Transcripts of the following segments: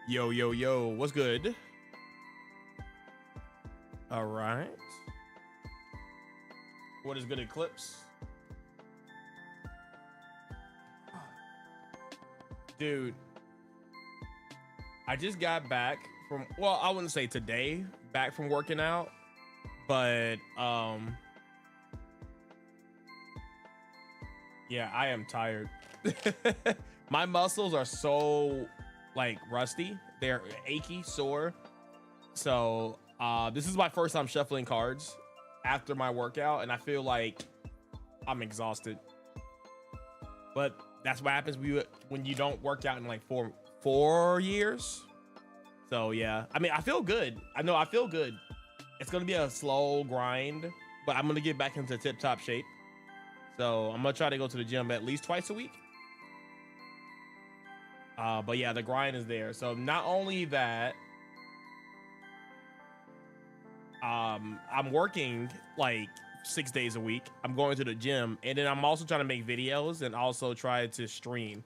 Yo, yo, yo, what's good? All right. What is good at Clips? Dude, I just got back from, well, I wouldn't say today, back from working out, but yeah, I am tired. My muscles are so like rusty. They're achy, sore. So this is my first time shuffling cards after my workout, and I feel like I'm exhausted. But that's what happens when you don't work out in like four years. So yeah, I mean, I feel good. I know I feel good. It's gonna be a slow grind, but I'm gonna get back into tip-top shape. So I'm gonna try to go to the gym at least twice a week. But yeah, the grind is there. So not only that, I'm working like 6 days a week. I'm going to the gym, and then I'm also trying to make videos and also try to stream.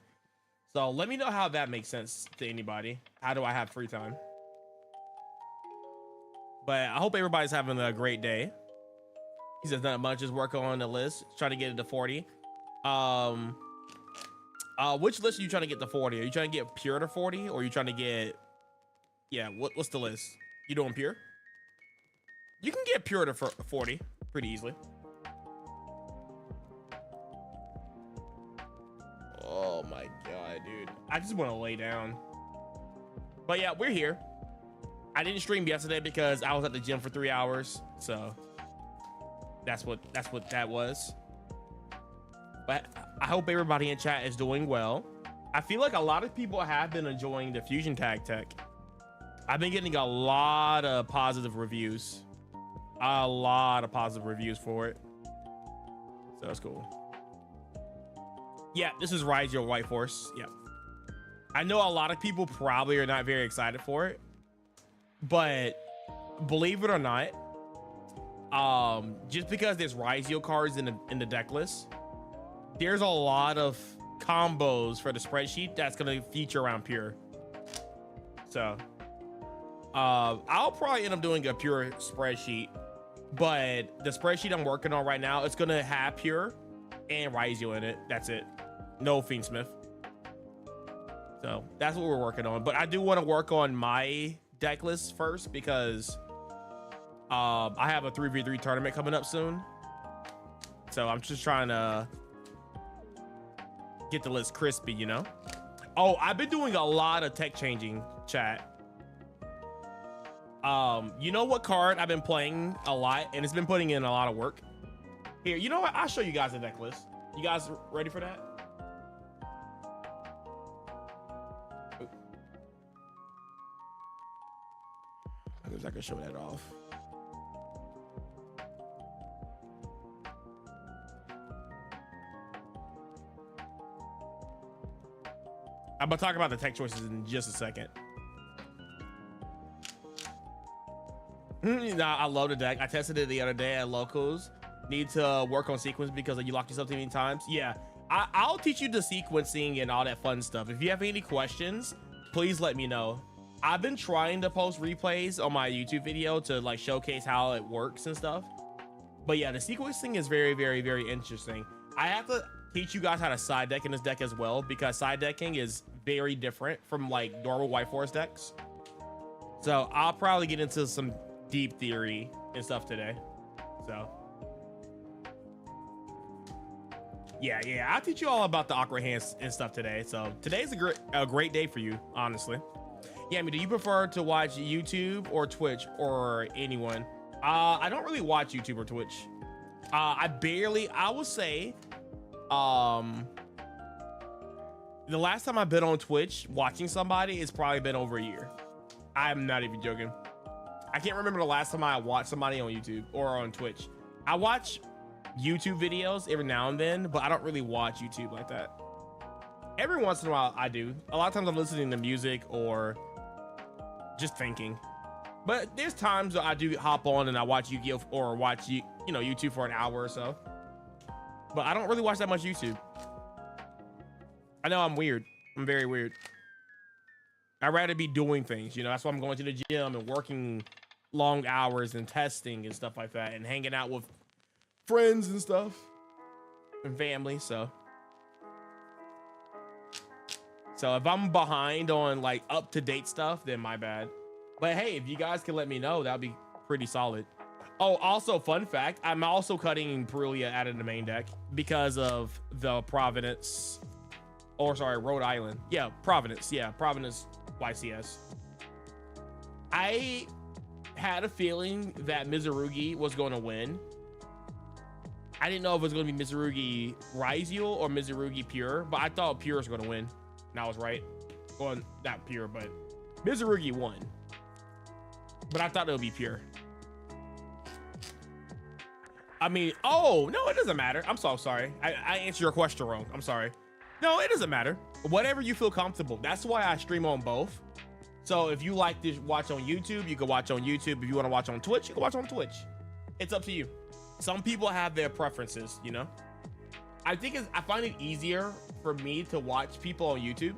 So let me know how that makes sense to anybody. How do I have free time? But I hope everybody's having a great day. He says not much, just work on the list, trying to get it to 40. Which list are you trying to get to 40? Are you trying to get pure to 40, or are you trying to get, yeah, what's the list? You doing pure? You can get pure to 40 pretty easily. Oh my god, dude, I just want to lay down. But yeah, we're here. I didn't stream yesterday because I was at the gym for 3 hours, so that's what that was. But I hope everybody in chat is doing well. I feel like a lot of people have been enjoying the Fusion Tag Tech. I've been getting a lot of positive reviews. A lot of positive reviews for it. So that's cool. Yeah, this is Rise Your White Force. Yep. I know a lot of people probably are not very excited for it, but believe it or not, just because there's Raizio cards in the deck list, there's a lot of combos for the spreadsheet that's gonna feature around pure. So I'll probably end up doing a pure spreadsheet, but the spreadsheet I'm working on right now, it's gonna have pure and Raizio in it. That's it. No Fiendsmith. So that's what we're working on. But I do want to work on my deck list first because I have a 3v3 tournament coming up soon. So I'm just trying to get the list crispy, you know? Oh, I've been doing a lot of tech changing, chat. You know what card I've been playing a lot, and it's been putting in a lot of work? Here, you know what? I'll show you guys the deck list. You guys ready for that? I guess I can show that off. I'm gonna talk about the tech choices in just a second. Nah, I love the deck. I tested it the other day at locals. Need to work on sequence because you locked yourself too many times. Yeah, I'll teach you the sequencing and all that fun stuff. If you have any questions, please let me know. I've been trying to post replays on my YouTube video to like showcase how it works and stuff. But yeah, the sequencing is very, very, very interesting. I have to teach you guys how to side deck in this deck as well, because side decking is very different from like normal White Forest decks. So I'll probably get into some deep theory and stuff today. So yeah, I'll teach you all about the awkward hands and stuff today. So today's a great day for you, honestly. Yeah, I mean, do you prefer to watch YouTube or Twitch or anyone? I don't really watch YouTube or Twitch. I would say, the last time I've been on Twitch watching somebody, it's probably been over a year. I'm not even joking. I can't remember the last time I watched somebody on YouTube or on Twitch. I watch YouTube videos every now and then, but I don't really watch YouTube like that. Every once in a while I do. A lot of times I'm listening to music or just thinking. But there's times that I do hop on and I watch Yu-Gi-Oh! Or watch YouTube for an hour or so. But I don't really watch that much YouTube. I know I'm weird. I'm very weird. I'd rather be doing things, you know. That's why I'm going to the gym and working long hours and testing and stuff like that and hanging out with friends and stuff and family. So if I'm behind on like up to date stuff, then my bad. But hey, if you guys can let me know, that'd be pretty solid. Oh, also fun fact, I'm also cutting Perulia out of the main deck because of the Providence, or sorry, Rhode Island. Yeah, Providence. Yeah, Providence YCS. I had a feeling that Mizurugi was going to win. I didn't know if it was going to be Mizurugi Ryziel or Mizurugi Pure, but I thought Pure was going to win. And I was right. Well, not Pure, but Mizurugi won. But I thought it would be Pure. I mean, oh, no, it doesn't matter. I'm so sorry. I answered your question wrong. I'm sorry. No, it doesn't matter. Whatever you feel comfortable. That's why I stream on both. So if you like to watch on YouTube, you can watch on YouTube. If you want to watch on Twitch, you can watch on Twitch. It's up to you. Some people have their preferences, you know? I find it easier for me to watch people on YouTube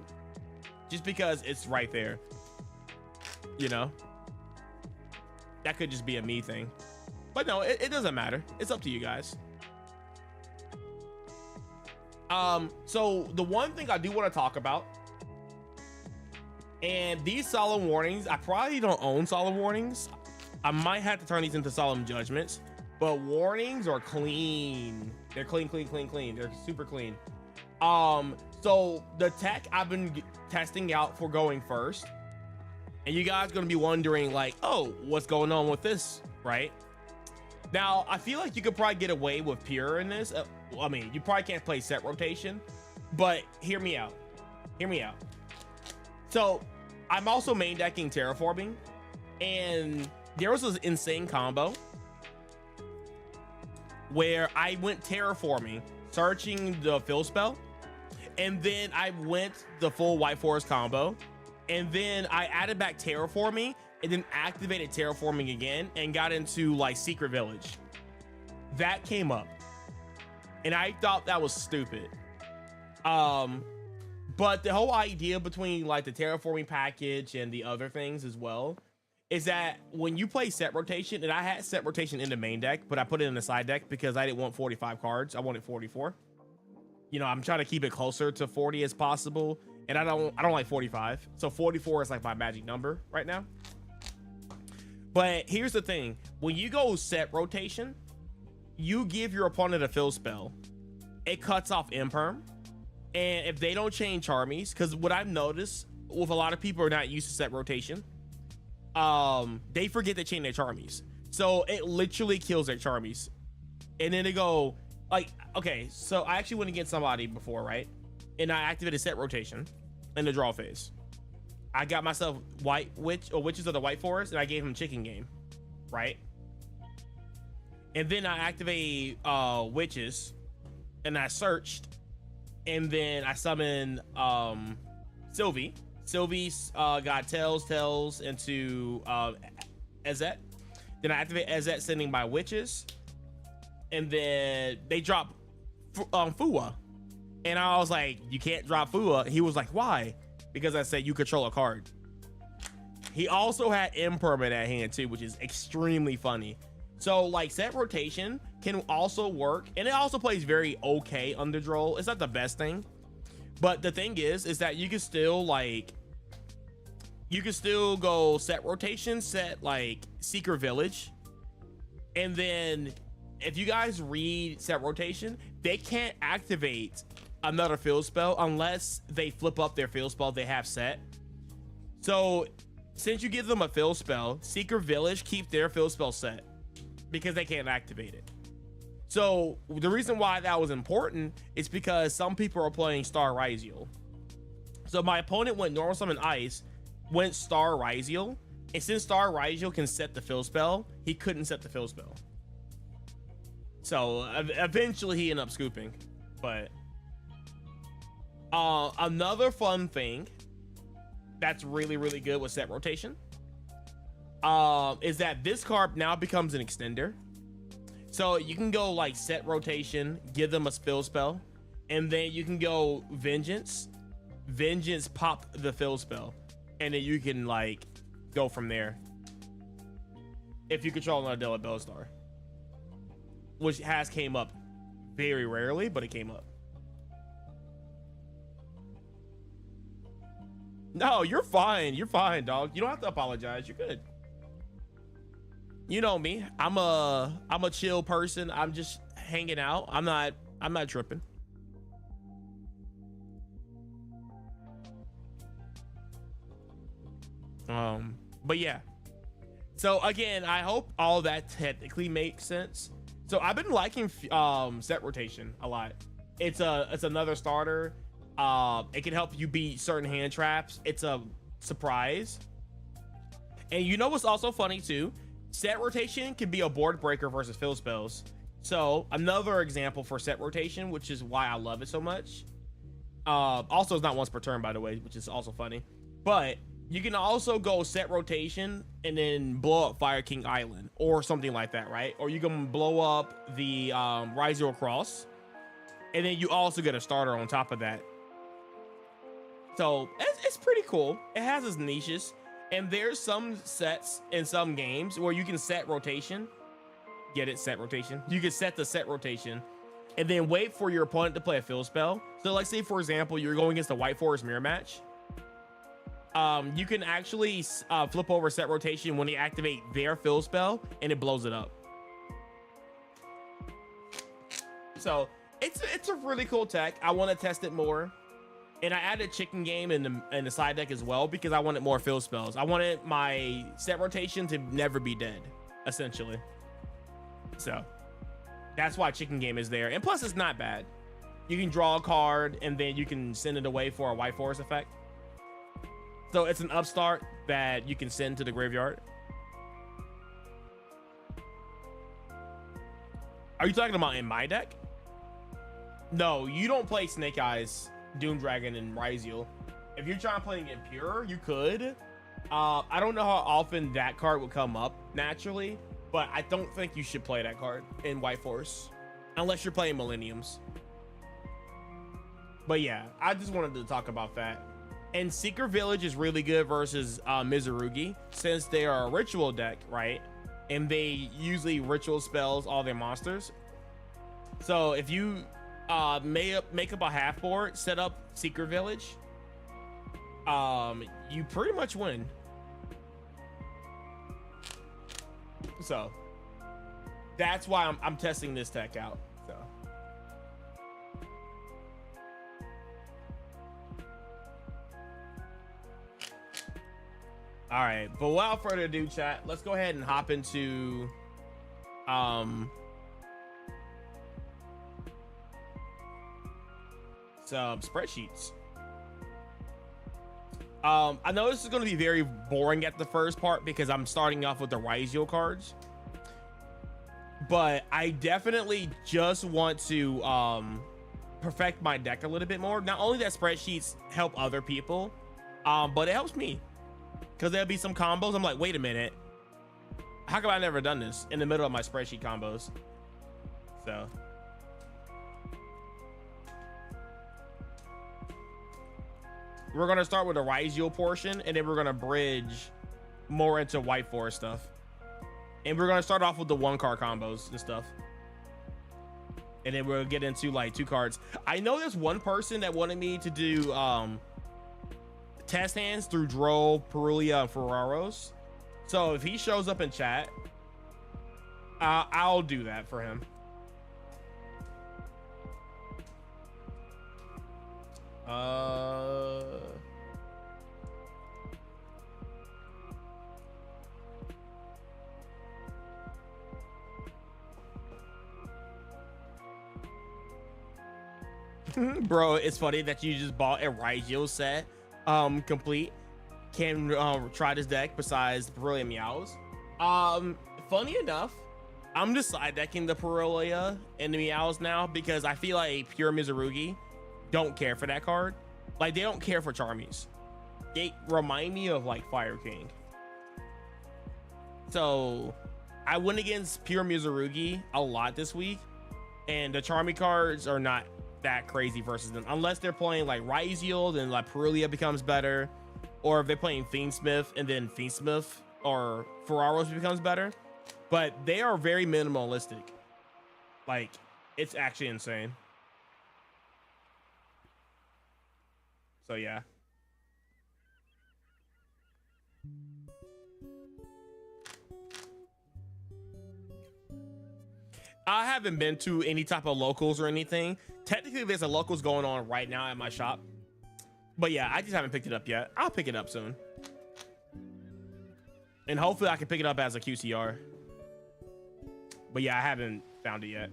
just because it's right there, you know? That could just be a me thing. But no, it doesn't matter. It's up to you guys. So the one thing I do want to talk about, and these solemn warnings, I probably don't own solemn warnings. I might have to turn these into solemn judgments, but warnings are clean. They're clean. They're super clean. So the tech I've been testing out for going first, and you guys gonna be wondering like, oh, what's going on with this, right? Now, I feel like you could probably get away with Pure in this. I mean, you probably can't play set rotation, but hear me out. So I'm also main decking Terraforming, and there was this insane combo where I went Terraforming, searching the fill spell, and then I went the full White Forest combo, and then I added back Terraforming, and then activated Terraforming again and got into like Secret Village. That came up and I thought that was stupid. But the whole idea between like the Terraforming package and the other things as well is that when you play set rotation, and I had set rotation in the main deck, but I put it in the side deck because I didn't want 45 cards. I wanted 44. You know, I'm trying to keep it closer to 40 as possible. And I don't like 45. So 44 is like my magic number right now. But here's the thing, when you go set rotation, you give your opponent a fill spell. It cuts off Imperm. And if they don't chain Charmies, because what I've noticed with a lot of people who are not used to set rotation, they forget to chain their Charmies. So it literally kills their Charmies. And then they go, like, okay, so I actually went against somebody before, right? And I activated set rotation in the draw phase. I got myself Witches of the White Forest, and I gave him Chicken Game, right? And then I activated Witches, and I searched, and then I summoned Sylvie. Sylvie got Tails into Ezet. Then I activate Ezet, sending my Witches, and then they drop Fua. And I was like, you can't drop Fua. He was like, why? Because I said you control a card. He also had Impermanent at hand too, which is extremely funny. So like set rotation can also work, and it also plays very okay under Droll. It's not the best thing, but the thing is that you can still go set rotation, set like Secret Village, and then if you guys read set rotation, they can't activate another field spell unless they flip up their field spell they have set. So since you give them a field spell, Secret Village keep their field spell set because they can't activate it. So the reason why that was important is because some people are playing Star Ryziel. So my opponent went normal summon Ice, went Star Ryziel, and since Star Ryziel can set the field spell, he couldn't set the field spell. So eventually he ended up scooping. But another fun thing that's really, really good with set rotation is that this card now becomes an extender. So you can go like set rotation, give them a fill spell, and then you can go Vengeance pop the fill spell. and then you can like go from there if you control an Ardilla Bellstar, which has came up very rarely, but it came up. No, you're fine. You're fine, dog. You don't have to apologize. You're good. You know me. I'm a chill person. I'm just hanging out. I'm not tripping. But yeah. So again, I hope all that technically makes sense. So I've been liking set rotation a lot. It's another starter. It can help you beat certain hand traps. It's a surprise. And you know what's also funny too? Set rotation can be a board breaker versus fill spells. So another example for set rotation, which is why I love it so much. Also, it's not once per turn, by the way, which is also funny. But you can also go set rotation and then blow up Fire King Island or something like that, right? Or you can blow up the Rizio Cross, and then you also get a starter on top of that. So it's pretty cool. It has its niches, and there's some sets in some games where you can set rotation. Get it? Set rotation. You can set the set rotation and then wait for your opponent to play a fill spell. So like say, for example, you're going against the White Forest mirror match. You can actually flip over set rotation when they activate their fill spell and it blows it up. So it's a really cool tech. I want to test it more. And I added Chicken Game in the side deck as well because I wanted more fill spells. I wanted my set rotation to never be dead, essentially. So that's why Chicken Game is there. And plus it's not bad. You can draw a card and then you can send it away for a White Forest effect. So it's an upstart that you can send to the graveyard. Are you talking about in my deck? No, you don't play Snake Eyes, Doom Dragon, and Rizio. If you're trying to play in Pure, you could. I don't know how often that card would come up naturally, but I don't think you should play that card in White Force unless you're playing Millenniums. But yeah, I just wanted to talk about that. And Secret Village is really good versus Mizurugi since they are a ritual deck, right? And they usually ritual spells all their monsters. So if you make up a half board, set up Secret Village, you pretty much win. So that's why I'm testing this tech out. So all right, but without further ado, chat, let's go ahead and hop into some spreadsheets. I know this is going to be very boring at the first part because I'm starting off with the Rizio cards, but I definitely just want to perfect my deck a little bit more. Not only that spreadsheets help other people, but it helps me. Because there'll be some combos. I'm like, wait a minute. How come I never done this in the middle of my spreadsheet combos? So. We're going to start with the Rizio portion. And then we're going to bridge more into White Forest stuff. And we're going to start off with the 1-card combos and stuff. And then we'll get into like 2 cards. I know there's one person that wanted me to do test hands through Droll, Perulia, and Ferraros. So if he shows up in chat, I'll do that for him. Bro, it's funny that you just bought a Rizio set complete. Can try this deck besides Perulia Meows. Funny enough, I'm just side decking the Perulia and the Meows now because I feel like Pure Mizurugi don't care for that card. Like they don't care for Charmies. They remind me of like Fire King. So I went against Pure Mizurugi a lot this week, and the Charmy cards are not that crazy versus them unless they're playing like Rizio, then like Perulia becomes better. or if they're playing Fiendsmith and then Fiendsmith or Ferraros becomes better. But they are very minimalistic. Like, it's actually insane. So yeah. I haven't been to any type of locals or anything. Technically, there's a locals going on right now at my shop. But yeah, I just haven't picked it up yet. I'll pick it up soon. And hopefully I can pick it up as a QCR. But yeah, I haven't found it yet.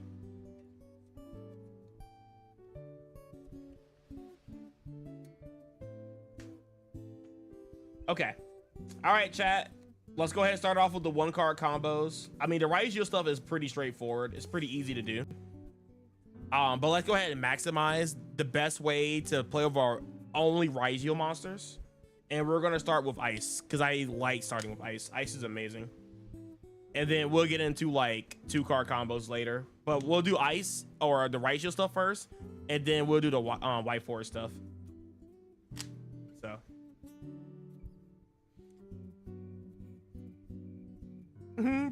Okay. All right, chat. Let's go ahead and start off with the one card combos. I mean, the Raijio stuff is pretty straightforward. It's pretty easy to do. But let's go ahead and maximize the best way to play over our only Raijio monsters. And we're going to start with Ice, because I like starting with Ice. Ice is amazing. And then we'll get into like 2-card combos later. But we'll do Ice or the Raijio stuff first. And then we'll do the White Forest stuff. So.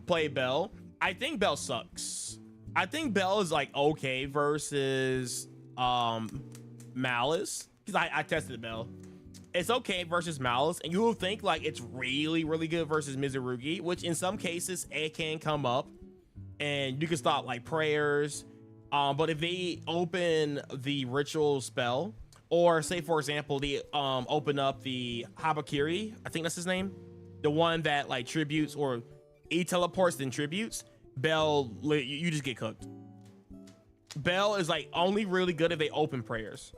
Play Bell. I think Bell sucks. I think Bell is like okay versus Malice, because I tested Bell. It's okay versus Malice, and you will think like it's really good versus Mizurugi, which in some cases it can come up and you can stop like prayers, but if they open the ritual spell, or say for example they open up the Habakiri, I think that's his name, the one that like tributes or he teleports then tributes, Bell, you just get cooked. Bell is like only really good if they open prayers.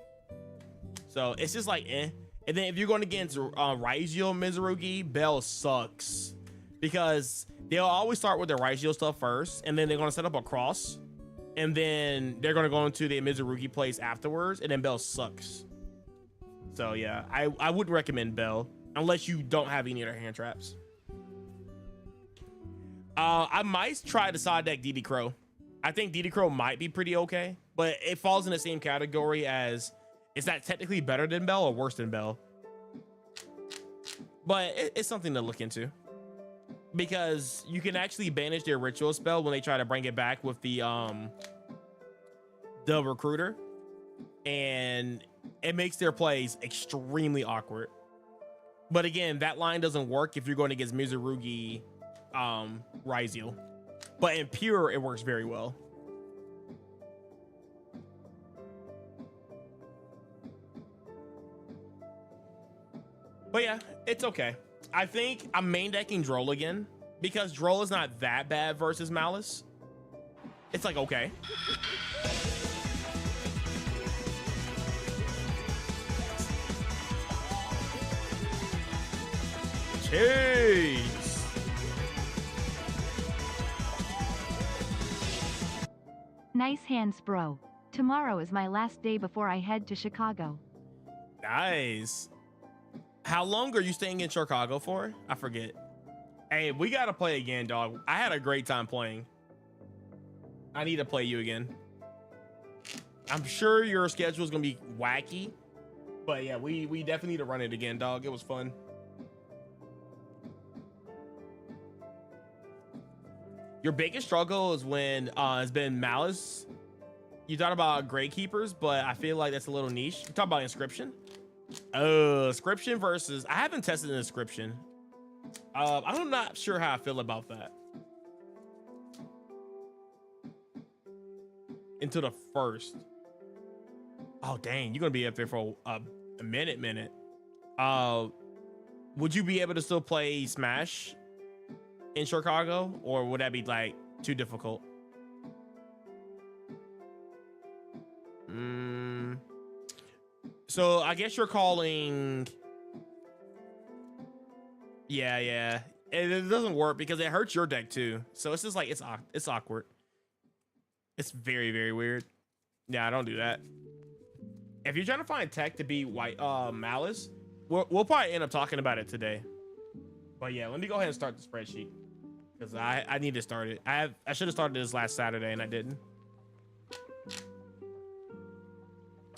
So it's just like eh. And then if you're going against Raijio Mizurugi, Bell sucks. Because they'll always start with the Raijio stuff first, and then they're going to set up a cross. And then they're going to go into the Mizurugi place afterwards, and then Bell sucks. So yeah, I wouldn't recommend Bell, unless you don't have any other hand traps. I might try the side deck DD Crow. I think DD Crow might be pretty okay, but it falls in the same category as, is that technically better than Bell or worse than Bell? But it's something to look into, because you can actually banish their ritual spell when they try to bring it back with the recruiter, and it makes their plays extremely awkward. But again, that line doesn't work if you're going against Mizurugi Raijio, but in pure it works very well. But yeah, it's okay. I think I'm main decking Droll again, because Droll is not that bad versus Malice. It's like okay. Jeez. Nice hands, bro. Tomorrow is my last day before I head to Chicago. Nice. How long are you staying in Chicago for? I forget. Hey, we gotta play again, dog. I had a great time playing. I need to play you again. I'm sure your schedule is gonna be wacky, but yeah, we definitely need to run it again, dog. It was fun. Your biggest struggle is when it's been Malice. You thought about Grey Keepers, but I feel like that's a little niche. You talk about Inscription. Inscription versus, I haven't tested an Inscription. I'm not sure how I feel about that. Into the first. Oh dang, you're gonna be up there for a minute. Would you be able to still play Smash in Chicago, or would that be like too difficult? So I guess you're calling. Yeah. It doesn't work because it hurts your deck too. So it's just like it's awkward. It's very weird. Yeah, I don't do that. If you're trying to find tech to beat White Malice, we'll probably end up talking about it today. But yeah, let me go ahead and start the spreadsheet, because I need to start it. I should have started this last Saturday and I didn't.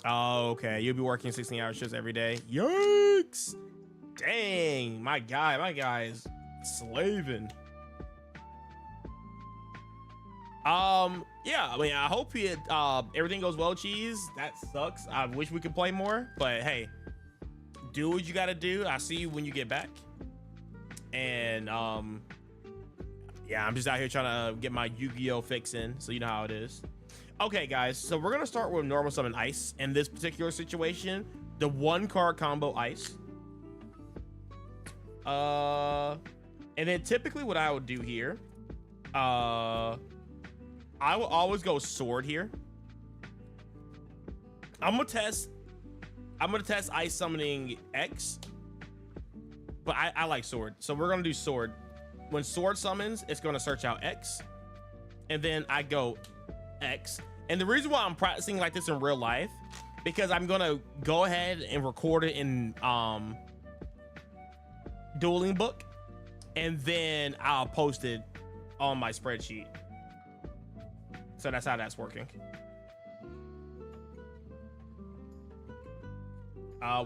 Oh, okay. You'll be working 16-hour shifts every day. Yikes. Dang, my guy is slaving. Yeah, I mean, I hope everything goes well, Cheese. That sucks. I wish we could play more, but hey, do what you gotta do. I'll see you when you get back. And yeah, I'm just out here trying to get my Yu-Gi-Oh fix in, so you know how it is. Okay, guys, so we're gonna start with normal summon ice. In this particular situation, the 1-card combo ice. And then typically what I would do here, I will always go sword here. I'm gonna test ice summoning X, but I like sword, so we're gonna do sword. When sword summons, it's gonna search out X, and then I go X. And the reason why I'm practicing like this in real life, because I'm gonna go ahead and record it in Dueling Book, and then I'll post it on my spreadsheet. So that's how that's working.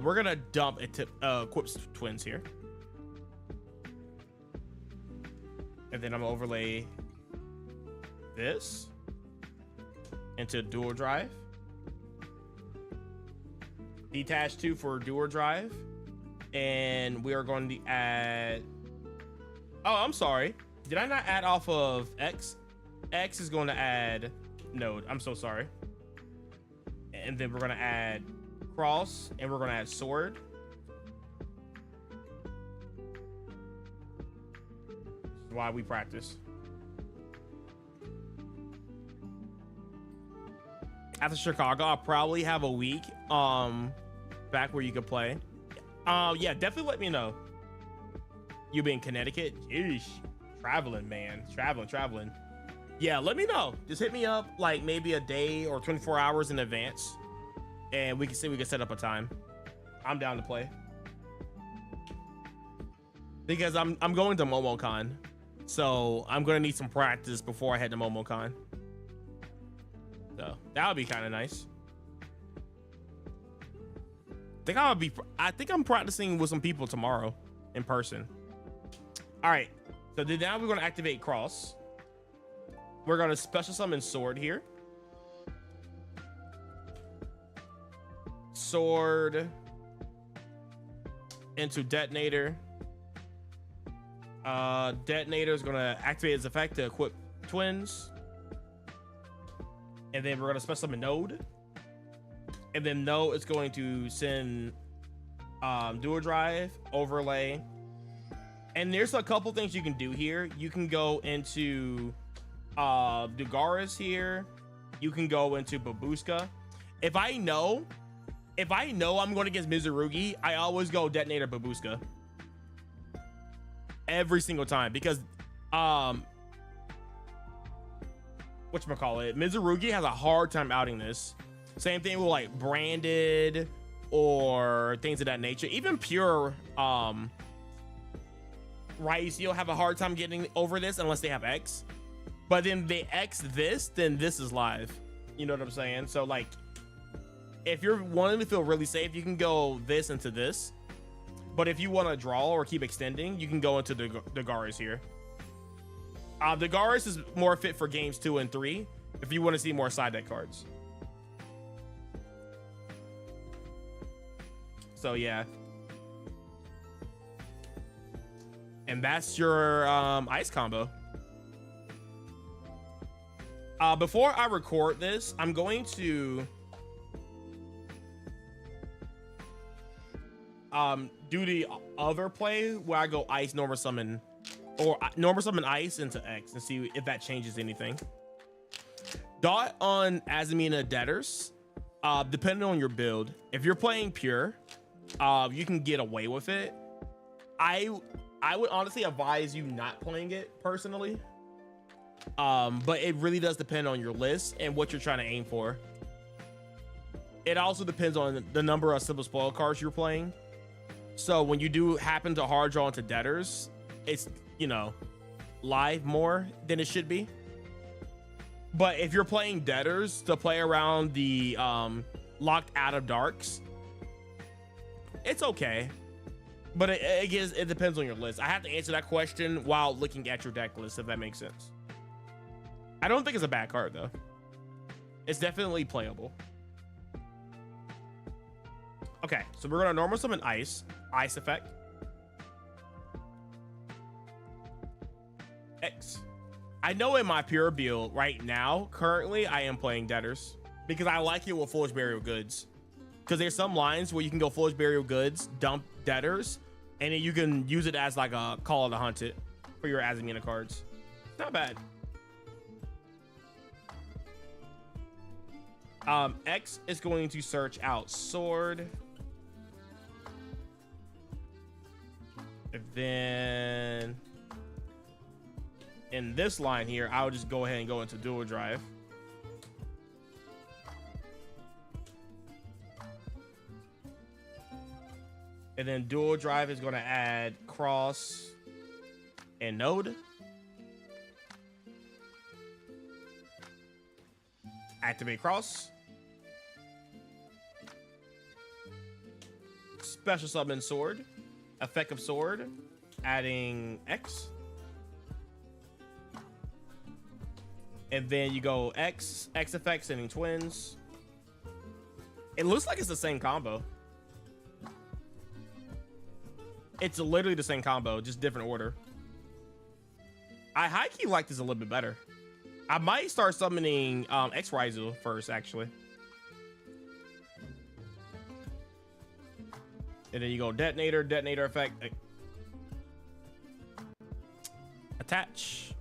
We're gonna dump it to Equip's Twins here, and then I'm gonna overlay this into Dual Drive. Detach 2 for Dual Drive, and we are going to add. Oh, I'm sorry. Did I not add off of X? X is going to add Node. I'm so sorry. And then we're going to add Cross, and we're going to add Sword. This is why we practice. After Chicago, I'll probably have a week back where you could play. Yeah, definitely let me know. You be in Connecticut? Yeesh. Traveling, man. Traveling. Yeah, let me know. Just hit me up like maybe a day or 24 hours in advance, and we can see we can set up a time. I'm down to play. Because I'm going to MomoCon. So I'm gonna need some practice before I head to MomoCon. So that would be kind of nice. I think I'm practicing with some people tomorrow in person. All right, so then now we're gonna activate Cross. We're gonna special summon Sword here. Sword into Detonator. Detonator is gonna activate its effect to equip Twins. And then we're gonna special summon Node. And then Node is going to send Dual Drive, overlay. And there's a couple things you can do here. You can go into Dugaris here. You can go into Babushka. If I know I'm going against Mizurugi, I always go Detonator Babushka. Every single time, because whatchamacallit, Mizurugi has a hard time outing this. Same thing with like Branded or things of that nature. Even pure Raisio have a hard time getting over this unless they have X. But then they X this, then this is live. You know what I'm saying? So like, if you're wanting to feel really safe, you can go this into this. But if you want to draw or keep extending, you can go into the Dagaris here. The Dagaris is more fit for games 2 and 3 if you want to see more side deck cards. So yeah. And that's your ice combo. Before I record this, I'm going to do the other play where I go ice normal summon, or normal summon ice into X, and see if that changes anything. Dot on Azumina Debtors, depending on your build. If you're playing pure, you can get away with it. I would honestly advise you not playing it personally, but it really does depend on your list and what you're trying to aim for. It also depends on the number of Simple Spoil cards you're playing. So when you do happen to hard draw into Debtors, it's, you know, live more than it should be. But if you're playing Debtors to play around the locked out of darks, it's okay. But it depends on your list. I have to answer that question while looking at your deck list, if that makes sense. I don't think it's a bad card, though. It's definitely playable. Okay, so we're going to normal summon Ice. Ice effect. X. I know in my pure build right now, currently, I am playing Debtors because I like it with Foolish Burial Goods. Because there's some lines where you can go Foolish Burial Goods, dump Debtors, and then you can use it as like a Call of the Hunted for your Azumina cards. Not bad. X is going to search out Sword. And then in this line here, I'll just go ahead and go into Dual Drive. And then Dual Drive is going to add Cross and Node. Activate Cross. Special summon Sword. Effect of Sword. Adding X. And then you go X effect, sending Twins. It looks like it's the same combo. It's literally the same combo, just different order. I high-key like this a little bit better. I might start summoning X-Raizu first, actually. And then you go Detonator effect. Attach.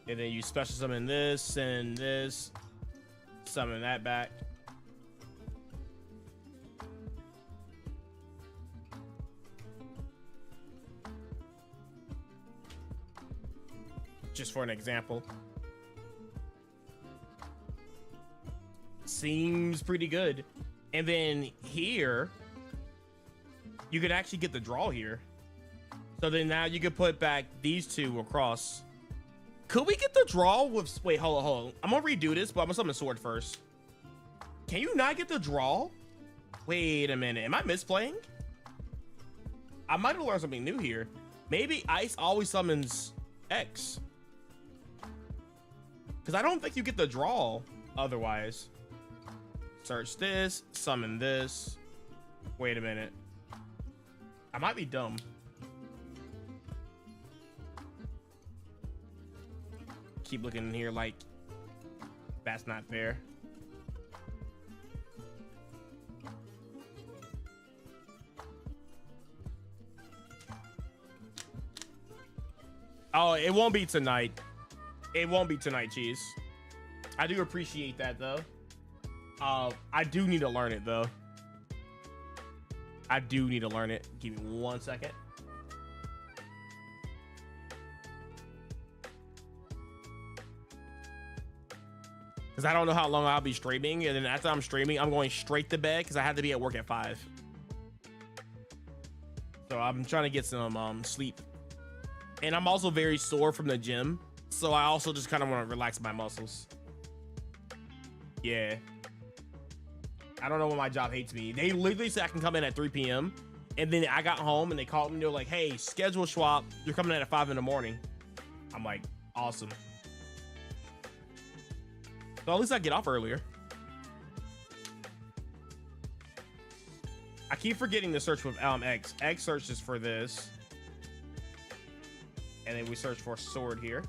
And then you special summon this and this. Summon that back. Just for an example. Seems pretty good. And then here, you could actually get the draw here. So then now you could put back these two across. Could we get the draw with... Wait, hold on. I'm going to redo this, but I'm going to summon Sword first. Can you not get the draw? Wait a minute. Am I misplaying? I might have learned something new here. Maybe Ice always summons X. Because I don't think you get the draw otherwise. Search this, summon this. Wait a minute. I might be dumb. Keep looking in here like that's not fair. Oh, it won't be tonight. It won't be tonight, Cheese. I do appreciate that, though. I do need to learn it, though. I do need to learn it. Give me 1 second. Because I don't know how long I'll be streaming. And then after I'm streaming, I'm going straight to bed because I have to be at work at 5. So I'm trying to get some sleep. And I'm also very sore from the gym. So I also just kind of want to relax my muscles. Yeah. I don't know why my job hates me. They literally said I can come in at 3 p.m. And then I got home and they called me. They were like, hey, schedule swap. You're coming in at 5 in the morning. I'm like, awesome. So at least I get off earlier. I keep forgetting to search with X. X searches for this. And then we search for Sword here.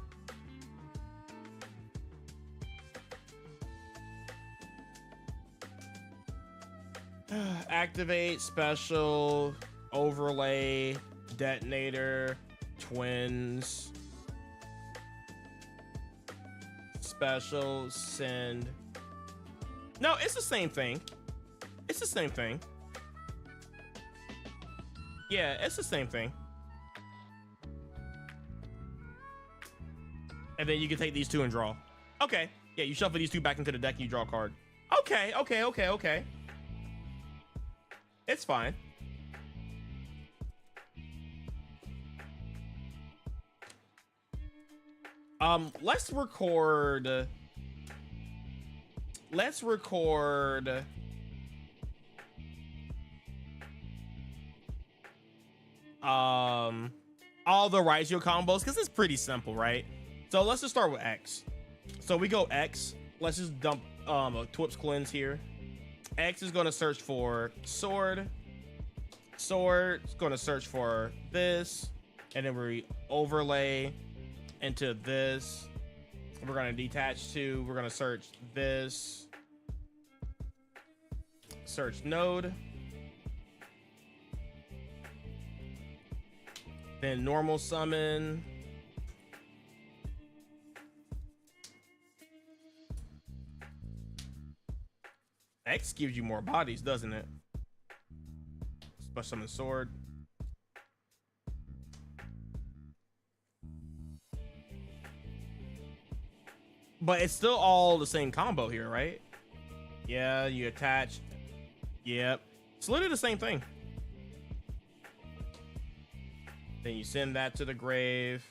Activate, special, overlay, detonator, twins, special, send. No, it's the same thing. It's the same thing. Yeah, it's the same thing. And then you can take these two and draw. Okay. Yeah, you shuffle these two back into the deck and you draw a card. Okay. It's fine. Let's record. all the Raijio combos because it's pretty simple, right? So let's just start with X. So we go X. Let's just dump a Twips cleanse here. X is going to search for sword. Sword is going to search for this, and then we overlay into this. We're going to detach to. We're going to search this. Search node. Then normal summon. X gives you more bodies, doesn't it? Special summon sword. But it's still all the same combo here, right? Yeah, you attach. Yep. It's literally the same thing. Then you send that to the grave.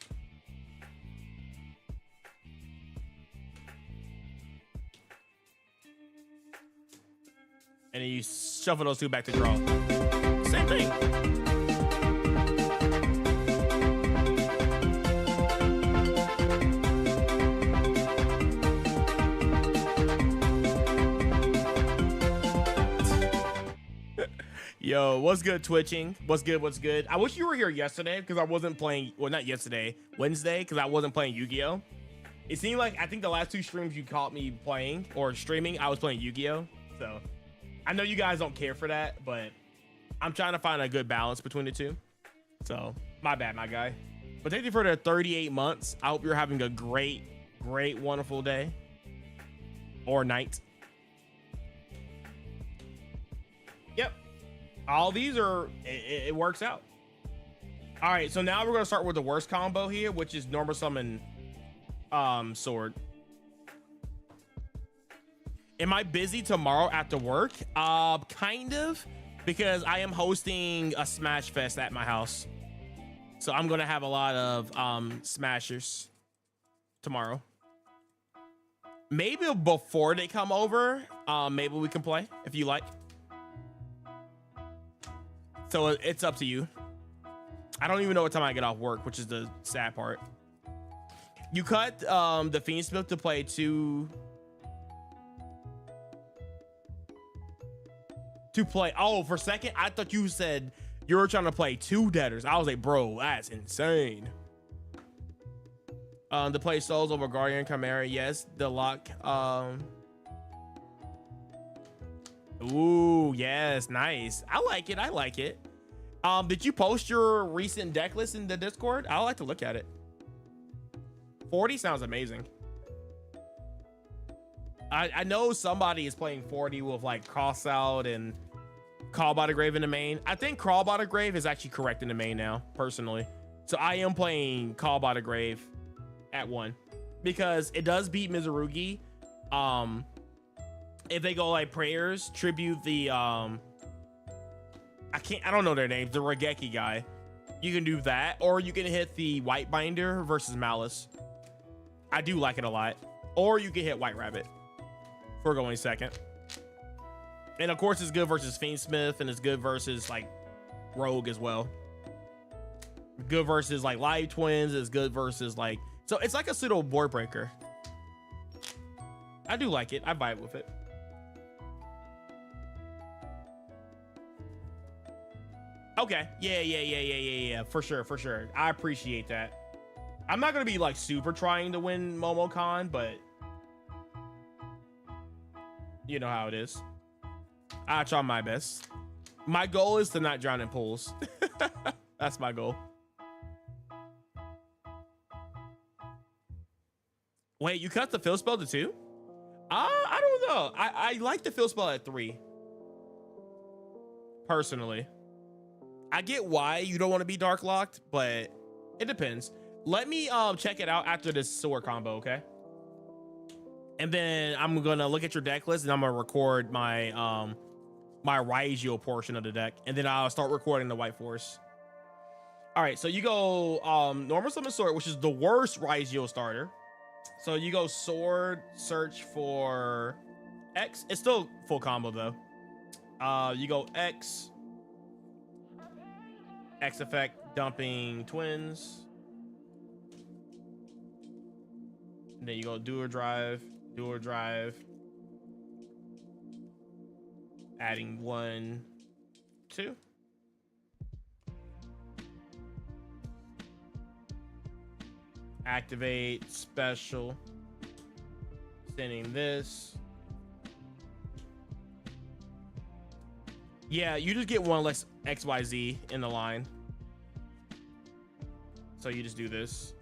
And then you shuffle those two back to draw. Same thing. Yo, what's good, twitching? What's good? What's good? I wish you were here yesterday because I wasn't playing. Well, not yesterday, Wednesday, because I wasn't playing Yu-Gi-Oh. It seemed like I think the last two streams you caught me playing or streaming, I was playing Yu-Gi-Oh. So I know you guys don't care for that, but I'm trying to find a good balance between the two. So my bad, my guy. But thank you for the 38 months. I hope you're having a great, wonderful day or night. Yep. All these are, it works out. All right, so now we're going to start with the worst combo here, which is normal summon sword. Am I busy tomorrow after work? Kind of, because I am hosting a Smash Fest at my house. So I'm going to have a lot of smashers tomorrow. Maybe before they come over, maybe we can play if you like. So it's up to you. I don't even know what time I get off work, which is the sad part. You cut the Fiend Smith to play two. Oh, for a second, I thought you said you were trying to play two debtors. I was like, bro, that's insane. To play Souls over Guardian Chimera, yes. The lock. Ooh, yes, nice. I like it. I like it. Did you post your recent deck list in the Discord? I like to look at it. 40 sounds amazing. I know somebody is playing 40 with like Cross Out and Call by the Grave in the main. I think Crawl by the Grave is actually correct in the main now, personally. So I am playing Call by the Grave at 1 because it does beat Mizurugi. If they go like prayers, tribute the I don't know their names, the Regeki guy. You can do that, or you can hit the White Binder versus Malice. I do like it a lot. Or you can hit White Rabbit for going second. And of course it's good versus Fiendsmith, and it's good versus like Rogue as well. Good versus like Live Twins, it's good versus like, so it's like a pseudo board breaker. I do like it. I vibe with it. Okay. Yeah. For sure. I appreciate that. I'm not gonna be like super trying to win MomoCon, but you know how it is. I try my best. My goal is to not drown in pools. That's my goal. Wait, you cut the fill spell to 2? I don't know. I like the fill spell at 3. Personally. I get why you don't want to be dark locked, but it depends. Let me check it out after this sword combo, okay? And then I'm gonna look at your deck list and I'm gonna record my my Raijio portion of the deck, and then I'll start recording the White Force. All right, so you go normal summon sword, which is the worst Raijio starter. So you go sword, search for X. It's still full combo though. You go X, X effect, dumping twins. And then you go dual drive, adding 1, 2. Activate special, sending this. Yeah, you just get one less XYZ in the line. So you just do this.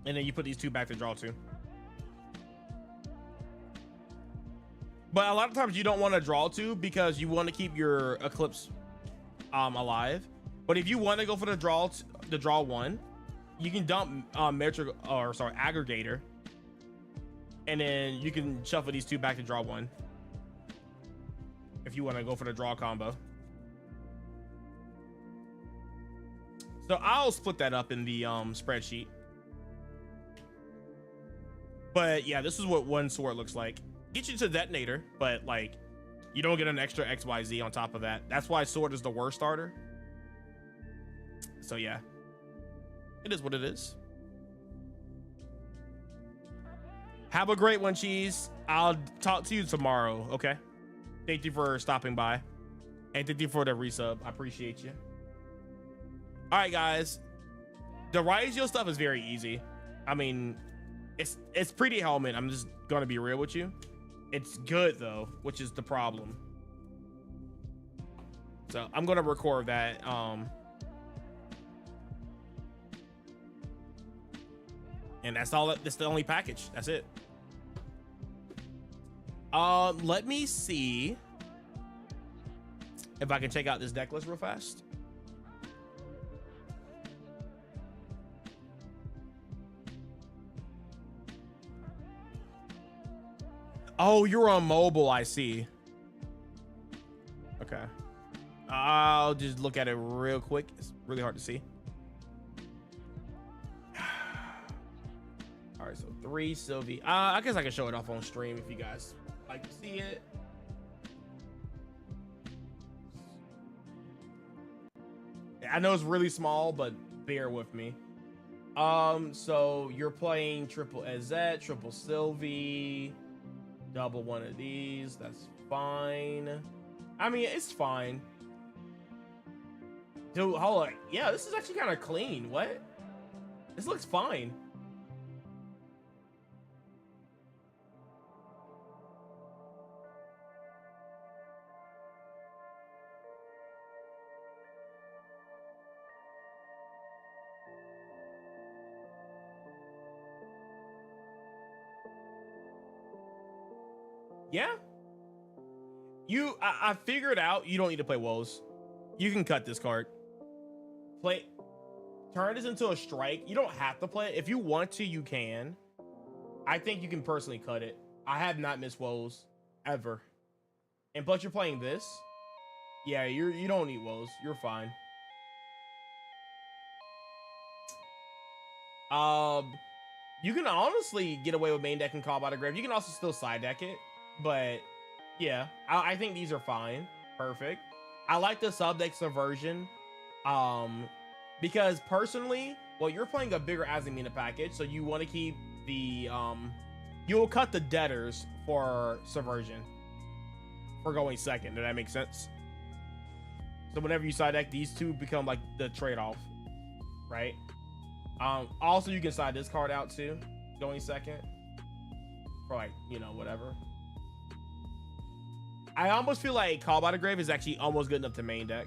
And then you put these 2 back to draw 2. But a lot of times you don't want to draw 2 because you want to keep your Eclipse alive. But if you want to go for the draw 1, you can dump aggregator, and then you can shuffle these 2 back to draw 1 if you want to go for the draw combo. So I'll split that up in the spreadsheet. But yeah, this is what one sword looks like. Get you to detonator, but like you don't get an extra XYZ on top of that. That's why sword is the worst starter. So yeah, it is what it is. Have a great one, Cheese. I'll talk to you tomorrow, okay? Thank you for stopping by. And thank you for the resub. I appreciate you. All right, guys. The Raizio stuff is very easy. I mean, it's pretty helmet. I'm just gonna be real with you. It's good though, which is the problem. So I'm gonna record that. And that's all. That's the only package. That's it. Let me see if I can check out this deck list real fast. Oh, you're on mobile. I see. Okay. I'll just look at it real quick. It's really hard to see. All right, so 3 Sylvie. I guess I can show it off on stream if you guys like to see it. I know it's really small, but bear with me. So you're playing triple Ezette, triple Sylvie, double one of these. That's fine. I mean, it's fine. Dude, hold on. Yeah, this is actually kind of clean. What? This looks fine. Yeah. I figured out you don't need to play Woes. You can cut this card. Turn this into a strike. You don't have to play it. If you want to, you can. I think you can personally cut it. I have not missed Woes ever. And plus you're playing this. Yeah, you don't need Woes. You're fine. You can honestly get away with main deck and Call by the Grave. You can also still side deck it. But yeah, I think these are fine. Perfect. I like the sub deck Subversion. Because personally, well, you're playing a bigger Azumina package, so you want to keep the you'll cut the debtors for Subversion for going second. Does that make sense? So whenever you side deck, these two become like the trade-off, right? Also you can side this card out too, going second for like, you know, whatever. I almost feel like Call by the Grave is actually almost good enough to main deck.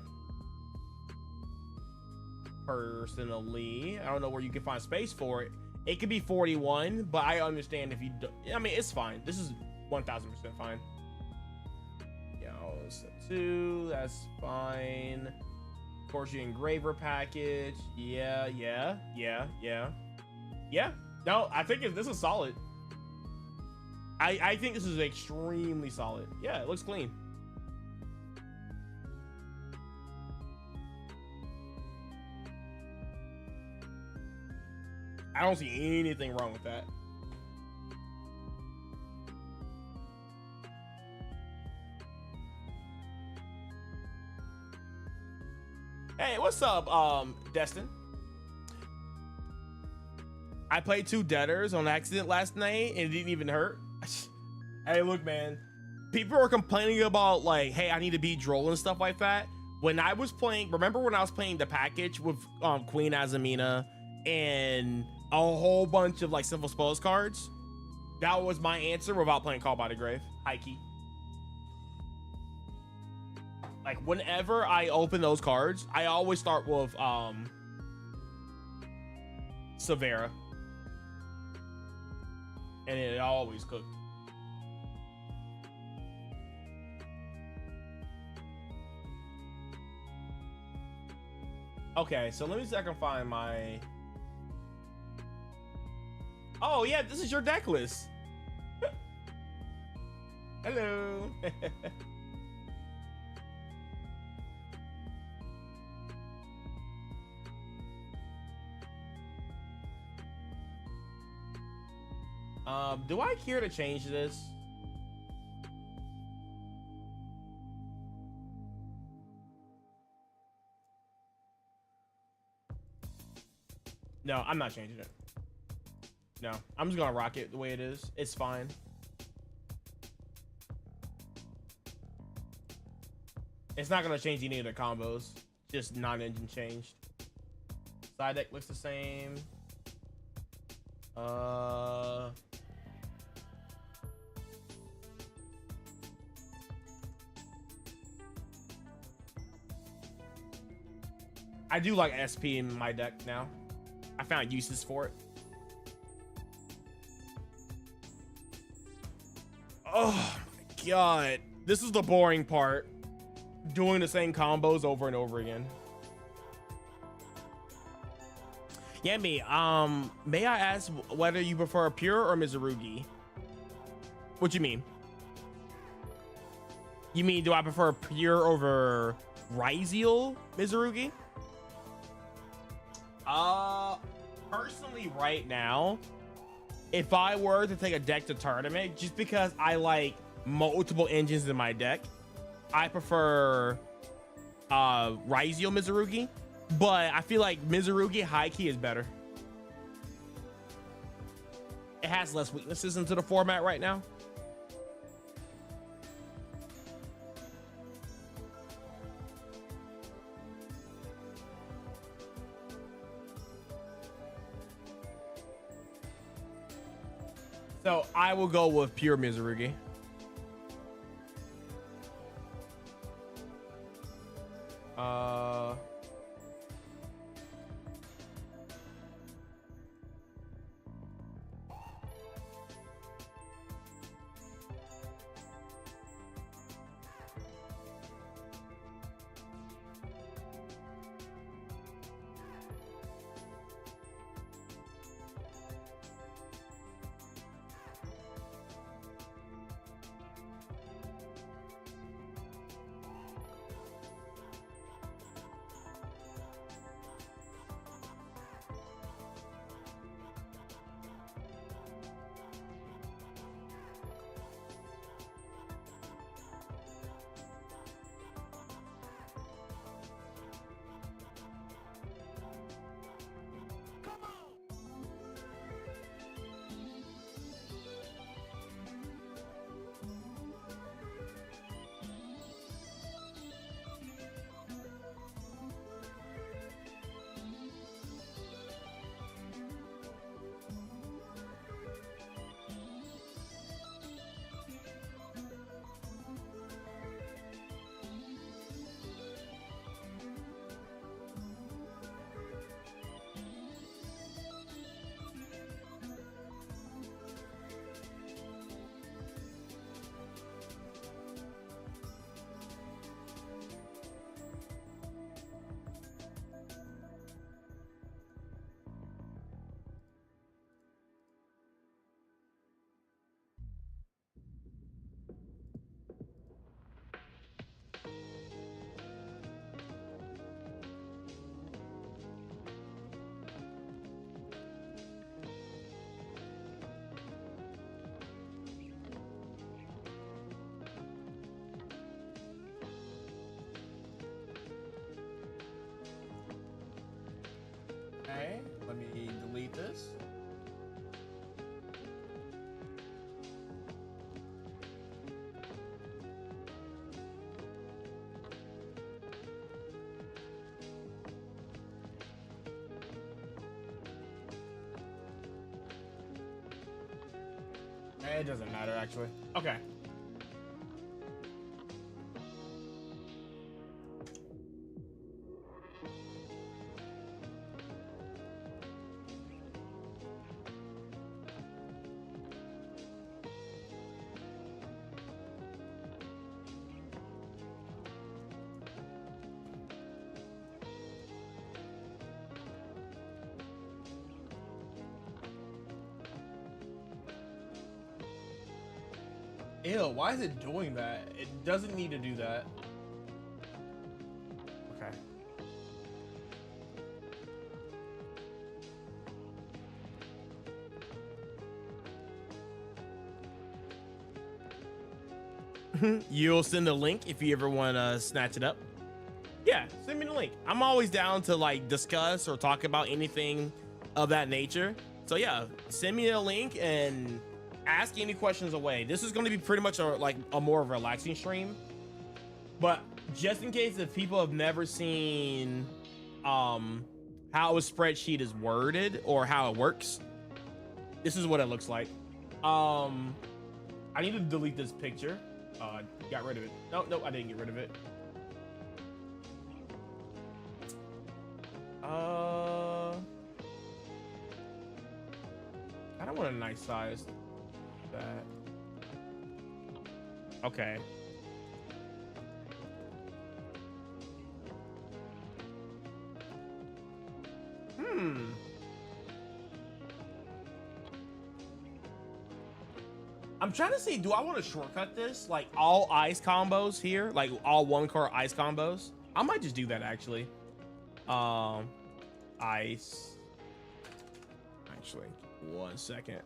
Personally, I don't know where you can find space for it. It could be 41, but I understand if you do. I mean, it's fine. This is 1000% fine. Yeah, set 2, that's fine. Of course, your Engraver package. Yeah. No, I think this is solid. I think this is extremely solid. Yeah, it looks clean. I don't see anything wrong with that. Hey, what's up, Destin? I played 2 Deaders on accident last night and it didn't even hurt. Hey, look, man. People are complaining about like, hey, I need to beat Droll and stuff like that. When I was playing, remember when I was playing the package with Queen Azamina and a whole bunch of like Simple Spells cards? That was my answer without playing Call by the Grave. High key. Like whenever I open those cards, I always start with Severa. And it always cooked. Okay, so let me see if I can find my... Oh yeah, this is your deck list. Hello. Do I care to change this? No, I'm not changing it. No, I'm just gonna rock it the way it is. It's fine. It's not gonna change any of the combos. Just non-engine changed. Side deck looks the same. I do like SP in my deck now. I found uses for it. Oh my god. This is the boring part. Doing the same combos over and over again. Yemi, may I ask whether you prefer Pure or Mizurugi? What you mean? You mean, do I prefer Pure over Ryzeal Mizurugi? Personally right now, if I were to take a deck to tournament, just because I like multiple engines in my deck, I prefer Ryzeal Mizurugi, but I feel like Mizurugi high key is better. It has less weaknesses into the format right now. So I will go with Pure Mizurugi. It doesn't matter, actually. Okay. Ew, why is it doing that? It doesn't need to do that. Okay. You'll send a link if you ever want to snatch it up. Yeah, send me the link. I'm always down to like discuss or talk about anything of that nature. So yeah, send me a link and ask any questions away. This is going to be pretty much a more relaxing stream, but just in case if people have never seen how a spreadsheet is worded or how it works, this is what it looks like. I need to delete this picture. Got rid of it. No, I didn't get rid of it. I don't want a nice size. That. Okay. I'm trying to see, do I want to shortcut this? Like all ice combos here? Like all one car ice combos? I might just do that actually. Ice. Actually, 1 second.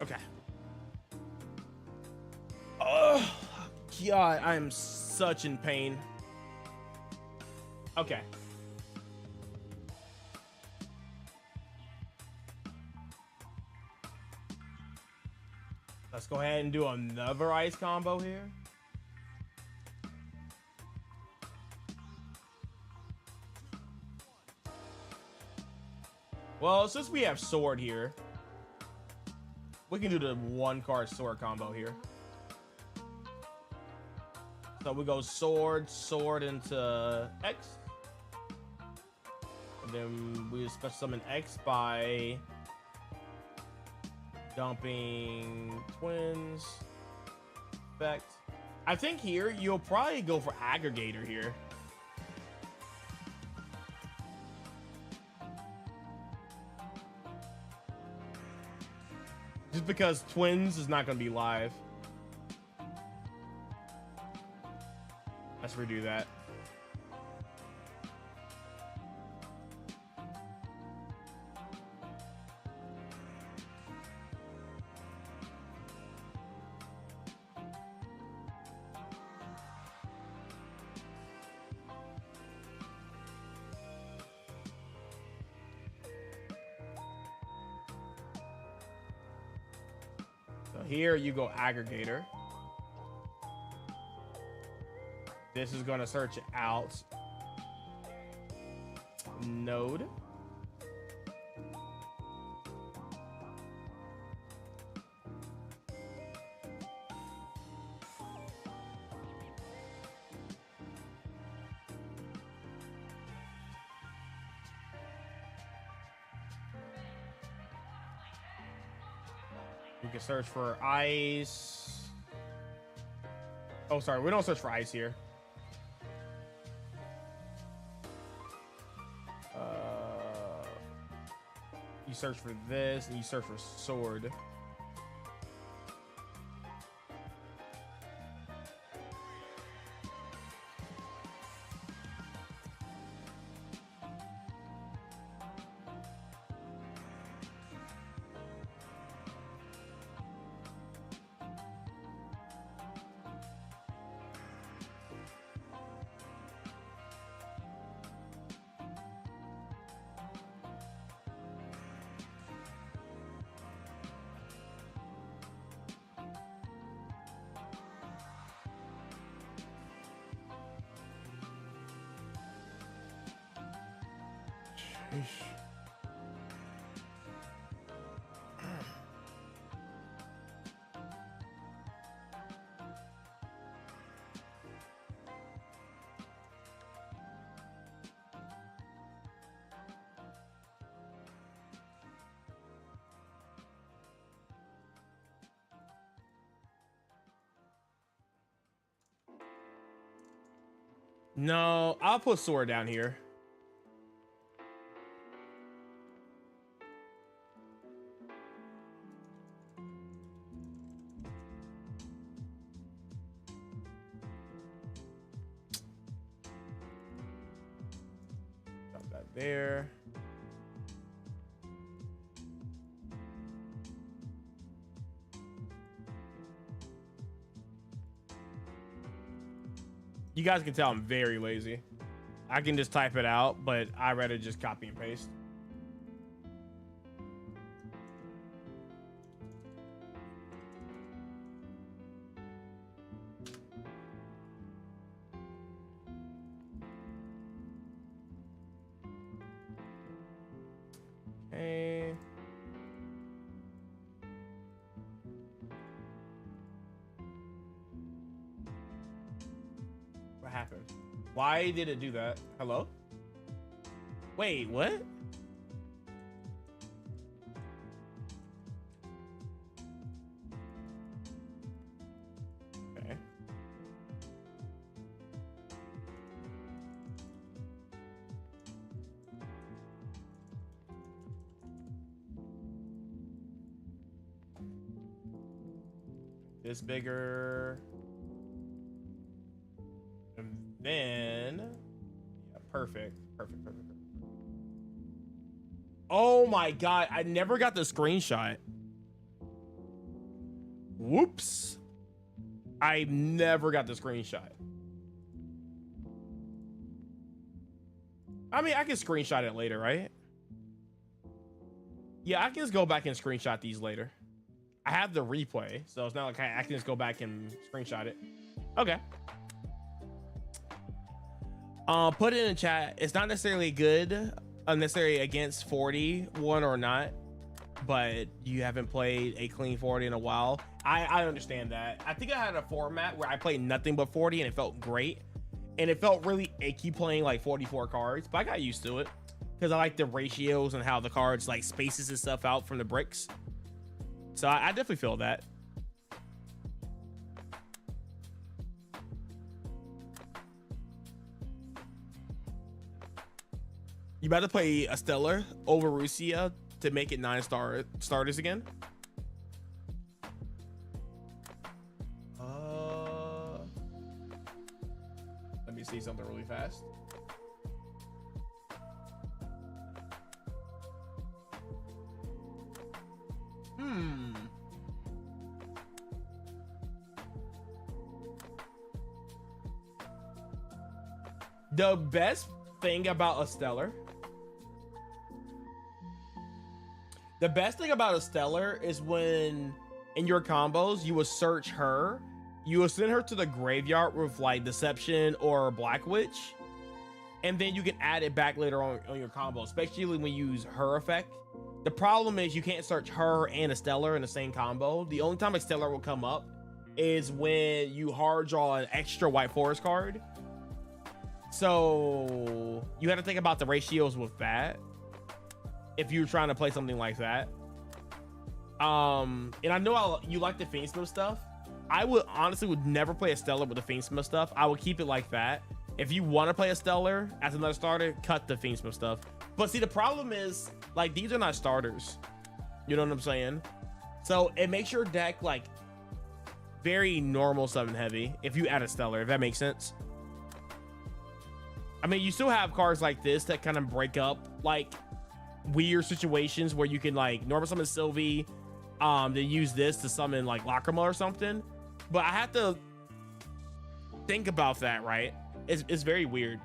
Okay. Oh, God, I am such in pain. Okay. Let's go ahead and do another ice combo here. Well, since we have sword here, we can do the one card sword combo here. So we go sword into X. And then we special summon X by dumping twins effect. I think here you'll probably go for aggregator here. Just because twins is not going to be live. Let's redo that. Here you go aggregator. This is going to search out node. We can search for ice. Oh, sorry, we don't search for ice here. You search for this, and you search for sword. No, I'll put sword down here. Got that there. You guys can tell I'm very lazy. I can just type it out, but I'd rather just copy and paste. Okay. What happened? Why did it do that? Hello? Wait, what? Okay. This bigger. And then, yeah, perfect. Oh my God, I never got the screenshot. Whoops. I never got the screenshot. I mean, I can screenshot it later, right? Yeah, I can just go back and screenshot these later. I have the replay, so it's not like I can just go back and screenshot it. Okay. Put it in the chat. It's not necessarily good, unnecessarily against 40, one or not, but you haven't played a clean 40 in a while. I understand that. I think I had a format where I played nothing but 40 and it felt great. And it felt really icky playing like 44 cards, but I got used to it because I like the ratios and how the cards like spaces and stuff out from the bricks. So I definitely feel that. You about to play a Stellar over Rusia to make it 9 starters again? Let me see something really fast. The best thing about a Stellar. The best thing about a Stellar is when in your combos, you will search her. You will send her to the graveyard with like Deception or Black Witch. And then you can add it back later on your combo, especially when you use her effect. The problem is you can't search her and a Stellar in the same combo. The only time a Stellar will come up is when you hard draw an extra White Forest card. So you have to think about the ratios with that if you're trying to play something like that. And I know you like the Fiendsmith stuff. I would honestly would never play a Stellar with the Fiendsmith stuff. I would keep it like that. If you want to play a Stellar as another starter, cut the Fiendsmith stuff. But see, the problem is, like, these are not starters. You know what I'm saying? So it makes your deck like very normal summon heavy if you add a Stellar, if that makes sense. I mean, you still have cards like this that kind of break up like weird situations where you can like normal summon Sylvie, then use this to summon like Lacrima or something. But I have to think about that, right? It's very weird.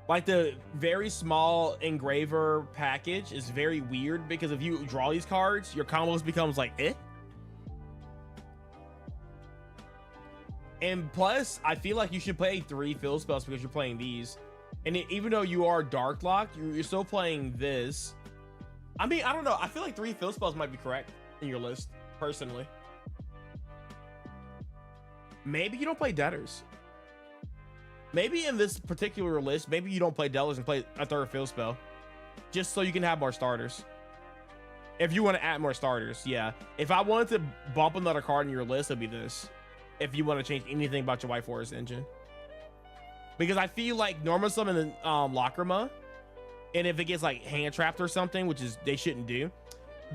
Like the very small engraver package is very weird because if you draw these cards, your combos becomes like eh. And plus, I feel like you should play 3 field spells because you're playing these. And even though you are dark locked, you're still playing this. I mean, I don't know. I feel like 3 field spells might be correct in your list, personally. Maybe you don't play Debtors. Maybe in this particular list, maybe you don't play Debtors and play a 3rd field spell. Just so you can have more starters. If you want to add more starters, yeah. If I wanted to bump another card in your list, it'd be this. If you want to change anything about your White Forest engine. Because I feel like normal summon Lacrima, and if it gets like hand trapped or something, which is they shouldn't do,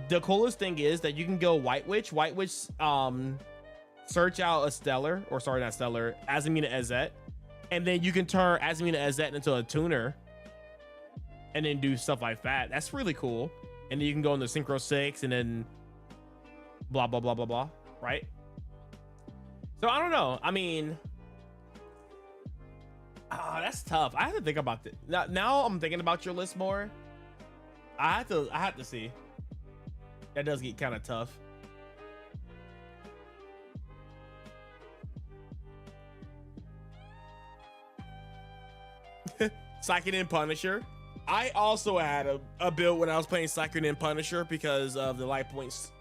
the coolest thing is that you can go White Witch, search out a Stellar, or sorry, not Stellar, Azumina Ezet, and then you can turn Azumina Ezet into a tuner and then do stuff like that. That's really cool. And then you can go into Synchro 6 and then blah, blah, blah, blah, blah, right? So I don't know. I mean, that's tough. I have to think about it. Now I'm thinking about your list more. I have to see. That does get kind of tough. Psychic Punisher. I also had a build when I was playing Psychic Punisher because of the life points.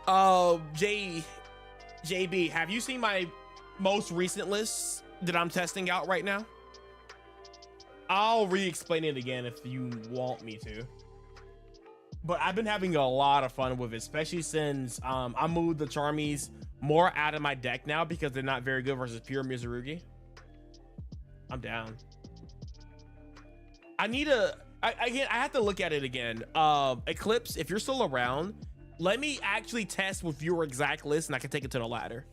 JB, have you seen my most recent list that I'm testing out right now? I'll re-explain it again if you want me to. But I've been having a lot of fun with it, especially since I moved the Charmies more out of my deck now because they're not very good versus pure Mizurugi. I'm down. I have to look at it again. Eclipse, if you're still around, let me actually test with your exact list and I can take it to the ladder.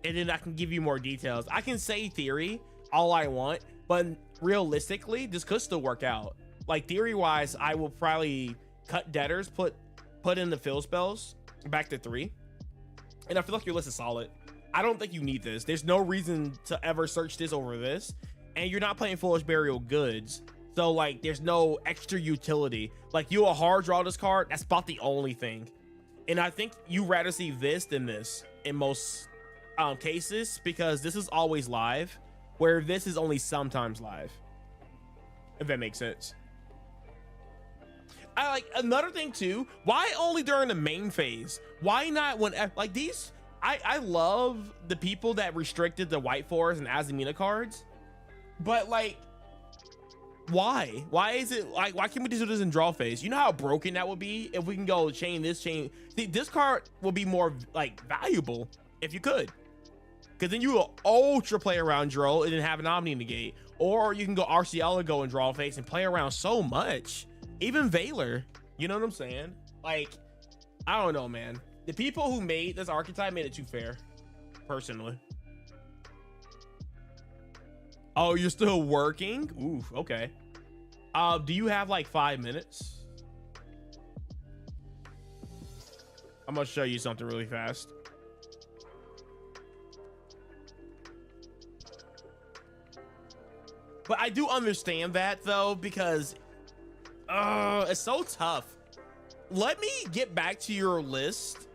And then I can give you more details. I can say theory all I want, but realistically, this could still work out. Like theory wise, I will probably cut Debtors, put in the field spells back to 3. And I feel like your list is solid. I don't think you need this. There's no reason to ever search this over this. And you're not playing Foolish Burial Goods. So like there's no extra utility. Like you'll hard draw this card. That's about the only thing. And I think you rather see this than this in most cases because this is always live, where this is only sometimes live. If that makes sense. I like another thing too. Why only during the main phase? Why not when like these? I love the people that restricted the White Forest and Azumina cards, but like, why? Why is it like? Why can't we just do this in draw phase? You know how broken that would be if we can go chain this chain. See, this card will be more like valuable if you could, because then you will ultra play around draw and then have an Omni negate, or you can go Arceologo and draw phase and play around so much. Even Valor, you know what I'm saying? Like, I don't know, man. The people who made this archetype made it too fair, personally. Oh, you're still working? Oof, okay. Do you have like 5 minutes? I'm gonna show you something really fast. But I do understand that though, because it's so tough. Let me get back to your list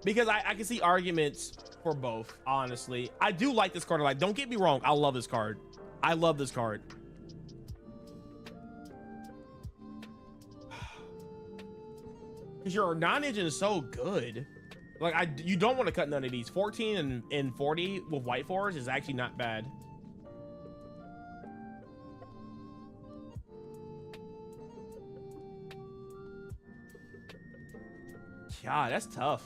because I can see arguments for both. Honestly, I do like this card. Like, don't get me wrong, I love this card. I love this card. Because your non-engine is so good. Like, you don't want to cut none of these. 14 and 40 with White Forest is actually not bad. God, that's tough.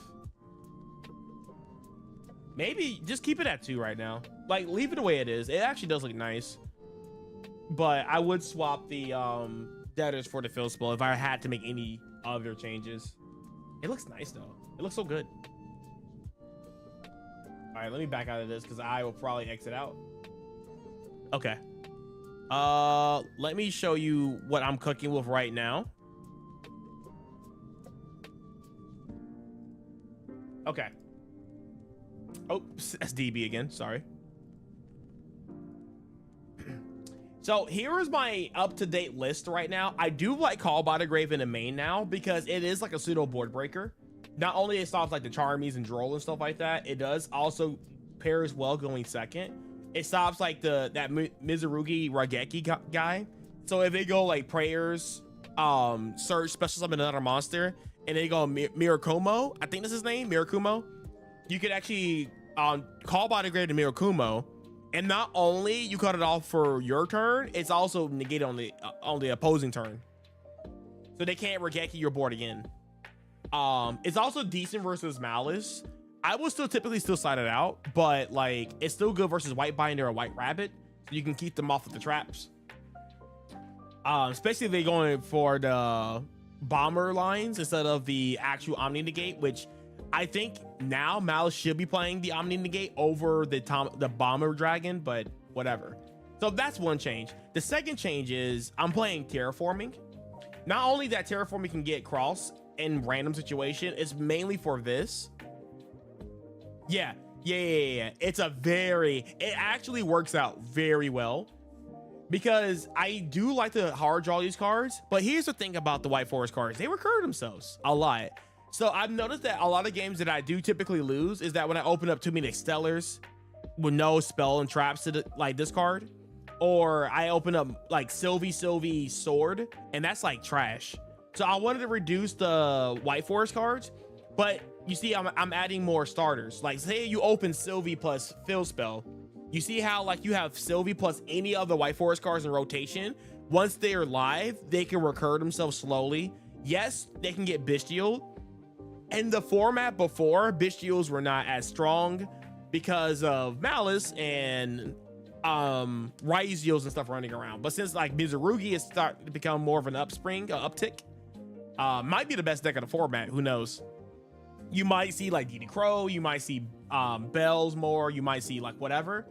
Maybe just keep it at 2 right now. Like, leave it the way it is. It actually does look nice. But I would swap the Debtors for the Field Spell if I had to make any other changes. It looks nice, though. It looks so good. All right, let me back out of this because I will probably exit out. Okay. Let me show you what I'm cooking with right now. Okay. Oh, that's DB again. Sorry. So here is my up-to-date list right now. I do like Call by the Grave in the main now because it is like a pseudo board breaker. Not only it stops like the Charmies and Droll and stuff like that, it does also pairs well going second. It stops like that Mizurugi Raigeki guy. So if they go like prayers, search, special summon another monster, and they go Mirakumo, I think that's his name, Mirakumo, you could actually Call by the Grave to Mirakumo, and not only you cut it off for your turn, it's also negated on the opposing turn. So they can't Raigeki your board again. It's also decent versus Malice. I will still typically side it out, but like it's still good versus White Binder or White Rabbit, so you can keep them off of the traps. Especially if they're going for the bomber lines instead of the actual Omni Negate, which I think now Malice should be playing the Omni Negate over the bomber dragon, but whatever. So that's one change. The second change is I'm playing Terraforming. Not only that Terraforming can get cross in random situation, it's mainly for this. Yeah. It actually works out very well because I do like to hard draw these cards, but here's the thing about the White Forest cards. They recur themselves a lot. So I've noticed that a lot of games that I do typically lose is that when I open up too many Stellars with no spell and traps to like this card, or I open up like Sylvie Sword, and that's like trash. So I wanted to reduce the White Forest cards, but you see, I'm adding more starters. Like say you open Sylvie plus Field Spell. You see how like you have Sylvie plus any other White Forest cards in rotation. Once they're live, they can recur themselves slowly. Yes, they can get Bestial. In the format before, Bestials were not as strong because of Malice and Raizios and stuff running around. But since like Mizurugi is starting to become more of an uptick, might be the best deck of the format. Who knows? You might see like DD Crow, you might see Bells more, you might see like whatever.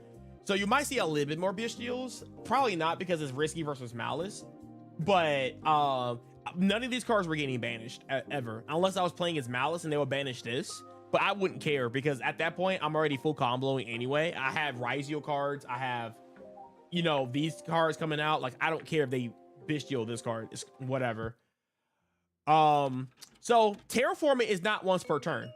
So you might see a little bit more Bestials. Probably not because it's risky versus Malice, but none of these cards were getting banished ever, unless I was playing as Malice and they would banish this. But I wouldn't care because at that point I'm already full comboing anyway. I have Raizio cards, I have, you know, these cards coming out. Like I don't care if they Bestial this card, it's whatever. So Terraforming is not once per turn.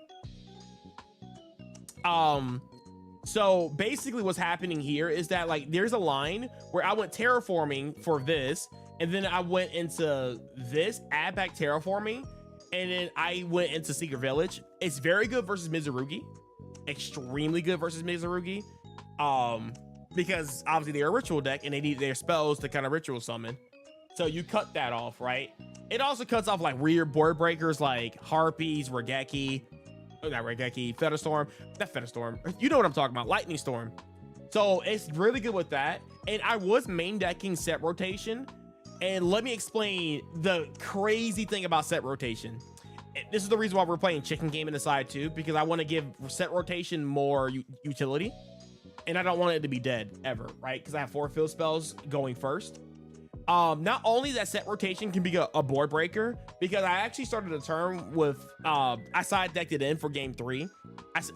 So basically what's happening here is that like there's a line where I went Terraforming for this, and then I went into this, add back Terraforming, and then I went into Secret Village. It's very good versus Mizurugi, extremely good versus Mizurugi, because obviously they're a ritual deck and they need their spells to kind of ritual summon. So you cut that off, right? It also cuts off like weird board breakers like Harpies, Raigeki, not Raigeki, Featherstorm, not Featherstorm. You know what I'm talking about, Lightning Storm. So it's really good with that. And I was main decking set rotation. And let me explain the crazy thing about set rotation. This is the reason why we're playing Chicken Game in the side too, because I want to give set rotation more utility. And I don't want it to be dead ever, right? Because I have 4 field spells going first. Not only that set rotation can be a board breaker, because I actually started a turn with I side decked it in for game 3.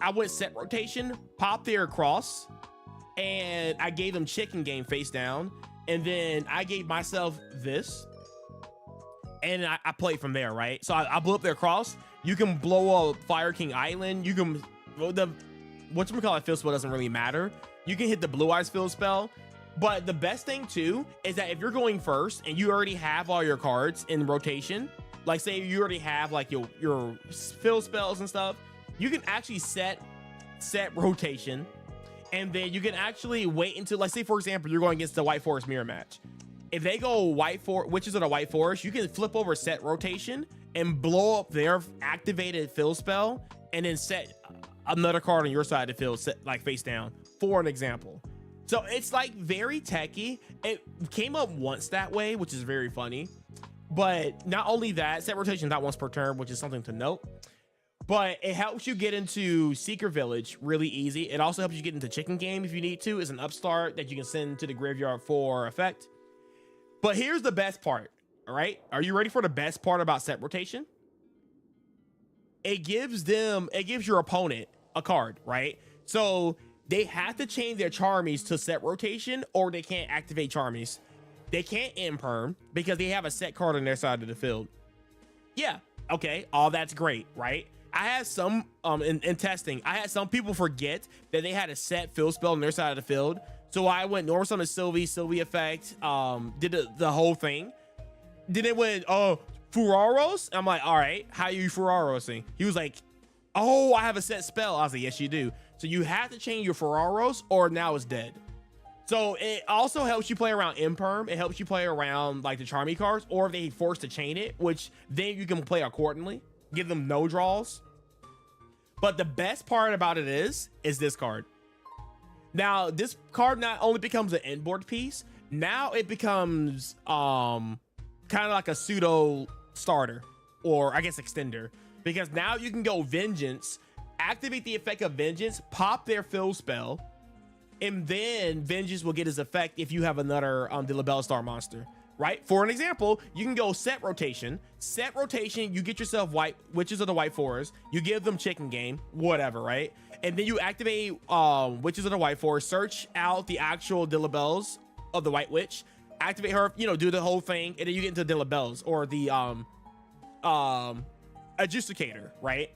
I went set rotation, popped their cross, and I gave them Chicken Game face down, and then I gave myself this, and I played from there, right? So I blew up their cross. You can blow up Fire King Island. You can whatchamacallit field spell doesn't really matter. You can hit the Blue Eyes field spell. But the best thing too is that if you're going first and you already have all your cards in rotation, like say you already have like your fill spells and stuff, you can actually set rotation, and then you can actually wait until, like say for example, you're going against the White Forest mirror match. If they go Witches of the White Forest, you can flip over set rotation and blow up their activated field spell and then set another card on your side to field set like face down, for an example. So it's like very techy. It came up once that way, which is very funny. But not only that, set rotation not once per turn, which is something to note. But it helps you get into Secret Village really easy. It also helps you get into Chicken Game if you need to. It's an upstart that you can send to the graveyard for effect. But here's the best part, all right? Are you ready for the best part about set rotation? It gives your opponent a card, right? So they have to change their Charmies to set rotation or they can't activate Charmies. They can't imperm because they have a set card on their side of the field. Yeah, okay, all that's great, right? I had some, in testing, I had some people forget that they had a set field spell on their side of the field. So I went Normal Summon Sylvie effect, did the whole thing. Then it went, Furaros? I'm like, all right, how are you Furarosing? He was like, oh, I have a set spell. I was like, yes, you do. So you have to change your Furaros or now it's dead. So it also helps you play around Imperm. It helps you play around like the Charmy cards, or if they force to chain it, which then you can play accordingly, give them no draws. But the best part about it is this card. Now, this card not only becomes an inboard piece, now it becomes kind of like a pseudo starter, or I guess extender, because now you can go Vengeance, activate the effect of Vengeance, pop their fill spell, and then Vengeance will get his effect if you have another Dilabella Star monster, right? For an example, you can go set rotation, you get yourself white Witches of the White Forest, you give them Chicken Game, whatever, right? And then you activate Witches of the White Forest, search out the actual Dilabellas of the White Witch, activate her, do the whole thing, and then you get into Dilabellas or the Adjudicator, right?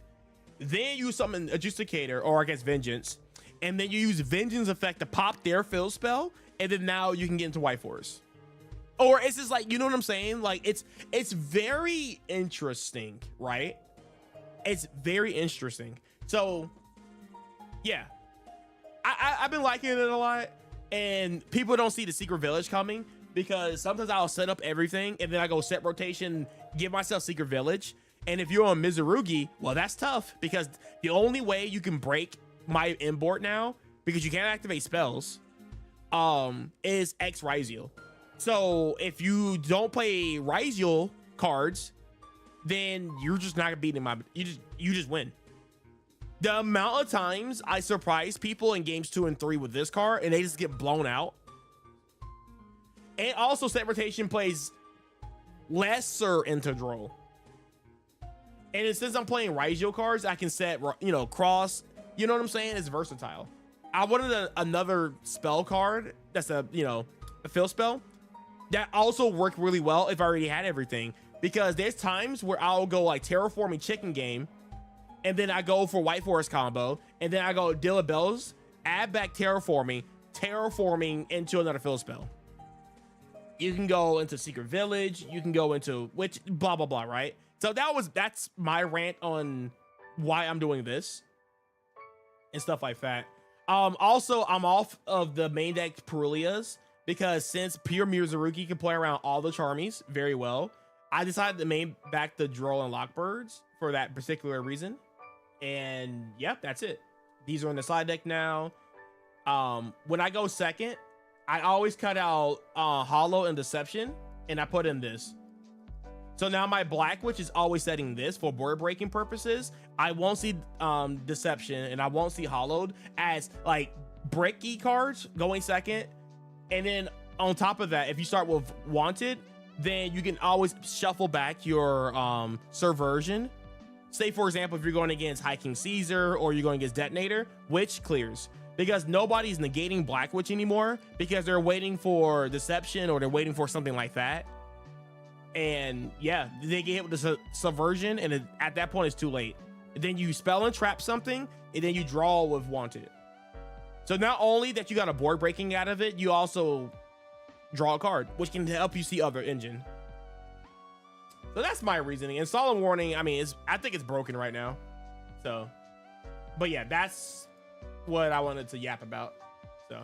Then you summon Adjudicator, or I guess Vengeance, and then you use Vengeance effect to pop their fill spell, and then now you can get into White Forest. Or it's just like, you know what I'm saying? Like it's very interesting, right? It's very interesting. So yeah, I've been liking it a lot, and people don't see the Secret Village coming because sometimes I'll set up everything and then I go set rotation, give myself Secret Village. And if you're on Mizurugi, well, that's tough because the only way you can break my import now, because you can't activate spells, is X Ryziel. So if you don't play Ryziel cards, then you're just not beating you just win. The amount of times I surprise people in games 2 and 3 with this card and they just get blown out. And also set rotation plays lesser integral. And since I'm playing Ryziel cards, I can set, cross, you know what I'm saying? It's versatile. I wanted another spell card that's a fill spell that also worked really well if I already had everything, because there's times where I'll go like Terraforming Chicken Game, and then I go for White Forest combo, and then I go Dilabellas, add back Terraforming into another fill spell. You can go into Secret Village, you can go into which blah blah blah, right? So that's my rant on why I'm doing this and stuff like that. Also, I'm off of the main deck Perulias because since Pure Mizurugi can play around all the Charmies very well, I decided to main back the Droll and Lockbirds for that particular reason. And yep, that's it. These are in the side deck now. When I go second, I always cut out Hollow and Deception, and I put in this. So now my Black Witch is always setting this for board breaking purposes. I won't see Deception and I won't see Hollowed as like bricky cards going second. And then on top of that, if you start with Wanted, then you can always shuffle back your Subversion. Say, for example, if you're going against High King Caesar or you're going against Detonator, Witch clears. Because nobody's negating Black Witch anymore because they're waiting for Deception or they're waiting for something like that. And yeah, they get hit with the Subversion, and at that point it's too late. And then you spell and trap something, and then you draw with Wanted. So not only that you got a board breaking out of it, you also draw a card, which can help you see other engine. So that's my reasoning. And Solemn Warning, I mean, I think it's broken right now. So, but yeah, that's what I wanted to yap about. So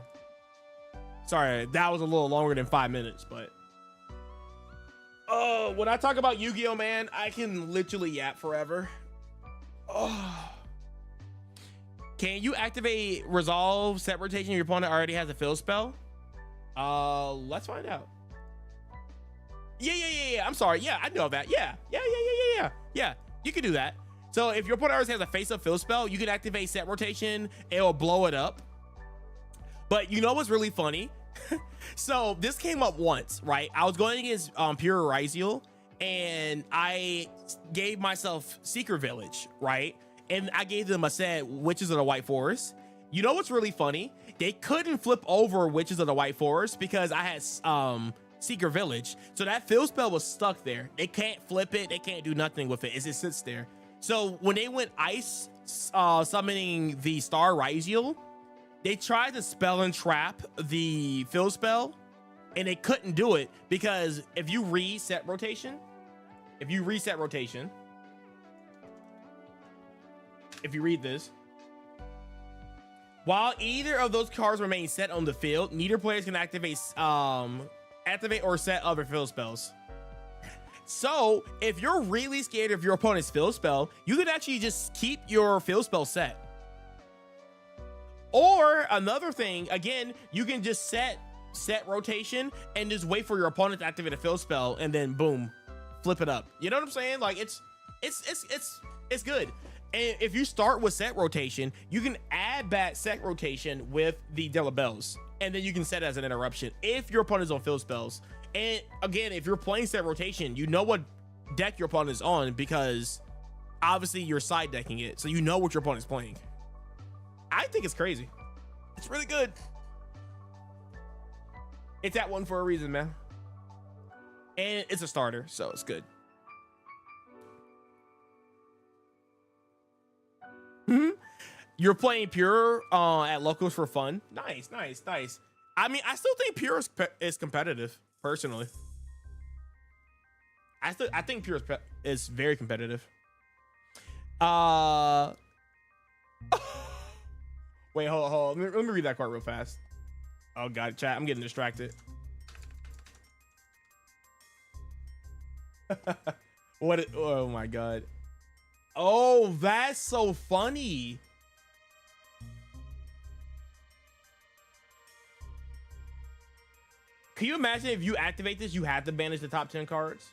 sorry, that was a little longer than 5 minutes, but Oh, when I talk about Yu-Gi-Oh, man, I can literally yap forever. Oh. Can you activate resolve set rotation if your opponent already has a fill spell? Let's find out. Yeah. I'm sorry. Yeah, I know that. Yeah. You can do that. So if your opponent already has a face-up fill spell, you can activate set rotation. It'll blow it up. But you know what's really funny? So this came up once, right? I was going against Pure Raziel, and I gave myself Secret Village, right? And I gave them a set Witches of the White Forest. You know what's really funny? They couldn't flip over Witches of the White Forest because I had Secret Village. So that fill spell was stuck there. They can't flip it. They can't do nothing with it. It just sits there. So when they went ice summoning the Star Raziel, they tried to spell and trap the fill spell, and they couldn't do it because if you reset rotation, if you read this, while either of those cards remain set on the field, neither players can activate or set other fill spells. So if you're really scared of your opponent's fill spell, you can actually just keep your fill spell set. Or another thing, again, you can just set rotation and just wait for your opponent to activate a fill spell and then boom, flip it up. You know what I'm saying? Like it's good. And if you start with set rotation, you can add back set rotation with the Delibels, and then you can set it as an interruption if your opponent's on fill spells. And again, if you're playing set rotation, you know what deck your opponent is on because obviously you're side decking it, so you know what your opponent's playing. I think it's crazy. It's really good. It's at one for a reason, man. And it's a starter, so it's good. You're playing Pure at locals for fun. Nice. I mean, I still think Pure is competitive, personally. I think Pure is very competitive. Wait, hold on. Let me read that card real fast. Oh god, chat, I'm getting distracted. Oh my god. Oh, that's so funny. Can you imagine if you activate this, you have to banish the top 10 cards?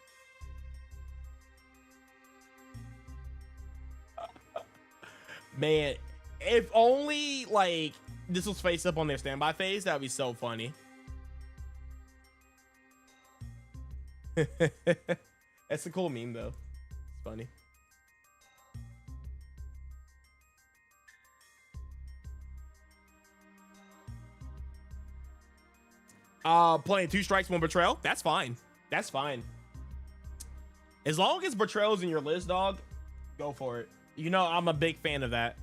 Man, if only like this was face up on their standby phase, that would be so funny. That's a cool meme though. It's funny. Playing 2 strikes, 1 betrayal. That's fine. That's fine. As long as betrayal's in your list, dog, go for it. You know, I'm a big fan of that.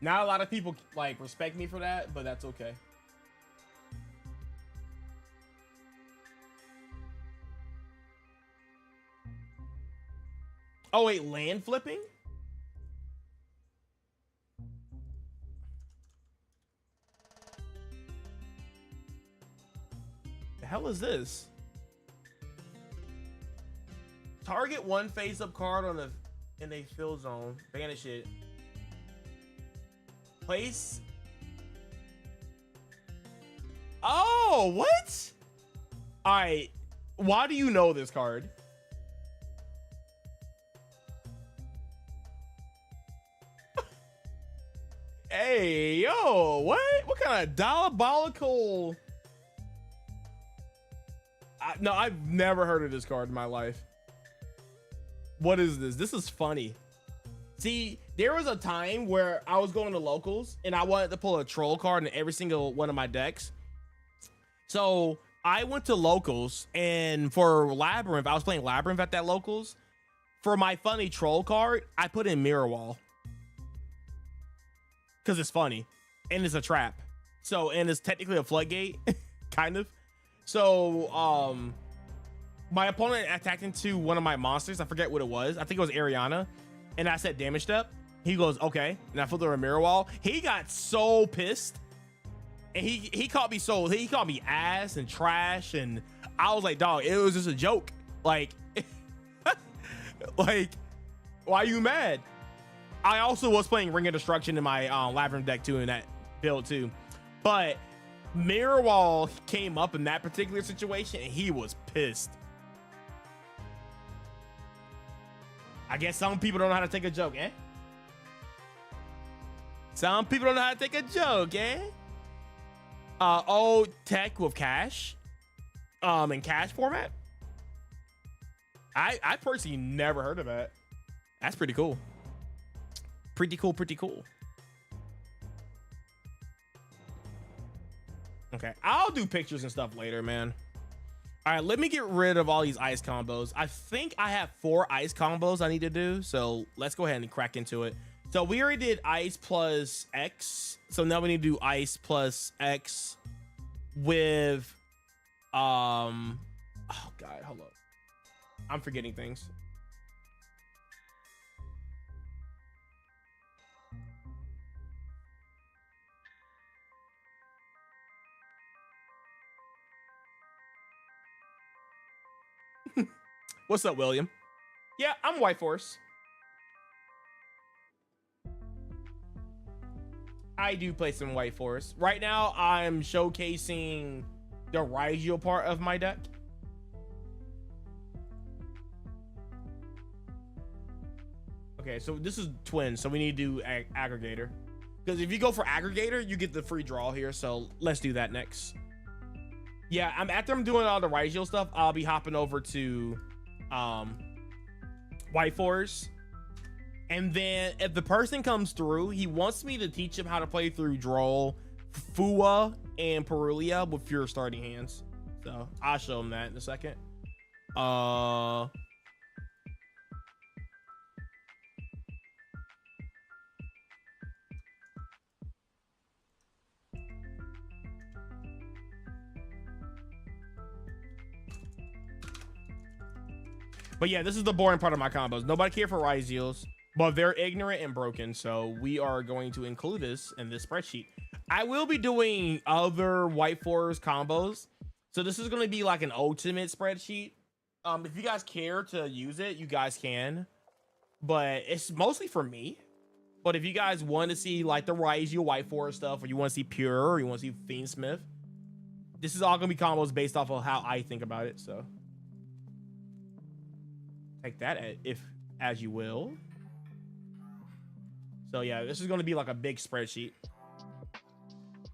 Not a lot of people like respect me for that, but that's okay. Oh wait, land flipping? The hell is this? Target 1 face-up card on in a fill zone. Banish it. Place. Oh, what? All right. Why do you know this card? Hey, yo, what? What kind of diabolical? No, I've never heard of this card in my life. What is this? This is funny. See, there was a time where I was going to locals and I wanted to pull a troll card in every single one of my decks. So I went to locals, and for Labyrinth, I was playing Labyrinth at that locals. For my funny troll card, I put in Mirror Wall. Because it's funny and it's a trap. So, and it's technically a floodgate, kind of. So, my opponent attacked into one of my monsters. I forget what it was. I think it was Ariana. And I said damage step. He goes, okay. And I flipped over a Mirror Wall. He got so pissed. And he called me ass and trash. And I was like, dog, it was just a joke. Like, Like, why are you mad? I also was playing Ring of Destruction in my Labyrinth deck too in that build too. But Mirror Wall came up in that particular situation and he was pissed. I guess some people don't know how to take a joke, eh? Some people don't know how to take a joke, eh? Old tech with cash. In cash format. I personally never heard of that. That's pretty cool. Pretty cool. Okay, I'll do pictures and stuff later, man. All right, let me get rid of all these ice combos. I think I have 4 ice combos I need to do, so let's go ahead and crack into it. So we already did ice plus X, so now we need to do ice plus X with oh god, hold up, I'm forgetting things. What's up, William? Yeah, I'm White Force. I do play some White Force. Right now, I'm showcasing the Rigel part of my deck. Okay, so this is twins, so we need to do aggregator. Because if you go for aggregator, you get the free draw here, so let's do that next. Yeah, after I'm doing all the Rigel stuff, I'll be hopping over to White Force. And then if the person comes through, he wants me to teach him how to play through Droll, Fua, and Perulia with your starting hands. So I'll show him that in a second. But yeah, this is the boring part of my combos. Nobody care for Ryzeals, but they're ignorant and broken. So we are going to include this in this spreadsheet. I will be doing other White Force combos. So this is going to be like an ultimate spreadsheet. If you guys care to use it, you guys can. But it's mostly for me. But if you guys want to see like the Ryzeal White Force stuff, or you want to see Pure, or you want to see Fiendsmith, this is all going to be combos based off of how I think about it. So take that as you will. So yeah, this is going to be like a big spreadsheet.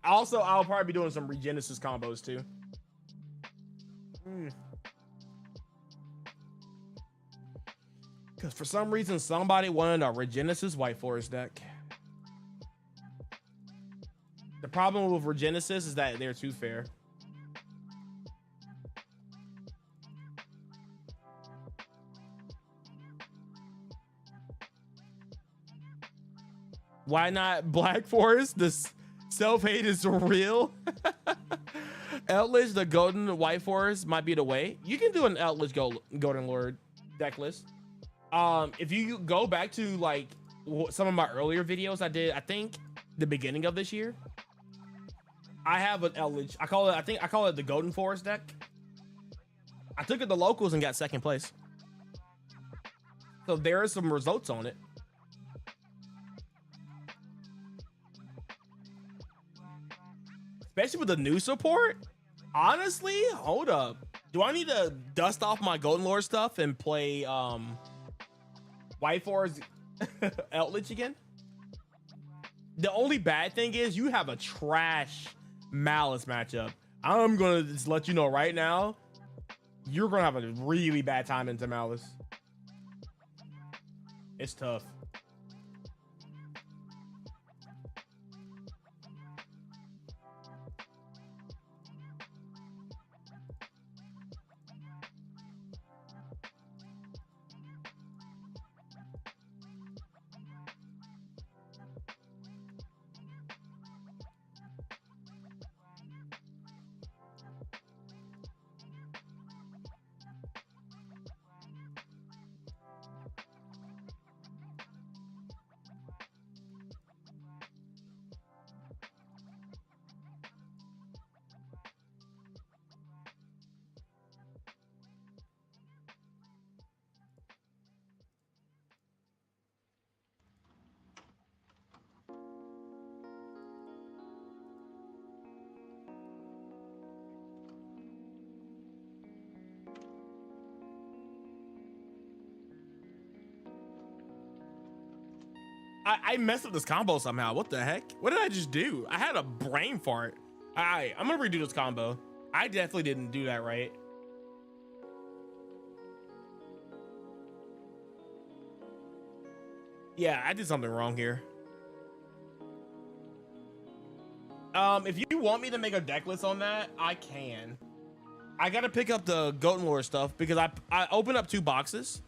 Also, I'll probably be doing some Regenesis combos too. Because for some reason, somebody wanted a Regenesis White Forest deck. The problem with Regenesis is that they're too fair. Why not Black Forest? This self-hate is real. Eldritch, the Golden White Forest might be the way. You can do an Eldritch Golden Lord deck list. If you go back to like some of my earlier videos I did, I think the beginning of this year, I have an Eldritch. I call it the Golden Forest deck. I took it to locals and got second place. So there are some results on it. Especially with the new support. Honestly, hold up. Do I need to dust off my Golden Lord stuff and play White Forest Eldritch again? The only bad thing is you have a trash Malice matchup. I'm gonna just let you know right now, you're gonna have a really bad time into Malice. It's tough. I messed up this combo somehow. What the heck? What did I just do? I had a brain fart. All right, I'm gonna redo this combo. I definitely didn't do that right. Yeah, I did something wrong here. If you want me to make a deck list on that, I can. I gotta pick up the Goat and Lore stuff because I opened up 2 boxes.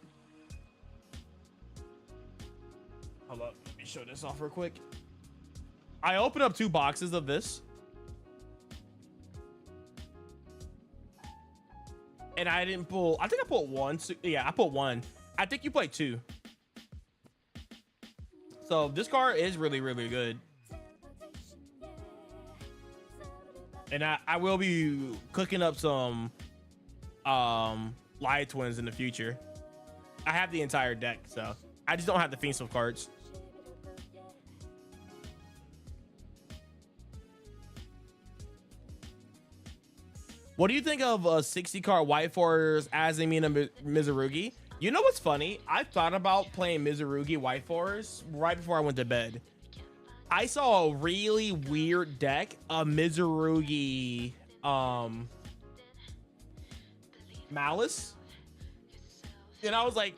Hold up, let me show this off real quick. I opened up 2 boxes of this. And I didn't pull, I think I pulled 1. So, yeah, I pulled 1. I think you played 2. So this card is really, really good. And I will be cooking up some Light Twins in the future. I have the entire deck, so I just don't have the Fiendful cards. What do you think of a 60 card White Forest Azumina Mizurugi? You know what's funny? I thought about playing Mizurugi White Forest right before I went to bed. I saw a really weird deck, a Mizurugi Malice. And I was like,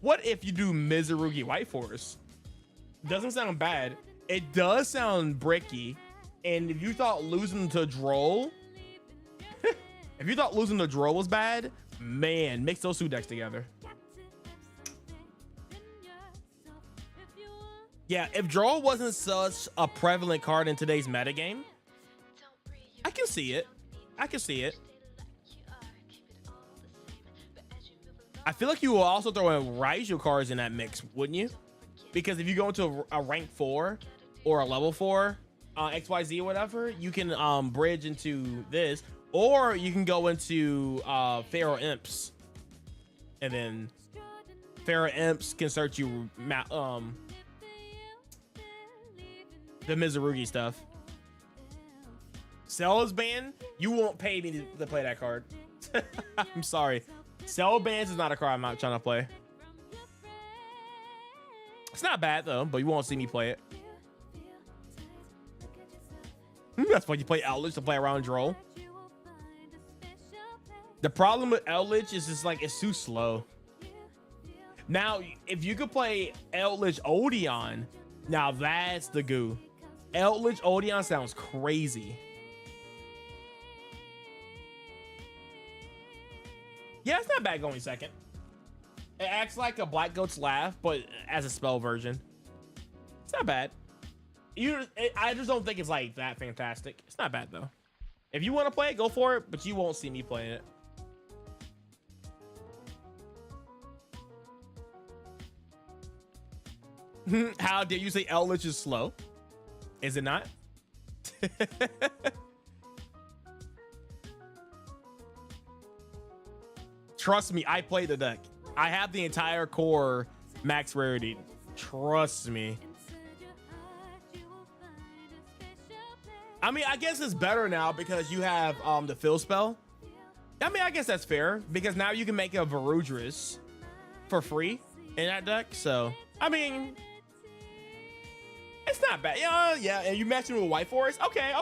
what if you do Mizurugi White Forest? Doesn't sound bad. It does sound bricky. And if you thought losing to Droll, if you thought losing to Droll was bad, man, mix those 2 decks together. Yeah, if Droll wasn't such a prevalent card in today's metagame, I can see it. I can see it. I feel like you will also throw in Raiju cards in that mix, wouldn't you? Because if you go into a rank 4 or a level 4, XYZ or whatever, you can bridge into this, or you can go into Pharaoh Imps, and then Pharaoh Imps can search you the Mizurugi stuff. Cella's ban, you won't pay me to play that card. I'm sorry. Cell bans is not a card I'm not trying to play. It's not bad though, but you won't see me play it. That's why you play Eldritch to play around Droll. The problem with Eldritch is just like it's too slow. Now, if you could play Eldritch Odeon, now that's the goo. Eldritch Odeon sounds crazy. Yeah, it's not bad going second. It acts like a Black Goat's Laugh, but as a spell version. It's not bad. I just don't think it's like that fantastic. It's not bad though. If you want to play it, go for it, but you won't see me playing it. How dare you say Eldritch is slow? Is it not? Trust me, I played the deck. I have the entire core max rarity. Trust me. I mean, I guess it's better now because you have the fill spell. I mean, I guess that's fair because now you can make a Varudris for free in that deck. So, I mean, it's not bad. Yeah, and you match it with White Forest. Okay.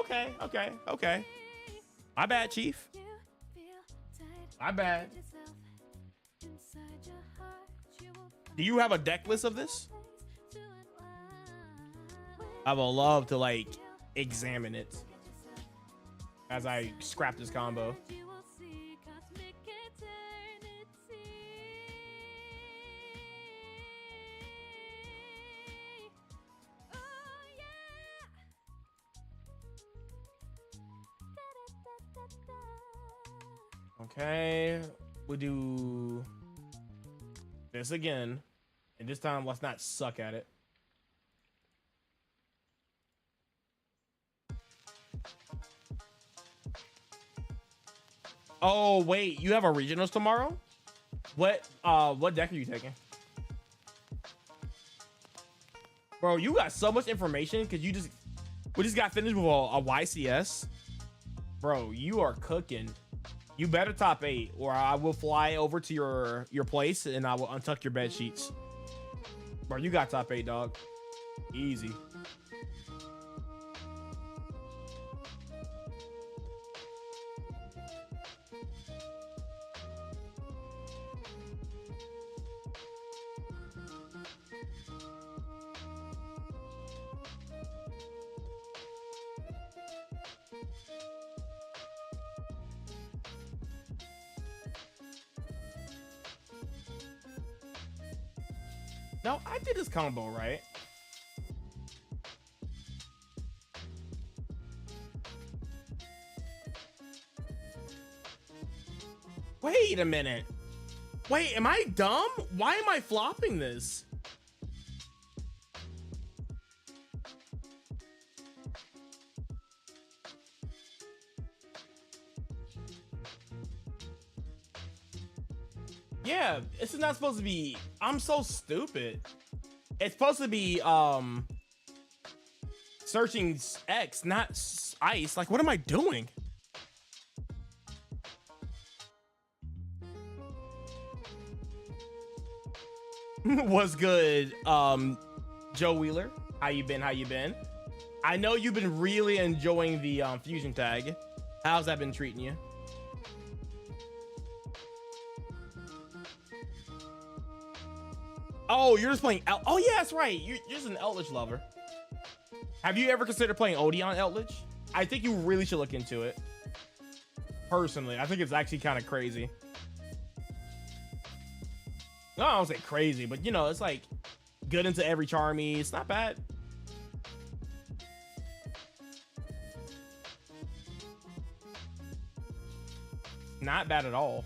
My bad, Chief. My bad. Do you have a deck list of this? I would love to like examine it as I scrap this combo. Okay, we do this again, and this time let's not suck at it. Oh wait, you have a regionals tomorrow? What deck are you taking? Bro, you got so much information because we just got finished with a YCS. Bro, you are cooking. You better top 8 or I will fly over to your place and I will untuck your bed sheets. Bro, you got top 8, dog. Easy. No, I did this combo right. Wait a minute. Wait, am I dumb? Why am I flopping this? Yeah, this is not supposed to be. I'm so stupid. It's supposed to be searching X, not ice. Like, what am I doing? What's good, Joe Wheeler? How you been? How you been? I know you've been really enjoying the fusion tag. How's that been treating you? Oh, you're just playing oh yeah, that's right. You're just an Eldritch lover. Have you ever considered playing Odeon Eldritch? I think you really should look into it. Personally, I think it's actually kind of crazy. No, I don't say crazy, but you know, it's like good into every Charmy. It's not bad. Not bad at all.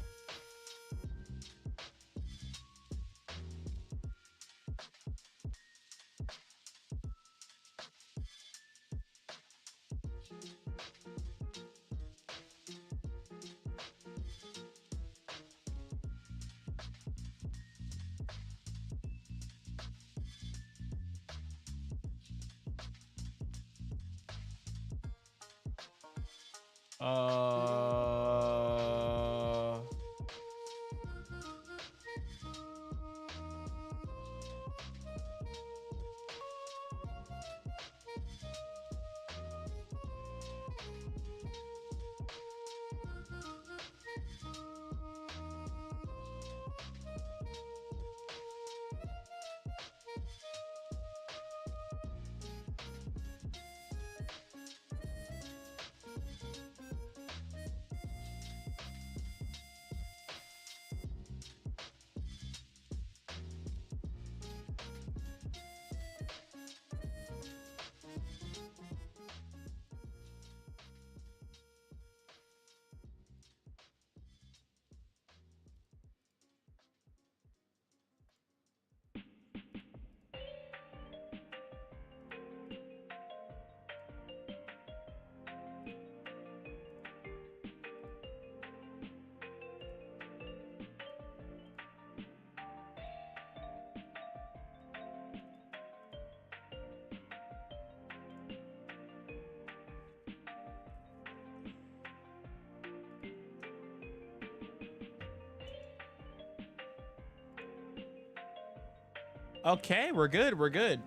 Okay, we're good. We're good.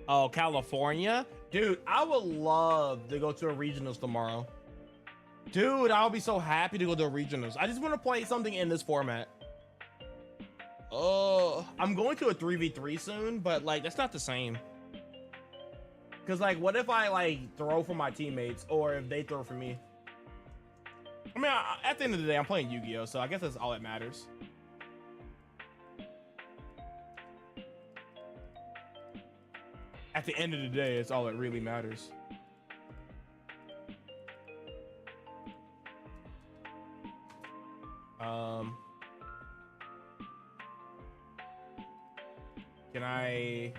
Oh, California? Dude, I would love to go to a regionals tomorrow. Dude, I'll be so happy to go to a regionals. I just want to play something in this format. Oh, I'm going to a 3v3 soon, but like, that's not the same. Cause like, what if I like throw for my teammates or if they throw for me? I mean, at the end of the day, I'm playing Yu-Gi-Oh! So I guess that's all that matters. At the end of the day, it's all that really matters. Can I?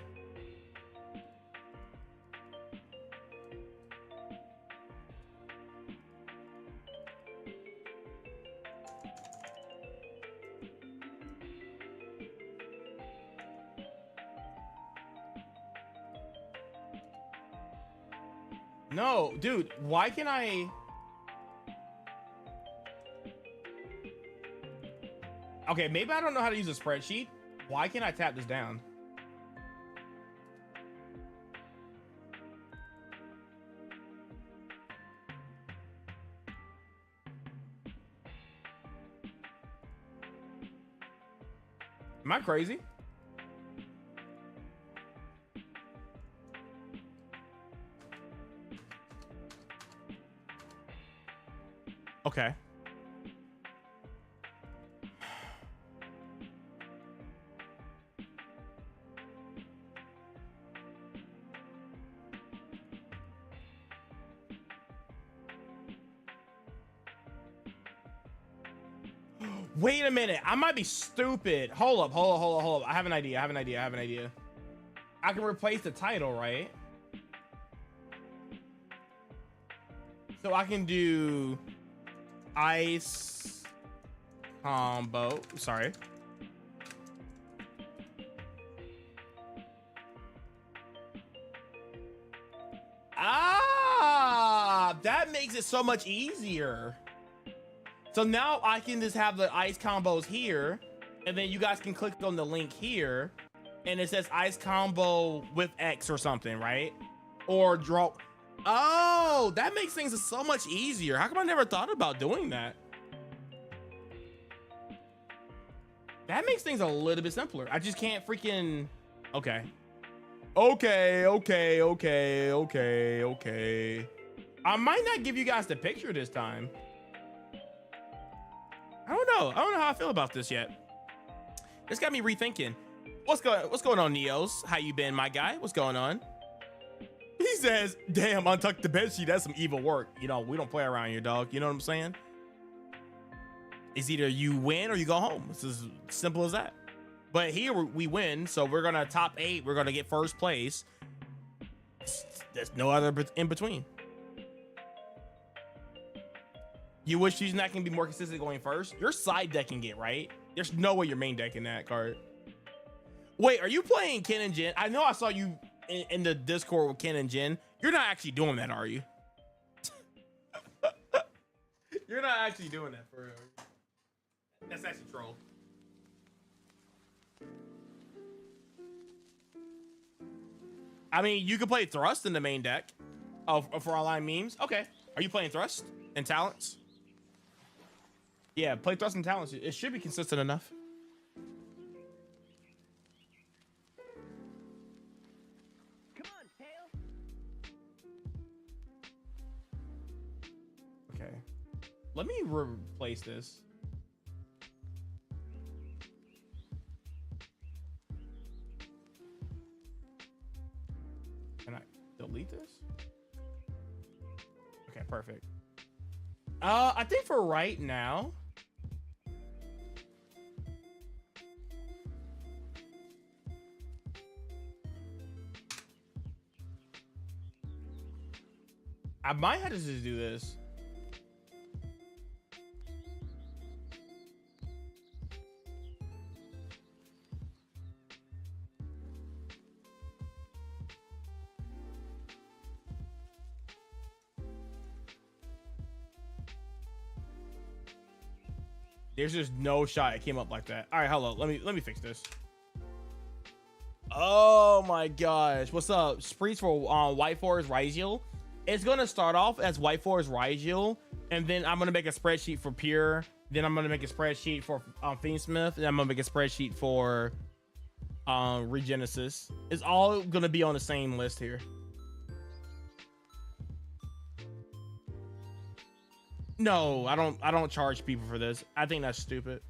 No, dude, why can I? Okay, maybe I don't know how to use a spreadsheet. Why can't I tap this down? Am I crazy? Okay. Wait a minute. I might be stupid. Hold up. I have an idea. I can replace the title, right? So I can do ice combo. Sorry. Ah, that makes it so much easier. So now I can just have the ice combos here, and then you guys can click on the link here, and it says ice combo with X or something, right? Or draw. Oh, that makes things so much easier. How come I never thought about doing that? That makes things a little bit simpler. I just can't freaking. Okay. Okay. I might not give you guys the picture this time. I don't know how I feel about this yet. This got me rethinking. What's going on, Neos? How you been, my guy? What's going on? He says, damn, untuck the bed sheet. That's some evil work. You know, we don't play around here, dog. You know what I'm saying? It's either you win or you go home. It's as simple as that. But here we win, so we're gonna top 8. We're gonna get first place. There's no other in between. You wish using that can be more consistent going first. You're side decking it, right? There's no way you're main decking that card. Wait, are you playing Ken and Jin? I know I saw you in the Discord with Ken and Jin. You're not actually doing that, are you? You're not actually doing that for real. That's actually troll. I mean, you can play Thrust in the main deck for online memes. Okay. Are you playing Thrust and Talents? Yeah, play Thrust and Talents. It should be consistent enough. Come on, Tail. Okay. Let me replace this. Can I delete this? Okay, perfect. I think for right now, I might have to just do this. There's just no shot it came up like that. All right, hello. Let me fix this. Oh my gosh. What's up? Sprees for White Forest Rigel. It's gonna start off as White Forest Rigel, and then I'm gonna make a spreadsheet for Pure. Then I'm gonna make a spreadsheet for Fiendsmith, and I'm gonna make a spreadsheet for Regenesis. It's all gonna be on the same list here. No, I don't charge people for this. I think that's stupid.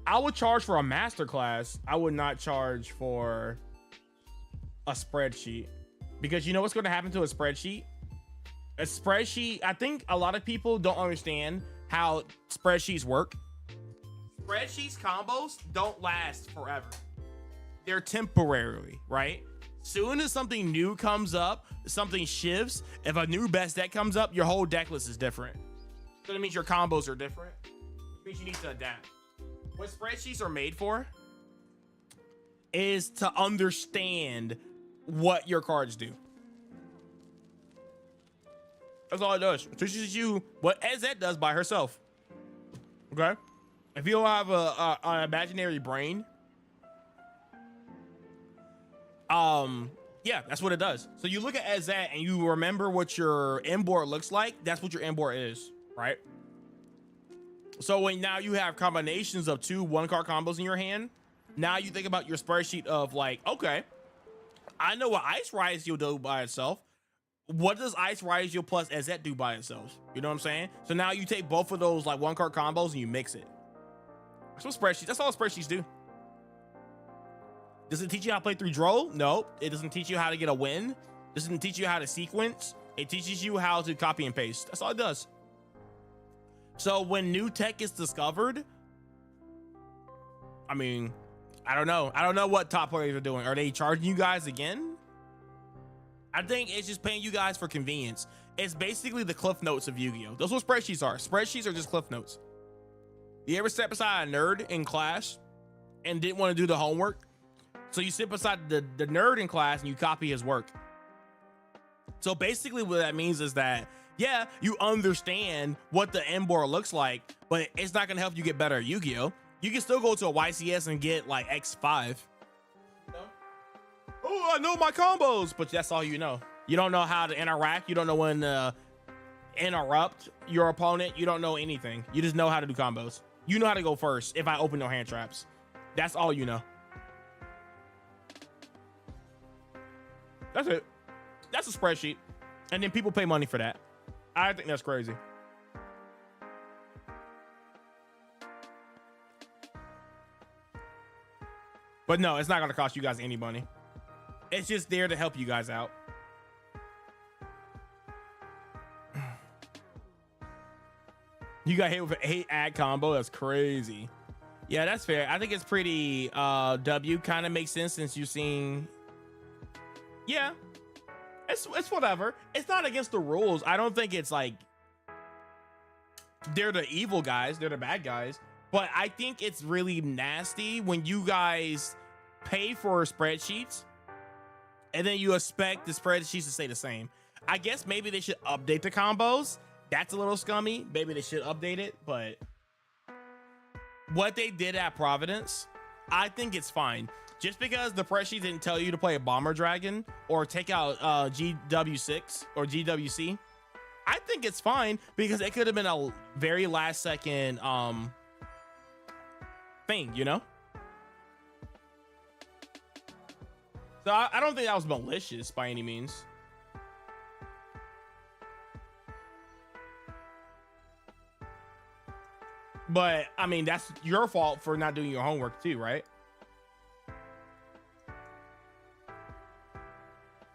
I would charge for a masterclass. I would not charge for a spreadsheet, because you know what's going to happen to a spreadsheet? A spreadsheet, I think a lot of people don't understand how spreadsheets work. Spreadsheets combos don't last forever. They're temporarily, right? Soon as something new comes up, something shifts. If a new best deck comes up, your whole deck list is different. So that means your combos are different. Which means you need to adapt. What spreadsheets are made for is to understand what your cards do. That's all it does. It teaches you what EZ does by herself. Okay? If you don't have an imaginary brain, yeah, that's what it does. So you look at EZ and you remember what your inboard looks like. That's what your inboard is, right? So when now you have combinations of 2 1-card combos in your hand, now you think about your spreadsheet of like, okay, I know what Ice Rise you'll do by itself. What does Ice Rise you plus Ezet do by itself? You know what I'm saying? So now you take both of those like 1-card combos and you mix it. That's what spreadsheets, that's all spreadsheets do. Does it teach you how to play through Droll? No. It doesn't teach you how to get a win. It doesn't teach you how to sequence. It teaches you how to copy and paste. That's all it does. So when new tech is discovered, I mean, I don't know. I don't know what top players are doing. Are they charging you guys again? I think it's just paying you guys for convenience. It's basically the Cliff Notes of Yu-Gi-Oh! Those are what spreadsheets are. Spreadsheets are just Cliff Notes. You ever step beside a nerd in class and didn't want to do the homework? So you sit beside the nerd in class and you copy his work. So basically what that means is that, yeah, you understand what the end board looks like, but it's not going to help you get better at Yu-Gi-Oh! You can still go to a YCS and get like X5. Oh, I know my combos, but that's all you know. You don't know how to interact. You don't know when to interrupt your opponent. You don't know anything. You just know how to do combos. You know how to go first if I open no hand traps. That's all you know. That's it. That's a spreadsheet. And then people pay money for that. I think that's crazy. But no, it's not going to cost you guys any money. It's just there to help you guys out. You got hit with an 8 ad combo. That's crazy. Yeah, that's fair. I think it's pretty W. Kind of makes sense since you've seen. Yeah, it's whatever. It's not against the rules. I don't think it's like they're the evil guys. They're the bad guys. But I think it's really nasty when you guys pay for spreadsheets and then you expect the spreadsheets to stay the same. I guess maybe they should update the combos. That's a little scummy. Maybe they should update it. But what they did at Providence, I think it's fine. Just because the spreadsheet didn't tell you to play a Bomber Dragon or take out GW6 or GWC, I think it's fine because it could have been a very last second thing, you know? So I don't think that was malicious by any means. But I mean, that's your fault for not doing your homework too, right?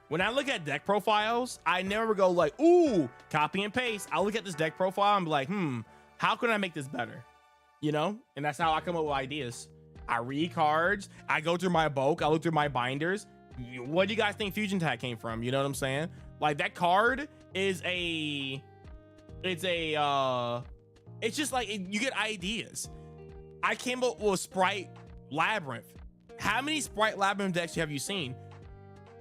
When I look at deck profiles, I never go like, ooh, copy and paste. I look at this deck profile and be like, how can I make this better? You know? And that's how I come up with ideas. I read cards. I go through my bulk. I look through my binders. What do you guys think Fusion Tag came from? You know what I'm saying? Like that card is it's just like, you get ideas. I came up with Sprite Labyrinth. How many Sprite Labyrinth decks have you seen?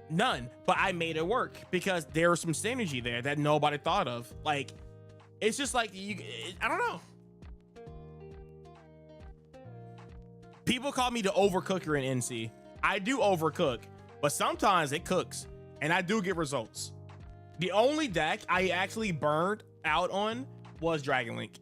None, but I made it work because there was some synergy there that nobody thought of. Like, it's just like, I don't know. People call me the overcooker in NC. I do overcook, but sometimes it cooks and I do get results. The only deck I actually burned out on was Dragon Link.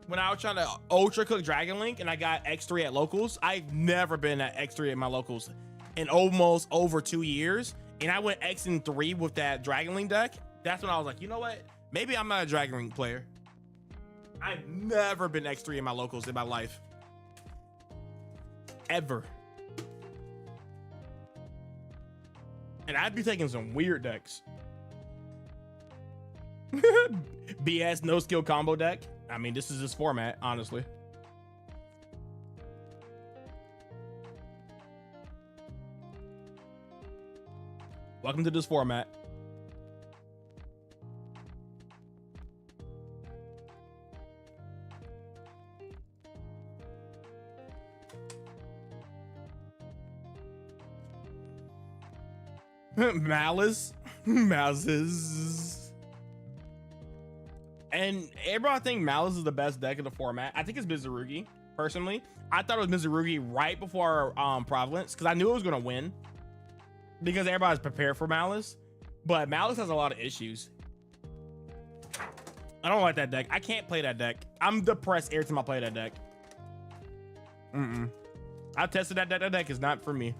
When I was trying to ultra cook Dragon Link and I got X3 at locals, I've never been at X3 at my locals in almost over 2 years. And I went X and 3 with that Dragon Link deck. That's when I was like, you know what? Maybe I'm not a Dragon Link player. I've never been X3 in my locals in my life. Ever. And I'd be taking some weird decks. BS no skill combo deck. I mean, this is this format, honestly. Welcome to this format. Malice. Malice. And everybody think Malice is the best deck of the format. I think it's Mizurugi, personally. I thought it was Mizurugi right before Providence because I knew it was going to win. Because everybody's prepared for Malice, but Malice has a lot of issues. I don't like that deck. I can't play that deck. I'm depressed every time I play that deck. I tested that deck. That deck is not for me.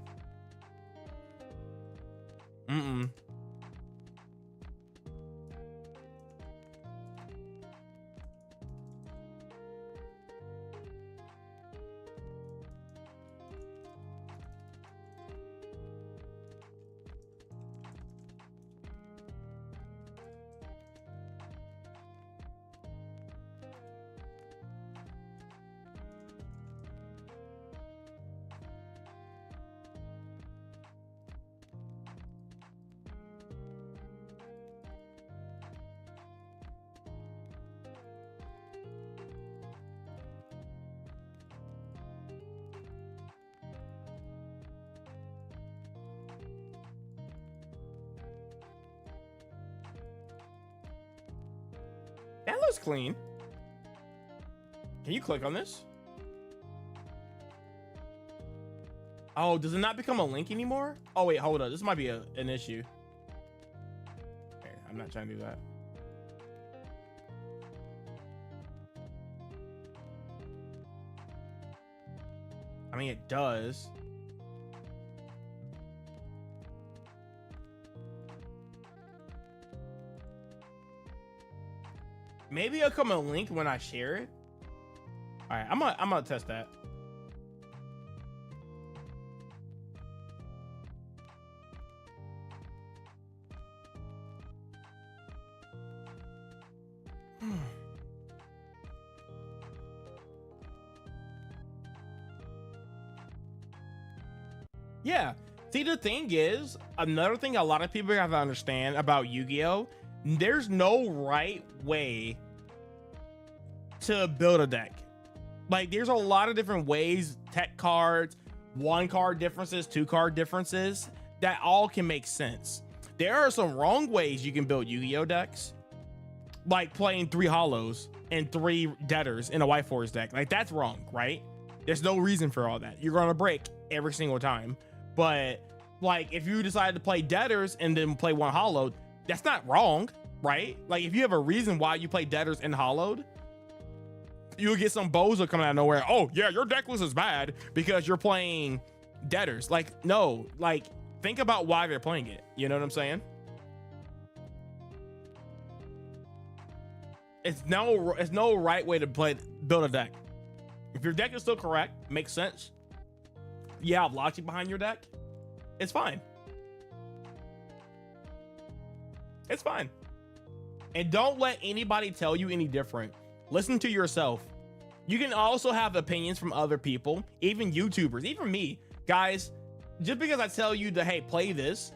That looks clean. Can you click on this? Oh, does it not become a link anymore? Oh wait, hold up. This might be an issue. Okay, I'm not trying to do that. I mean, it does. Maybe it'll come a link when I share it. All right, I'm gonna test that. Yeah. See, the thing is, another thing a lot of people have to understand about Yu-Gi-Oh! There's no right way to build a deck. Like, there's a lot of different ways, tech cards, 1-card differences, 2-card differences, that all can make sense. There are some wrong ways you can build Yu-Gi-Oh! Decks, like playing 3 hollows and 3 debtors in a White Forest deck. Like, that's wrong, right? There's no reason for all that. You're gonna break every single time. But like, if you decide to play debtors and then play 1 hollow, that's not wrong, right? Like, if you have a reason why you play debtors and hollowed, you'll get some bozo coming out of nowhere. Oh yeah, your deck list is bad because you're playing debtors. Like, no, like, think about why they're playing it. You know what I'm saying? It's no right way to build a deck. If your deck is still correct, makes sense, you have logic behind your deck, it's fine. It's fine. And don't let anybody tell you any different. Listen to yourself. You can also have opinions from other people, even YouTubers, even me. Guys, just because I tell you to, hey, play this,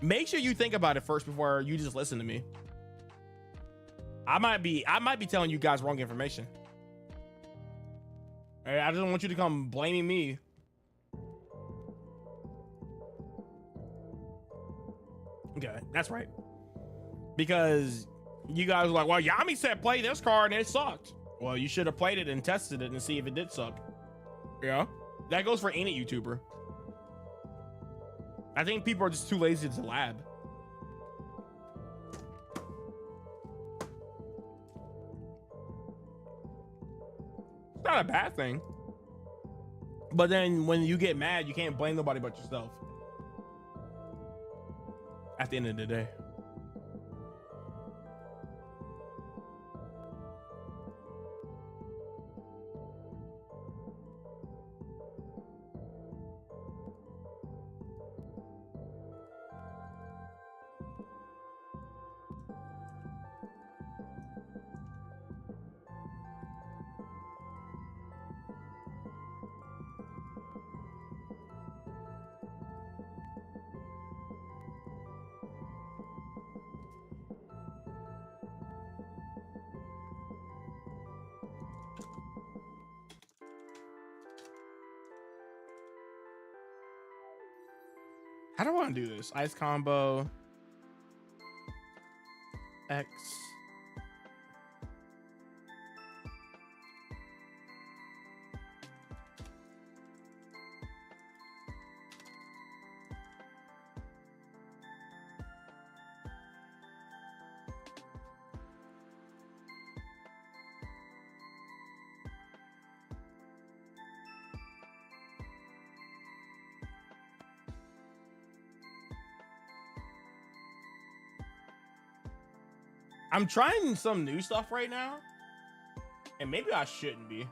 make sure you think about it first before you just listen to me. I might be telling you guys wrong information. I don't want you to come blaming me. Okay, that's right. Because you guys were like, well, Yami said play this card and it sucked. Well, you should have played it and tested it and see if it did suck. Yeah, that goes for any YouTuber. I think people are just too lazy to lab. It's not a bad thing. But then when you get mad, you can't blame nobody but yourself. At the end of the day. How do I want to do this? Ice combo. X. I'm trying some new stuff right now, and maybe I shouldn't be.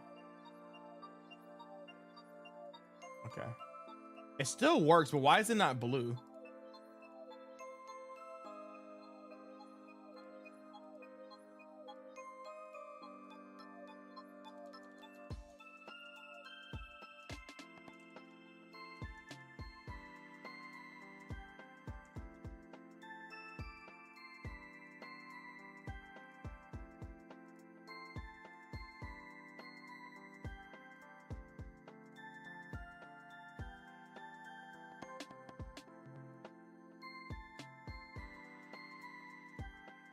Okay. It still works, but why is it not blue?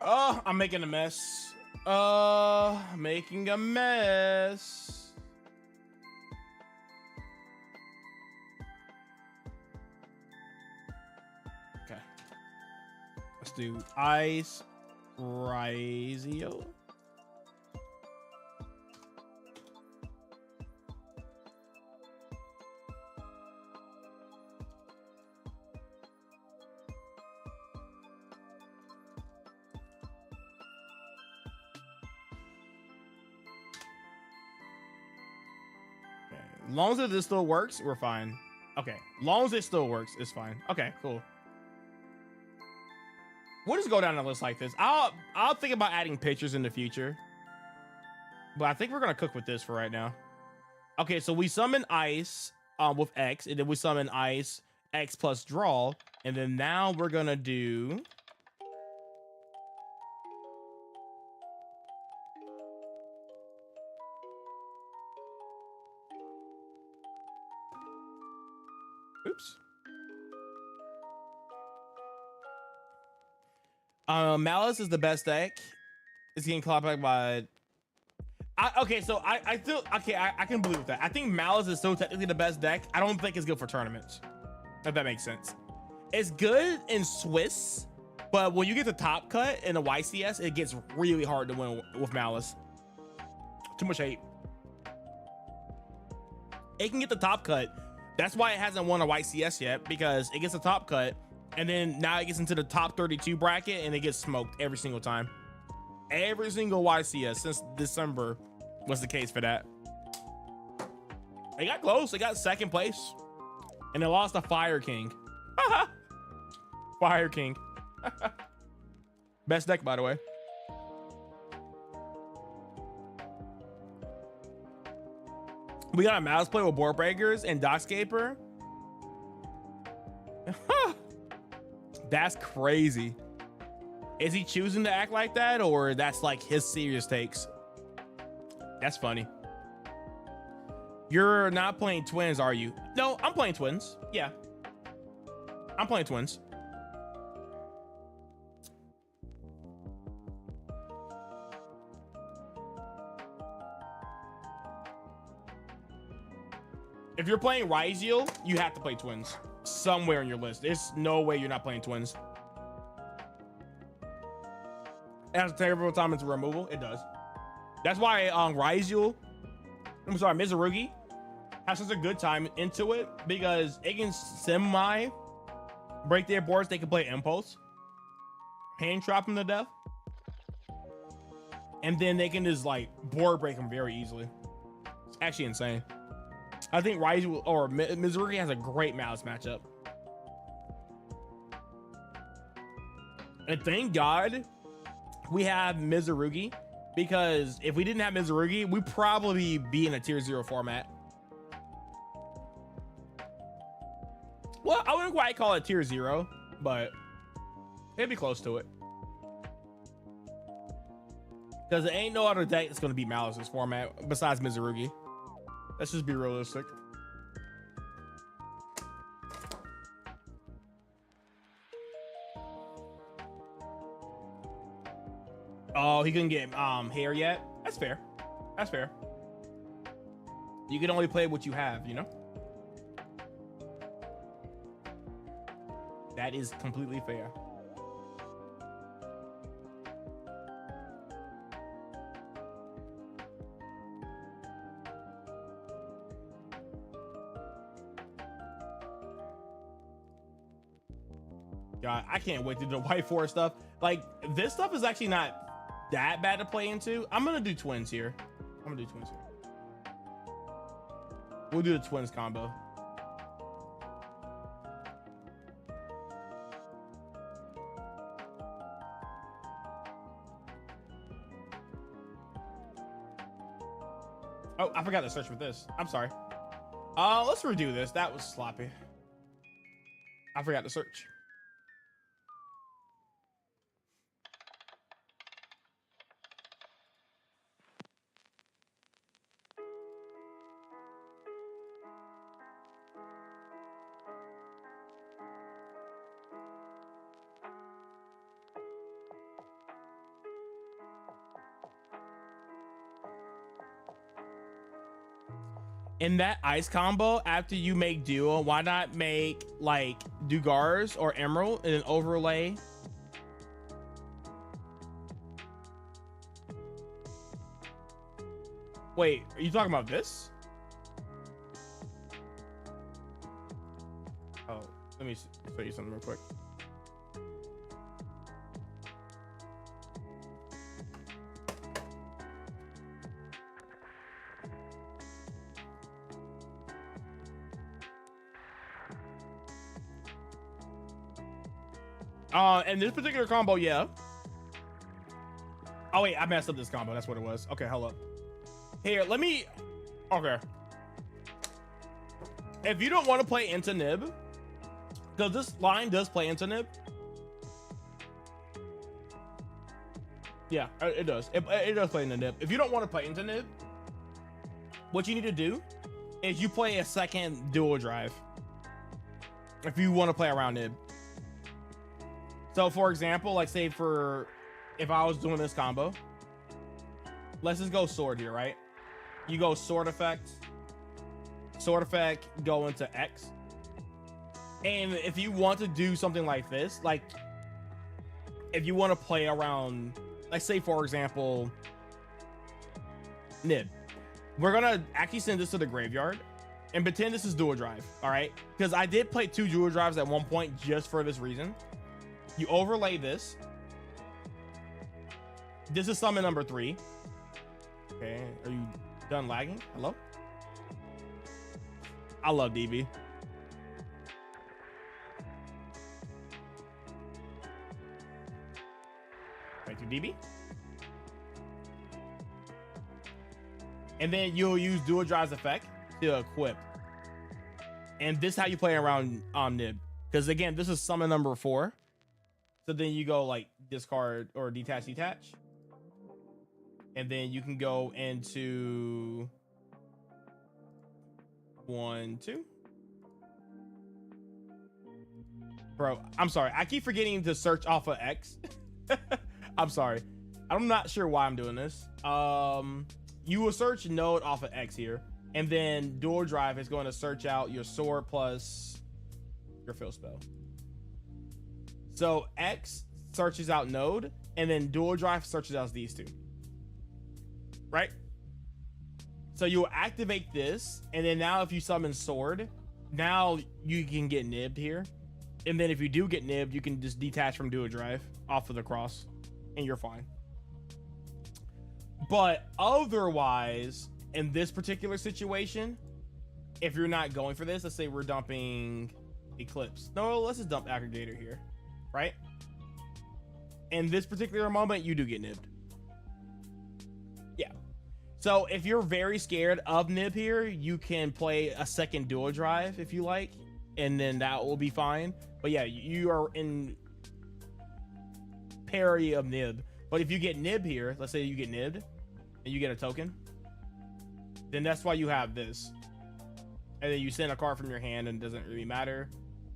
Oh, I'm making a mess. Making a mess. Okay. Let's do Ice Rizio. As long as this still works, we're fine. Okay, as long as it still works, it's fine. Okay, cool. We'll just go down a list like this. I'll think about adding pictures in the future, but I think we're gonna cook with this for right now. Okay, so we summon Ice with X, and then we summon Ice X plus draw, and then now we're gonna do. Oops. Malice is the best deck. It's getting clapped back by. Okay, so I feel okay. I can believe that. I think Malice is still technically the best deck. I don't think it's good for tournaments. If that makes sense. It's good in Swiss, but when you get the top cut in the YCS, it gets really hard to win with Malice. Too much hate. It can get the top cut. That's why it hasn't won a YCS yet, because it gets a top cut, and then now it gets into the top 32 bracket, and it gets smoked every single time. Every single YCS since December was the case for that. They got close. They got second place, and they lost to Fire King. Fire King. Best deck, by the way. We got a mouse play with Board Breakers and Dockscaper. That's crazy. Is he choosing to act like that, or that's like his serious takes? That's funny. You're not playing Twins, are you? No, I'm playing Twins. Yeah. I'm playing Twins. If you're playing Ryziel, you have to play Twins somewhere in your list. There's no way you're not playing Twins. It has a terrible time into removal. It does. That's why Ryziel, I'm sorry, Mizurugi has such a good time into it, because it can semi break their boards. They can play Impulse, hand trap them to death, and then they can just like board break them very easily. It's actually insane. I think Ryziel or Mizurugi has a great Malice matchup. And thank God we have Mizurugi, because if we didn't have Mizurugi, we'd probably be in a tier 0 format. Well, I wouldn't quite call it tier 0, but it'd be close to it. Because there ain't no other deck that's going to beat Malice's format besides Mizurugi. Let's just be realistic. Oh, he couldn't get hair yet. That's fair. That's fair. You can only play what you have, you know? That is completely fair. God, I can't wait to do the White Forest stuff. Like, this stuff is actually not that bad to play into. I'm gonna do twins here. We'll do the twins combo. Oh, I forgot to search for this. I'm sorry. Let's redo this. That was sloppy. I forgot to search. In that ice combo, after you make duo, why not make like Dugars or Emerald and then overlay? Wait, are you talking about this? Oh, let me show you something real quick. And this particular combo, yeah. Oh wait, I messed up this combo. That's what it was. Okay, hold up. Here, let me. Okay. If you don't want to play into Nib, because this line does play into Nib. Yeah, it does. It does play into Nib. If you don't want to play into Nib, what you need to do is you play a second dual drive. If you want to play around Nib. So for example, like say if I was doing this combo, let's just go sword here, right? You go sword effect, go into X. And if you want to do something like this, like if you want to play around, like say for example, Nib, we're gonna actually send this to the graveyard and pretend this is dual drive, all right? Because I did play 2 dual drives at one point just for this reason. You overlay this. This is summon number 3. Okay, are you done lagging? Hello? I love DB. Right to DB. And then you'll use dual drive's effect to equip. And this is how you play around Nib. Because again, this is summon number 4. So then you go like discard or detach. And then you can go into 1, 2. Bro, I'm sorry. I keep forgetting to search off of X. I'm sorry. I'm not sure why I'm doing this. You will search node off of X here. And then dual drive is going to search out your sword plus your fill spell. So X searches out node, and then dual drive searches out these 2. Right? So you'll activate this, and then now if you summon sword, now you can get nibbed here. And then if you do get nibbed, you can just detach from dual drive off of the cross, and you're fine. But otherwise, in this particular situation, if you're not going for this, let's say we're dumping Eclipse. No, let's just dump Aggregator here. Right? In this particular moment, you do get nibbed. Yeah. So if you're very scared of Nib here, you can play a second dual drive if you like, and then that will be fine. But yeah, you are in parity of Nib. But if you get Nib here, let's say you get nibbed and you get a token, then that's why you have this. And then you send a card from your hand and it doesn't really matter.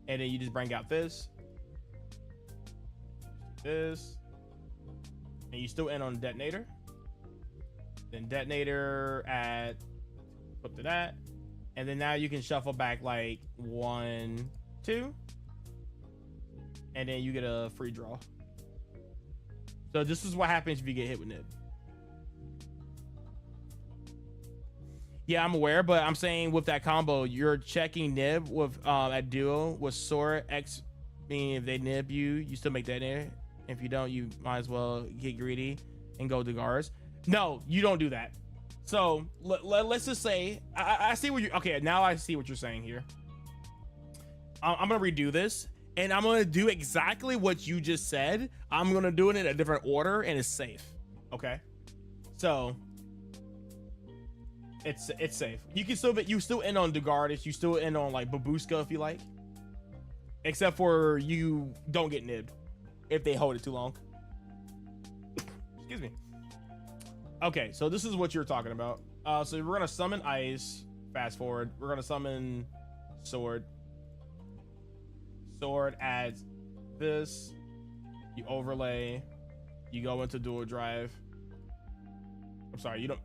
And then you just bring out this, and you still end on detonator. Then detonator at flip to that, and then now you can shuffle back like 1, 2, and then you get a free draw. So this is what happens if you get hit with Nib. Yeah, I'm aware, but I'm saying with that combo, you're checking Nib with at duo with sword X, meaning if they nib you, you still make that there. If you don't, you might as well get greedy. and go Dagars. No, you don't do that. So let's just say I see what you. Okay, now I see what you're saying here. I'm gonna redo this, and I'm gonna do exactly what you just said. I'm gonna do it in a different order, and it's safe. Okay, so it's safe. You can still, but you still end on Dugardis. You still end on like Babushka if you like, except for you don't get nibbed if they hold it too long. Excuse me. Okay, so this is what you're talking about. So we're gonna summon ice. Fast forward. We're gonna summon sword. Sword adds this. You overlay. You go into dual drive. I'm sorry, you don't.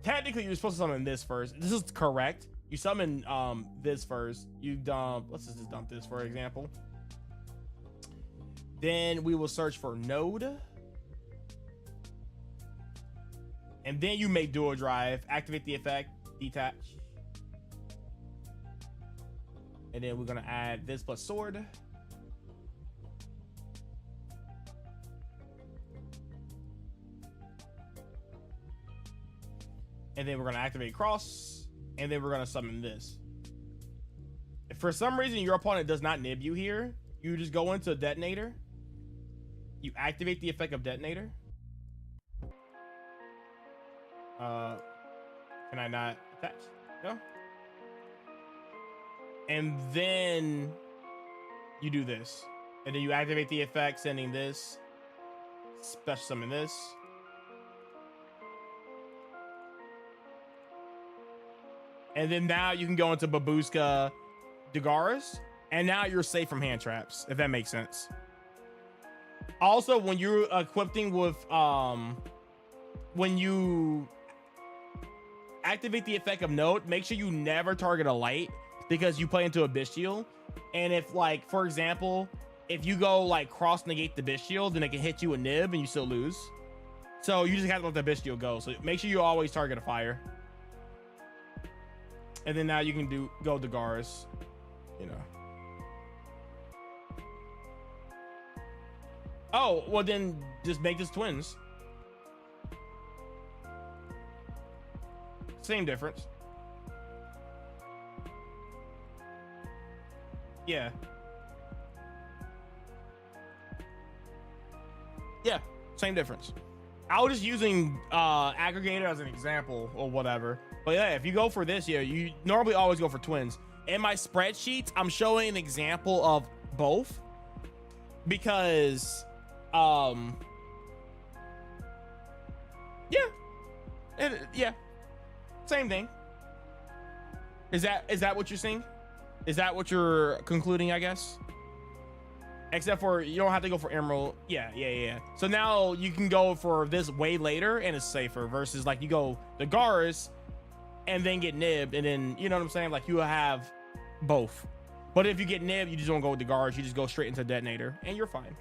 Technically, you're supposed to summon this first. This is correct. You summon this first. You dump. Let's just dump this for example. Then we will search for node. And then you make dual drive, activate the effect, detach. And then we're gonna add this plus sword. And then we're gonna activate cross, and then we're gonna summon this. If for some reason your opponent does not nib you here, you just go into detonator. You activate the effect of detonator. Can I not attach? No. And then you do this, and then you activate the effect, sending this, special summon this. And then now you can go into Babushka Dagaris, and now you're safe from hand traps, if that makes sense. Also, when you're equipping with when you activate the effect of node, make sure you never target a light because you play into a bestial. And if, like, for example, if you go like cross negate the bestial, then it can hit you a nib and you still lose. So you just have to let the bestial go. So make sure you always target a fire. And then now you can go Dagaris, you know. Oh, well then just make this twins. Same difference. Yeah. Yeah, same difference. I was just using aggregator as an example or whatever. But yeah, if you go for this, yeah, you normally always go for twins. In my spreadsheets, I'm showing an example of both because yeah, same thing. Is that what you're seeing? Is that what you're concluding, I guess? Except for you don't have to go for emerald. Yeah. So now you can go for this way later and it's safer versus like you go the Dagaris and then get nibbed, and then, you know what I'm saying? Like you have both. But if you get nibbed, you just don't go with the Dagaris, you just go straight into detonator and you're fine.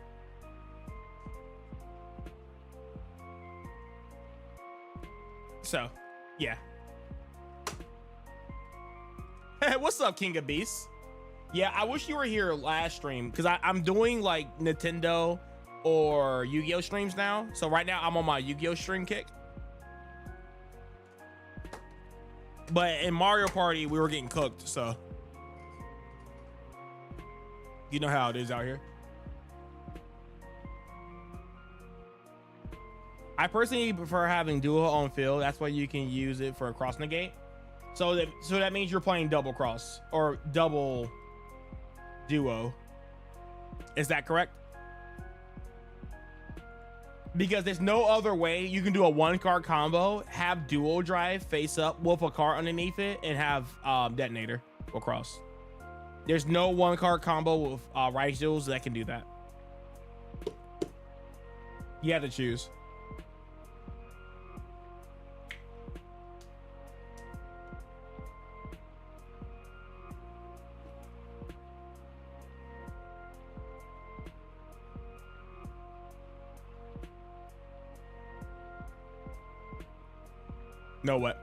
So, yeah. What's up, King of Beasts? Yeah, I wish you were here last stream because I'm doing like Nintendo or Yu-Gi-Oh streams now. So right now I'm on my Yu-Gi-Oh stream kick. But in Mario Party, we were getting cooked, so you know how it is out here. I personally prefer having dual on field. That's why you can use it for a cross negate. So that means you're playing double cross or double duo. Is that correct? Because there's no other way you can do a 1-card combo, have dual drive face up with a card underneath it, and have detonator or cross. There's no 1-card combo with Righteous that can do that. You have to choose. No what?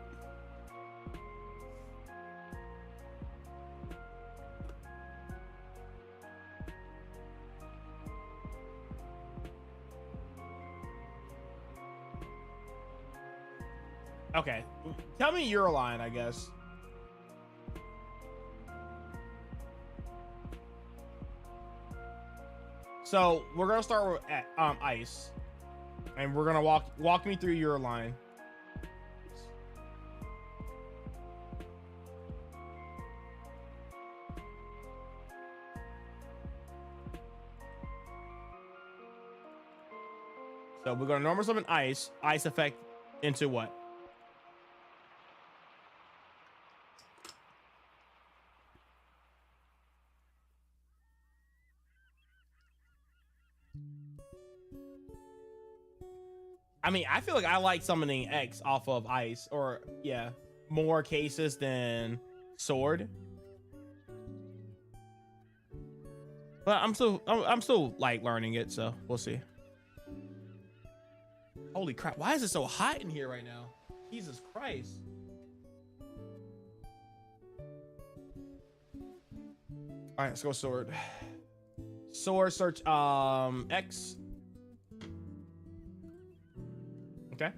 Okay, tell me your line, I guess. So we're gonna start with ice, and we're gonna walk me through your line. So we're gonna normal summon ice effect into what? I mean, I feel like I like summoning X off of ice, or yeah, more cases than sword. But I'm still like learning it, so we'll see. Holy crap! Why is it so hot in here right now? Jesus Christ! All right, let's go sword. Sword search X. Okay.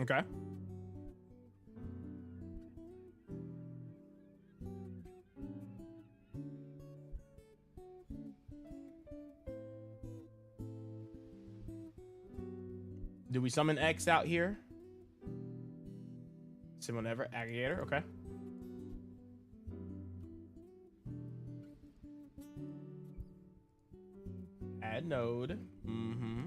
Okay. Do we summon X out here? Summon ever aggregator. Okay. Add node. Mm-hmm.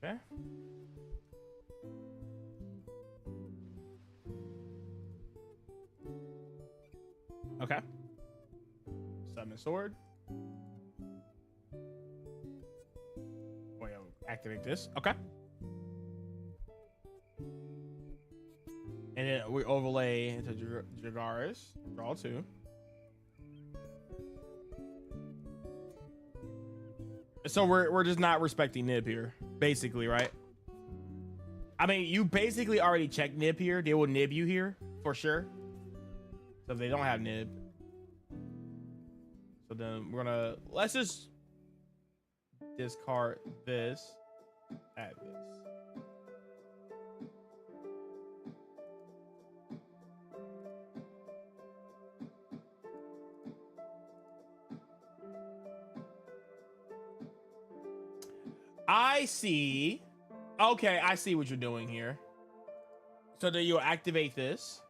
Okay. Okay. Summon sword. Wait, activate this. Okay. And then we overlay into Jagaris. Draw 2. So we're just not respecting Nib here, basically, right? I mean, you basically already checked Nib here. They will Nib you here for sure. So if they don't have Nib, so then let's just discard this, add this. I see. Okay, I see what you're doing here. So then you'll activate this.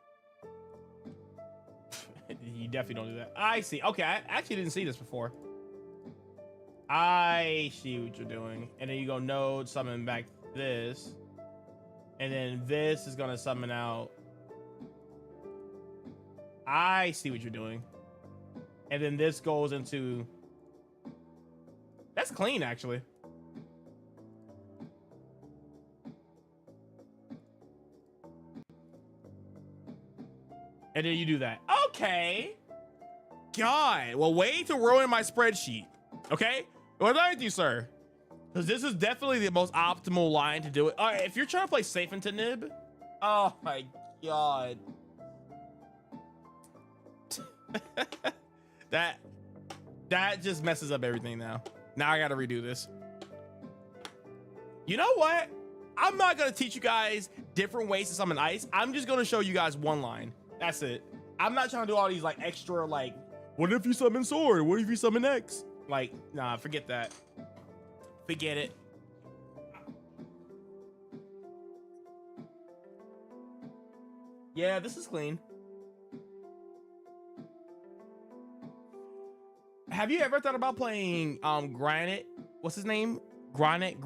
You definitely don't do that. I see. Okay, I actually didn't see this before. I see what you're doing. And then you go node, summon back this. And then this is going to summon out. I see what you're doing. And then this goes into... That's clean, actually. And then you do that. Okay. God. Well, way to ruin my spreadsheet. Okay? Well, thank you, sir. Because this is definitely the most optimal line to do it. All right, if you're trying to play safe into Nib. Oh, my God. That just messes up everything now. Now I got to redo this. You know what? I'm not going to teach you guys different ways to summon ice. I'm just going to show you guys one line. That's it. I'm not trying to do all these like extra like, what if you summon sword? What if you summon X? Like, nah, forget that. Forget it. Yeah, this is clean. Have you ever thought about playing Granite? What's his name? Granite,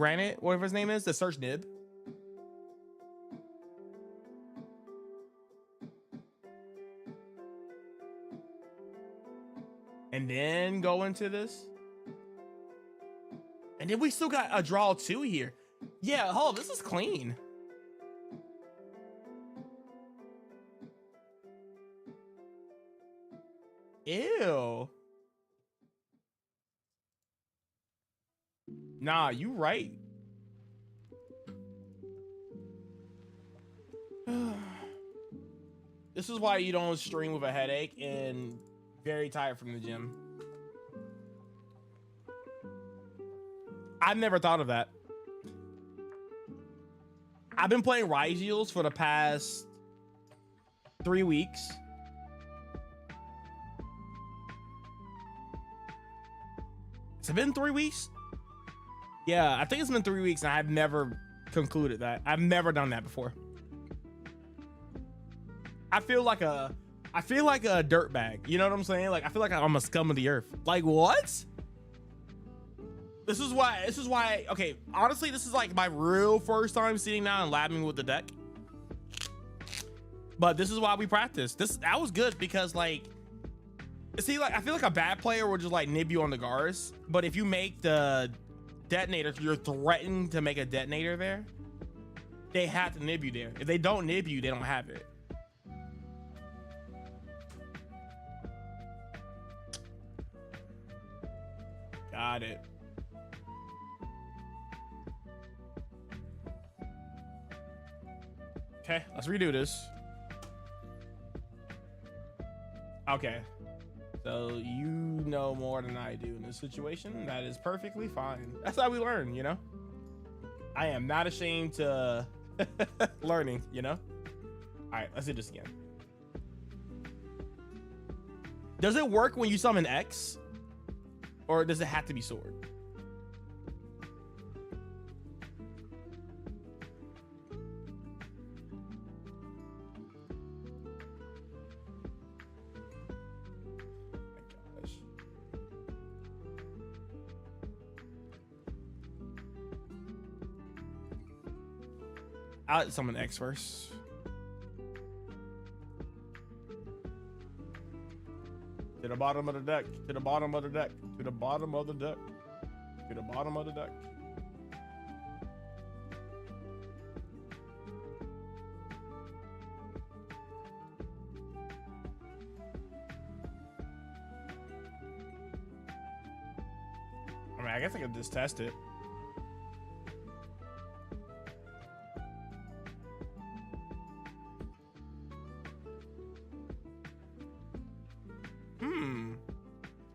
whatever his name is, the search Nib. And then go into this. And then we still got a draw 2 here. Yeah, hold on, this is clean. Ew. Nah, you right. This is why you don't stream with a headache and very tired from the gym. I've never thought of that. I've been playing Rygiels for the past 3 weeks. Has it been 3 weeks? Yeah, I think it's been 3 weeks and I've never concluded that. I've never done that before. I feel like a dirtbag. You know what I'm saying? Like, I feel like I'm a scum of the earth. Like, what? This is why, okay, honestly, this is like my real first time sitting down and labbing with the deck. But this is why we practice. That was good because, like, see, like, I feel like a bad player will just like nib you on the guards. But if you make the detonator, you're threatening to make a detonator there, they have to nib you there. If they don't nib you, they don't have it. Got it. Okay, let's redo this. Okay. So you know more than I do in this situation. That is perfectly fine. That's how we learn, you know? I am not ashamed to learning, you know? All right, let's do this again. Does it work when you summon X? Or does it have to be sword? I'll summon X first. To the bottom of the deck. To the bottom of the deck. To the bottom of the deck. To the bottom of the deck. I mean, I guess I could just test it.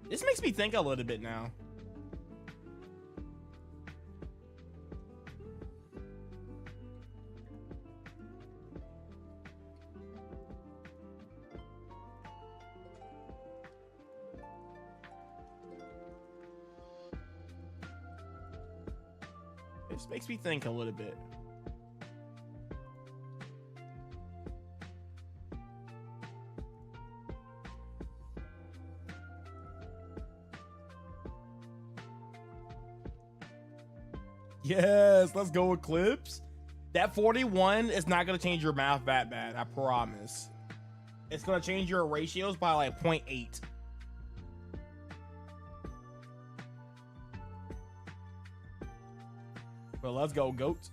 This makes me think a little bit now. This makes me think a little bit. Yes, let's go Eclipse. That 41 is not going to change your math that bad, I promise. It's going to change your ratios by like 0.8. Well, let's go, GOAT.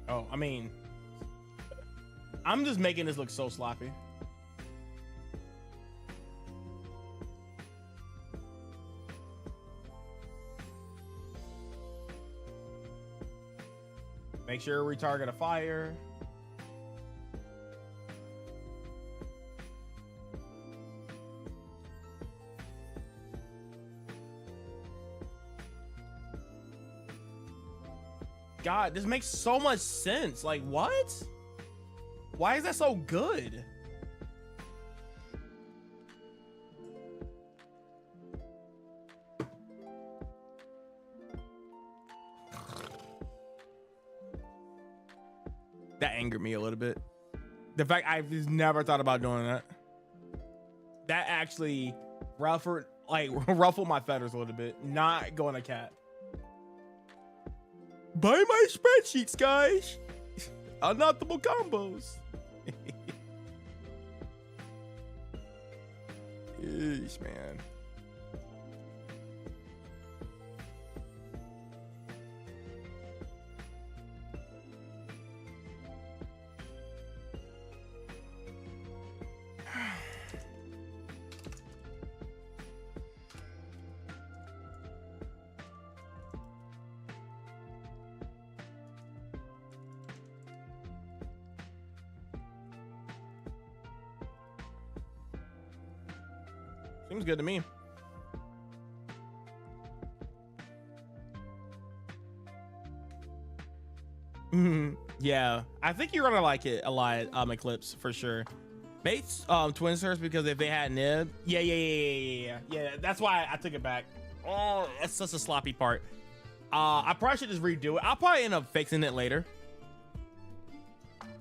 Oh, I mean, I'm just making this look so sloppy. Make sure we target a fire. God, this makes so much sense. Like, what? Why is that so good? That angered me a little bit. The fact I've just never thought about doing that. That actually ruffled my feathers a little bit. Not going to cat. Buy my spreadsheets, guys. Unoptimal combos. Yeesh, man. Seems good to me. Yeah, I think you're gonna like it a lot, Eclipse, for sure. Mates, Twin Stars, because if they had Nib, yeah. That's why I took it back. Oh, that's such a sloppy part. I probably should just redo it. I'll probably end up fixing it later.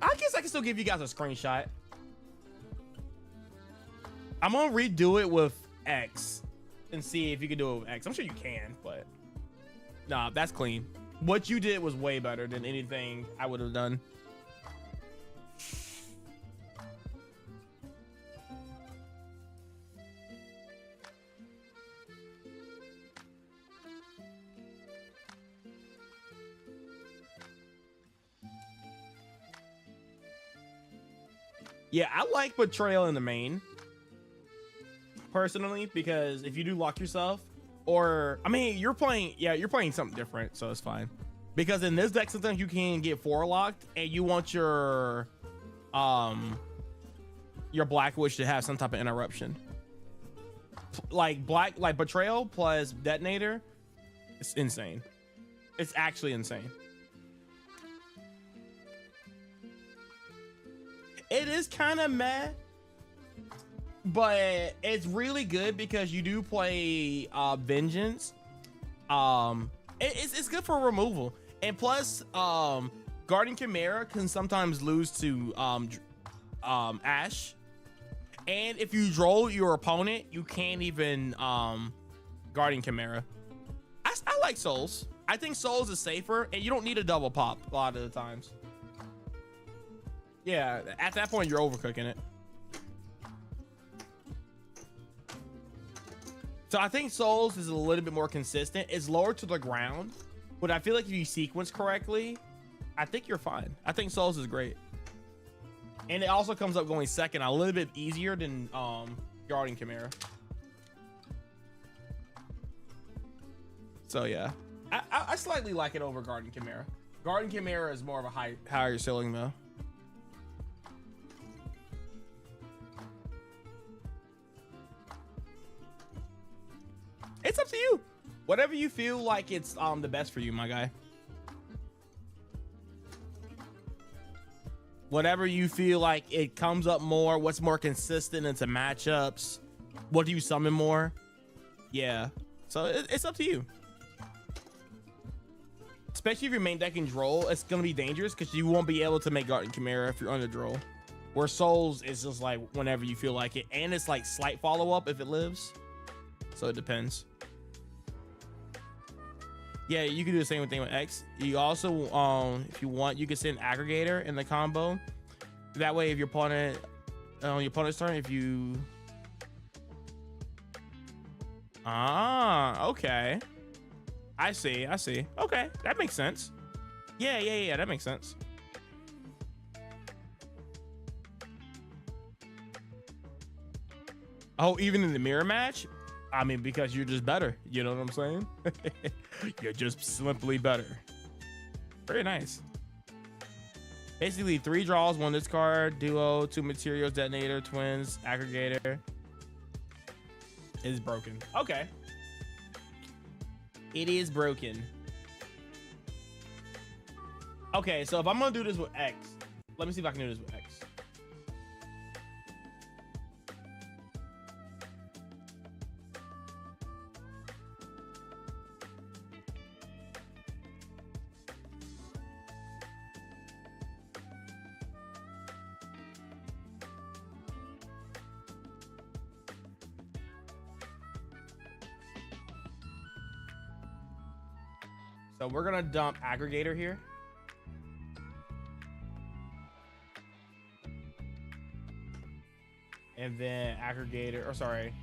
I guess I can still give you guys a screenshot. I'm gonna redo it with X and see if you can do it with X. I'm sure you can, but nah, that's clean. What you did was way better than anything I would have done. Yeah, I like Betrayal in the main, personally, because if you do lock yourself, or I mean, you're playing something different, so it's fine. Because in this deck, sometimes you can get 4 locked, and you want your Black Witch to have some type of interruption. Like Betrayal plus Detonator, it's insane. It's actually insane. It is kind of meh, but it's really good because you do play Vengeance. It's good for removal, and plus Guardian Chimera can sometimes lose to Ash, and if you draw your opponent, you can't even Guardian Chimera. I like Souls. I think Souls is safer, and you don't need a double pop a lot of the times. Yeah, at that point, you're overcooking it. So I think Souls is a little bit more consistent. It's lower to the ground, but I feel like if you sequence correctly, I think you're fine. I think Souls is great. And it also comes up going second a little bit easier than Guardian Chimera. So yeah, I slightly like it over Guardian Chimera. Guardian Chimera is more of a higher ceiling though. It's up to you. Whatever you feel like it's the best for you, my guy. Whatever you feel like it comes up more, what's more consistent into matchups, what do you summon more? Yeah, so it's up to you. Especially if your main deck can Droll, it's gonna be dangerous because you won't be able to make Guardian Chimera if you're under Droll. Where Souls is just like whenever you feel like it, and it's like slight follow-up if it lives. So it depends. Yeah, you can do the same thing with X. You also, if you want, you can send Aggregator in the combo. That way, if your opponent, on your opponent's turn, if you... Ah, okay. I see. Okay, that makes sense. Yeah, that makes sense. Oh, even in the mirror match? I mean, because you're just better. You know what I'm saying? You're just simply better. Very nice. Basically, 3 draws, 1 discard, duo, 2 materials, detonator, twins, aggregator. It is broken. Okay. It is broken. Okay, so if I'm gonna do this with X, let me see if I can do this with X. So we're gonna dump Aggregator here. And then aggregator, or sorry,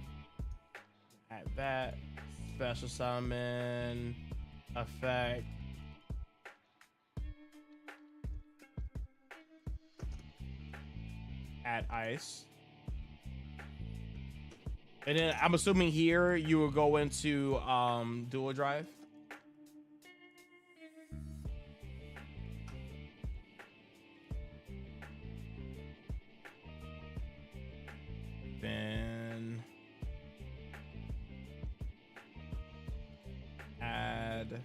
add that special summon effect. Add ice. And then I'm assuming here you will go into dual drive. Then add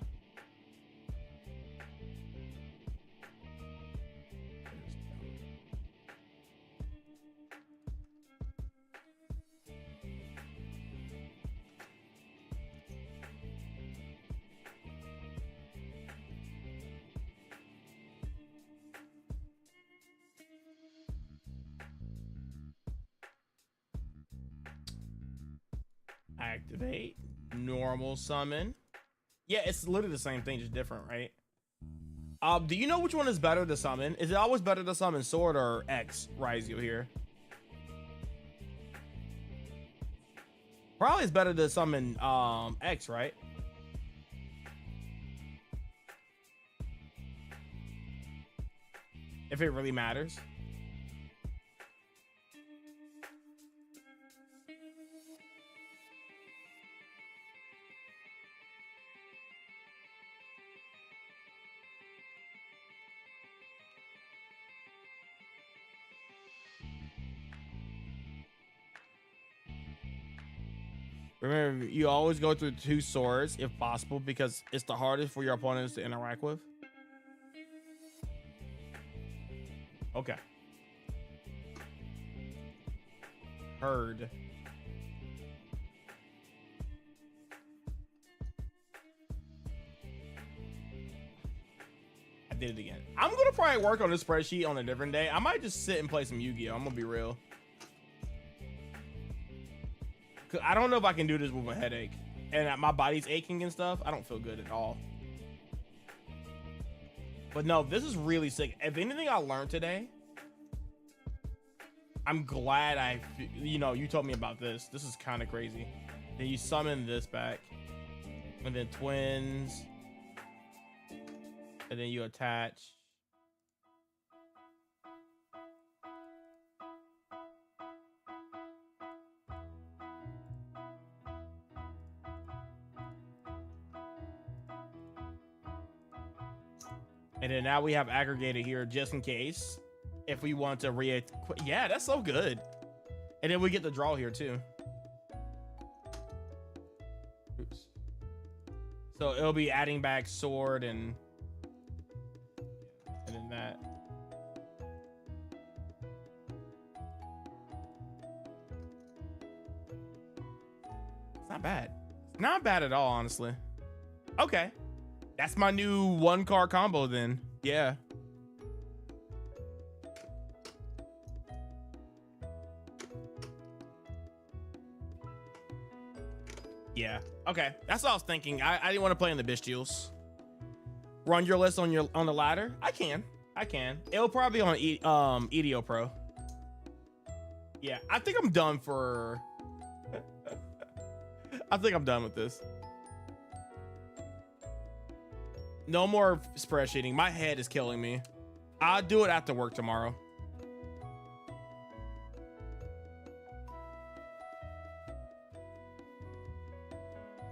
activate normal summon. Yeah, it's literally the same thing, just different, right? Do you know which one is better to summon? Is it always better to summon Sword or X, Raizio here? Probably it's better to summon X, right? If it really matters. Remember, you always go through 2 swords if possible because it's the hardest for your opponents to interact with. Okay. Heard. I did it again. I'm gonna probably work on this spreadsheet on a different day. I might just sit and play some Yu-Gi-Oh! I'm gonna be real. I don't know if I can do this with a headache and my body's aching and stuff. I don't feel good at all. But no, this is really sick. If anything I learned today, I'm glad you told me about this. This is kind of crazy. Then you summon this back and then twins and then you attach. And then now we have aggregated here just in case if we want to yeah, that's so good. And then we get the draw here too. Oops. So it'll be adding back sword and then that. It's not bad. It's not bad at all, honestly. Okay. That's my new 1-card combo then. Yeah. Yeah. Okay. That's what I was thinking. I didn't want to play in the Bestials. Run your list on the ladder. I can. It'll probably be on EDO Pro. Yeah. I think I'm done for. I think I'm done with this. No more spreadsheeting. My head is killing me. I'll do it after work tomorrow.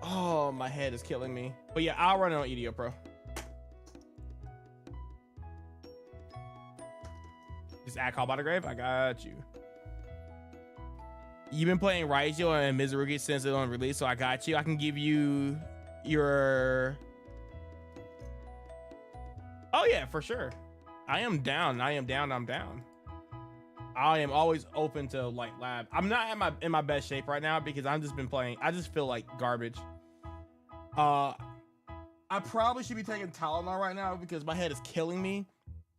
Oh, my head is killing me. But yeah, I'll run it on EDO Pro. Just add Call by the Grave. I got you. You've been playing Raizio and Mizurugi since it on release, so I got you. I can give you your... Oh yeah, for sure. I am down. I'm down. I am always open to like lab. I'm not in my best shape right now because I've just been playing. I just feel like garbage. I probably should be taking Tylenol right now because my head is killing me.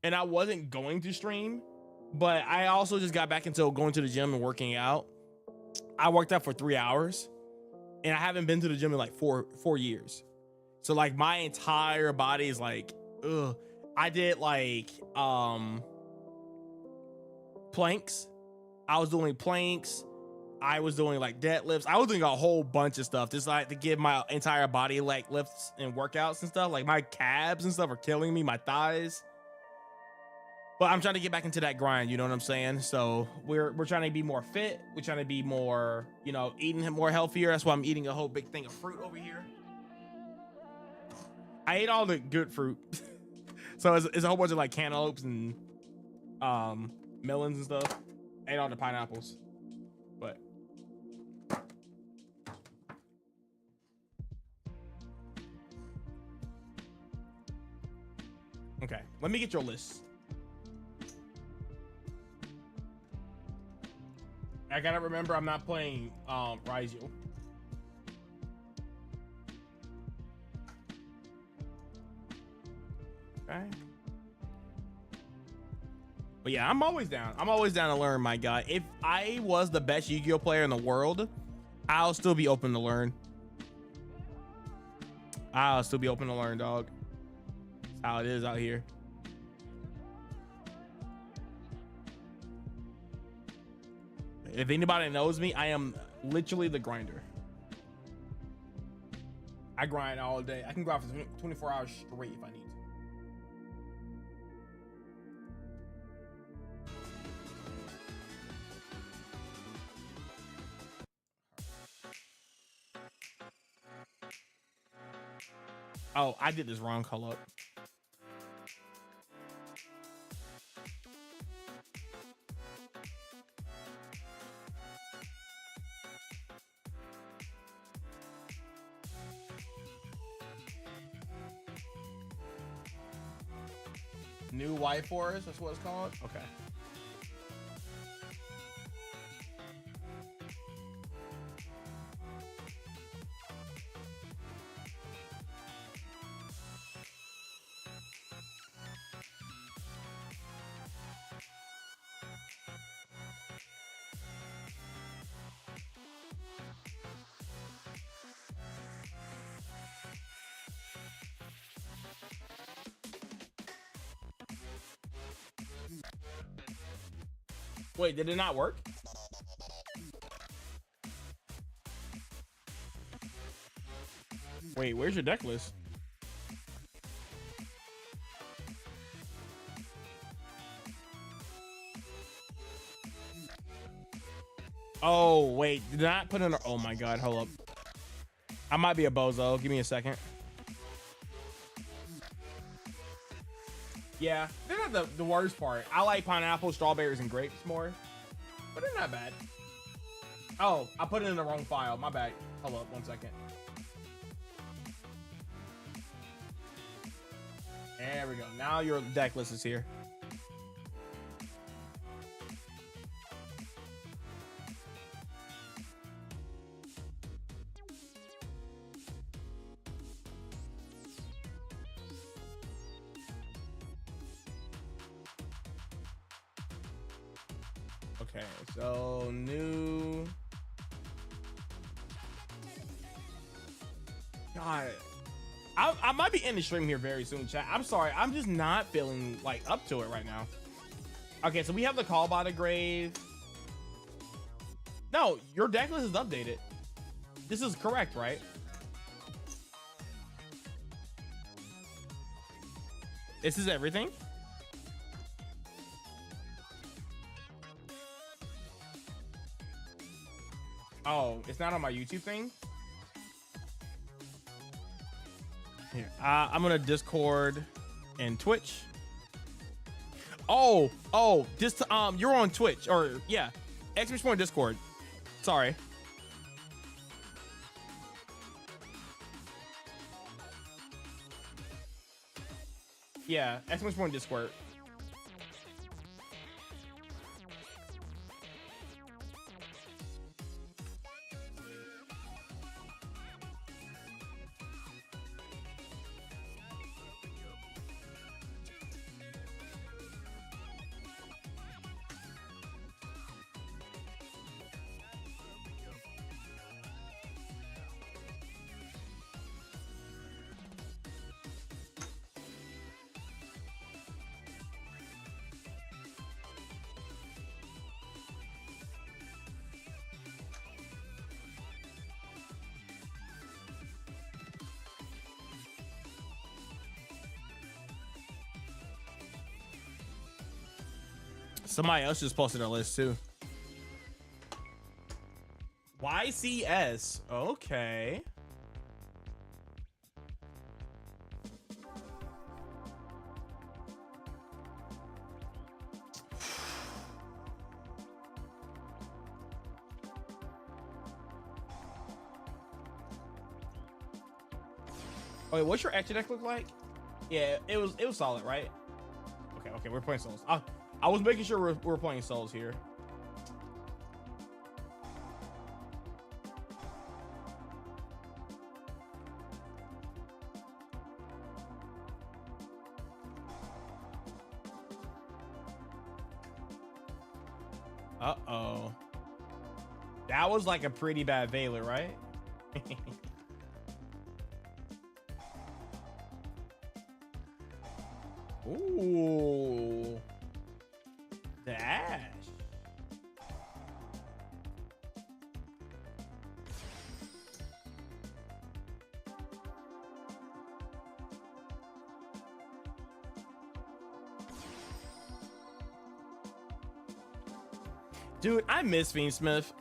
And I wasn't going to stream, but I also just got back into going to the gym and working out. I worked out for 3 hours and I haven't been to the gym in like four years. So like my entire body is like, ugh. I did like planks I was doing planks. I was doing like deadlifts. I was doing a whole bunch of stuff just like to give my entire body like lifts and workouts and stuff. Like my calves and stuff are killing me, my thighs. But I'm trying to get back into that grind, you know what I'm saying? So we're trying to be more fit. We're trying to be more, you know, eating more healthier. That's why I'm eating a whole big thing of fruit over here. I ate all the good fruit. So it's a whole bunch of like cantaloupes and melons and stuff. I ate all the pineapples. But okay, let me get your list. I gotta remember I'm not playing Raiju. Okay. But yeah, I'm always down. I'm always down to learn, my guy. If I was the best Yu-Gi-Oh player in the world, I'll still be open to learn. I'll still be open to learn, dog. That's how it is out here. If anybody knows me, I am literally the grinder. I grind all day. I can grind for 24 hours straight if I need to. Oh, I did this wrong. Hold up. New White Forest, that's what it's called? Okay. Wait, did it not work? Wait, where's your deck list? Oh, wait, did not put in a, oh my God, hold up. I might be a bozo, give me a second. Yeah, they're not the worst part. I like pineapple, strawberries, and grapes more, but they're not bad. Oh, I put it in the wrong file. My bad. Hold up, 1 second. There we go. Now your deck list is here. Okay, so new. God, I might be in the stream here very soon, chat. I'm sorry, I'm just not feeling like up to it right now. Okay, so we have the Call by the Grave. No, your deck list is updated. This is correct, right? This is everything. Oh, it's not on my YouTube thing. Here, I'm gonna Discord and Twitch. Oh, this you're on Twitch, or yeah, X-Point Discord. Sorry. Yeah, X-Point Discord. Somebody else just posted a list too. YCS. Okay. Wait, what's your extra deck look like? Yeah, it was solid, right? Okay, we're playing souls. I was making sure we're playing souls here. Uh-oh. That was like a pretty bad Veiler, right? Ooh. The Ash. Dude, I miss Fiendsmith.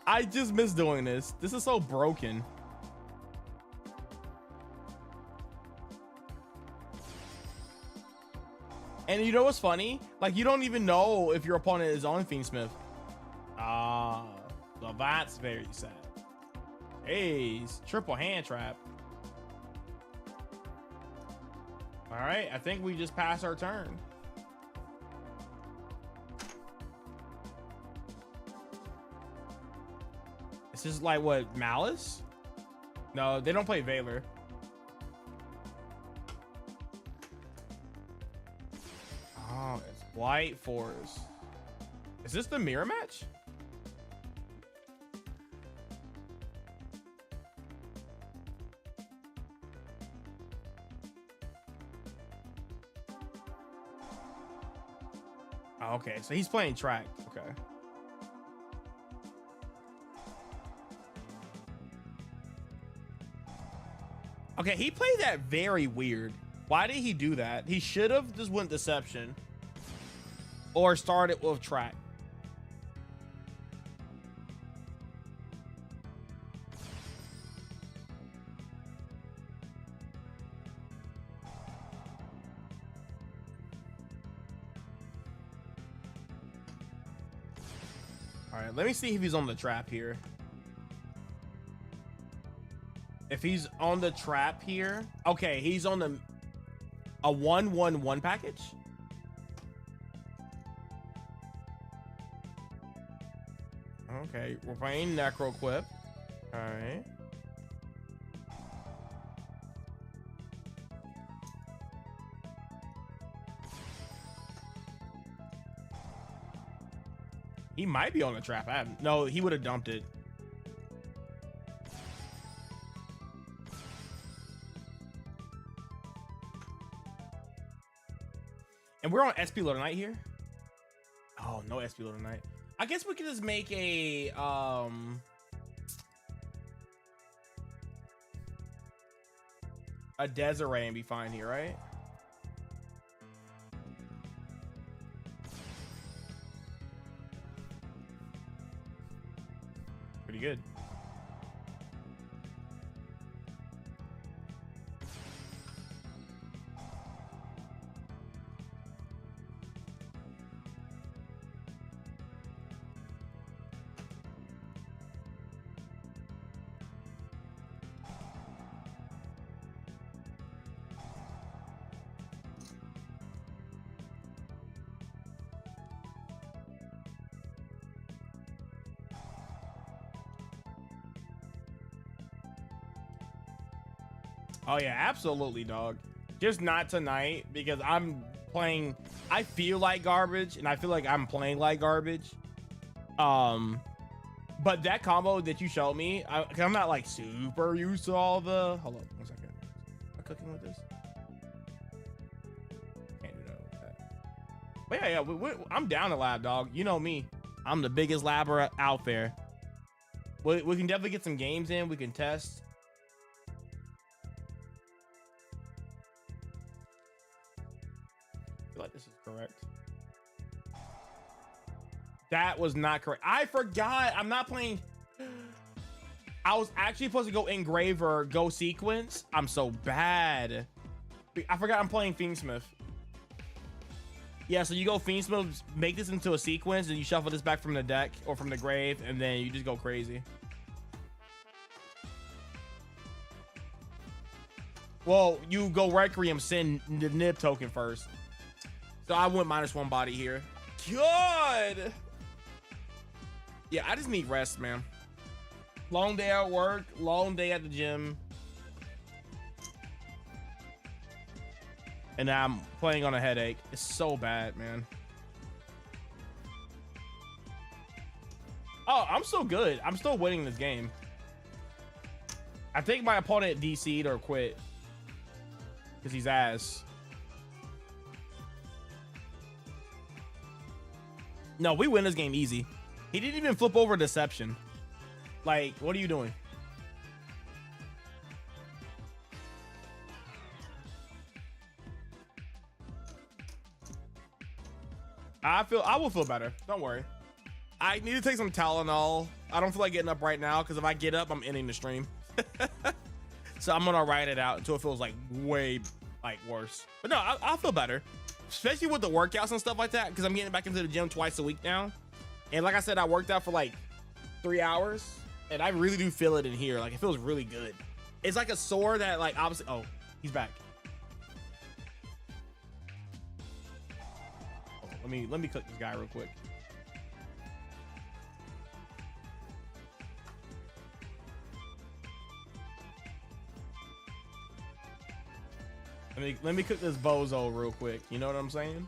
I just miss doing this. This is so broken. And you know what's funny? Like, you don't even know if your opponent is on Fiendsmith. Ah, so that's very sad. Jeez, triple hand trap. All right, I think we just passed our turn. This is like what, Malice? No, they don't play Veiler. Oh, it's White Forest. Is this the mirror match? Oh, okay, so he's playing track. Okay. Okay, he played that very weird. Why did he do that? He should have just went Deception or started with track. All right, let me see if he's on the trap here. If he's on the trap here. Okay, he's on a 1-1-1 package. Okay, we're playing Necroquip. All right. He might be on the trap. No, he would have dumped it. And we're on SP Loader Knight here. Oh, no SP Loader Knight. I guess we could just make a Desiree and be fine here, right? Pretty good. Oh yeah, absolutely, dog. Just not tonight because I'm playing. I feel like garbage, and I feel like I'm playing like garbage. But that combo that you showed me, I'm not like super used to all the. Hold on, 1 second. Am I cooking with this? Can't do that with that. But yeah, I'm down to lab, dog. You know me. I'm the biggest labber out there. We can definitely get some games in. We can test. feel like this is correct. That was not correct. I forgot. I'm not playing. I was actually supposed to go engraver, go sequence. I'm so bad. I forgot I'm playing Fiendsmith. Yeah, so you go Fiendsmith, make this into a sequence, and you shuffle this back from the deck or from the grave, and then you just go crazy. Well, you go Requiem, send the Nib token first. So I went -1 body here. Good. Yeah, I just need rest, man. Long day at work, long day at the gym. And now I'm playing on a headache. It's so bad, man. Oh, I'm still good. I'm still winning this game. I think my opponent DC'd or quit because he's ass. No, we win this game easy. He didn't even flip over Deception. Like, what are you doing? I will feel better. Don't worry. I need to take some Tylenol. I don't feel like getting up right now because if I get up, I'm ending the stream. So I'm gonna ride it out until it feels like way like worse. But no, I'll feel better, especially with the workouts and stuff like that because I'm getting back into the gym twice a week now. And like I said, I worked out for like 3 hours and I really do feel it in here. Like it feels really good. It's like a sore that like obviously. Oh, he's back. Let me cook this guy real quick. Let me cook this bozo real quick. You know what I'm saying?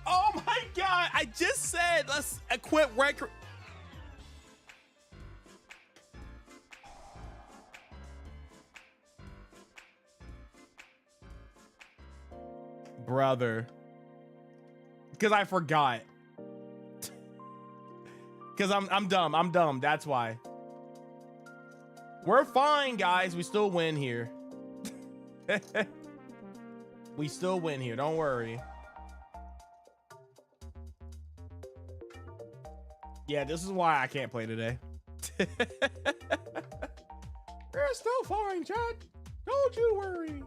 Oh my god! I just said let's equip record. Brother. Because I forgot. Because I'm dumb. I'm dumb. That's why. We're fine, guys. We still win here. We still win here. Don't worry. Yeah, this is why I can't play today. We're still fine, chat. Don't you worry.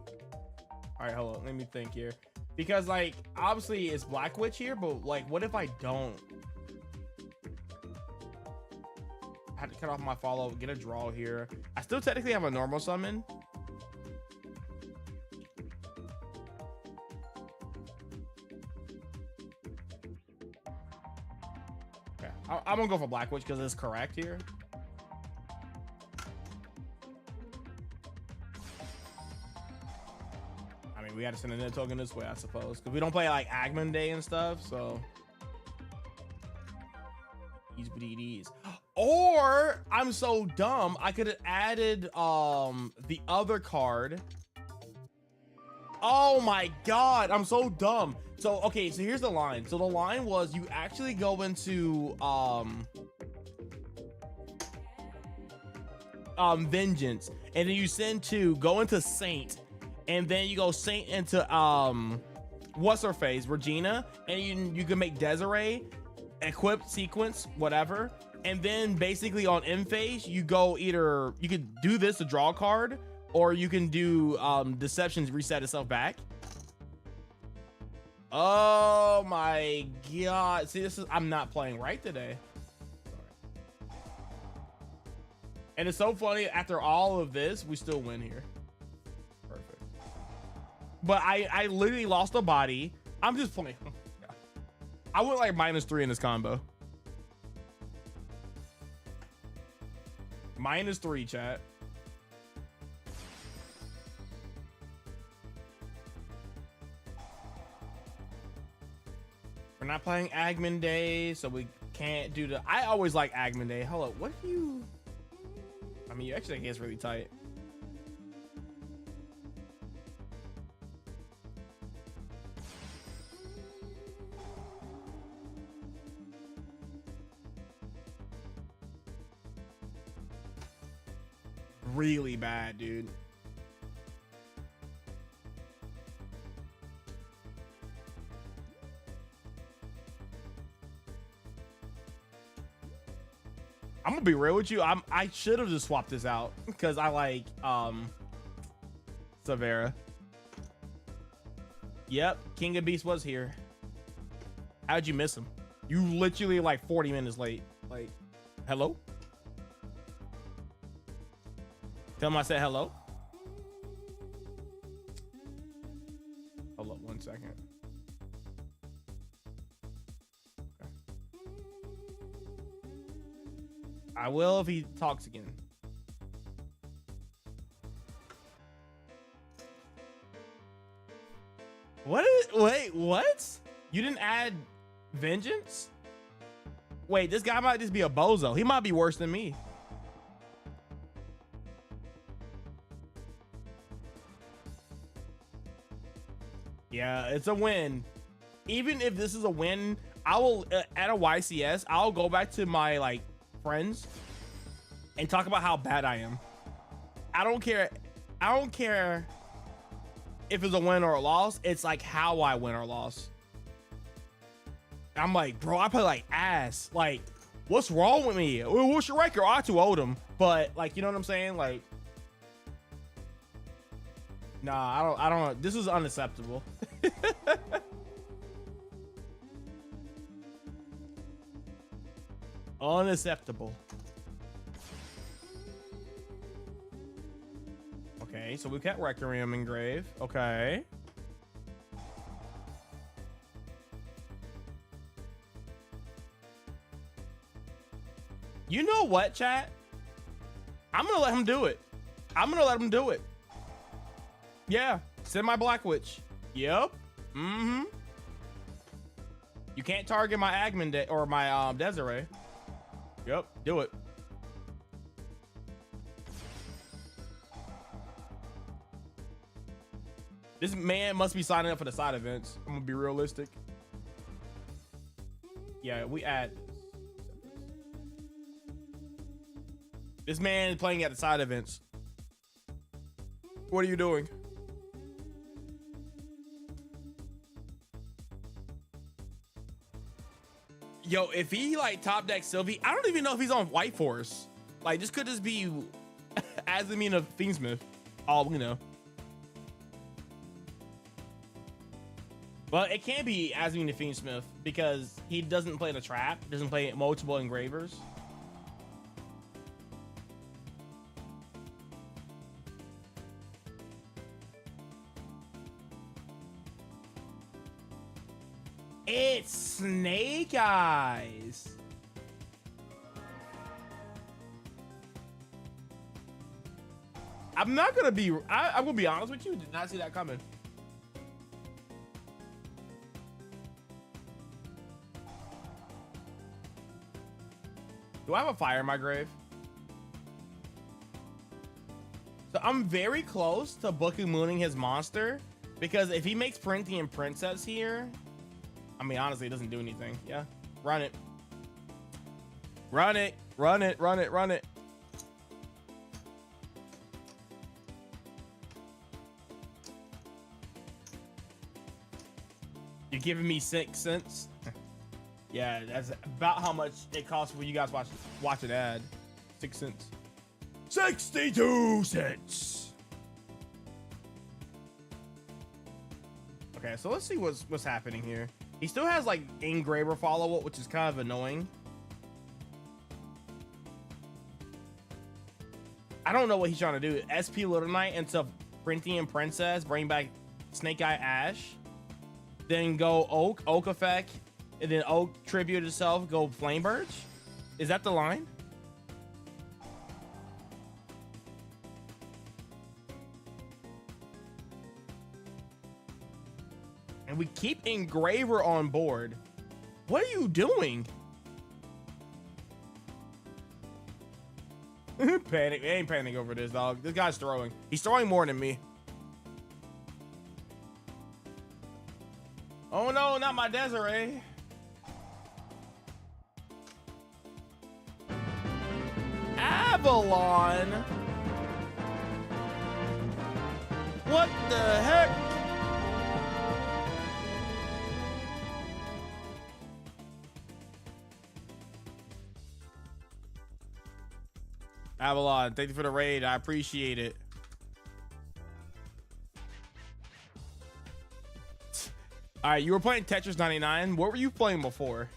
All right, hold on. Let me think here. Because, like, obviously it's Black Witch here, but, like, what if I don't? I had to cut off my follow, get a draw here. I still technically have a normal summon. Okay, I'm gonna go for Black Witch because it's correct here. We had to send a net token this way, I suppose, because we don't play like Agman Day and stuff. So these BDDs, or I'm so dumb, I could have added the other card. Oh my god, I'm so dumb. So okay, so here's the line. So the line was you actually go into Vengeance, and then you send two, go into Saint. And then you go Saint into what's her face, Regina, and you can make Desiree, equip sequence, whatever. And then basically on M phase, you go either you could do this to draw a card, or you can do Deceptions, reset itself back. Oh my god. See, I'm not playing right today. Sorry. And it's so funny, after all of this, we still win here. But I literally lost a body. I'm just playing. I went like -3 in this combo. -3, chat. We're not playing Agman Day, so we can't do the. I always like Agman Day. Hold up, what do you? I mean, you actually think it's really tight. really bad, dude. I'm gonna be real with you. I should have just swapped this out because I like Severa. Yep, King of Beasts was here. How'd you miss him? You literally like 40 minutes late. Like, hello? Tell him I said hello. Hold up 1 second. Okay. I will if he talks again. Wait, what? You didn't add Vengeance? Wait, this guy might just be a bozo. He might be worse than me. Yeah, it's a win. Even if this is a win, I will at a YCS, I'll go back to my like friends and talk about how bad I am. I don't care if it's a win or a loss. It's like how I win or loss. I'm like, bro, I play like ass. Like, what's wrong with me? What's your record? I too owed him, but like, you know what I'm saying? Like, nah, I don't. This is unacceptable. Unacceptable. Okay, so we kept Requiem engraved. Okay. You know what, chat? I'm gonna let him do it. I'm gonna let him do it. Yeah, send my Black Witch. Yep. Mm-hmm. You can't target my Agman or my Desiree. Yep, do it. This man must be signing up for the side events. I'm gonna be realistic. Yeah, we add. This man is playing at the side events. What are you doing? Yo, if he like top deck Sylvie, I don't even know if he's on White Force. Like, this could just be Azamina Fiendsmith. All we know. Well, it can't be Azamina Fiendsmith because he doesn't play the trap, doesn't play multiple engravers. It's Snake Eyes. I'm not gonna be. I'm gonna be honest with you. Did not see that coming. Do I have a fire in my grave? So I'm very close to Booking Mooning his monster because if he makes Printian Princess here, I mean, honestly, it doesn't do anything. Yeah, run it. Run it, run it, run it, run it. You're giving me 6 cents? Yeah, that's about how much it costs for you guys watch an ad. 6 cents. 62 cents. Okay, so let's see what's happening here. He still has like Engraver follow-up, which is kind of annoying. I don't know what he's trying to do. SP Little Knight into Printian Princess, bring back Snake Eye Ash, then go Oak effect, and then Oak tribute itself, go Flame Birch. Is that the line? And we keep Engraver on board. What are you doing? Panic. I ain't panicking over this, dog. This guy's throwing. He's throwing more than me. Oh no, not my Desiree. Avalon. What the heck? Avalon, thank you for the raid. I appreciate it. All right, you were playing Tetris 99. What were you playing before?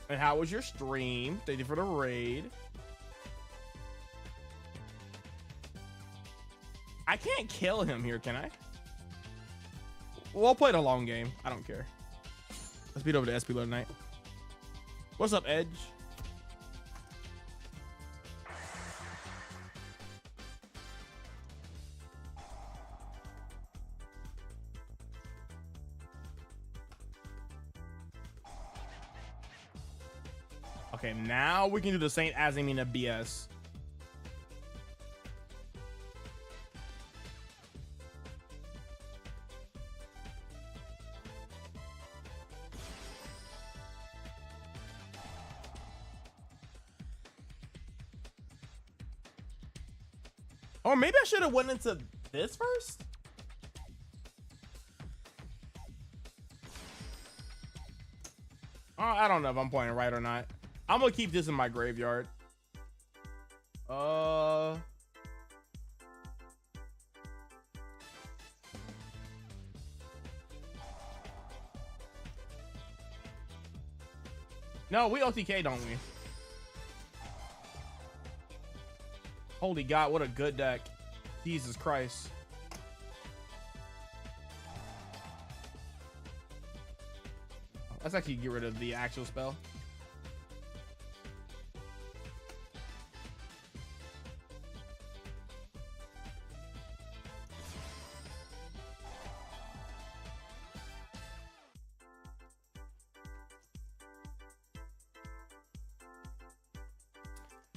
And how was your stream? Thank you for the raid. I can't kill him here, can I? We'll play the long game. I don't care. Let's beat over to SP tonight. What's up, Edge? Okay, now we can do the Saint Azamina BS. Or maybe I should have went into this first. I don't know if I'm playing it right or not. I'm gonna keep this in my graveyard. No, we OTK, don't we? Holy God, what a good deck. Jesus Christ. Let's actually get rid of the actual spell.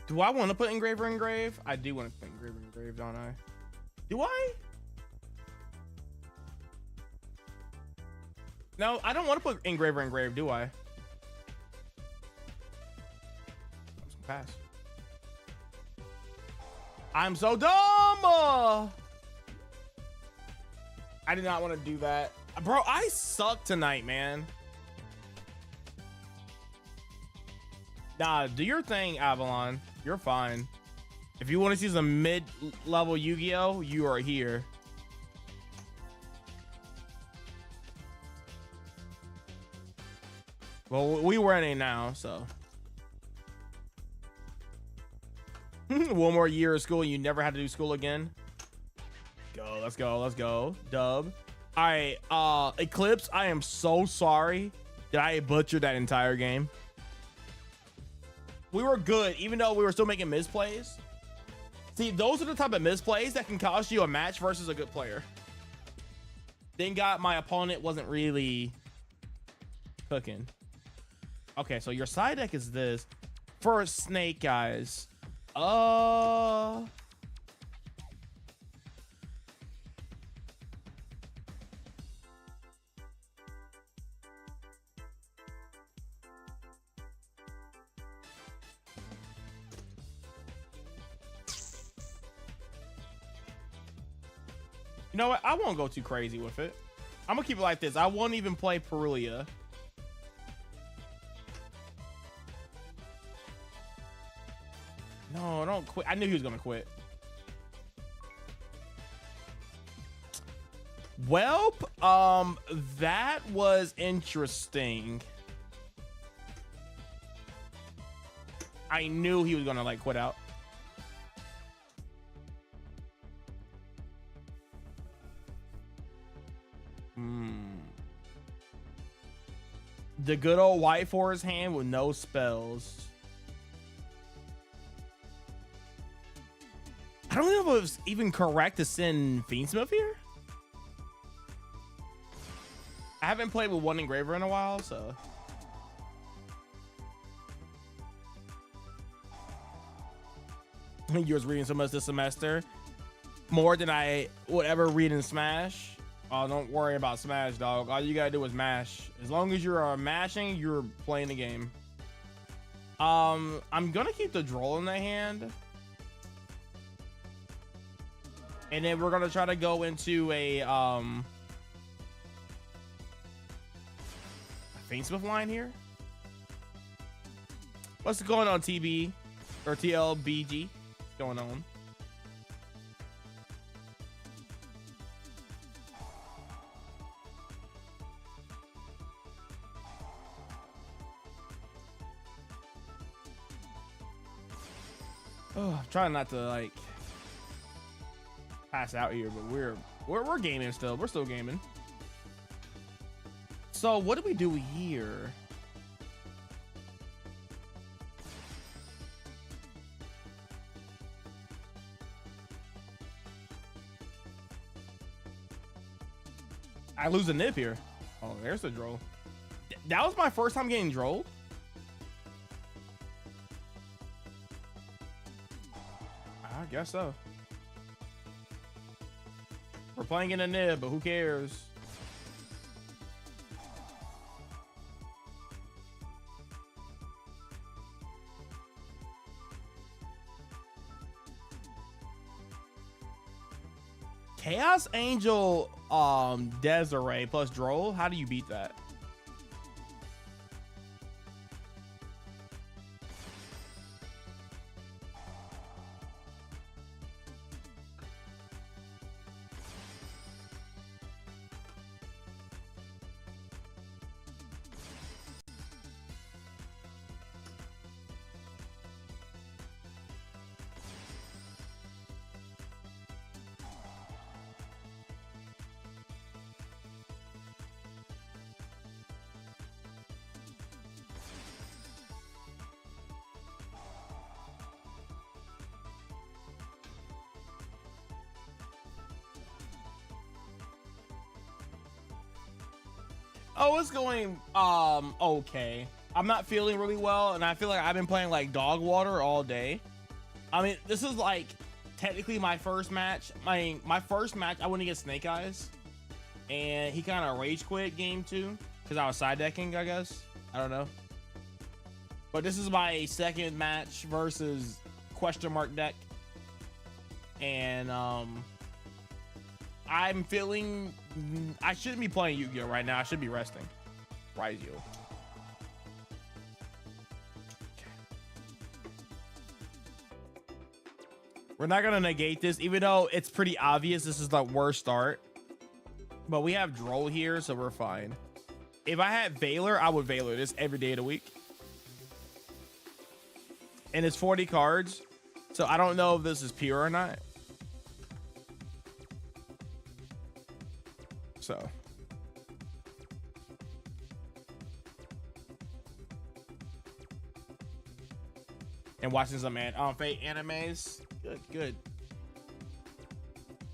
Do I want to put Engraver Engrave? I do want to put Engraver Engrave, don't I? Do I? No, I don't want to put Engraver Engrave, do I? Pass. I'm so dumb! I did not want to do that. Bro, I suck tonight, man. Nah, do your thing, Avalon. You're fine. If you want to see some mid-level Yu-Gi-Oh, you are here. Well, we were in it now, so. One more year of school, you never had to do school again. Go, let's go, let's go. Dub. All right, Eclipse, I am so sorry that I butchered that entire game. We were good, even though we were still making misplays. See, those are the type of misplays that can cost you a match versus a good player. Then my opponent wasn't really cooking. Okay, so your side deck is this. For Snake, guys. You know what? I won't go too crazy with it. I'm gonna keep it like this. I won't even play Perulia. No, don't quit. I knew he was gonna quit. Welp, that was interesting. I knew he was gonna like quit out. The good old white for his hand with no spells. I don't know if it was even correct to send Fiendsmith here. I haven't played with one Engraver in a while, so. You was reading so much this semester. More than I would ever read in Smash. Oh, don't worry about Smash, dog. All you gotta do is mash. As long as you're mashing, you're playing the game. I'm gonna keep the Droll in the hand. And then we're gonna try to go into a Fainsmith line here. What's going on, TB or TLBG? What's going on? Oh, I'm trying not to like pass out here, but we're gaming still. We're still gaming. So what do we do here? I lose a nib here. Oh, there's the Droll. That was my first time getting Drolled. I guess so. We're playing in a nib, but who cares? Chaos Angel Desiree plus Droll. How do you beat that? Oh, it's going okay. I'm not feeling really well, and I feel like I've been playing like dog water all day. I mean, this is like technically my first match. My first match I went against Snake Eyes, and he kind of rage quit game 2 because I was side decking, I guess. I don't know. But this is my second match versus question mark deck, and I'm feeling I shouldn't be playing Yu-Gi-Oh right now. I should be resting. Raizio. We're not gonna negate this, even though it's pretty obvious this is the worst start. But we have Droll here, so we're fine. If I had Valor, I would Valor this every day of the week. And it's 40 cards, so I don't know if this is pure or not. So and watching some Fate animes. Good.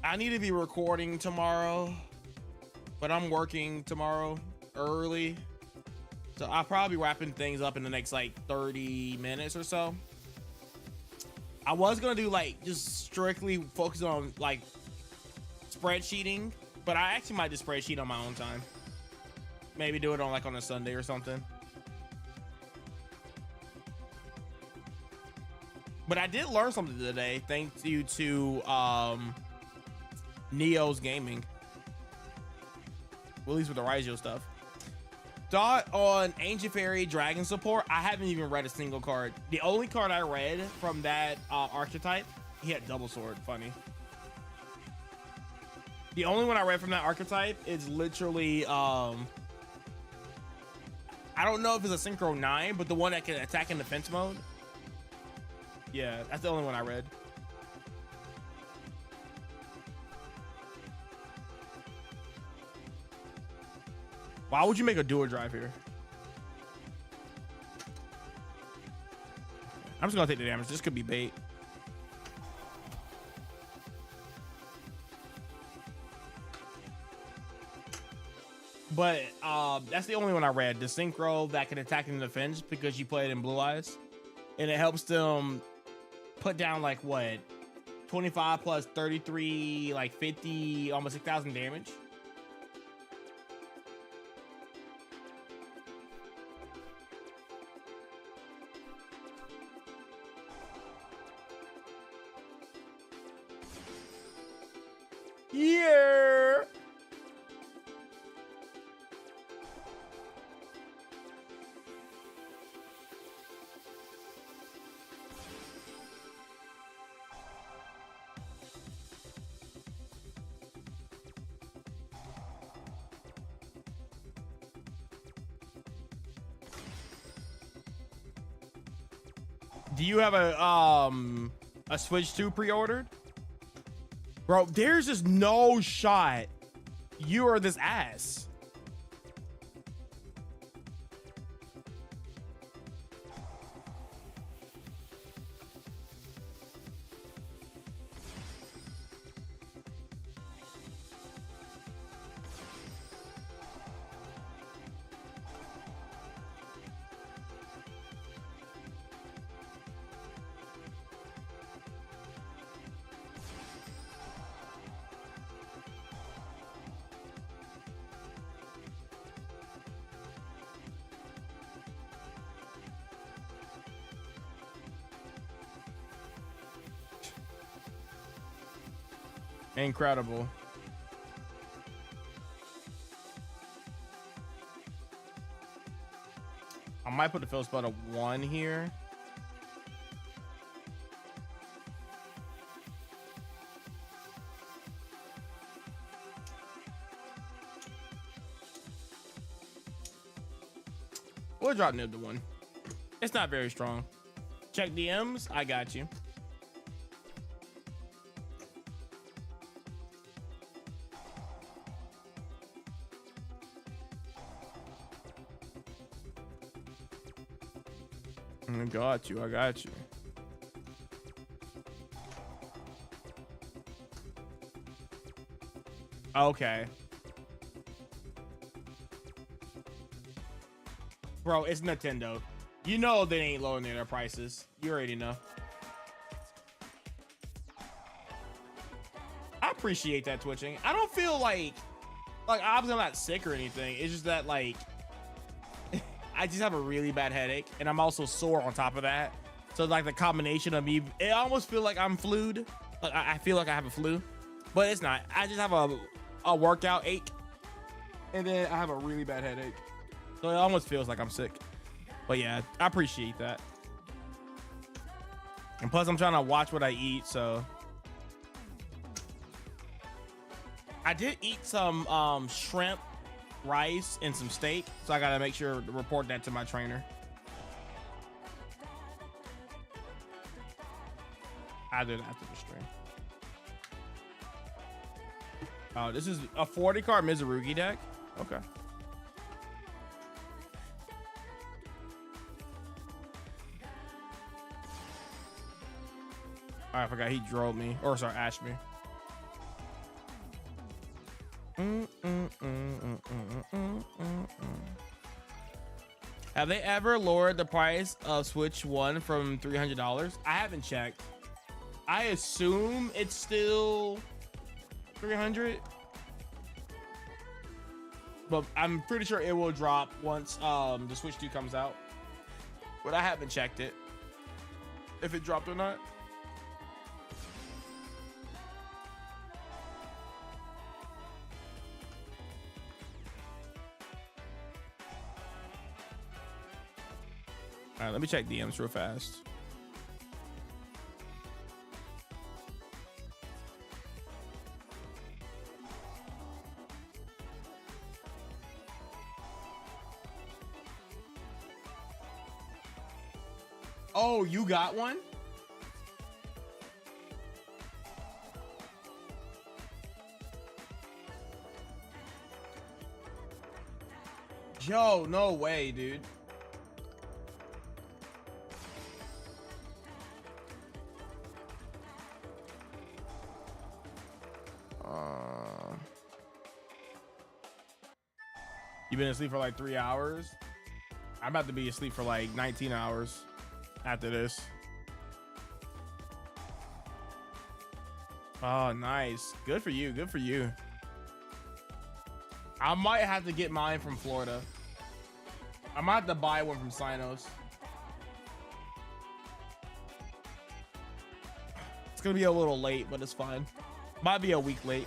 I need to be recording tomorrow, but I'm working tomorrow early, so I'll probably be wrapping things up in the next like 30 minutes or so. I was gonna do like just strictly focus on like spreadsheeting, but I actually might just spreadsheet on my own time. Maybe do it on like on a Sunday or something. But I did learn something today, thanks you to Neo's Gaming. Well, at least with the Raizio stuff. Thought on Ancient Fairy Dragon support, I haven't even read a single card. The only card I read from that archetype, he had double sword. Funny. The only one I read from that archetype is literally I don't know if it's a Synchro 9, but the one that can attack in defense mode. Yeah, that's the only one I read. Why would you make a dual drive here? I'm just gonna take the damage. This could be bait. But that's the only one I read. The Synchro that can attack in defense because you play it in Blue Eyes. And it helps them put down like what? 25 plus 33, like 50, almost 6,000 damage. Yeah. Do you have a Switch 2 pre-ordered? Bro, there's just no shot you are this ass. Incredible. I might put the fill spot at 1 here. We'll drop Nib to 1. It's not very strong. Check DMs. I got you. I got you. I got you. Okay. Bro, it's Nintendo. You know they ain't lowering their prices. You already know. I appreciate that twitching. I don't feel like obviously I'm not sick or anything. It's just that like I just have a really bad headache and I'm also sore on top of that. So like the combination of me, it almost feel like I'm flued. Like I feel like I have a flu, but it's not. I just have a workout ache and then I have a really bad headache. So it almost feels like I'm sick. But yeah, I appreciate that. And plus I'm trying to watch what I eat, so. I did eat some shrimp, rice, and some steak. So I gotta make sure to report that to my trainer. I did it after the stream. Oh, this is a 40 card Mizurugi deck? Okay. I forgot he drove me, or sorry, ashed me. Have they ever lowered the price of Switch 1 from $300? I haven't checked. I assume it's still 300, but I'm pretty sure it will drop once the Switch 2 comes out. But I haven't checked it, if it dropped or not. All right, let me check DMs real fast. Oh, you got one? Yo, no way, dude. You've been asleep for like 3 hours? I'm about to be asleep for like 19 hours after this. Oh, nice. Good for you. Good for you. I might have to get mine from Florida. I might have to buy one from Sinos. It's gonna be a little late, but it's fine. Might be a week late.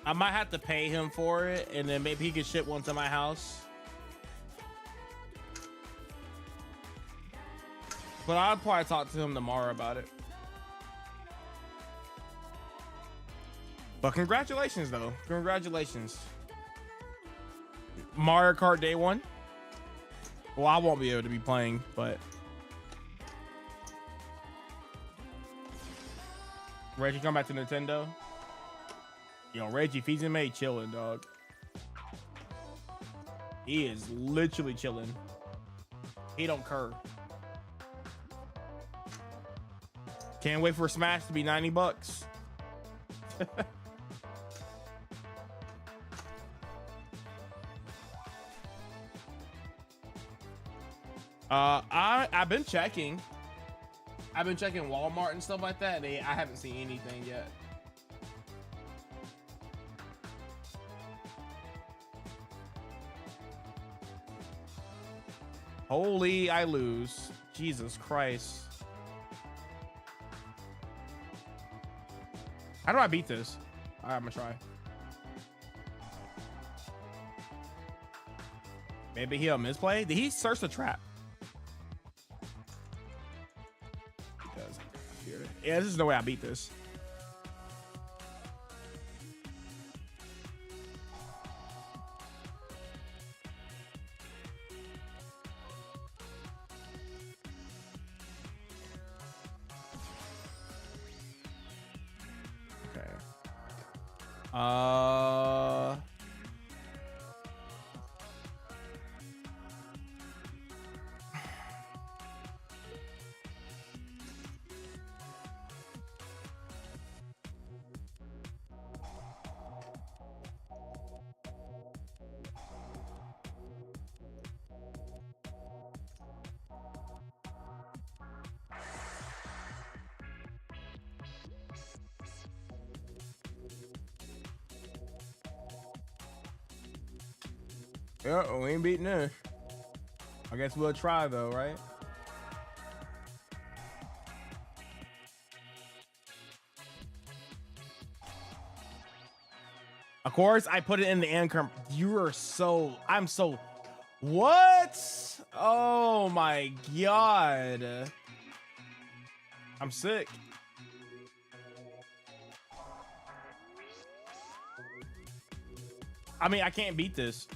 I might have to pay him for it, and then maybe he can ship one to my house. But I'll probably talk to him tomorrow about it. But congratulations, though. Congratulations. Mario Kart Day 1. Well, I won't be able to be playing, but... Reggie, come back to Nintendo. Yo, Reggie, if he's in May, chilling, dog. He is literally chilling. He don't care. Can't wait for Smash to be 90 bucks. I've been checking. I've been checking Walmart and stuff like that. I haven't seen anything yet. Holy, I lose. Jesus Christ. How do I beat this? All right, I'm gonna try. Maybe he'll misplay. Did he search the trap? He does. Yeah, this is no way I beat this. Okay. Yeah, we ain't beating this. I guess we'll try though, right? Of course, I put it in the income. You are so... I'm so... What? Oh my God. I'm sick. I mean, I can't beat this.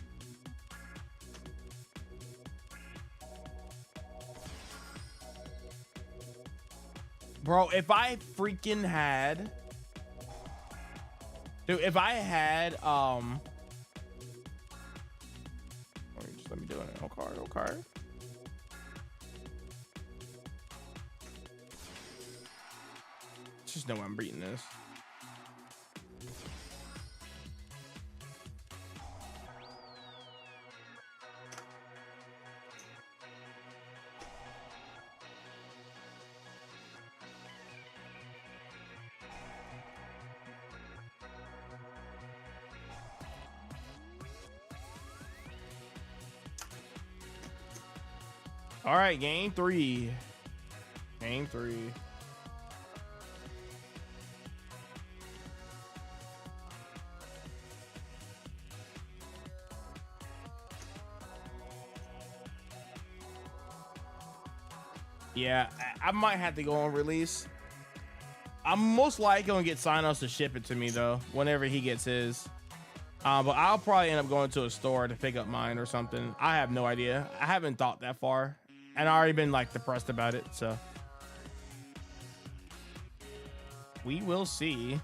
Bro, if I freaking had... Dude, if I had, just let me do it. Okay. Just know I'm beating this. All right, game three. Yeah, I might have to go on release. I'm most likely gonna get Sinos to ship it to me though, whenever he gets his. But I'll probably end up going to a store to pick up mine or something. I have no idea. I haven't thought that far. And I already been like depressed about it, so we will see.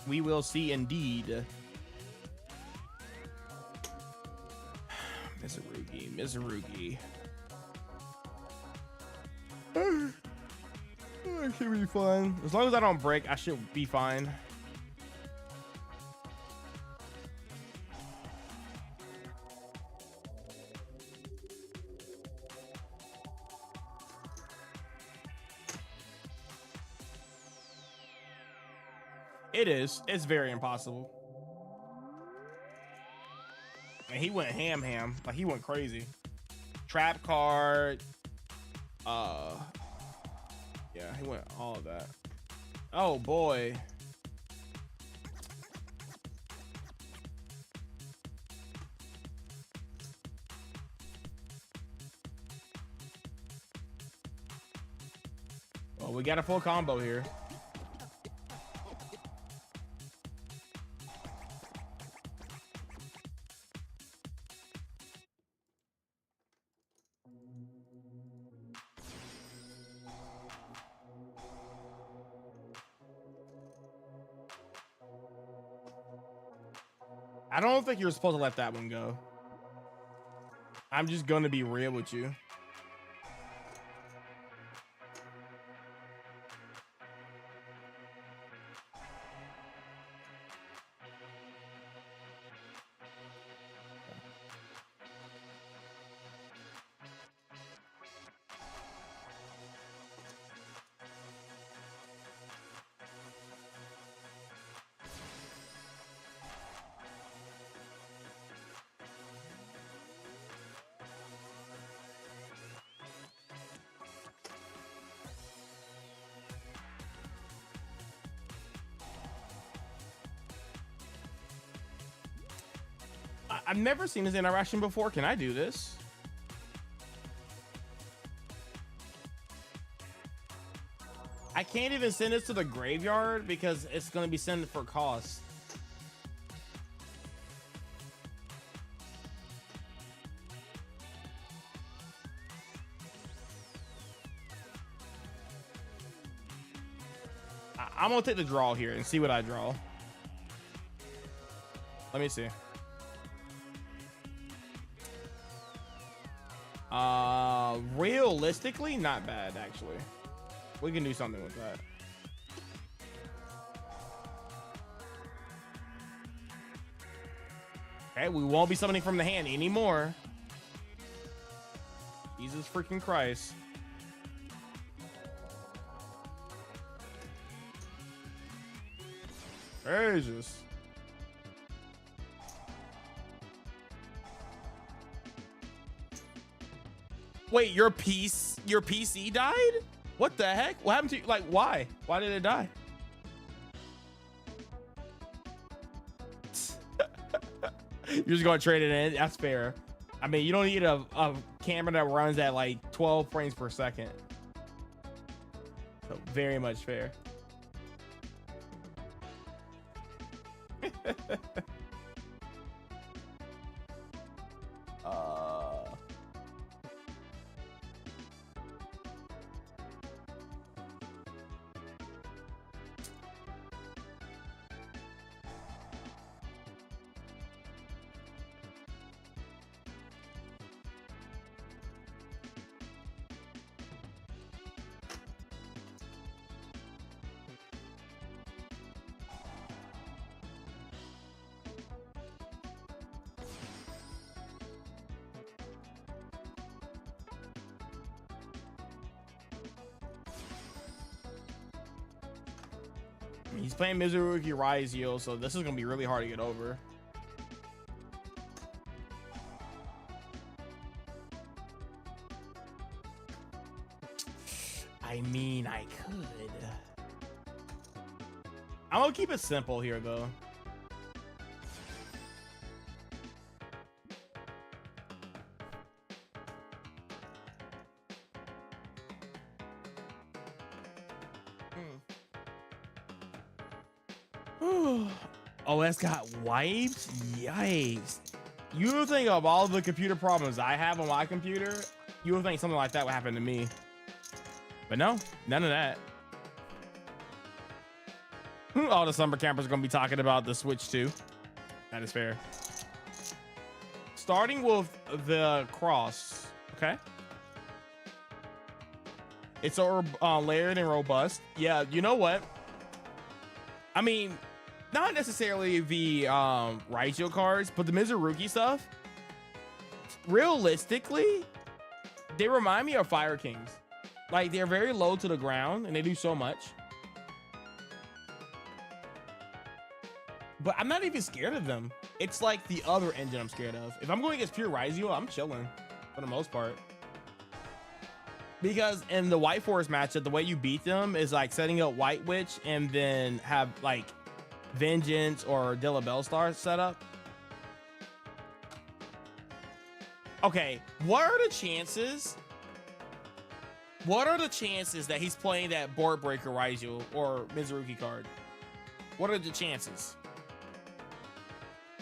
We will see indeed. Mizurugi. It should be fun. As long as I don't break, I should be fine. It is. It's very impossible. And he went ham. Like, he went crazy. Trap card. Yeah, he went all of that. Oh boy. Well, we got a full combo here. I don't think you're supposed to let that one go. I'm just going to be real with you. I've never seen this interaction before. Can I do this? I can't even send this to the graveyard because it's going to be sent for cost. I'm going to take the draw here and see what I draw. Let me see. Realistically, not bad, actually. We can do something with that. Okay, we won't be summoning from the hand anymore. Jesus freaking Christ. Jesus. Wait, your PC died? What the heck? What happened to you? Like, why? Why did it die? You're just gonna trade it in? That's fair. I mean, you don't need a camera that runs at like 12 frames per second. So very much fair. He's playing Mizuruki Raizio, so this is gonna be really hard to get over. I mean, I could. I'm gonna keep it simple here, though. OS got wiped? Yikes. You would think of all the computer problems I have on my computer, you would think something like that would happen to me. But no, none of that. All the summer campers are going to be talking about the Switch 2. That is fair. Starting with the cross, okay? It's layered and robust. Yeah, you know what? I mean, not necessarily the Raizio cards, but the Mizuruki stuff. Realistically, they remind me of Fire Kings. Like, they're very low to the ground and they do so much. But I'm not even scared of them. It's like the other engine I'm scared of. If I'm going against pure Raizio, I'm chilling for the most part. Because in the White Forest matchup, the way you beat them is like setting up White Witch and then have like Vengeance or Dilla Bellstar set up. Okay, what are the chances? What are the chances that he's playing that Board Breaker Raiju or Mizuruki card? What are the chances?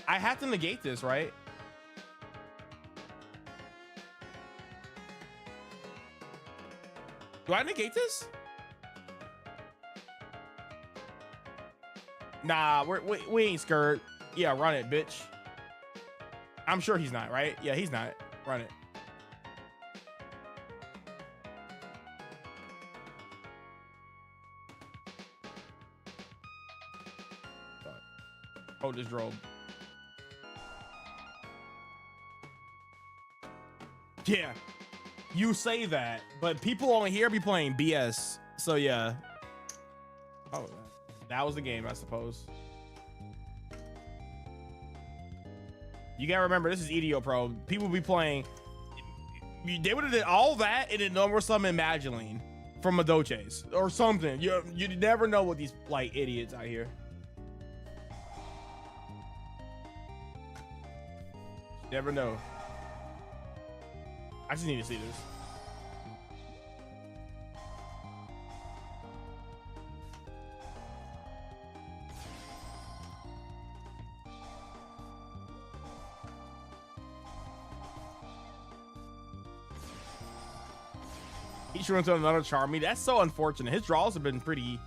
I have to negate this, right? Do I negate this? Nah, we ain't scared. Yeah, run it, bitch. I'm sure he's not, right? Yeah, he's not. Run it. Oh, this drove. Yeah, you say that, but people on here be playing BS. So yeah. Oh, that was the game, I suppose. You gotta remember, this is EDO Pro. People be playing. They would have did all that and then number some Imagineering from Madoches or something. You never know what these like idiots out here. Never know. I just need to see this. He should run into another Charmy. That's so unfortunate. His draws have been pretty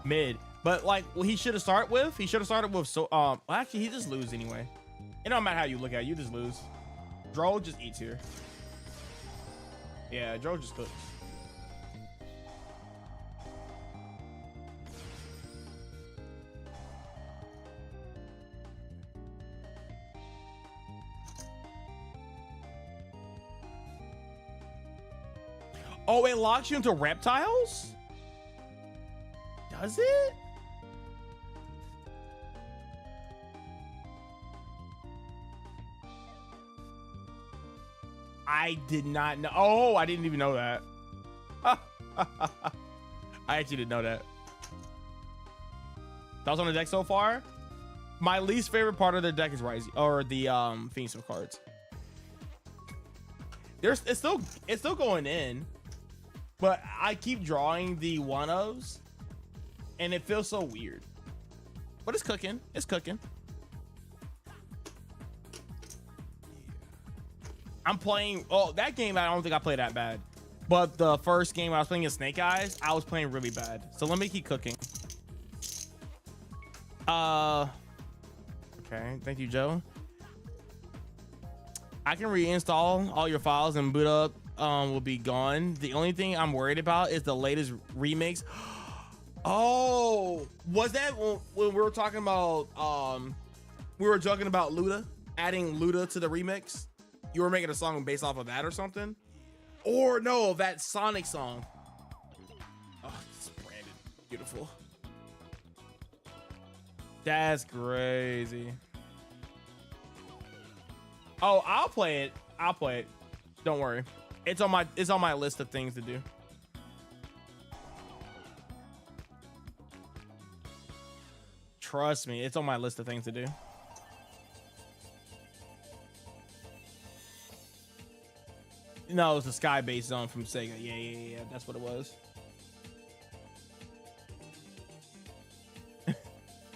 mid, but like, well, he should have started with. He should have started with. So, well, actually, he just lose anyway. It don't matter how you look at it, you just lose. Dro just eats here. Yeah, Dro just cooks. Oh, it locks you into reptiles? Does it? I did not know. Oh, I didn't even know that. I actually didn't know that. That was on the deck so far. My least favorite part of the deck is Rising or the Phoenix of cards. It's still going in, but I keep drawing the one-ofs, and it feels so weird. But it's cooking. It's cooking. I'm playing. Oh, that game I don't think I played that bad, but the first game I was playing in Snake Eyes, I was playing really bad. So let me keep cooking. Okay, thank you, Joe. I can reinstall all your files and boot up will be gone. The only thing I'm worried about is the latest remix. Oh, was that when we were talking about we were joking about Luda, adding Luda to the remix? You were making a song based off of that or something? Or no, that Sonic song. Oh, it's branded. Beautiful. That's crazy. Oh, I'll play it. I'll play it. Don't worry. It's on my list of things to do. Trust me, it's on my list of things to do. No, it's the Sky-based zone from Sega. Yeah. That's what it was.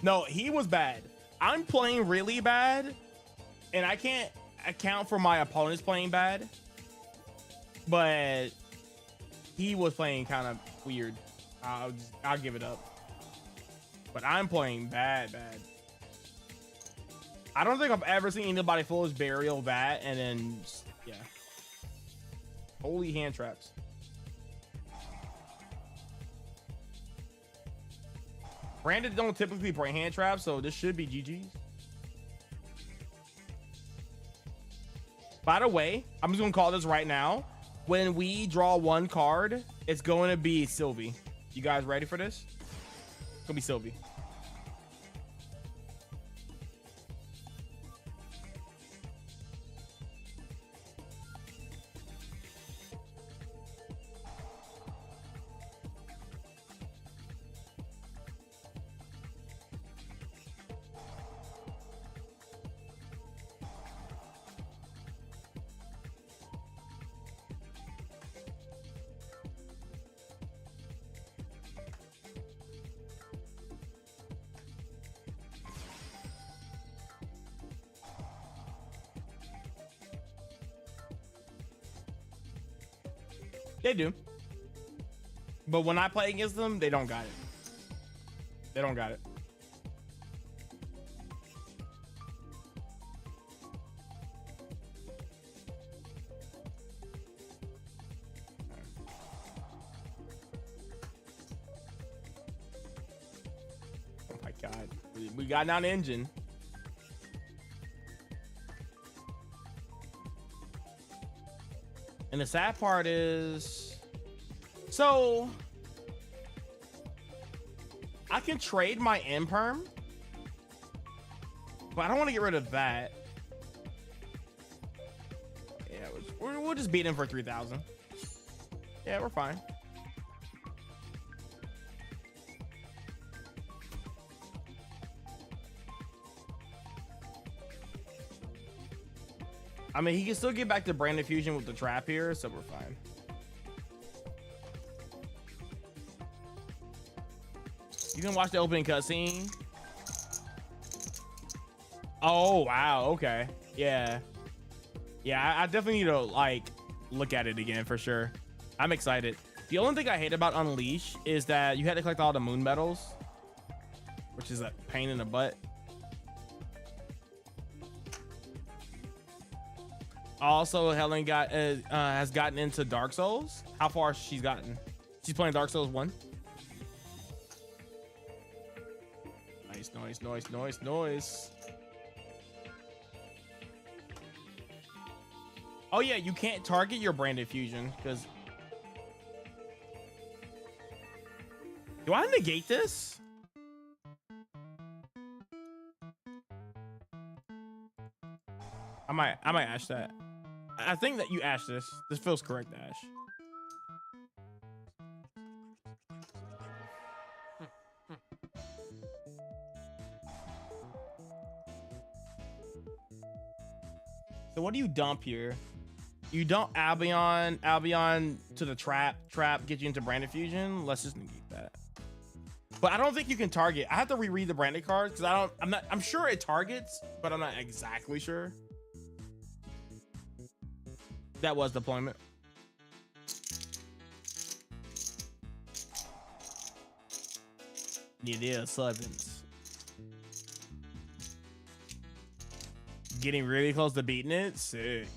No, he was bad. I'm playing really bad, and I can't account for my opponents playing bad. But he was playing kind of weird. I'll give it up. But I'm playing bad. I don't think I've ever seen anybody Foolish Burial that and then yeah. Holy hand traps. Brandon don't typically play hand traps, so this should be GG's. By the way, I'm just gonna call this right now. When we draw one card, it's going to be Sylvie. You guys ready for this? It's gonna be Sylvie. They do. But when I play against them, they don't got it. They don't got it. Oh my God. We got down the engine. And the sad part is, so I can trade my imperm, but I don't want to get rid of that. Yeah, we'll just beat him for 3,000. Yeah, we're fine. I mean, he can still get back to Branded Fusion with the trap here, so we're fine. You can watch the opening cutscene. Oh, wow. Okay. Yeah. Yeah, I definitely need to, like, look at it again for sure. I'm excited. The only thing I hate about Unleash is that you had to collect all the moon medals, which is a pain in the butt. Also, Helen has gotten into Dark Souls. How far she's gotten? She's playing Dark Souls 1. Nice. Oh yeah, you can't target your Branded Fusion because. Do I negate this? I might ash that. I think that you ash this. This feels correct, Ash. So what do you dump here? You dump Albion to the trap. Trap gets you into Branded Fusion. Let's just negate that. But I don't think you can target. I have to reread the branded cards because I'm sure it targets, but I'm not exactly sure. That was deployment. It is sevens. Getting really close to beating it. Sick.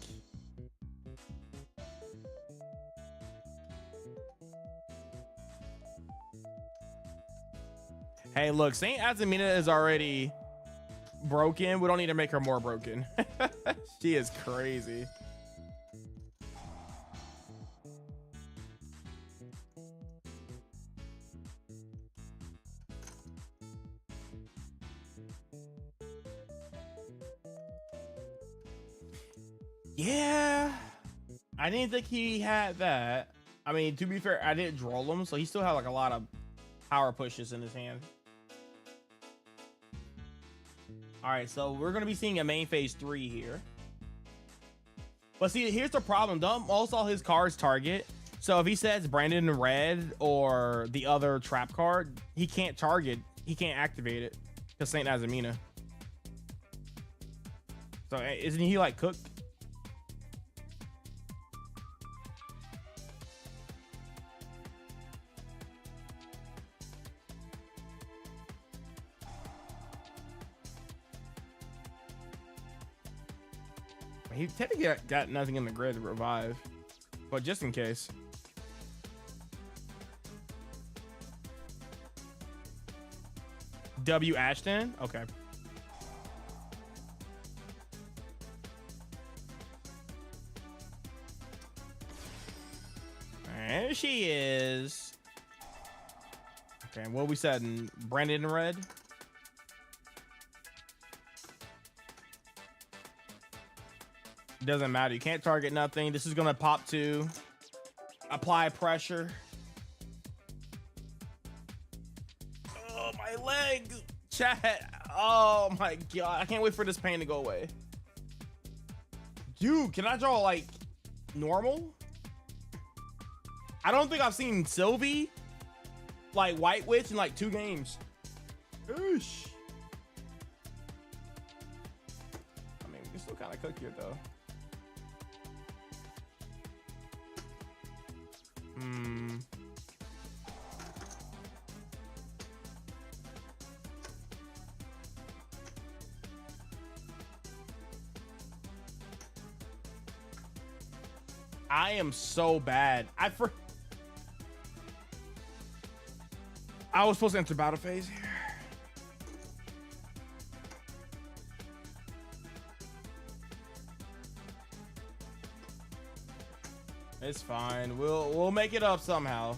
Hey, look, Saint Azamina is already broken. We don't need to make her more broken. She is crazy. Yeah, I didn't think he had that. I mean, to be fair, I didn't draw him, so he still had like a lot of power pushes in his hand. All right, so we're gonna be seeing a main phase 3 here. But see, here's the problem. Don't most all his cards target. So if he says Brandon in red or the other trap card, he can't target. He can't activate it because Saint Azamina. So isn't he like cooked? He technically got nothing in the grid to revive, but just in case. W Ashton, okay. There she is. Okay, what we said in Brandon in red. Doesn't matter. You can't target nothing. This is gonna pop to apply pressure. Oh, my legs, chat. Oh my god, I can't wait for this pain to go away. Dude, can I draw like normal? I don't think I've seen Sylvie like White Witch in like 2 games. Oosh. I mean, we can still kind of cook here though. Hmm. I am so bad. I was supposed to enter battle phase here. It's fine. We'll make it up somehow.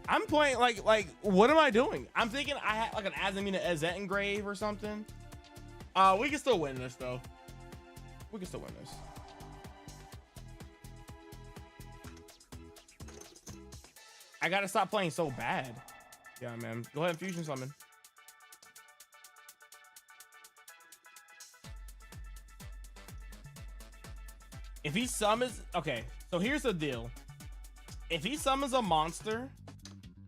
I'm playing like what am I doing? I'm thinking I had like an Azamina Ezet engrave or something. We can still win this though. We can still win this. I gotta stop playing so bad. Yeah, man. Go ahead and fusion summon. If he summons, okay, so here's the deal. If he summons a monster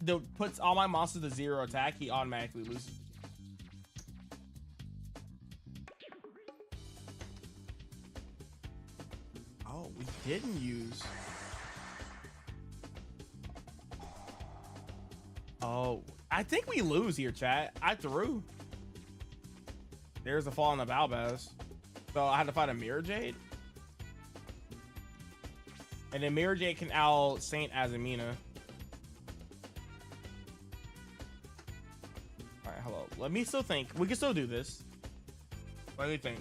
that puts all my monsters to 0 attack, he automatically loses. Oh, we didn't use. Oh, I think we lose here, chat. I threw. There's a fall on the Balbaz. So I had to fight a Mirror Jade. And then Mirror Jade can out Saint Azamina. All right, hello. Let me still think. We can still do this. Let me think.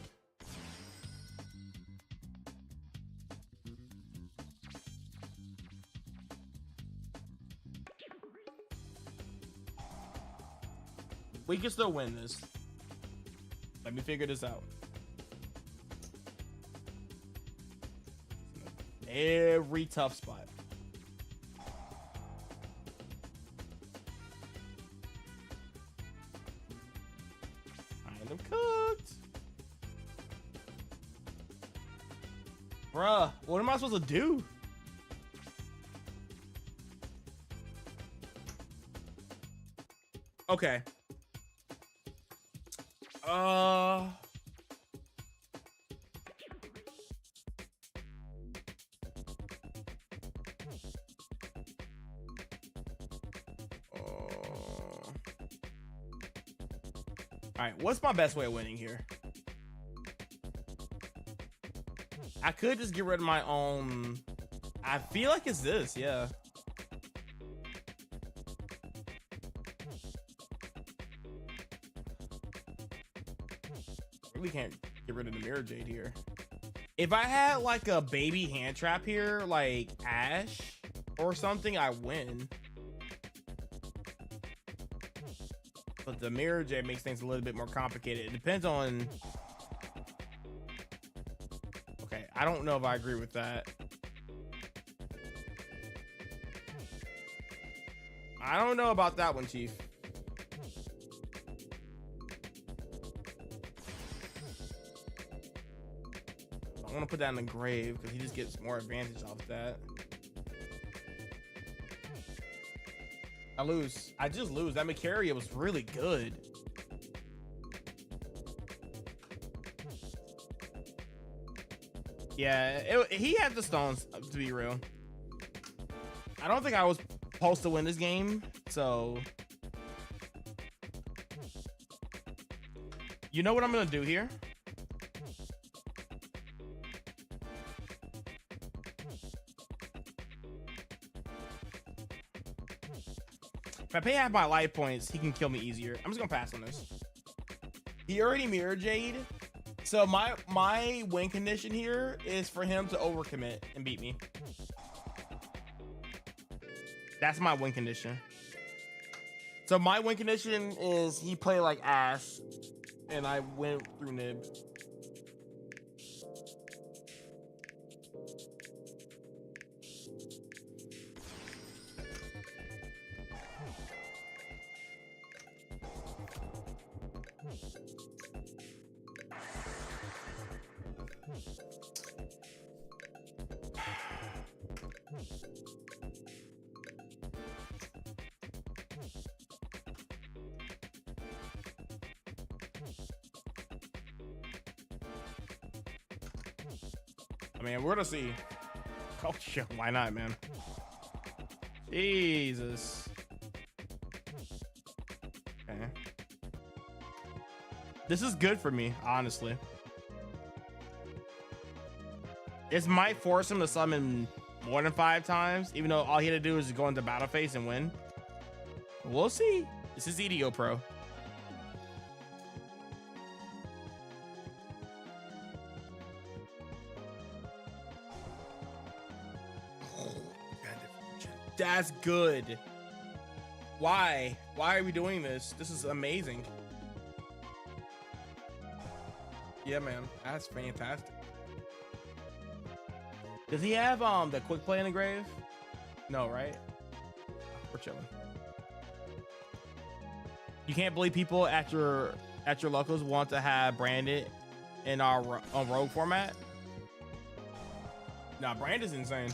We can still win this. Let me figure this out. Every tough spot. Kind of cooked. Bruh, what am I supposed to do? Okay. All right, what's my best way of winning here? I could just get rid of my own. I feel like it's this, yeah. Really can't get rid of the Mirror Jade here. If I had like a baby hand trap here, like Ash or something, I win. But the Mirror Jade makes things a little bit more complicated. It depends on. Okay, I don't know if I agree with that. I don't know about that one, Chief. I want to put that in the grave because he just gets more advantage off that. I lose. I just lose. That Macaria was really good. Yeah, he had the stones, to be real. I don't think I was supposed to win this game, so. You know what I'm going to do here? If I pay half my life points, he can kill me easier. I'm just gonna pass on this. He already Mirror Jade, so my win condition here is for him to overcommit and beat me. That's my win condition. So my win condition is he play like ass, and I went through Nib. I mean, we're gonna see. Oh shit, why not, man? Jesus. Okay. This is good for me, honestly. This might force him to summon more than 5 times, even though all he had to do is go into battle phase and win. We'll see. This is EDO Pro. That's good. Why? Why are we doing this? This is amazing. Yeah, man. That's fantastic. Does he have the quick play in the grave? No, right? We're chilling. You can't believe people at your locals want to have Branded in our rogue format. Nah, Brand is insane.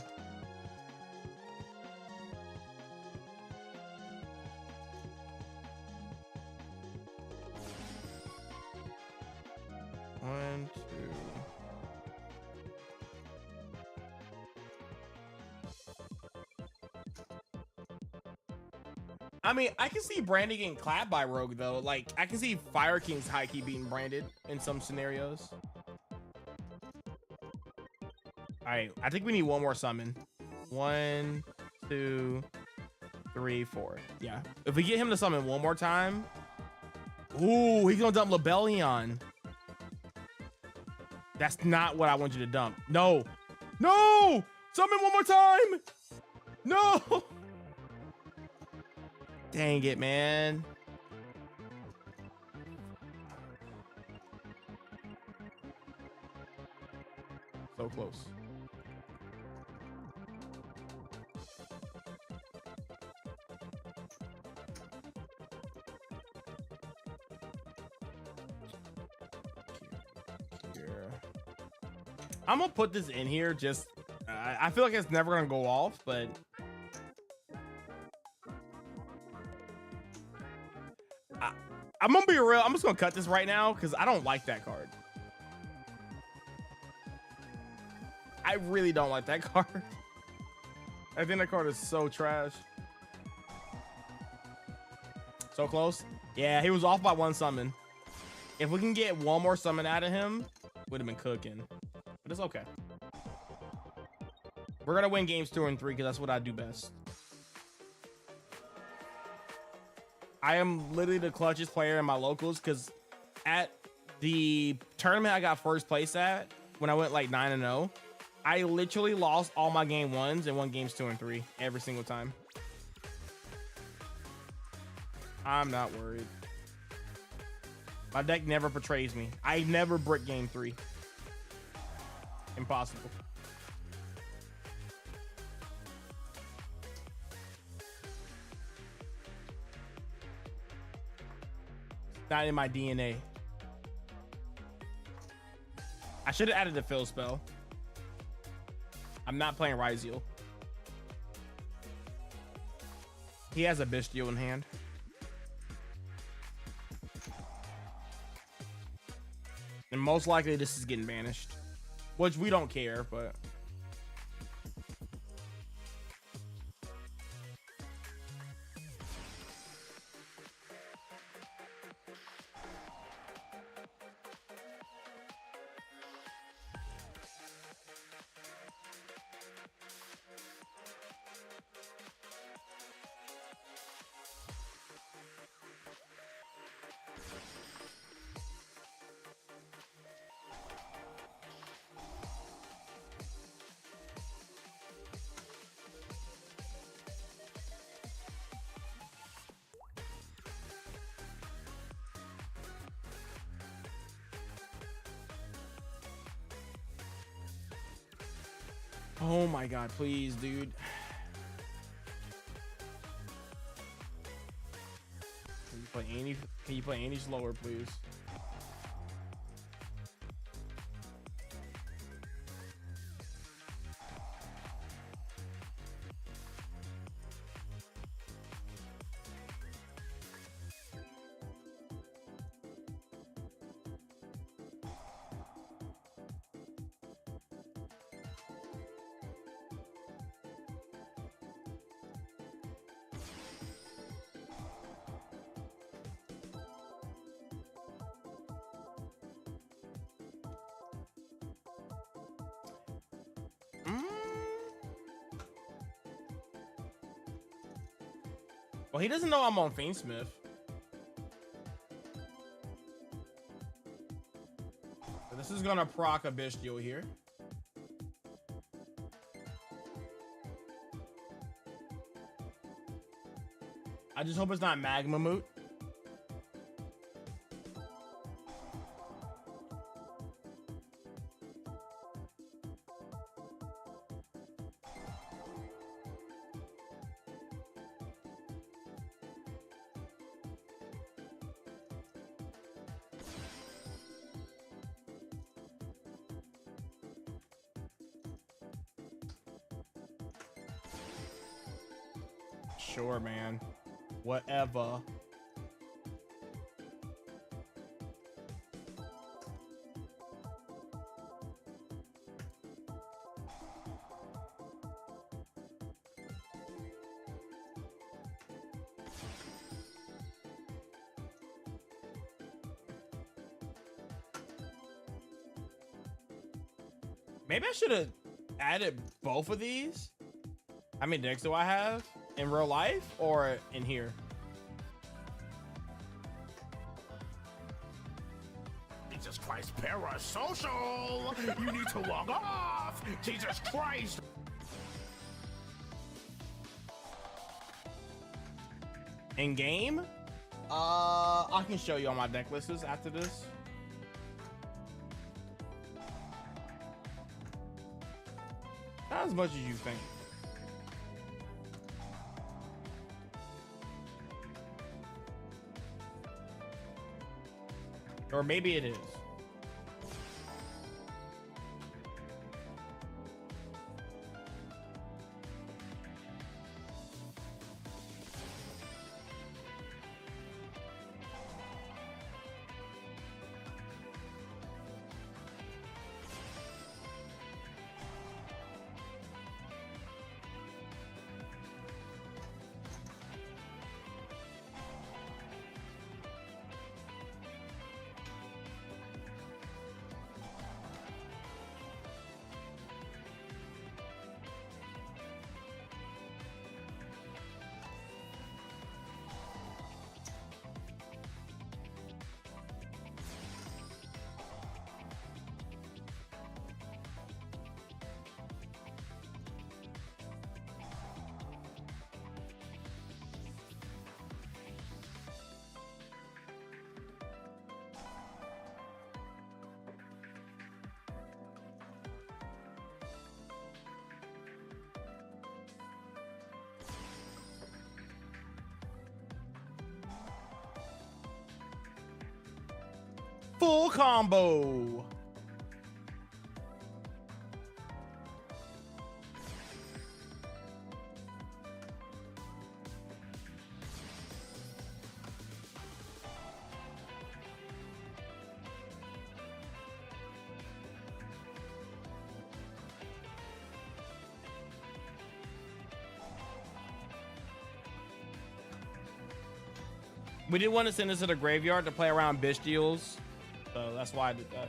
One, two. I mean, I can see Branded getting clapped by Rogue though. Like, I can see Fire King's high key being Branded in some scenarios. All right, I think we need one more summon. 1, 2, 3, 4. Yeah, if we get him to summon one more time. Ooh, he's gonna dump Lebellion. That's not what I want you to dump. No, no, summon one more time. No. Dang it, man. So close. I'm gonna put this in here just I feel like it's never gonna go off, but I'm gonna be real. I'm just gonna cut this right now because I don't like that card. I really don't like that card. I think that card is so trash. So close. Yeah, he was off by 1 summon. If we can get one more summon out of him, would have been cooking. But it's okay. We're gonna win games 2 and 3 because that's what I do best. I am literally the clutchest player in my locals because at the tournament I got first place at when I went like 9-0, I literally lost all my game 1s and won games 2 and 3 every single time. I'm not worried. My deck never betrays me. I never brick game 3. Impossible. Not in my DNA. I should have added the fill spell. I'm not playing Ryzeal. He has a Bestial in hand. And most likely this is getting banished. Which we don't care, but... Oh my god, please, dude. Can you play any slower, please? Well, he doesn't know I'm on Fiendsmith. So this is gonna proc a Bestial here. I just hope it's not Magma Moot. Sure, man. Whatever. Maybe I should have added both of these. How many decks do I have in real life or in here? Jesus Christ, parasocial! You need to log off! Jesus Christ! In game? I can show you all my deck lists after this. Not as much as you think. Or maybe it is. Full combo. We didn't want to send this to the graveyard to play around Bestials, so that's why I did that.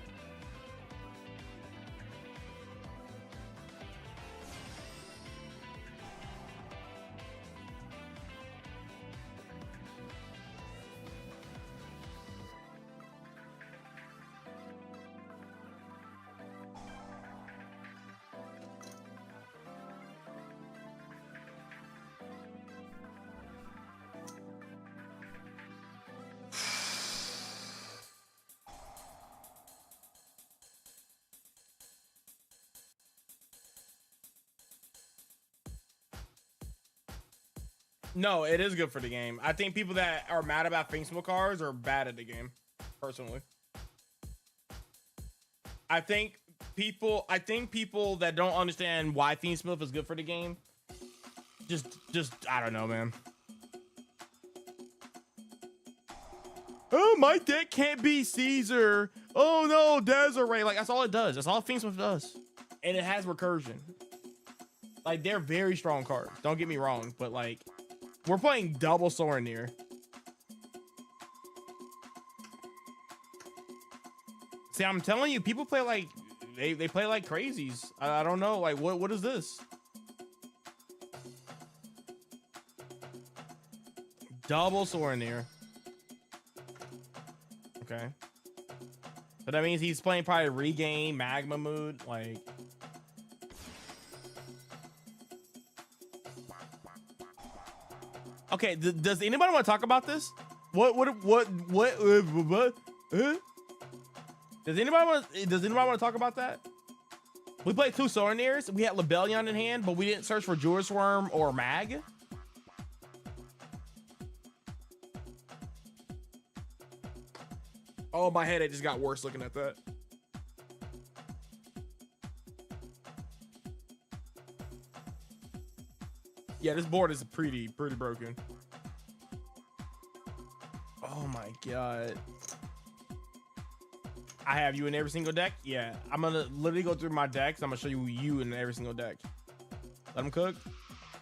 No, it is good for the game. I think people that are mad about Fiendsmith cards are bad at the game, personally. I think people that don't understand why Fiendsmith is good for the game, just I don't know, man. Oh, my deck can't be Caesar. Oh no, Desiree. Like, that's all it does. That's all Fiendsmith does. And it has recursion. Like, they're very strong cards. Don't get me wrong, but like, we're playing double Sorenir. See, I'm telling you, people play like they play like crazies. I don't know, like what is this? Double Soraneer. Okay. So that means he's playing probably regain magma mood, like. Okay, does anybody want to talk about this? What? Does anybody want to talk about that? We played 2 Soraneers. We had Lebellion in hand, but we didn't search for Jewel's Worm or Mag. Oh, my headache just got worse looking at that. Yeah, this board is pretty broken. Oh my god. I have you in every single deck? Yeah, I'm gonna literally go through my decks. I'm gonna show you in every single deck. Let him cook.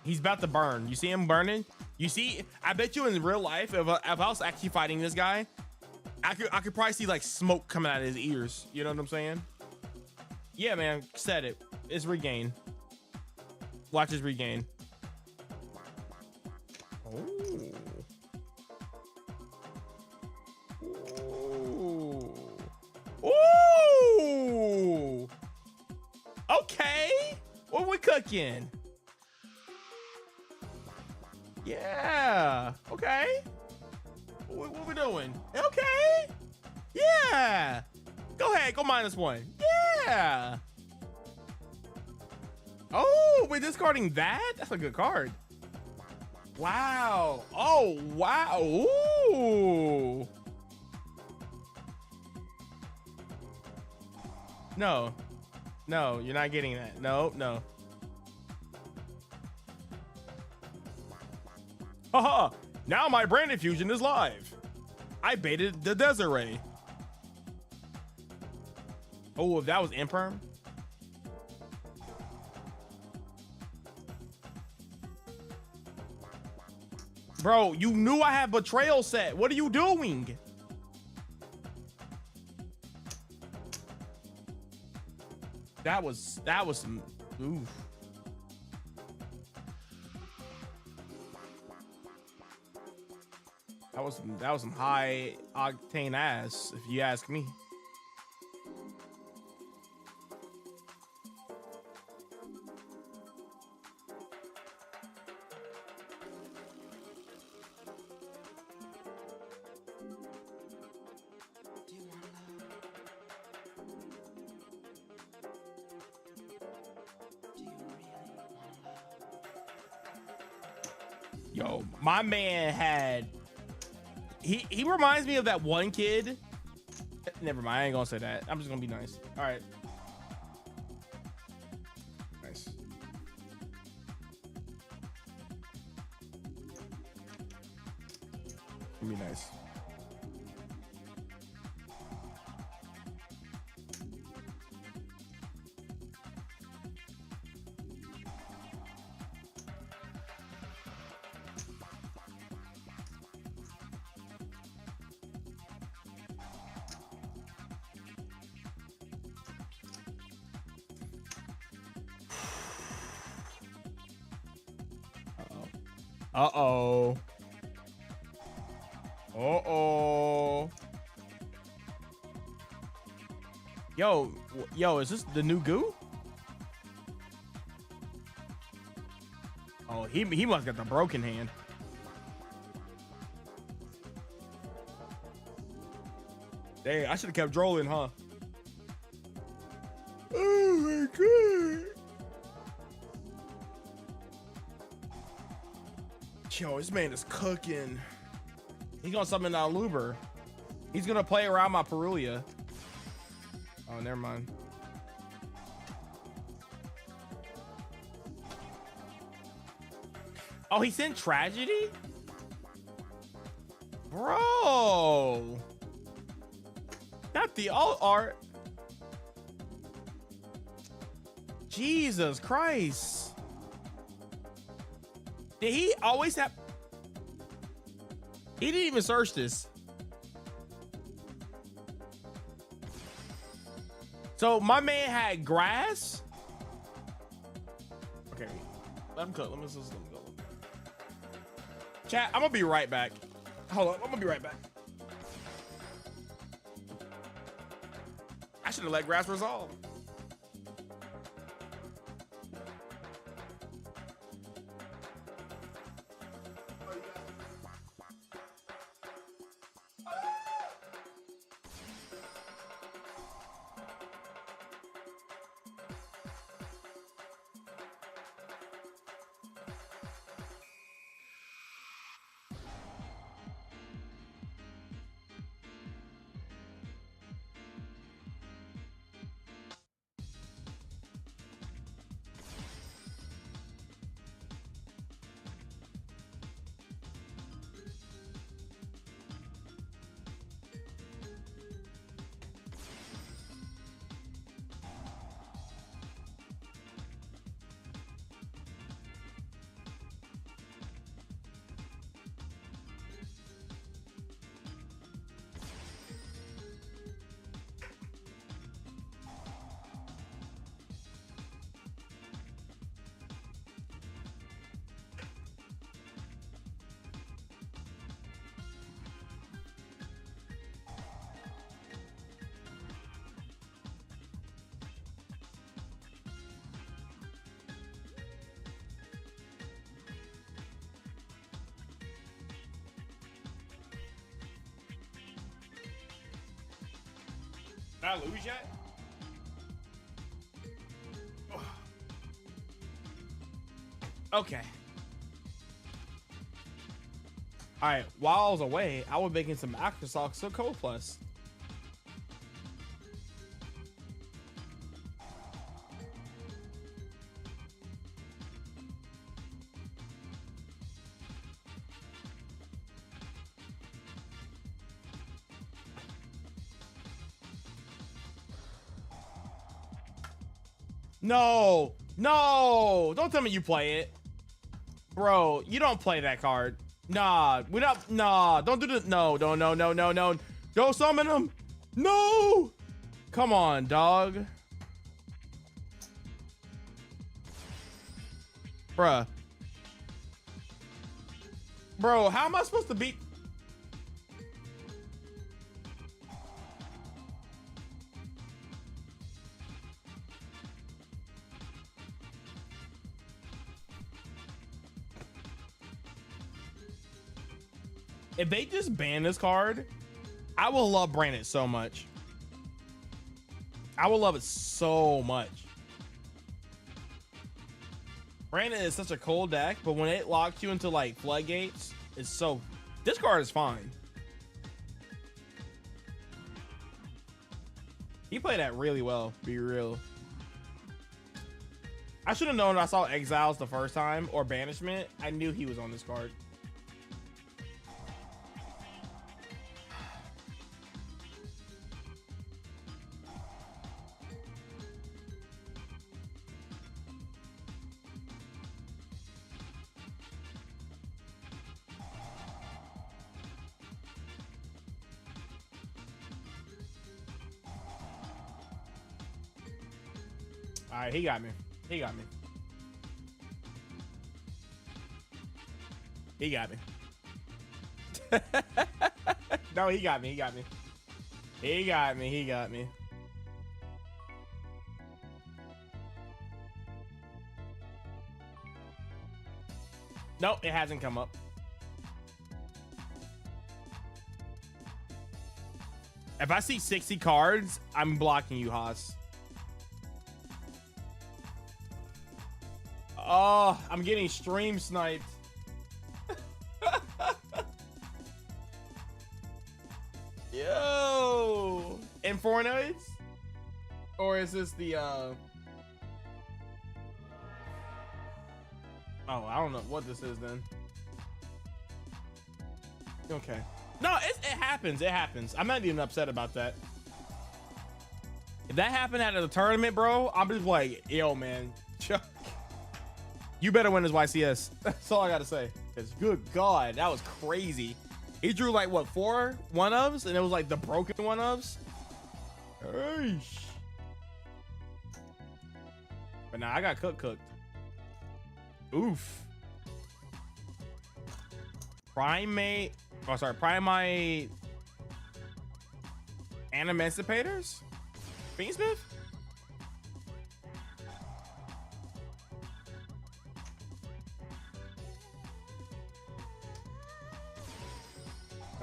He's about to burn. You see him burning? You see, I bet you in real life, if I was actually fighting this guy, I could probably see like smoke coming out of his ears. You know what I'm saying? Yeah, man, set it. It's regain. Watch his regain. Ooh. Okay. What we cooking? Yeah. Okay. What we doing? Okay. Yeah. Go ahead. Go -1. Yeah. Oh, we're discarding that? That's a good card. Wow. Oh, wow. Ooh. No. No, you're not getting that. No, no. Haha. Now my brand infusion is live. I baited the Desiree. Oh, if that was Imperm. Bro, you knew I had Betrayal set. What are you doing? That was some oof. That was some high octane ass, if you ask me. Yo, my man had he reminds me of that one kid. Never mind, I ain't gonna say that. I'm just gonna be nice. All right. Nice. Be nice. Uh-oh. Uh-oh. Yo, is this the new goo? Oh, he must got the broken hand. Dang, I should have kept drolling, huh? Oh my god. Yo, this man is cooking. He's gonna summon Aluber. He's gonna play around my Perulia. Oh, never mind. Oh, he sent Tragedy? Bro. Not the alt art. Jesus Christ. Did he always have... He didn't even search this. So my man had grass. Okay, let him cook. Let me go. Chat, I'm gonna be right back. Hold on, I'm gonna be right back. I should have let grass resolve. Did I lose yet? Okay. All right. While I was away, I was making some Aqua Socks so Code Plus. No, no, don't tell me you play it. Bro, you don't play that card. Nah, we don't, nah, don't do this. No, no, no, no, no, no. Don't summon him. No. Come on, dog. Bruh. Bro, how am I supposed to beat? If they just ban this card, I will love Brandon so much. I will love it so much. Brandon is such a cool deck, but when it locks you into like floodgates, it's so. This card is fine. He played that really well, be real. I should have known I saw Exiles the first time or Banishment. I knew he was on this card. All right, he got me. He got me. He got me. No, he got me. He got me. He got me. He got me. Nope, it hasn't come up. If I see 60 cards, I'm blocking you, Haas. Oh, I'm getting stream sniped. Yo, Infernoids? Or is this the oh, I don't know what this is then. Okay. No, it happens. It happens. I'm not even upset about that. If that happened at a tournament, bro, I'm just like, yo, man, Chuck, you better win this YCS. That's all I gotta say. Because good God, that was crazy. He drew like what, 4 one-ofs, and it was like the broken one-ofs. Eesh. But now I got cooked. Oof. Primate. Oh, sorry. Primate. Emancipators? Fiendsmith?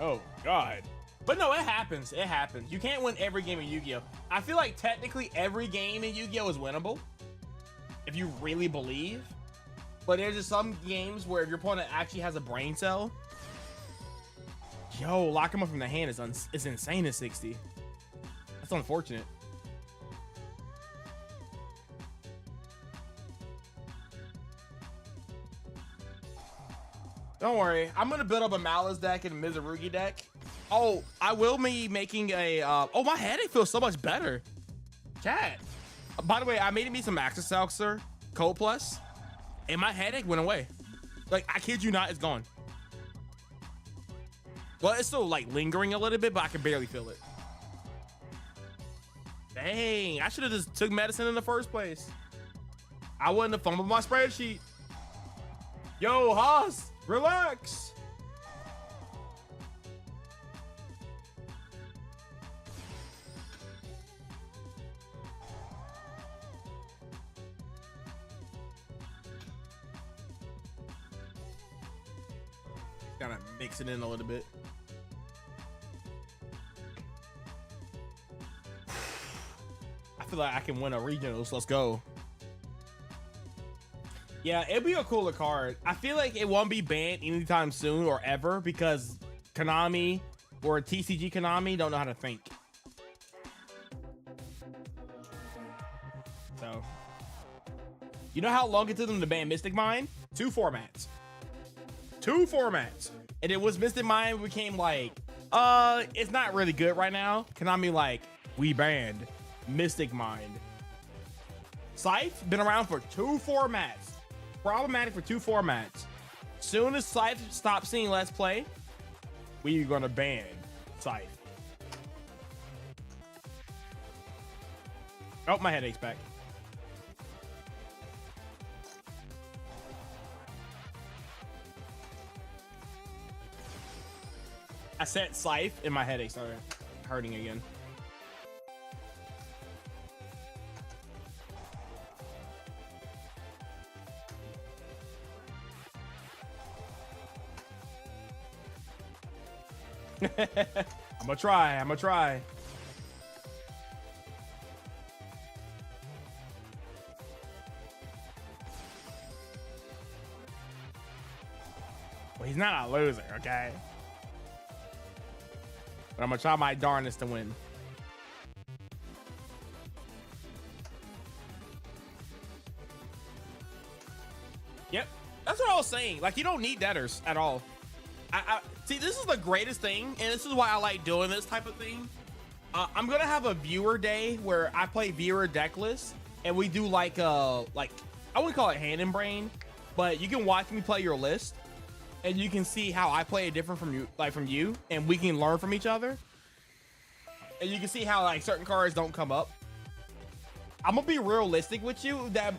Oh, God. But no, it happens. It happens. You can't win every game in Yu-Gi-Oh! I feel like technically every game in Yu-Gi-Oh! Is winnable. If you really believe. But there's just some games where if your opponent actually has a brain cell. Yo, lock him up from the hand is insane at 60. That's unfortunate. Don't worry. I'm going to build up a Malice deck and a Mizurugi deck. Oh, I will be making a... oh, my headache feels so much better. Chat. By the way, I made me some Access Seltzer Cold Plus. And my headache went away. Like, I kid you not, it's gone. Well, it's still, like, lingering a little bit, but I can barely feel it. Dang, I should have just took medicine in the first place. I wouldn't have fumbled my spreadsheet. Yo, Haas, relax. Gotta mix it in a little bit. I feel like I can win a regionals. Let's go. Yeah, it'd be a cooler card. I feel like it won't be banned anytime soon or ever because Konami or TCG Konami don't know how to think. So, you know how long it took them to ban Mystic Mine? 2 formats. 2 formats. And it was Mystic Mine became like, it's not really good right now. Konami like, we banned Mystic Mine. Scythe been around for 2 formats. Problematic for 2 formats. Soon as Scythe stops seeing Let's Play, we're gonna ban Scythe. Oh, my headache's back. I said Scythe and my headache started hurting again. I'm gonna try. Well, he's not a loser, okay? But I'm gonna try my darnest to win. Yep, that's what I was saying. Like, you don't need debtors at all. I see, this is the greatest thing, and this is why I like doing this type of thing. I'm gonna have a viewer day where I play viewer deck lists, and we do like I wouldn't call it hand and brain, but you can watch me play your list, and you can see how I play it different from you, and we can learn from each other. And you can see how like certain cards don't come up. I'm gonna be realistic with you that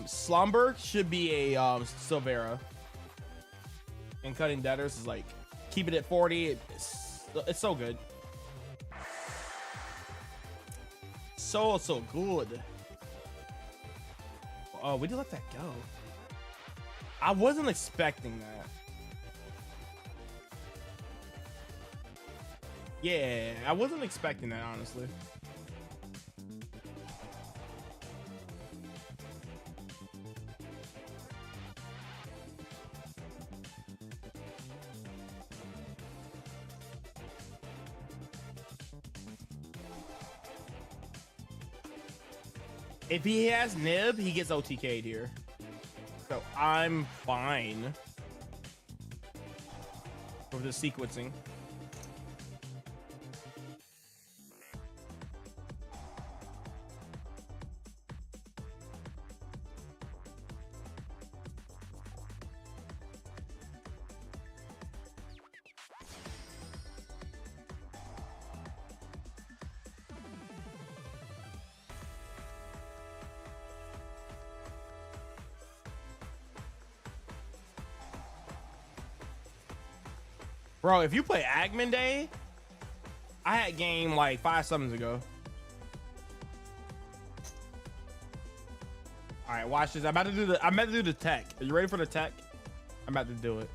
Slumber should be a Silvera. And cutting debtors is like keep it at 40. It's so good. So good. Oh, we did let that go. I wasn't expecting that. Yeah, I wasn't expecting that, honestly. If he has Nib, he gets OTK'd here. So I'm fine with the sequencing. Bro, if you play Agman Day, I had game like 5 summons ago. All right, watch this. I'm about to do the tech. Are you ready for the tech? I'm about to do it.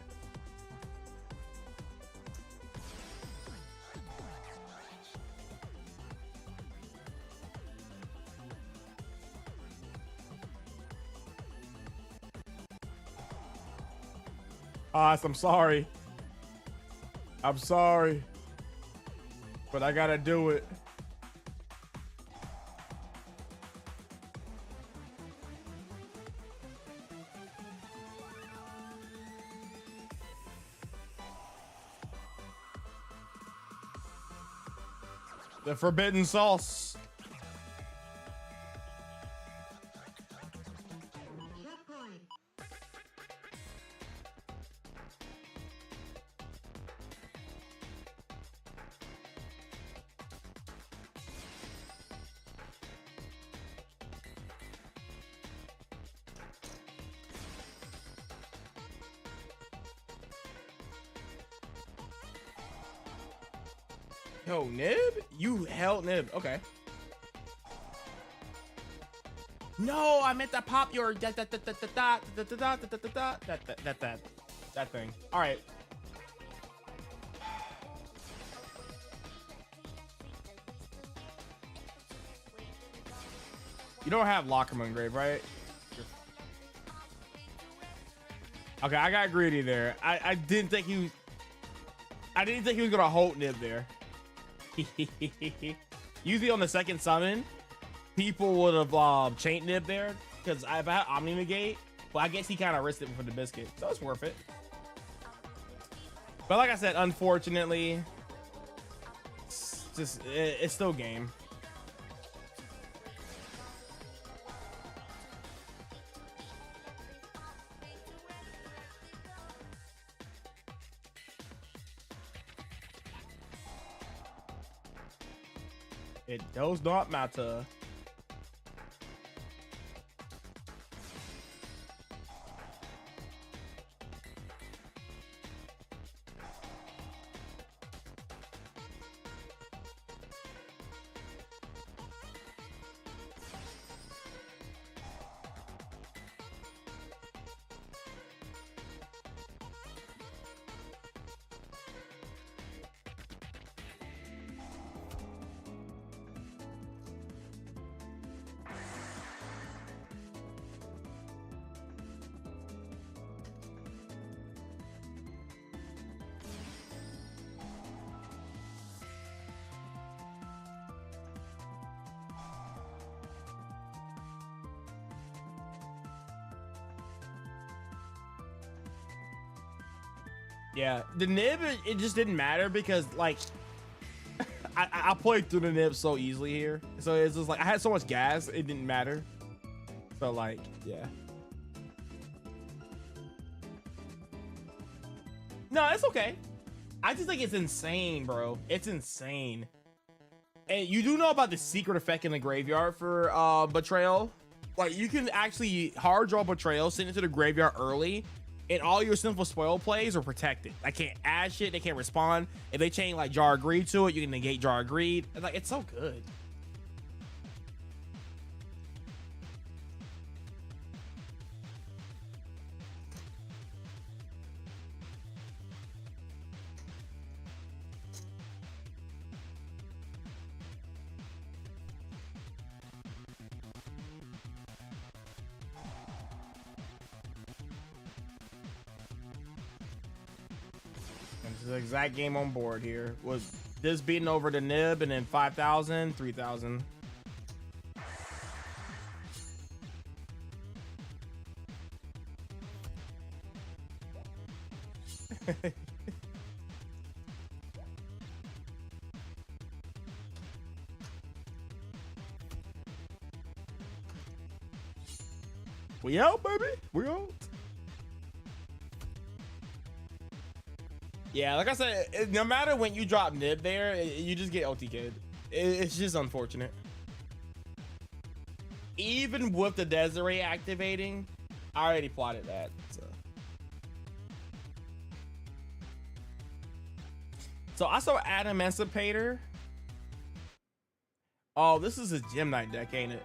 I'm sorry. I'm sorry. But I gotta do it. The forbidden sauce. Yo, Nib? You held Nib. Okay. No, I meant to pop your that thing. All right. You don't have Lockerman Grave, right? Okay, I got greedy there. I didn't think he was gonna hold Nib there. Usually on the second summon, people would have chained Nib there because I had Omni Negate, but I guess he kind of risked it for the biscuit, so it's worth it. But like I said, unfortunately, it's still game. It does not matter. Yeah, the Nib, it just didn't matter because like I played through the Nib so easily here, so it's just like I had so much gas, it didn't matter. So like, yeah. No, it's okay. I just think it's insane, bro. It's insane. And you do know about the secret effect in the graveyard for Betrayal? Like, you can actually hard draw Betrayal, send it to the graveyard early, and all your simple spoil plays are protected. I can't add shit, they can't respond. If they chain like Jar of Greed to it, you can negate Jar of Greed. Like, it's so good. This is the exact game on board here. Was this beating over the Nib and then 5,000, 3,000. We out, baby. We out. Yeah, like I said, no matter when you drop Nib there, you just get OTK'd. It's just unfortunate. Even with the Desiree activating, I already plotted that. So. So I saw Adam Emancipator. Oh, this is a Gem Knight deck, ain't it?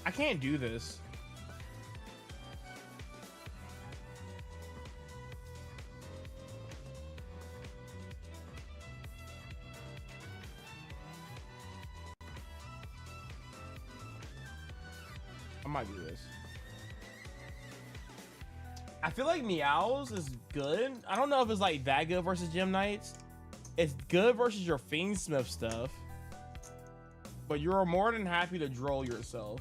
I can't do this. I might do this. I feel like Meows is good. I don't know if it's like that good versus Gem Knights. It's good versus your Fiendsmith stuff, but you're more than happy to droll yourself.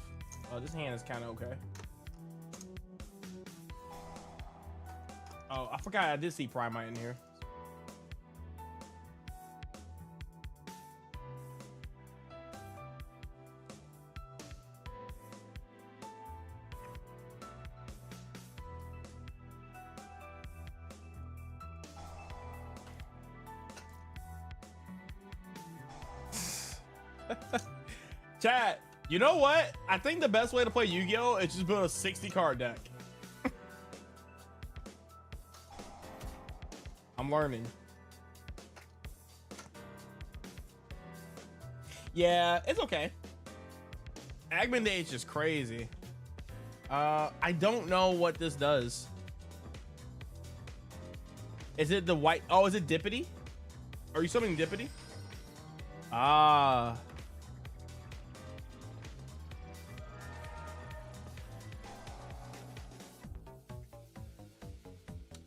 Oh, this hand is kind of okay. Oh, I forgot I did see Primite in here. Chat, you know what? I think the best way to play Yu-Gi-Oh! Is just build a 60 card deck. I'm learning. Yeah, it's okay. Agman Day is just crazy. I don't know what this does. Is it the white? Oh, is it Dippity? Are you summoning Dippity? Ah.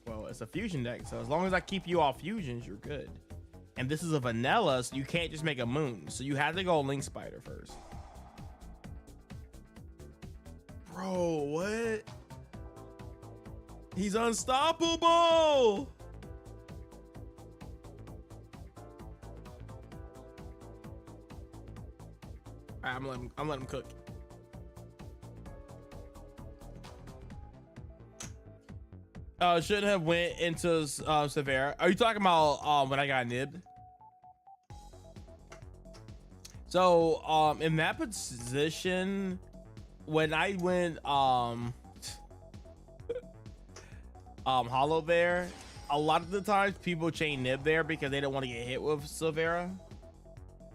Well, it's a fusion deck, so as long as I keep you off fusions, you're good. And this is a vanilla, so you can't just make a moon. So you have to go Link Spider first. Bro, what? He's unstoppable. I'm letting him cook. Shouldn't have went into Severa. Are you talking about when I got nibbed? So in that position, when I went hollow there, a lot of the times people chain nib there because they don't want to get hit with Silvera.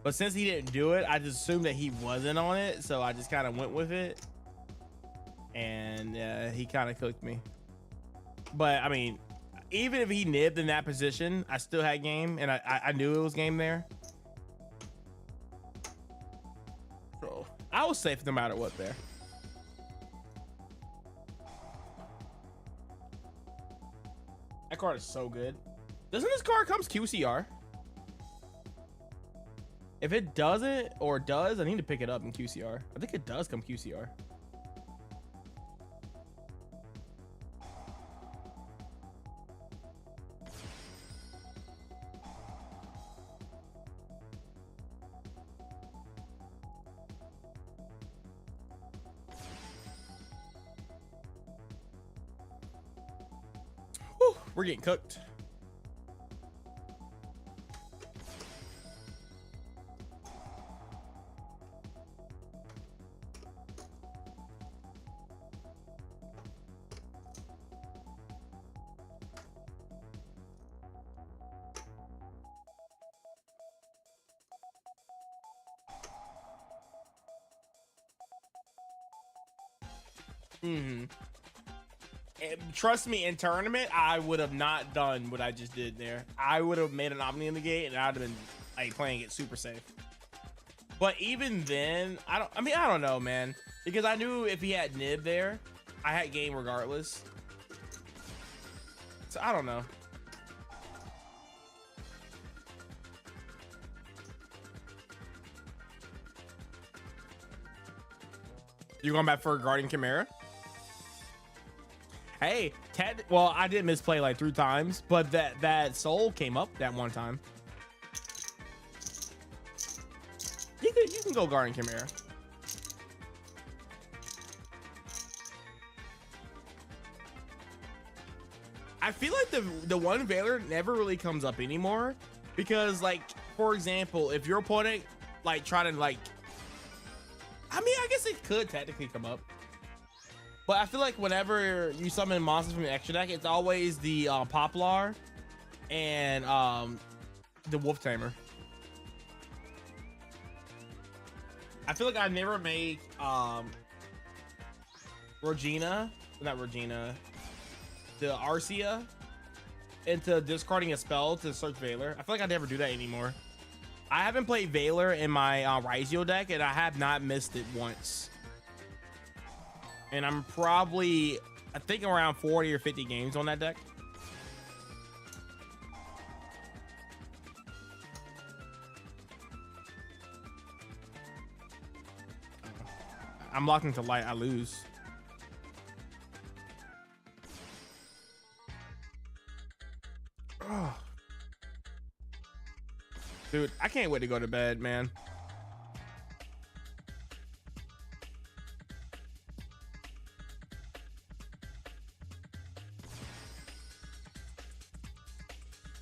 But since he didn't do it, I just assumed that he wasn't on it, so I just kind of went with it, and he kind of cooked me. But I mean, even if he nibbed in that position, I still had game, and I knew it was game there. So I was safe no matter what there. That card is so good. Doesn't this card come QCR? If it doesn't or does, I need to pick it up in QCR. I think it does come QCR. Whew, we're getting cooked. Trust me, in tournament, I would have not done what I just did there. I would have made an Omni in the gate, and I'd have been like playing it super safe. But even then, I don't know, man, because I knew if he had nib there, I had game regardless. So I don't know. You going back for Guardian Chimera? Hey, well, I did misplay like 3 times, but that soul came up that one time. You can go Guardian Chimera. I feel like the one Veiler never really comes up anymore because, like, for example, if your opponent like try to like, I mean, I guess it could technically come up, but I feel like whenever you summon monsters from the extra deck, it's always the Poplar and the Wolf Tamer. I feel like I never make Regina, not Regina, the Arcia into discarding a spell to search Veiler. I feel like I never do that anymore. I haven't played Veiler in my Raizio deck, and I have not missed it once. And I'm probably, I think, around 40 or 50 games on that deck. I'm locked into light. I lose. Oh. Dude, I can't wait to go to bed, man.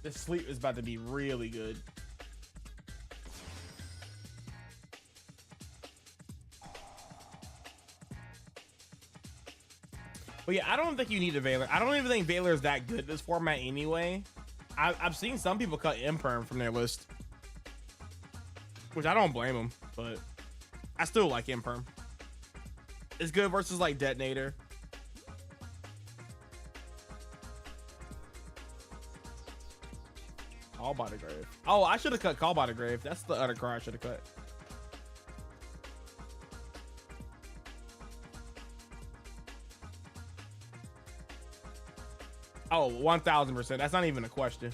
This sleep is about to be really good. But yeah, I don't think you need a Veiler. I don't even think Veiler is that good this format anyway. I've seen some people cut Imperm from their list, which I don't blame them, but I still like Imperm. It's good versus like Detonator. Call by the Grave. Oh, I should have cut Call by the Grave. That's the other card I should have cut. Oh, 1000%. That's not even a question.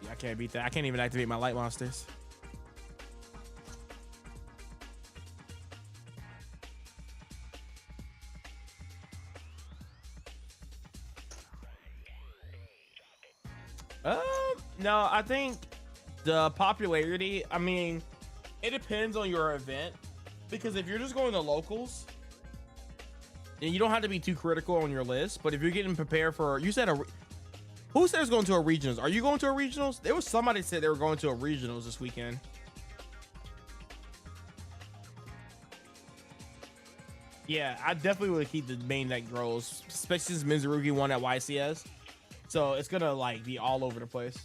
Yeah, I can't beat that. I can't even activate my light monsters. No, I think the popularity, I mean, it depends on your event, because if you're just going to locals, and you don't have to be too critical on your list, but if you're getting prepared for, you said who says going to a regionals? Are you going to a regionals? There was somebody said they were going to a regionals this weekend. Yeah, I definitely would keep the main deck grows, especially since Mizurugi won at YCS. So it's gonna like be all over the place.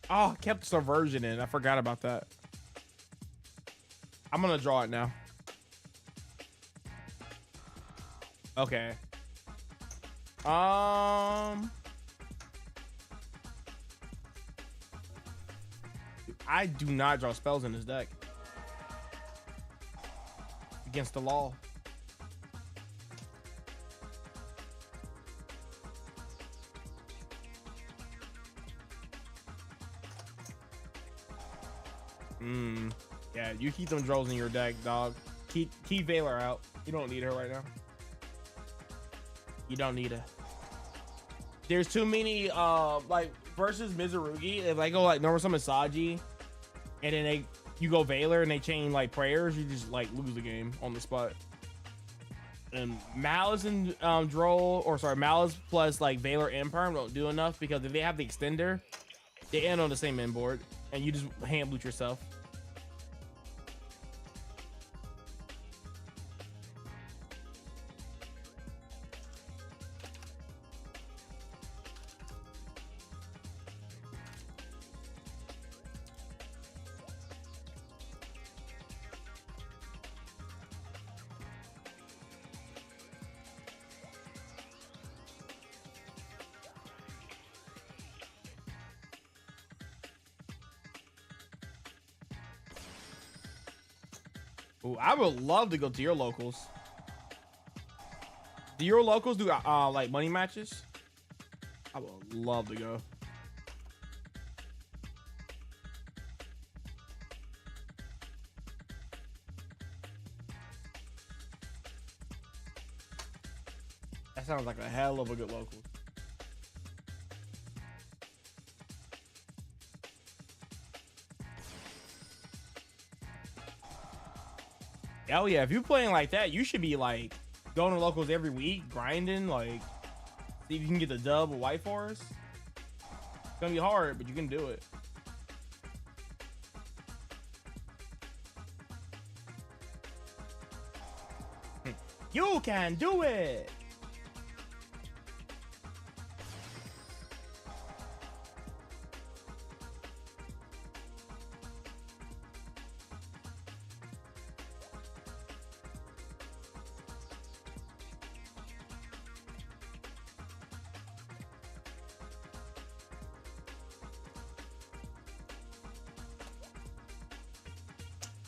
Oh, I kept Subversion in. I forgot about that. I'm gonna draw it now. Okay. I do not draw spells in this deck. Against the law. Yeah, you keep them draws in your deck, dog. Keep Veiler out. You don't need her right now. You don't need her. There's too many like versus Mizurugi. If I go like normal summon Saji, and then you go Veiler and they chain like prayers, you just like lose the game on the spot. And Malice and Malice plus like Veiler Imperm don't do enough, because if they have the extender, they end on the same end board, and you just hand loot yourself. Ooh, I would love to go to your locals. Do your locals do like money matches? I would love to go. That sounds like a hell of a good local. Hell yeah, if you're playing like that, you should be like going to locals every week, grinding, like see if you can get the dub with White Forest. It's gonna be hard, but you can do it. You can do it.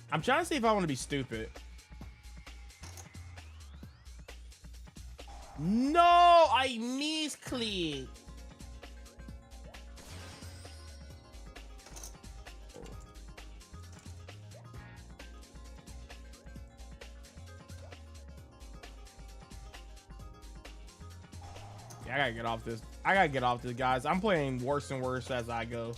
I'm trying to see if I want to be stupid. No, I misclicked. Yeah, I gotta get off this. I gotta get off this, guys. I'm playing worse and worse as I go.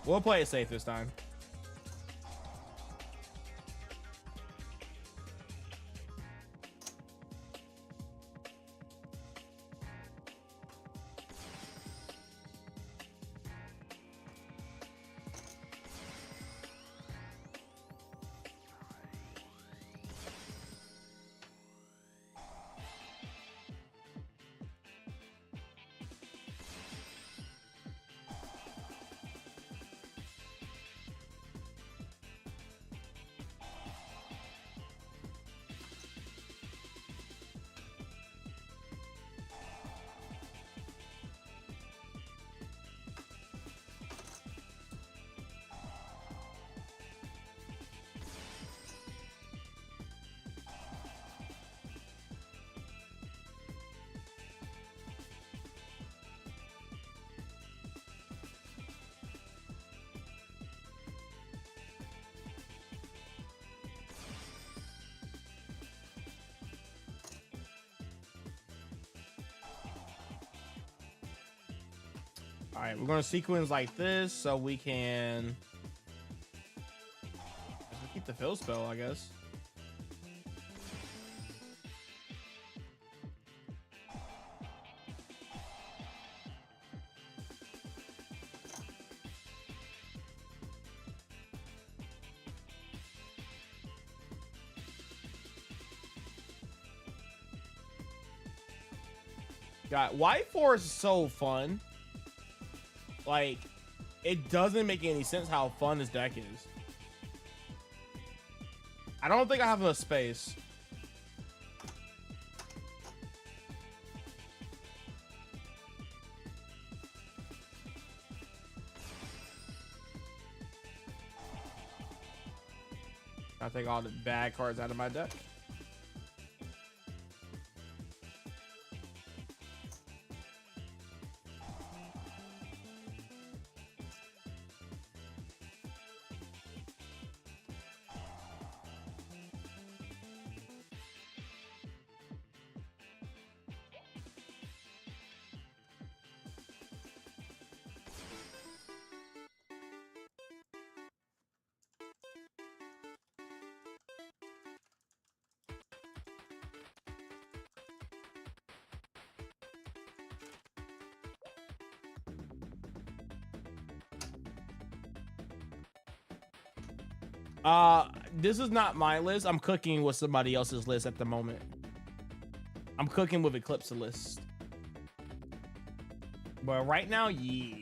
We'll play it safe this time. All right, we're gonna sequence like this so we can keep the fill spell, I guess. God, White Forest is so fun. Like, it doesn't make any sense how fun this deck is. I don't think I have enough space. I'll take all the bad cards out of my deck. This is not my list. I'm cooking with somebody else's list at the moment. I'm cooking with Eclipse list. But right now, yeah.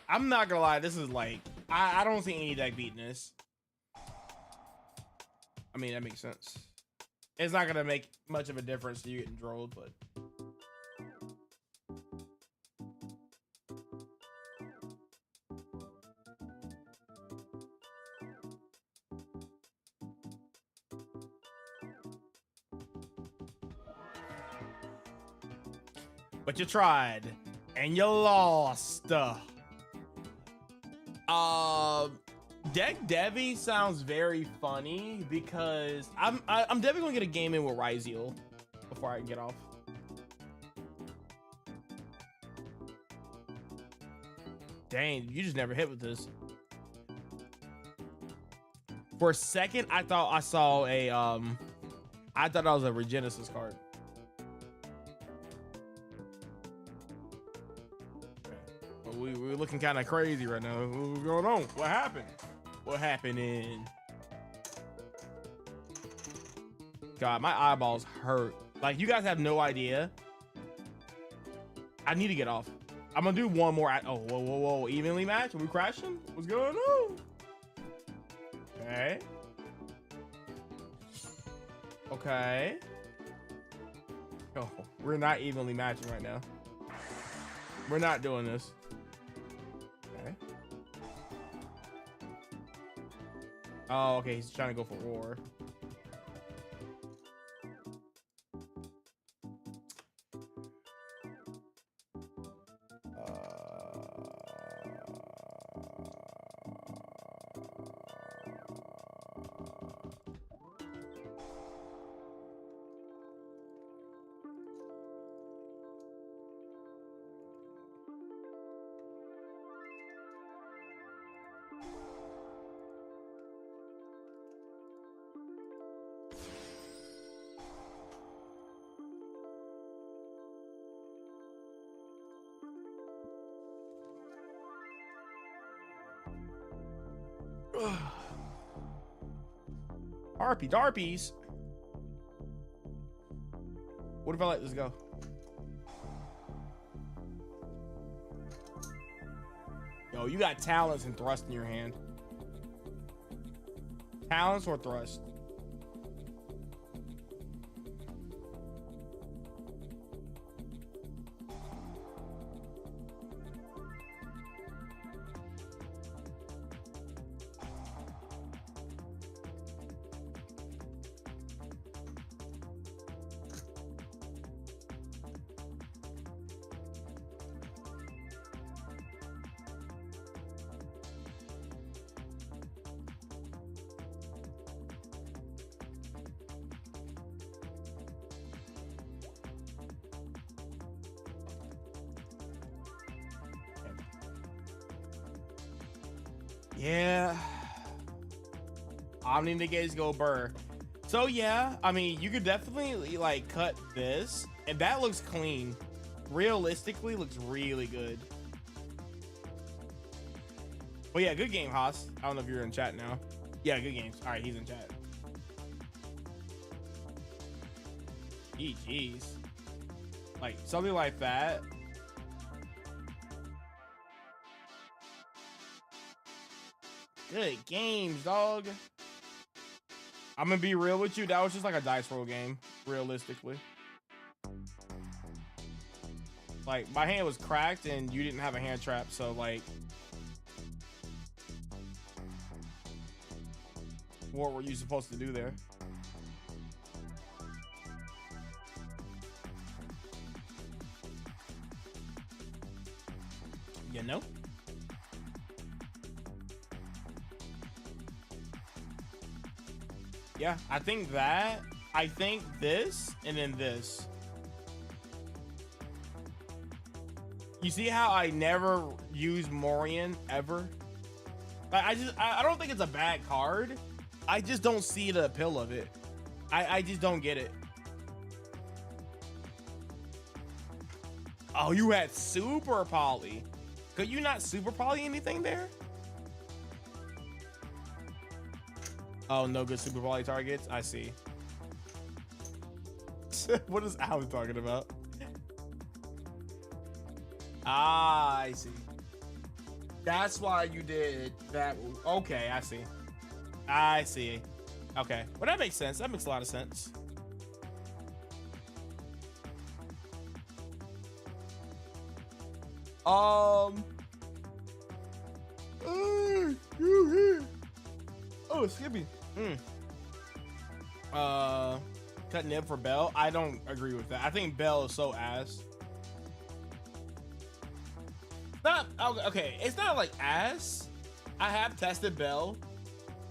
I'm not gonna lie, this is like I don't see any deck beating this. I mean, that makes sense. It's not gonna make much of a difference to you getting drolled, but you tried and you lost. Deck Devi sounds very funny because I'm definitely gonna get a game in with Ryzeal before I get off. Dang, you just never hit with this. For a second, I thought I saw a I thought that was a Regenesis card. We're looking kind of crazy right now. What's going on? What happened? What happening? God, my eyeballs hurt. Like, you guys have no idea. I need to get off. I'm gonna do one more. Oh, whoa. Evenly match? Are we crashing? What's going on? Okay. Okay. Oh, we're not evenly matching right now. We're not doing this. Okay. Oh, okay. He's trying to go for war. Darpies. What if I let this go? Yo, you got talents and thrust in your hand. Talents or thrust? Yeah. Omni negates go burr. So yeah, I mean, you could definitely like cut this, and that looks clean. Realistically, looks really good. Well, yeah, good game, Haas. I don't know if you're in chat now. Yeah, good games. All right, he's in chat. Jeez. Like something like that. Good games, dog. I'm gonna be real with you. That was just like a dice roll game, realistically. Like, my hand was cracked and you didn't have a hand trap, so like, what were you supposed to do there? You know? Yeah, I think this, and then this. You see how I never use Morian ever? Like, I don't think it's a bad card. I just don't see the appeal of it. I just don't get it. Oh, you had super poly. Could you not super poly anything there? Oh, no good super poly targets. I see. What is Alan talking about? Ah, I see. That's why you did that. Okay, I see. I see. Okay. Well, that makes sense. That makes a lot of sense. Oh, excuse me. Cut Nib for Bell. I don't agree with that. I think Bell is so ass. Not okay. It's not like ass. I have tested Bell,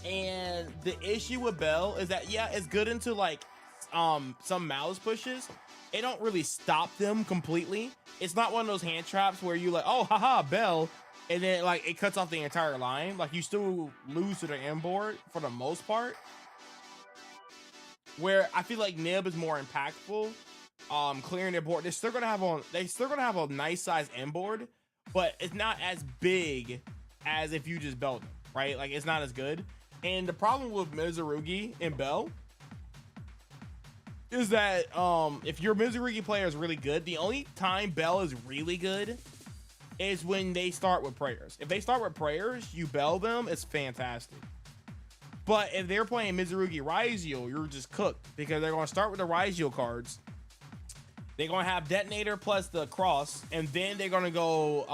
and the issue with Bell is that yeah, it's good into like some mouse pushes. It don't really stop them completely. It's not one of those hand traps where you like, oh haha, Bell, and then like it cuts off the entire line. Like you still lose to the inboard for the most part. Where I feel like Nib is more impactful, clearing their board. They're still gonna have a nice size inboard, but it's not as big as if you just Bell them, right? Like it's not as good. And the problem with Mizurugi and Bell is that if your Mizurugi player is really good, the only time Bell is really good is when they start with prayers. If they start with prayers, you Bell them, it's fantastic. But if they're playing Mizurugi Raizio, you're just cooked because they're going to start with the Raizio cards. They're going to have Detonator plus the Cross, and then they're going to go,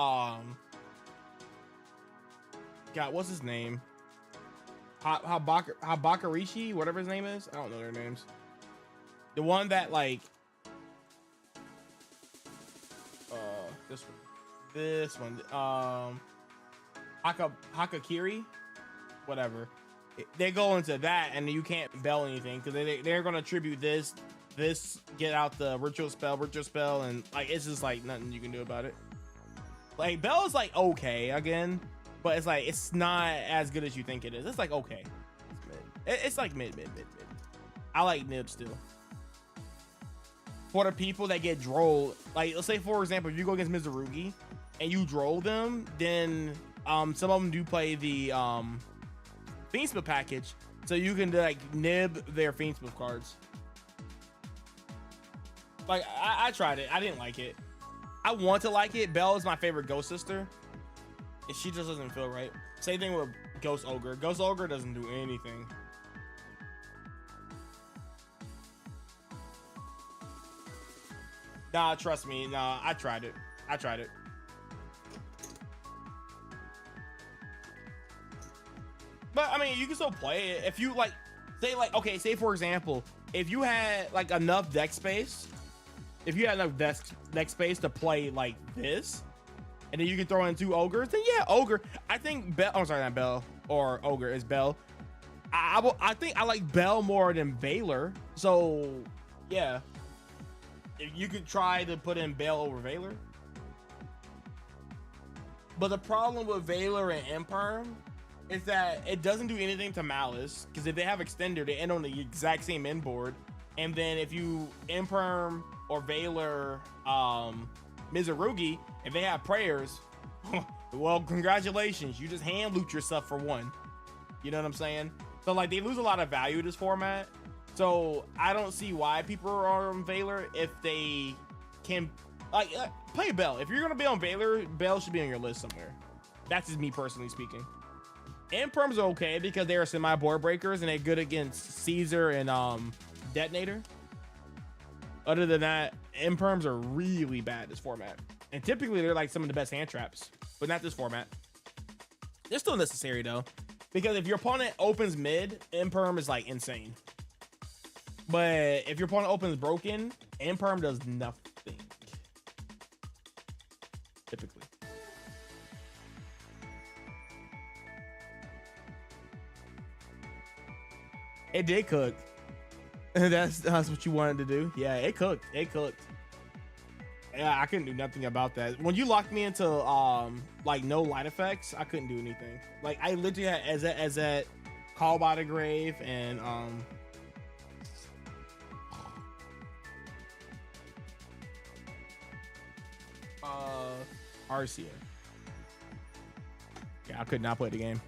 God, what's his name? Habakarishi, whatever his name is. I don't know their names. The one that like, this one, Hakakiri, whatever. They go into that, and you can't Bell anything because they're gonna attribute this, get out the ritual spell, and like it's just like nothing you can do about it. Like Bell is like okay again, but it's like it's not as good as you think it is. It's like okay, it's like mid. I like Nib still. For the people that get drolled, like let's say for example, if you go against Mizurugi and you droll them, then some of them do play the Fiendspell package, so you can like nib their Fiendspell cards. Like I tried it, I didn't like it. I want to like it. Bell is my favorite Ghost Sister, and she just doesn't feel right. Same thing with Ghost Ogre. Ghost Ogre doesn't do anything. Nah, trust me. Nah, I tried it. But I mean, you can still play it if you like. Say for example, if you had like enough deck space, deck space to play like this, and then you can throw in 2 ogres, then yeah, ogre. I think Bell. I'm sorry, not Bell or ogre is Bell. I think I like Bell more than Valor. So yeah, if you could try to put in Bell over Valor. But the problem with Valor and Imperm is that it doesn't do anything to Malice, because if they have Extender, they end on the exact same inboard. And then if you Imperm or Valor Mizurugi, if they have prayers, well, congratulations, you just hand loot yourself for 1. You know what I'm saying? So like they lose a lot of value this format. So I don't see why people are on Valor if they can like play Bell. If you're gonna be on Valor, Bell should be on your list somewhere. That's just me personally speaking. Imperms are okay because they're semi board breakers and they're good against Caesar and Detonator. Other than that, Imperms are really bad this format, and typically they're like some of the best hand traps, but not this format. They're still necessary though, because if your opponent opens mid, Imperm is like insane. But if your opponent opens broken, Imperm does nothing. Typically. It did cook. That's what you wanted to do. Yeah, it cooked. Yeah, I couldn't do nothing about that. When you locked me into like no light effects, I couldn't do anything. Like I literally had as Call by the Grave and Arcia. Yeah, I could not play the game.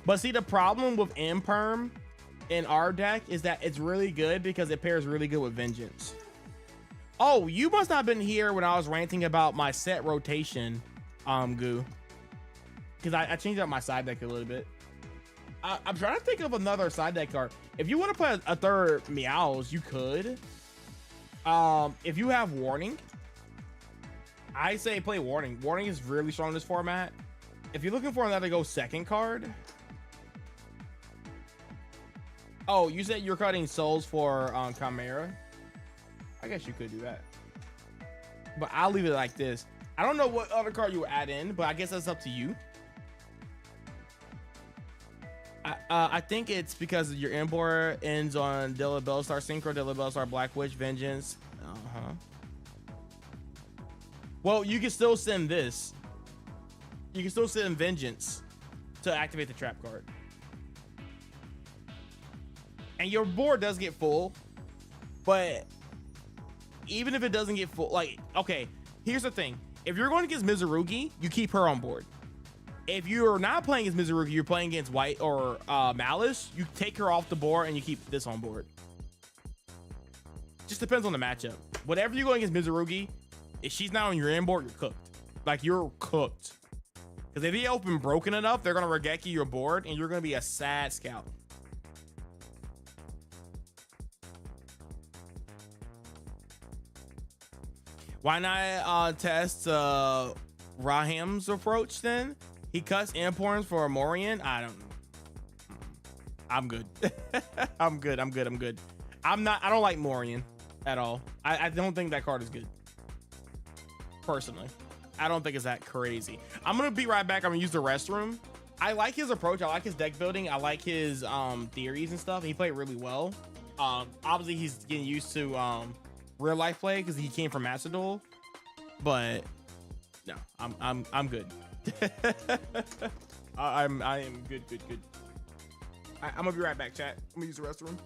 But see, the problem with Imperm in our deck is that it's really good because it pairs really good with Vengeance. Oh, you must not have been here when I was ranting about my set rotation, Goo. Because I changed up my side deck a little bit. I'm trying to think of another side deck card. If you want to put a third Meows, you could. If you have Warning, I say play Warning. Warning is really strong in this format. If you're looking for another go second card. Oh, you said you're cutting souls for Chimera. I guess you could do that. But I'll leave it like this. I don't know what other card you would add in, but I guess that's up to you. I think it's because your import ends on Dilla Bellstar Synchro, Dilla Bellstar Black Witch, Vengeance. Well, you can still send this. You can still send Vengeance to activate the trap card. And your board does get full, but even if it doesn't get full, like, okay, here's the thing. If you're going against Mizurugi, you keep her on board. If you're not playing against Mizurugi, you're playing against White or Malice, you take her off the board and you keep this on board. Just depends on the matchup. Whatever you're going against Mizurugi, if she's not on your end board, you're cooked. Like, you're cooked. Because if they open broken enough, they're going to Regeki your board and you're going to be a sad scout. Why not test Raham's approach then? He cuts imports for Morian. I don't know. I'm good. I'm good. I don't like Morian at all. I don't think that card is good. Personally, I don't think it's that crazy. I'm gonna be right back. I'm gonna use the restroom. I like his approach. I like his deck building. I like his theories and stuff. He played really well. Obviously he's getting used to real life play because he came from Macedol, but no, I'm good. I am good. I'm gonna be right back, chat. I'm gonna use the restroom.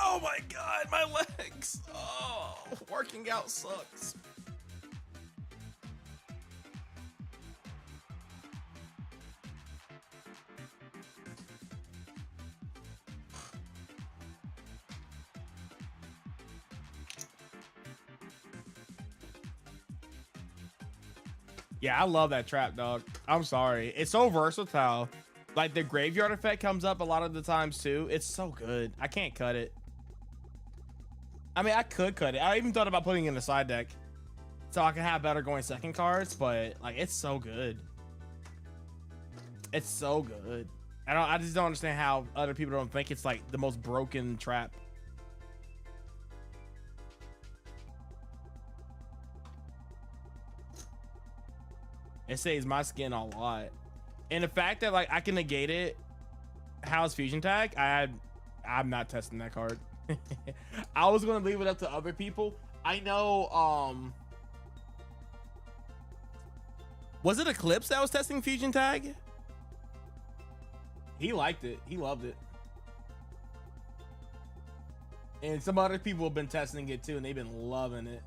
Oh my god, my legs. Oh, working out sucks. Yeah, I love that trap, dog. I'm sorry. It's so versatile. Like, the graveyard effect comes up a lot of the times too. It's so good. I can't cut it. I mean, I could cut it. I even thought about putting it in the side deck so I can have better going second cards, but like, it's so good. It's so good. I just don't understand how other people don't think it's like the most broken trap. It saves my skin a lot. And the fact that like I can negate it, how's Fusion Tag? I'm not testing that card. I was gonna leave it up to other people. I know was it Eclipse that was testing Fusion Tag? He liked it. He loved it. And some other people have been testing it too, and they've been loving it.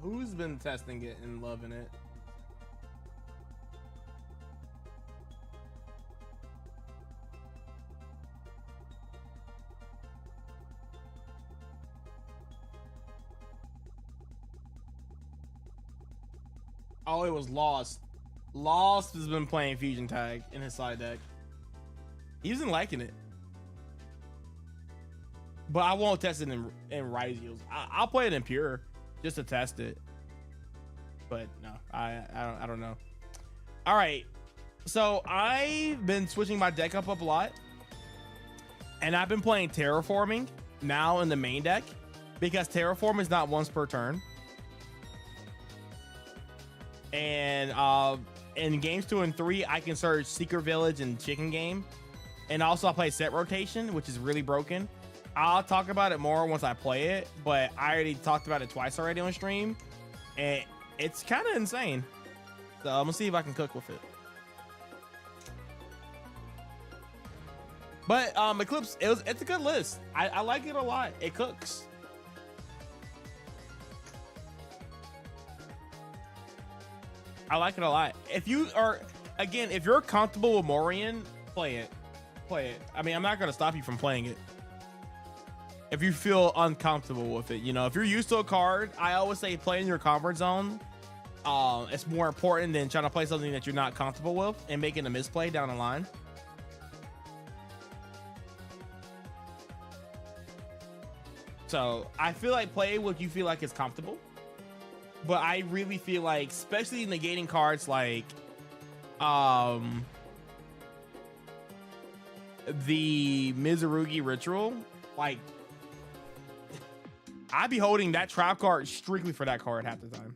Who's been testing it and loving it? Oh, it was Lost. Lost has been playing Fusion Tag in his side deck. He wasn't liking it. But I won't test it in Rise Heals. I'll play it in Pure just to test it. But no, I don't know. All right. So I've been switching my deck up a lot. And I've been playing Terraforming now in the main deck because Terraform is not once per turn. And in games 2 and 3, I can search Secret Village and Chicken Game. And also I play Set Rotation, which is really broken. I'll talk about it more once I play it, but I already talked about it twice already on stream. And it's kind of insane. So I'm gonna see if I can cook with it. But Eclipse, it's a good list. I like it a lot. It cooks. I like it a lot. If you are, again, if you're comfortable with Morian, play it. Play it. I mean, I'm not gonna stop you from playing it. If you feel uncomfortable with it, you know, if you're used to a card, I always say play in your comfort zone. It's more important than trying to play something that you're not comfortable with and making a misplay down the line. So I feel like play what you feel like is comfortable, but I really feel like, especially negating cards like the Mizurugi Ritual, like I'd be holding that trap card strictly for that card half the time.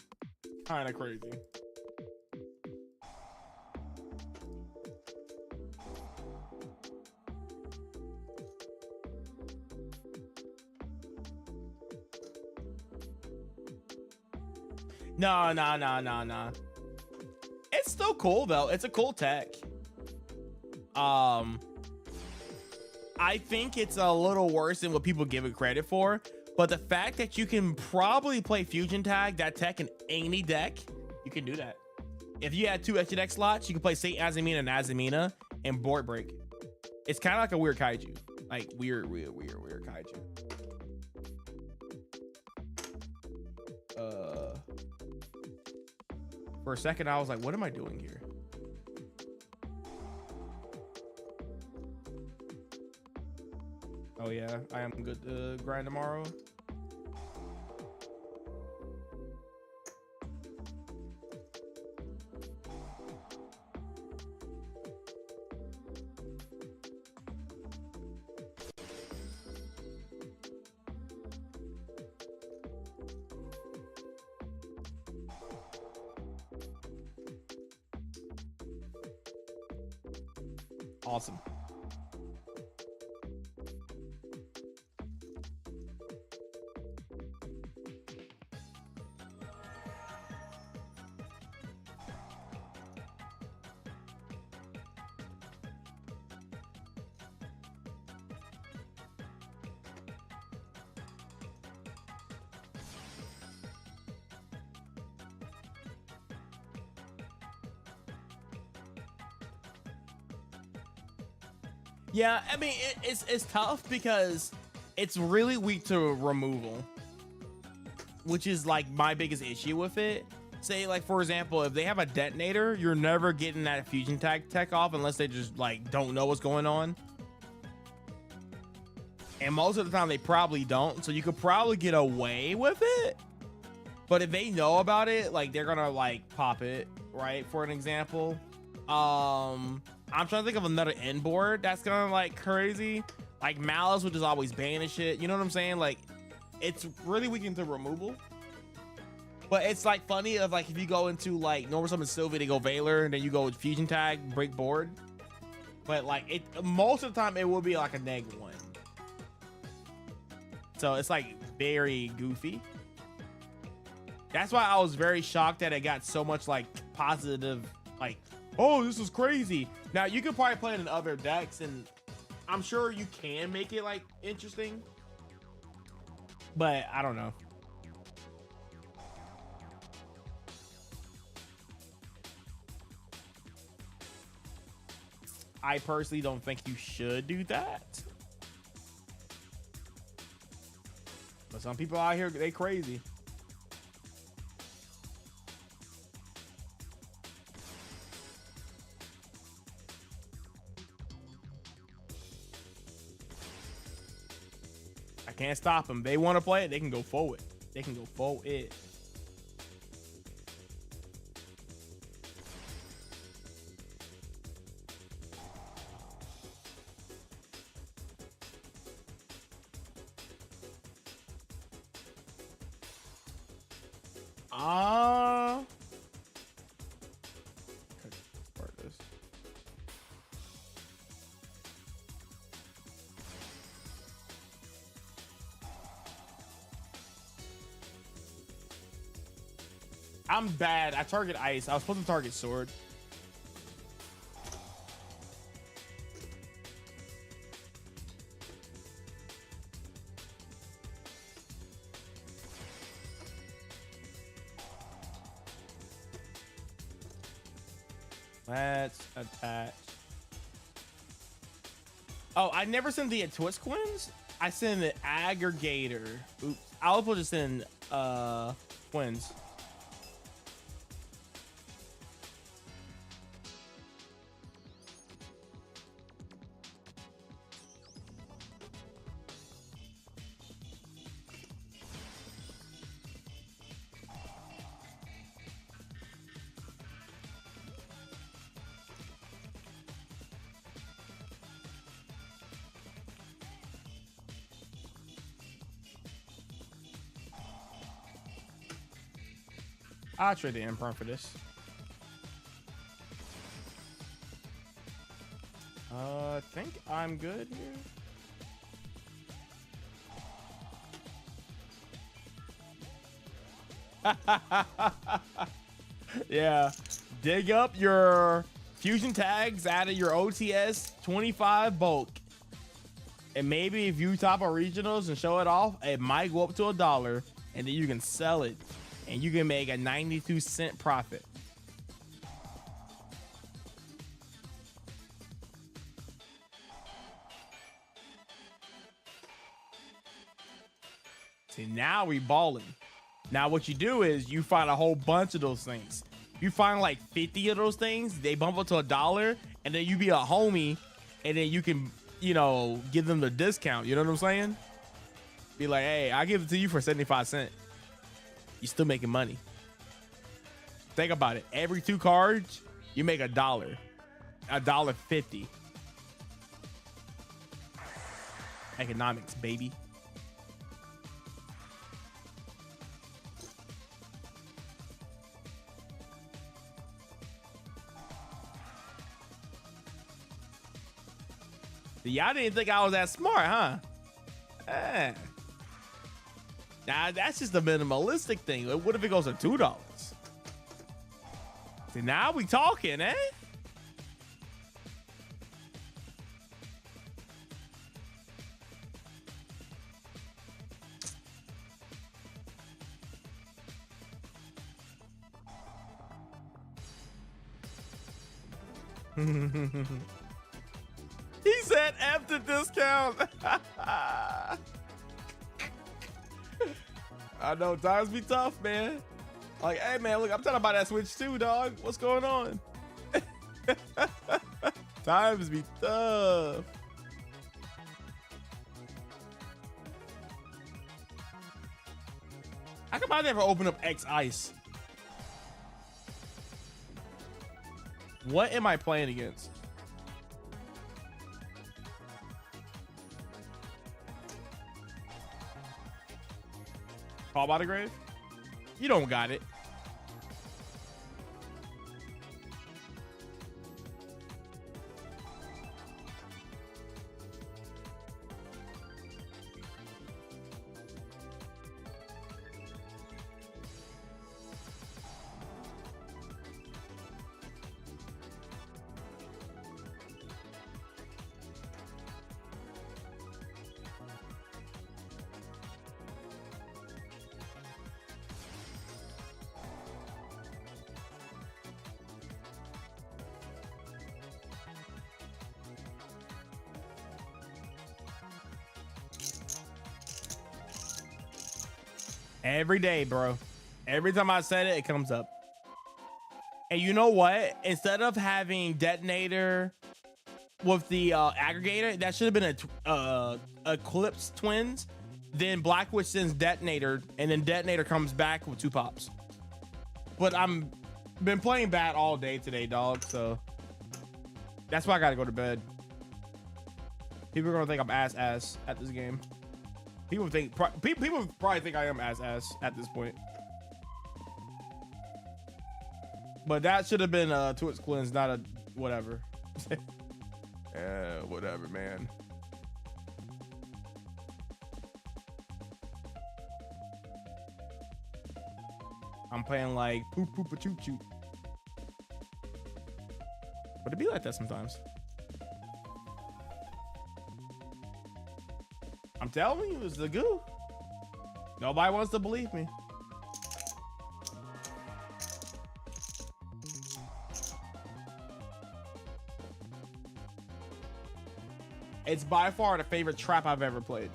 Kind of crazy. No. It's still cool though. It's a cool tech. I think it's a little worse than what people give it credit for, but the fact that you can probably play Fusion Tag, that tech, in any deck, you can do that. If you had 2 extra deck slots, you can play Saint Azamina and Azamina and board break. It's kind of like a weird kaiju, like weird kaiju. For a second, I was like, what am I doing here? Oh yeah, I am good to grind tomorrow. Awesome. Yeah, I mean, it's tough because it's really weak to removal, which is like my biggest issue with it. Say, like, for example, if they have a detonator, you're never getting that Fusion tech off unless they just like don't know what's going on. And most of the time they probably don't, so you could probably get away with it. But if they know about it, like, they're gonna like pop it, right? For an example, I'm trying to think of another end board that's gonna like crazy, like Malice, which is always banish it. You know what I'm saying? Like, it's really weak into removal. But it's like funny of like if you go into like normal summon Sylvie, they go Valor, and then you go with Fusion Tag, break board. But like it, most of the time it will be like a -1. So it's like very goofy. That's why I was very shocked that it got so much like positive, like, oh, this is crazy. Now you could probably play it in other decks, and I'm sure you can make it like interesting, but I don't know. I personally don't think you should do that, but some people out here, they crazy. I can't stop them. They want to play it. They can go forward. They can go forward. Start this. I'm bad. I target ice. I was supposed to target sword. Let's attach. Oh, I never send the twist quins. I send the aggregator. Oops. I'll put this in quins. I'll trade the Emperor for this. I think I'm good here. Yeah. Dig up your fusion tags out of your OTS 25 bulk. And maybe if you top our regionals and show it off, it might go up to $1 and then you can sell it. And you can make a 92-cent profit. See, now we balling. Now what you do is you find a whole bunch of those things. You find like 50 of those things, they bump up to $1, and then you be a homie, and then you can, you know, give them the discount. You know what I'm saying? Be like, hey, I'll give it to you for 75 cents. You're still making money. Think about it. Every 2 cards, you make $1. $1.50. Economics, baby. Y'all didn't think I was that smart, huh? Now that's just a minimalistic thing. What if it goes to $2? See, now we talking, eh? He said after discount. I know times be tough, man. Like, hey, man, look, I'm trying to buy that Switch too, dog. What's going on? Times be tough. How come I never open up X Ice? What am I playing against? Call by the grave? You don't got it. Every day, bro. Every time I said it, it comes up. And you know what? Instead of having detonator with the aggregator, that should have been a Eclipse Twins. then Black Witch sends Detonator, and then Detonator comes back with 2 pops. But I'm been playing bad all day today, dog. So that's why I gotta go to bed. People are gonna think I'm ass at this game. People probably think I am ass at this point. But that should have been a Twitch cleanse, not a whatever. Yeah, whatever, man. I'm playing like poop poop a choo choo. But it be like that sometimes. I'm telling you, it's the goo. Nobody wants to believe me. It's by far the favorite trap I've ever played.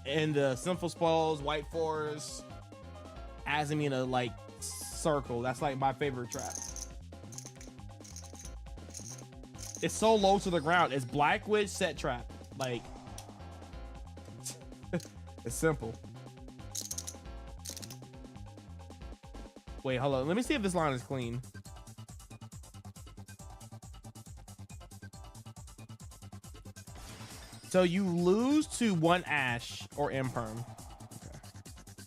In the Sinful Spoils, White Forest, Azamina like circle. That's like my favorite trap. It's so low to the ground. It's Black Witch set trap. Like it's simple. Wait, hold on. Let me see if this line is clean. So you lose to 1 Ash or Imperm. Okay.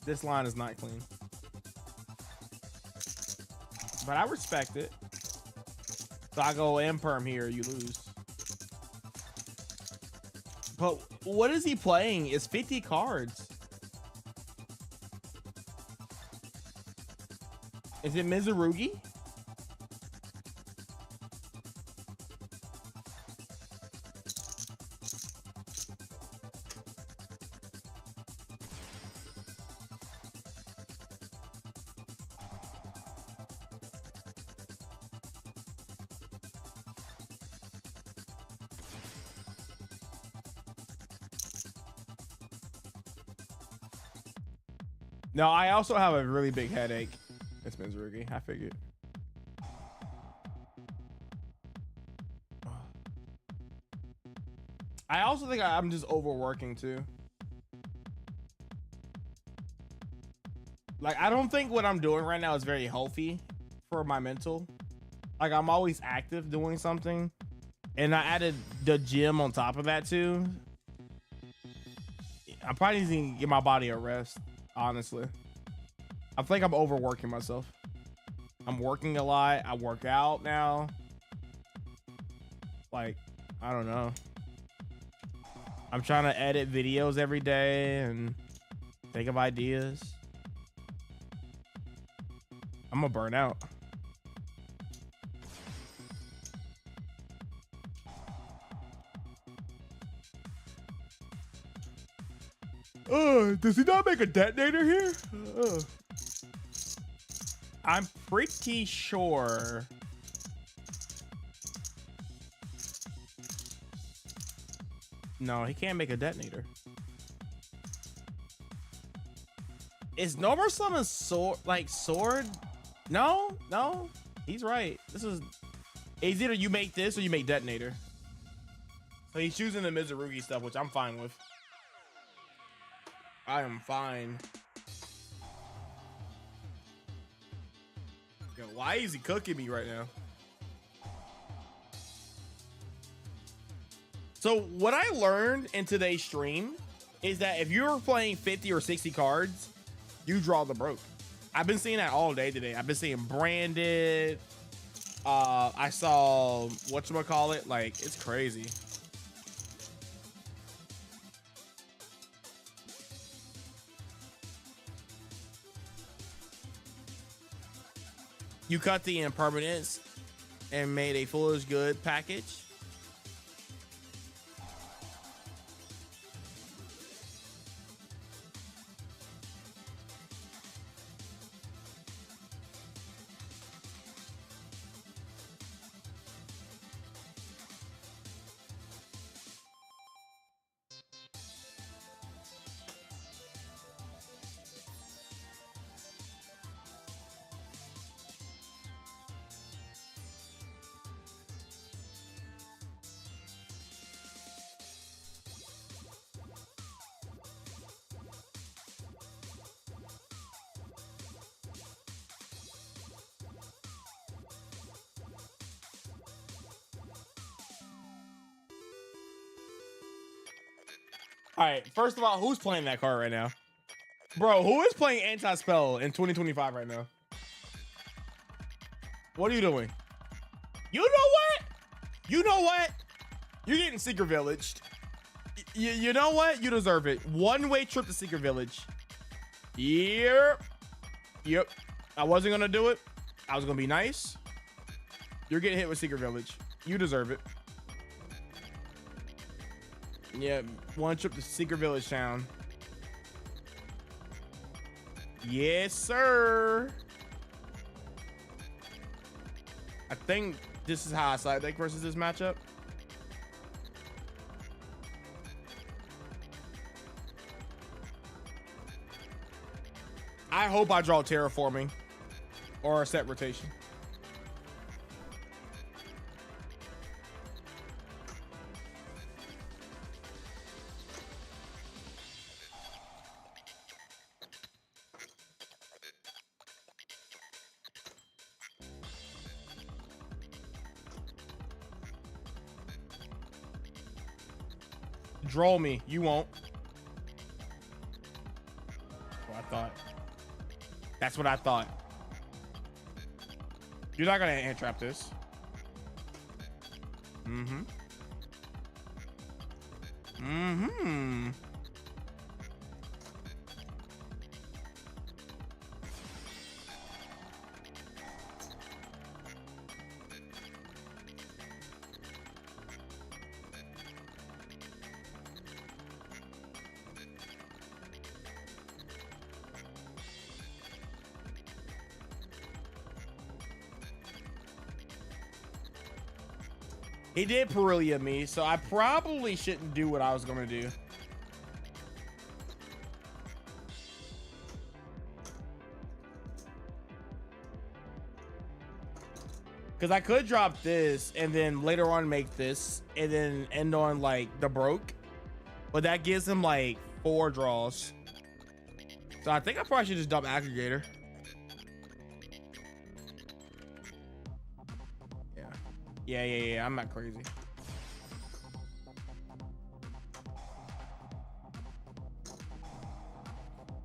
This line is not clean. But I respect it. So I go Imperm here, you lose. But what is he playing? It's 50 cards. Is it Mizurugi? No, I also have a really big headache. It's Mizurugi, I figured. I also think I'm just overworking too. Like, I don't think what I'm doing right now is very healthy for my mental. Like, I'm always active doing something. And I added the gym on top of that too. I probably need to give my body a rest, honestly. I think I'm overworking myself. I'm working a lot. I work out now. Like, I don't know. I'm trying to edit videos every day and think of ideas. I'm gonna burn out. Does he not make a detonator here? I'm pretty sure. No, he can't make a detonator. Is Normal Summon sword? No, he's right. This is, it's either you make this or you make detonator. So he's choosing the Mizurugi stuff, which I'm fine with. I am fine. Yo, why is he cooking me right now? So what I learned in today's stream is that if you're playing 50 or 60 cards, you draw the broke. I've been seeing that all day today. I've been seeing Branded. I saw whatchamacallit. Like, it's crazy. You cut the impermanence and made a foolish good package. All right. First of all, who's playing that card right now? Bro, who is playing anti-spell in 2025 right now? What are you doing? You know what? You know what? You're getting Secret Villaged. You know what? You deserve it. One-way trip to Secret Village. Yep. Yep. I wasn't going to do it. I was going to be nice. You're getting hit with Secret Village. You deserve it. Yeah, one trip to Secret Village Town. Yes, sir. I think this is how I side deck versus this matchup. I hope I draw terraforming or a set rotation. Draw me. You won't. Oh, I thought. That's what I thought. You're not gonna hand trap this. Mm-hmm. Mm-hmm. He did Perilia me, so I probably shouldn't do what I was gonna do. Because I could drop this and then later on make this and then end on like the broke, but that gives him like 4 draws. So I think I probably should just dump Aggregator. Yeah, I'm not crazy.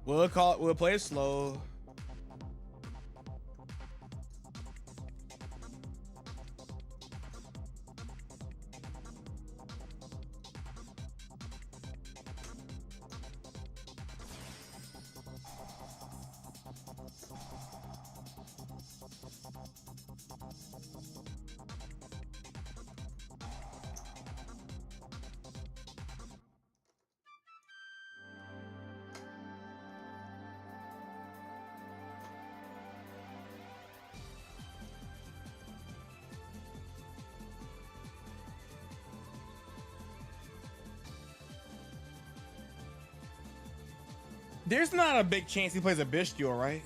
We'll play it slow. There's not a big chance he plays a Bestial, right?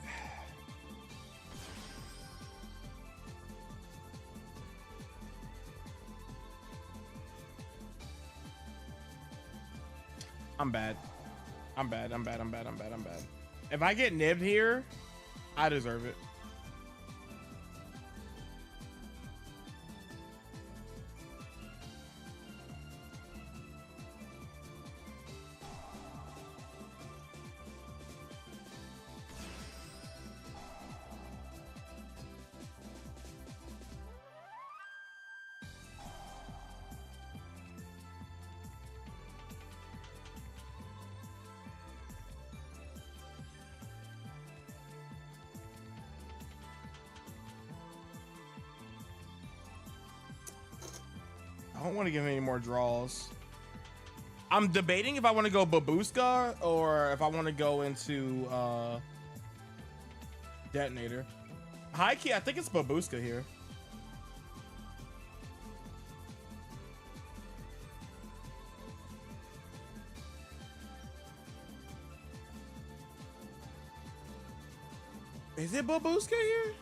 I'm bad. I'm bad. If I get nibbed here, I deserve it. I don't want to give him any more draws. I'm debating if I want to go Babushka or if I want to go into Detonator. High key, I think it's Babushka here. Is it Babushka here?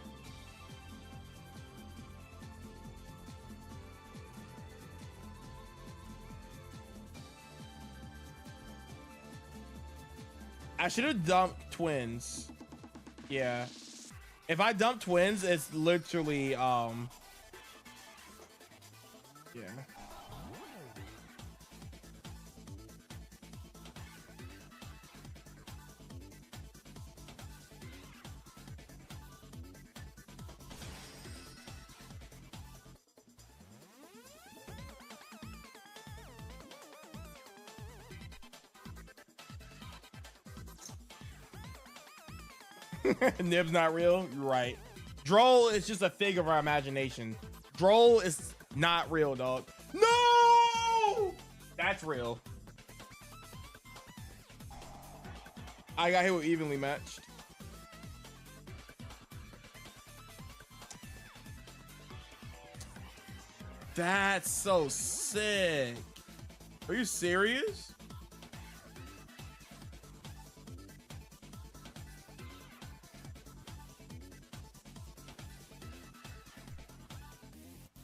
I should have dumped Twins. Yeah. If I dump Twins, it's literally yeah. Nib's not real. You're right. Droll is just a fig of our imagination. Droll is not real, dog. No, that's real. I got hit with evenly matched. That's so sick. Are you serious?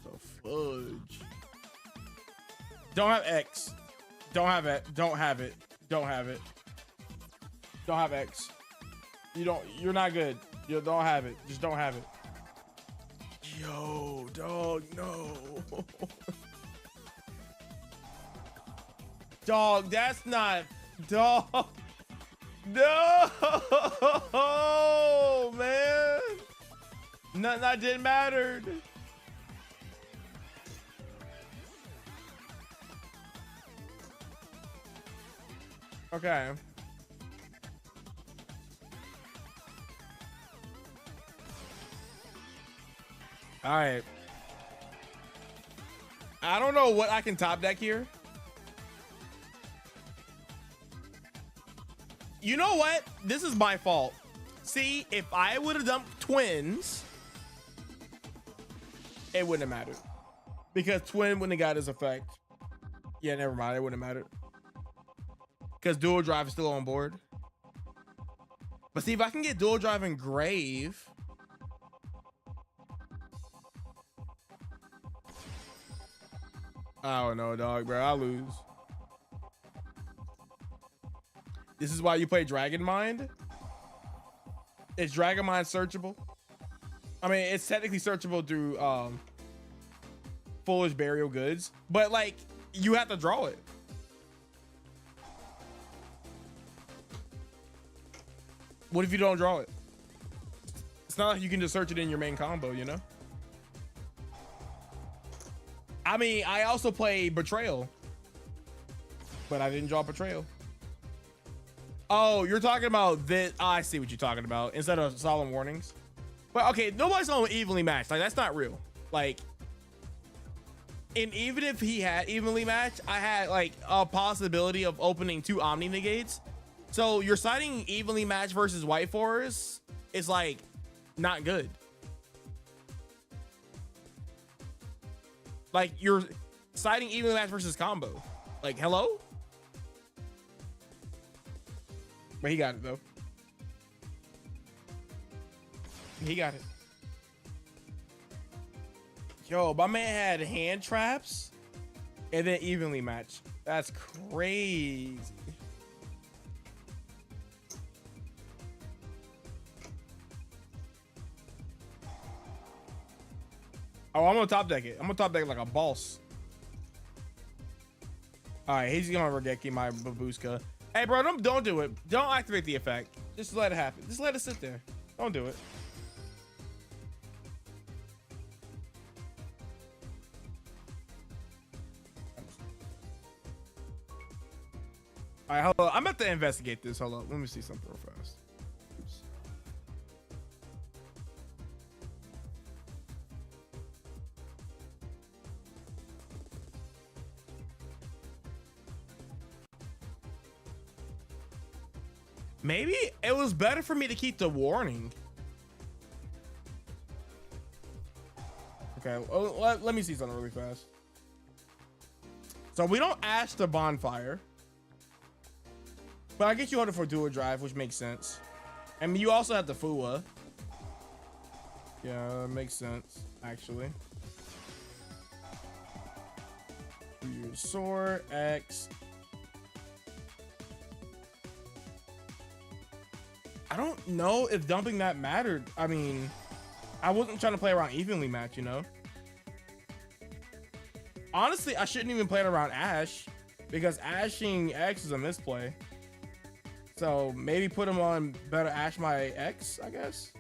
The fudge. Don't have X. Don't have it. Don't have it. Don't have it. Don't have X. You're not good. You don't have it. Just don't have it. Yo, dog, no. Dog, that's not, dog. No, man. Nothing that didn't matter. Okay. All right. I don't know what I can top deck here. You know what? This is my fault. See, if I would have dumped twins, it wouldn't have mattered. Because twin wouldn't have got his effect. Yeah, never mind. It wouldn't have mattered. Because dual drive is still on board. But see, if I can get dual drive and grave. I don't know, dog, bro. I'll lose. This is why you play Dragon Mind. Is Dragon Mind searchable? I mean, it's technically searchable through Foolish Burial Goods, but like you have to draw it. What if you don't draw it? It's not like you can just search it in your main combo, you know? I mean, I also play Betrayal, but I didn't draw Betrayal. Oh, you're talking about this. Oh, I see what you're talking about. Instead of Solemn Warnings. But okay, nobody's on evenly matched. Like, that's not real. Like, and even if he had evenly matched, I had like a possibility of opening 2 Omni Negates. So you're citing evenly matched versus White Forest is like not good. Like, you're citing evenly matched versus combo. Like, hello? But he got it though. He got it. Yo, my man had hand traps and then evenly matched. That's crazy. Oh, I'm gonna top deck it. I'm gonna top deck it like a boss. All right, he's gonna Regeki my Babushka. Hey, bro, don't do it. Don't activate the effect. Just let it happen. Just let it sit there. Don't do it. All right, hold on. I'm about to investigate this. Hold up. Let me see something real fast. Oops. Maybe it was better for me to keep the warning. Okay, let me see something really fast. So we don't ash the bonfire, but I guess you hold it for dual drive, which makes sense. And you also have the Fuwa. Yeah, that makes sense, actually. Your sword, X. I don't know if dumping that mattered. I mean, I wasn't trying to play around evenly match, you know? Honestly, I shouldn't even play it around Ash because ashing X is a misplay. So maybe put him on better ash my X, I guess.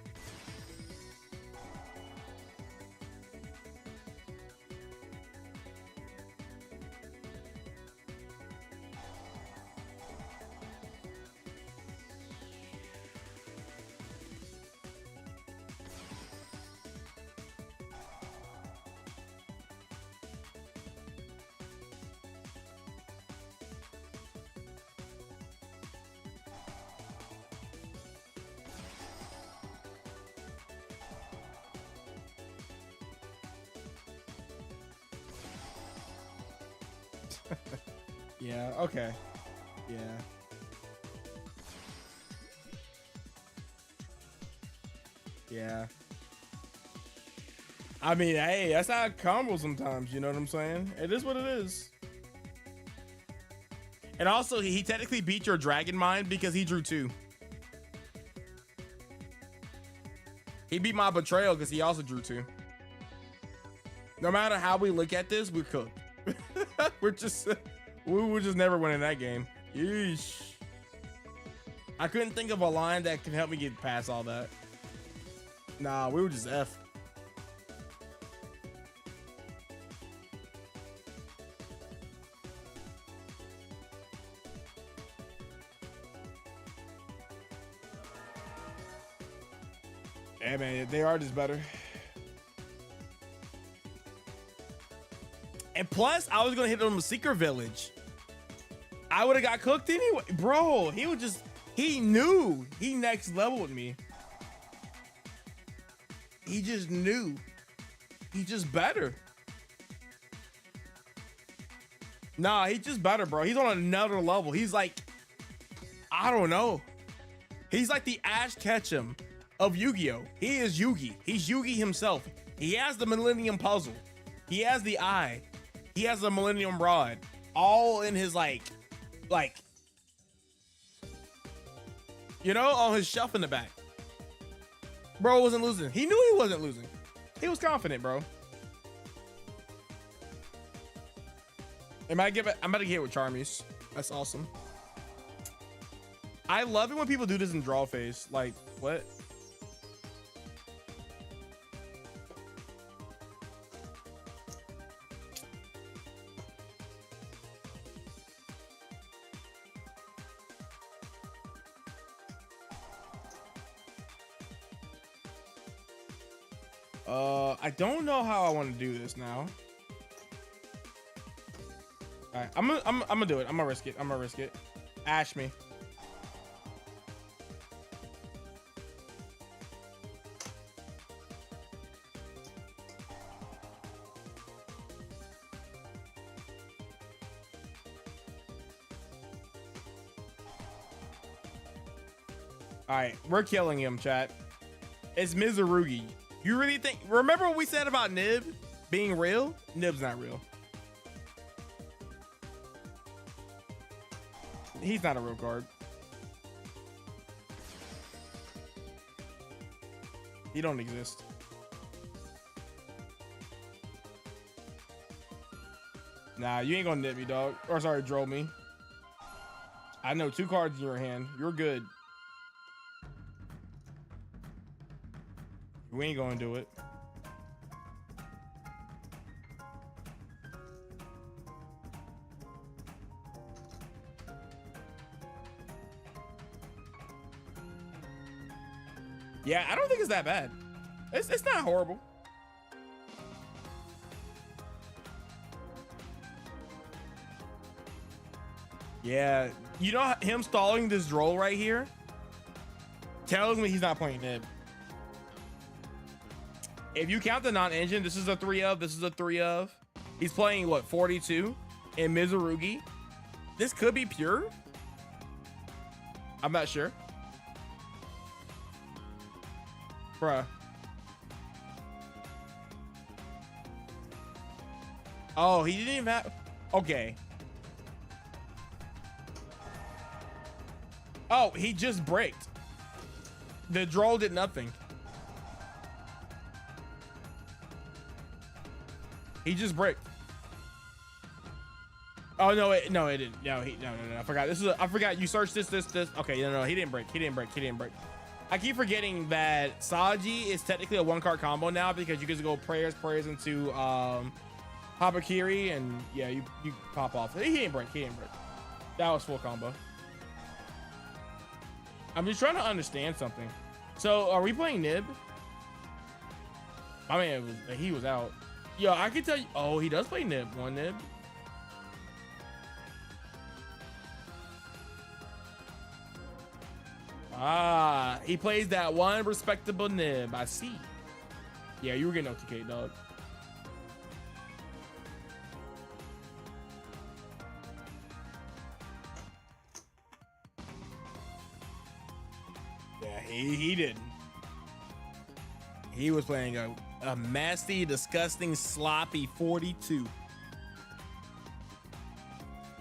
Yeah, okay. Yeah. Yeah. I mean, hey, that's how it combos sometimes, you know what I'm saying? It is what it is. And also, he technically beat your Dragon Mind because he drew 2. He beat my Betrayal because he also drew 2. No matter how we look at this, we're cooked. We would just never win in that game. Yeesh. I couldn't think of a line that can help me get past all that. Nah, we were just F. Yeah, man, they are just better. And plus, I was gonna hit him a Secret Village. I would have got cooked anyway. Bro, he knew he next leveled me. He just knew. He just better. Nah, he's just better, bro. He's on another level. He's like, I don't know. He's like the Ash Ketchum of Yu-Gi-Oh! He is Yugi. He's Yugi himself. He has the Millennium Puzzle. He has the eye. He has the Millennium Rod. All in his like, you know, on his shelf in the back. Bro wasn't losing. He knew he wasn't losing. He was confident, bro. I'm about to get hit with Charmies. That's awesome. I love it when people do this in draw phase. Like, what? I don't know how I want to do this now. All right, I'm gonna do it. I'm gonna risk it. Ash me. All right, we're killing him, chat. It's Mizurugi. You really think? Remember what we said about Nib being real? Nib's not real. He's not a real card. He don't exist. Nah, you ain't gonna nib me, dog. Or sorry, droll me. I know 2 cards in your hand. You're good. We ain't gonna do it. Yeah, I don't think it's that bad. It's not horrible. Yeah, you know him stalling this droll right here tells me he's not playing Nib. If you count the non-engine, this is a 3 of. This is a 3 of. He's playing what, 42 in Mizurugi. This could be pure. I'm not sure. Bruh. Oh, he didn't even have. Okay. Oh, he just braked. The droll did nothing. He just bricked. Oh no, it didn't. No, I forgot. I forgot you searched this. Okay, no, he didn't break. He didn't break. I keep forgetting that Saji is technically a 1-card combo now because you get to go prayers into Habakiri, and yeah, you pop off. He didn't break. That was full combo. I'm just trying to understand something. So are we playing Nib? I mean, he was out. Yo, I can tell you. Oh, he does play Nib. 1 Nib. Ah, he plays that 1 respectable Nib. I see. Yeah, you were getting OTK, dog. he didn't. He was playing a nasty, disgusting, sloppy 42.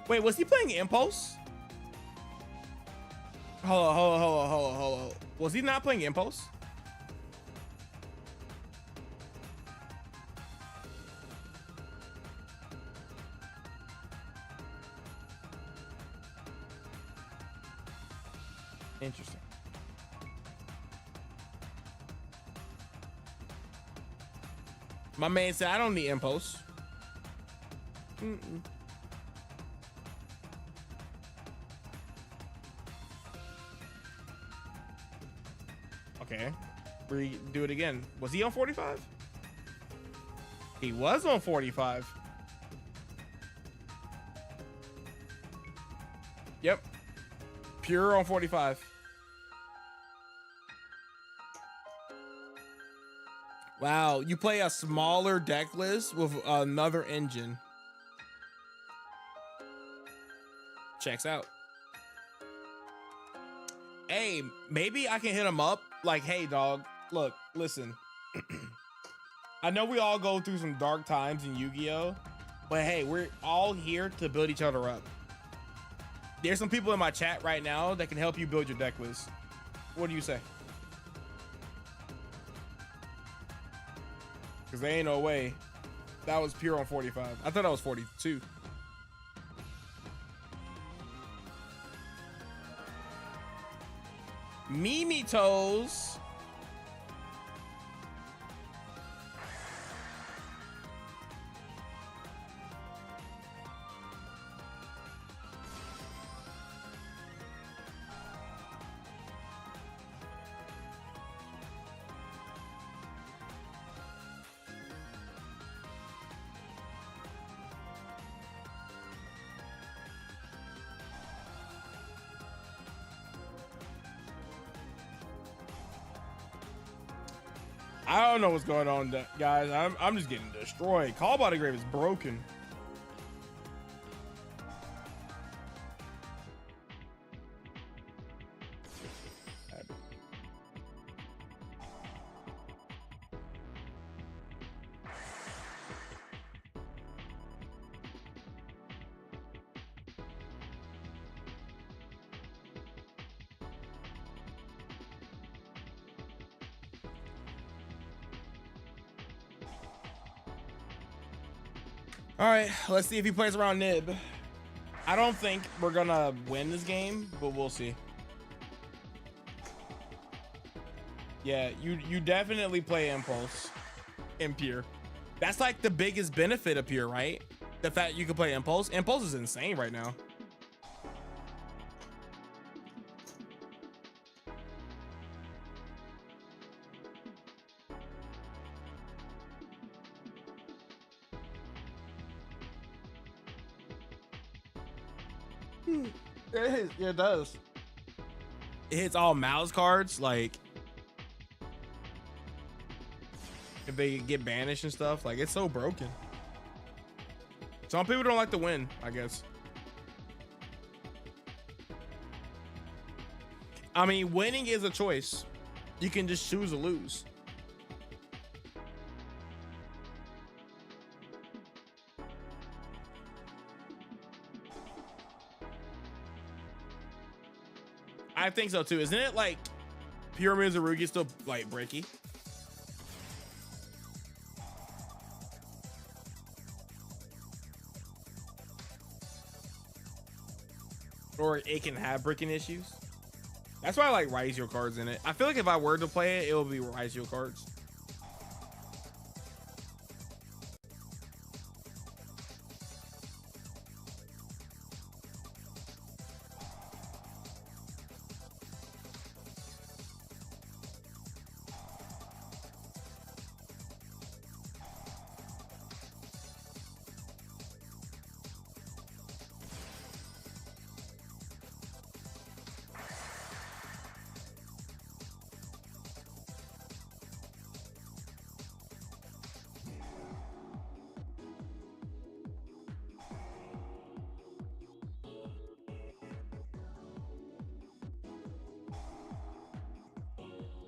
Wait, was he playing Impulse? Hold on. Was he not playing Impulse? Interesting. My man said, I don't need Impulse. Okay. Do it again. Was he on 45? He was on 45. Yep. Pure on 45. Wow, you play a smaller deck list with another engine. Checks out. Hey, maybe I can hit him up. Like, hey, dog, look, listen. I know we all go through some dark times in Yu-Gi-Oh! But hey, we're all here to build each other up. There's some people in my chat right now that can help you build your deck list. What do you say? Because there ain't no way. That was pure on 45. I thought that was 42. Mimi Toes. I don't know what's going on, guys. I'm just getting destroyed. Call by the Grave is broken. All right, let's see if he plays around Nib. I don't think we're gonna win this game, but we'll see. Yeah, you definitely play Impulse in Pure. That's like the biggest benefit of Pure, right? The fact you can play Impulse. Impulse is insane right now. It does. It hits all mouse cards, like if they get banished and stuff. Like, it's so broken. Some people don't like to win, I guess. I mean, winning is a choice. You can just choose to lose. I think so too. Isn't it like Pure Mizurugi still like breaky? Or it can have breaking issues. That's why I like Raizio cards in it. I feel like if I were to play it, it would be Raizio cards.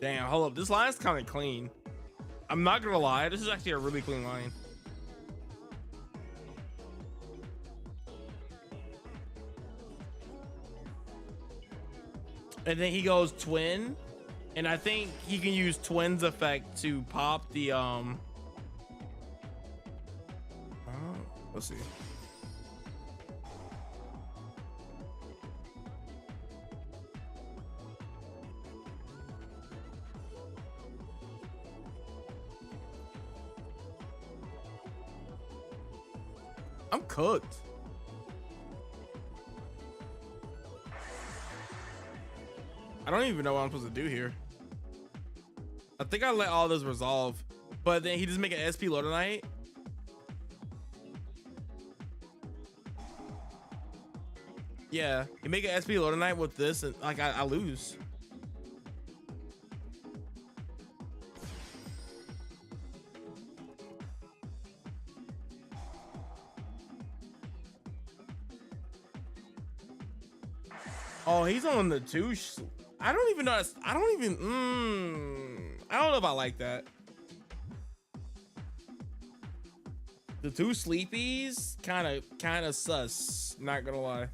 Damn, hold up. This line's kind of clean. I'm not gonna lie. This is actually a really clean line. And then he goes twin, and I think he can use twins effect to pop the let's see. I'm cooked. I don't even know what I'm supposed to do here. I think I let all this resolve, but then he just make an SP low tonight. Yeah, he make an SP low tonight with this, and like I lose. Oh, he's on the two. I don't even know. I don't even. I don't know if I like that. The two sleepies, kind of sus. Not gonna lie.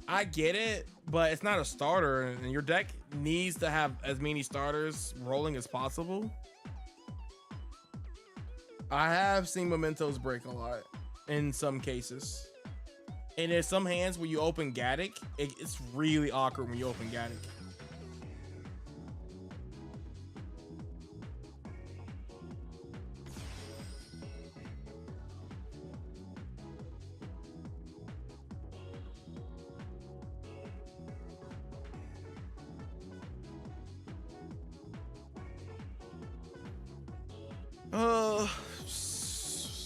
I get it, but it's not a starter, and your deck needs to have as many starters rolling as possible. I have seen mementos break a lot in some cases. And there's some hands where you open Gaddock, it's really awkward when you open Gaddock.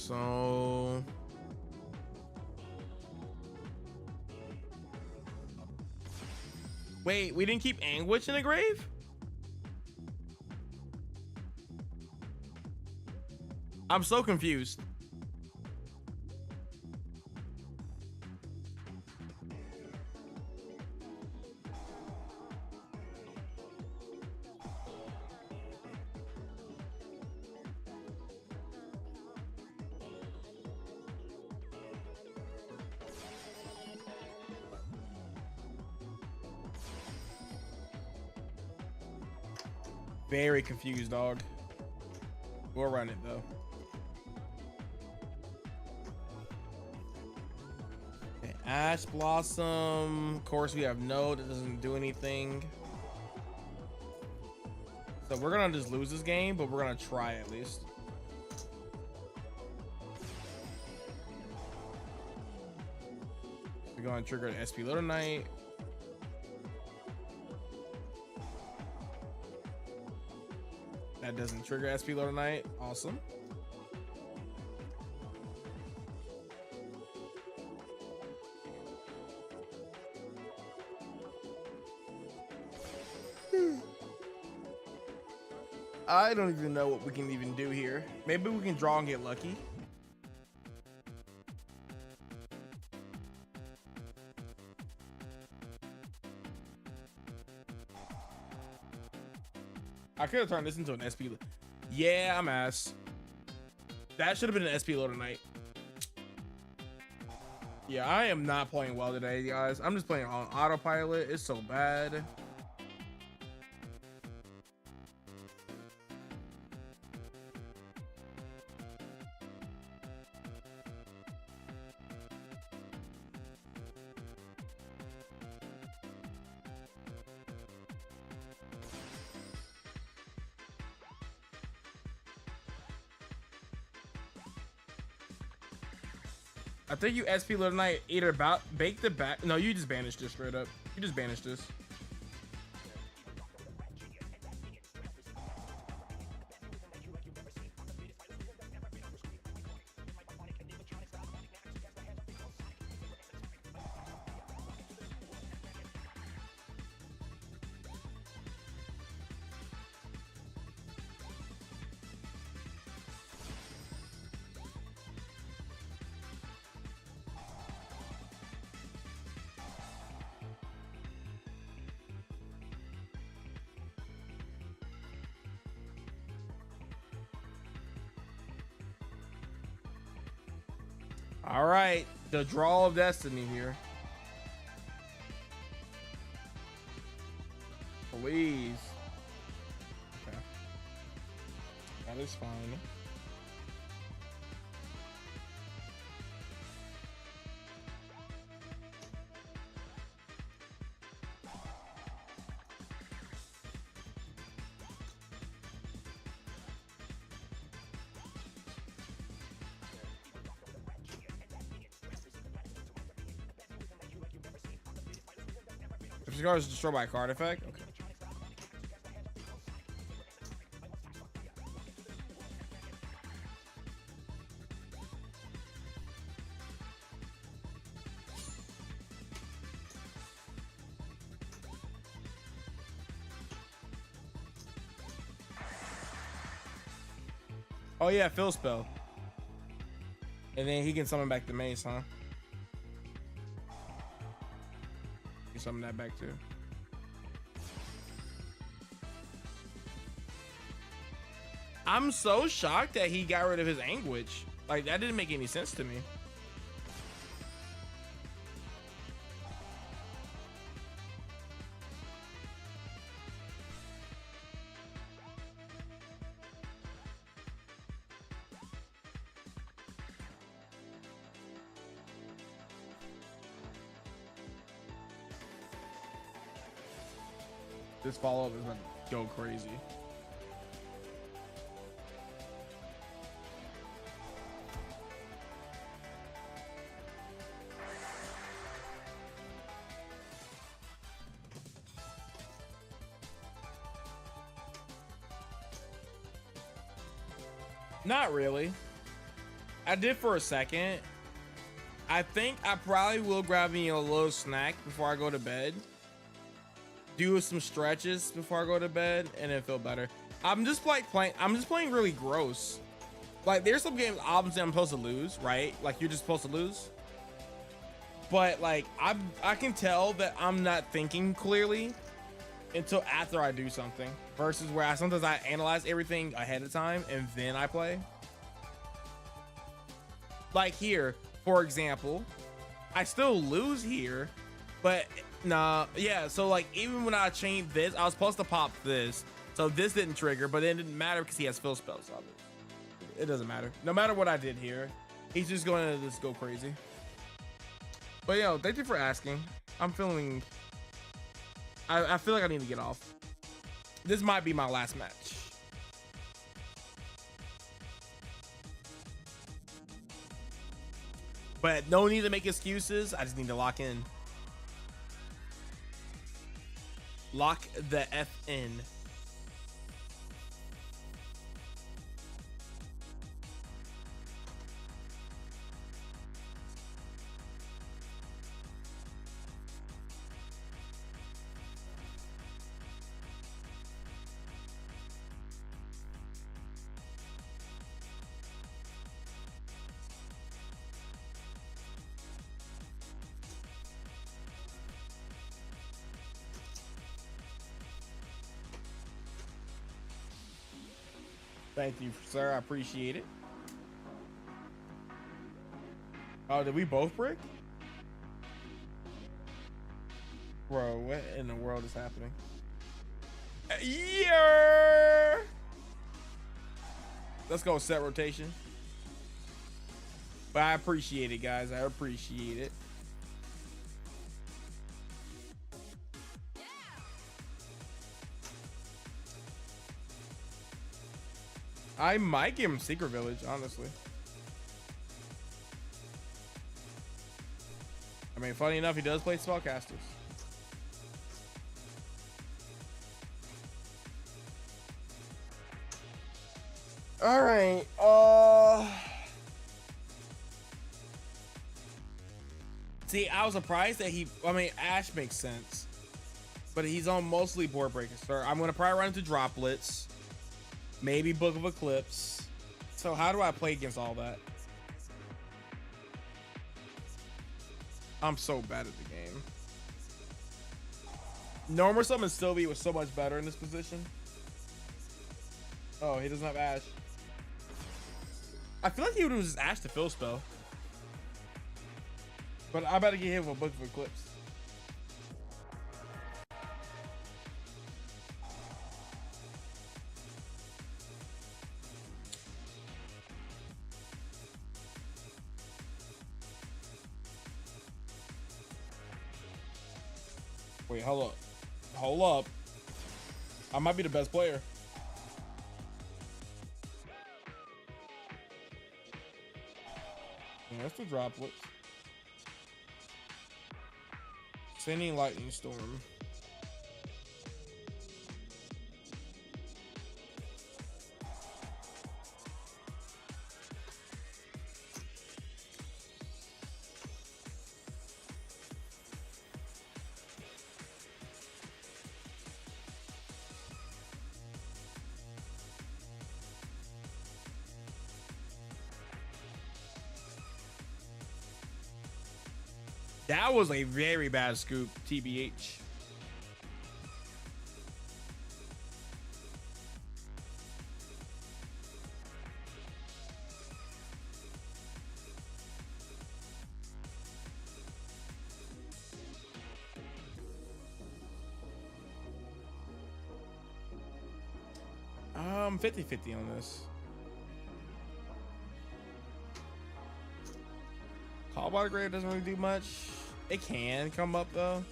So wait, we didn't keep Anguish in the grave? I'm so confused. Very confused, dog. We'll run it though. Okay, Ash Blossom. Of course, we have no. That doesn't do anything. So we're gonna just lose this game, but we're gonna try at least. We're gonna trigger an SP Little Knight. That doesn't trigger SP Lord Knight. Awesome. I don't even know what we can even do here. Maybe we can draw and get lucky. I could have turned this into an SP. Yeah, I'm ass. That should have been an SP load tonight. Yeah, I am not playing well today, guys. I'm just playing on autopilot. It's so bad. I think you SP Little Knight either bake the back. No, you just banished this straight up. You just banished this. All right, the draw of destiny here. Please. Okay. That is fine. If the card is destroyed by a card effect, okay. Oh yeah, Fill Spell. And then he can summon back the mace, huh? You summon that back too. I'm so shocked that he got rid of his Anguish. Like, that didn't make any sense to me. This follow-up is gonna go crazy. Not really. I did for a second. I think I probably will grab me a little snack before I go to bed. Do some stretches before I go to bed and then feel better. I'm just playing really gross. Like, there's some games obviously I'm supposed to lose, right? Like, you're just supposed to lose. But like, I can tell that I'm not thinking clearly until after I do something, versus where sometimes I analyze everything ahead of time and then I play. Like here, for example, I still lose here, but nah, yeah. So like, even when I changed this, I was supposed to pop this, so this didn't trigger, but it didn't matter because he has Fill Spells. So it doesn't matter. No matter what I did here, he's just going to just go crazy. But yo, thank you for asking. I'm feeling. I feel like I need to get off. This might be my last match. But no need to make excuses. I just need to lock in. Lock the F in. Thank you, sir. I appreciate it. Oh, did we both brick? Bro, what in the world is happening? Yeah. Let's go set rotation. But I appreciate it, guys. I appreciate it. I might give him Secret Village, honestly. I mean, funny enough, he does play Spellcasters. All right. See, I was surprised that Ash makes sense, but he's on mostly board breakers. So I'm gonna probably run into Droplets. Maybe Book of Eclipse. So how do I play against all that? I'm so bad at the game. Normal Summon Sylvie was so much better in this position. Oh, he doesn't have Ash. I feel like he would use Ash to Fill Spell. But I better get hit with a book of Eclipse. Wait, hold up. Hold up. I might be the best player. Yeah, that's the droplets. Sending lightning storm. That was a very bad scoop, TBH. I'm 50-50 on this. Call by the grave doesn't really do much. It can come up though.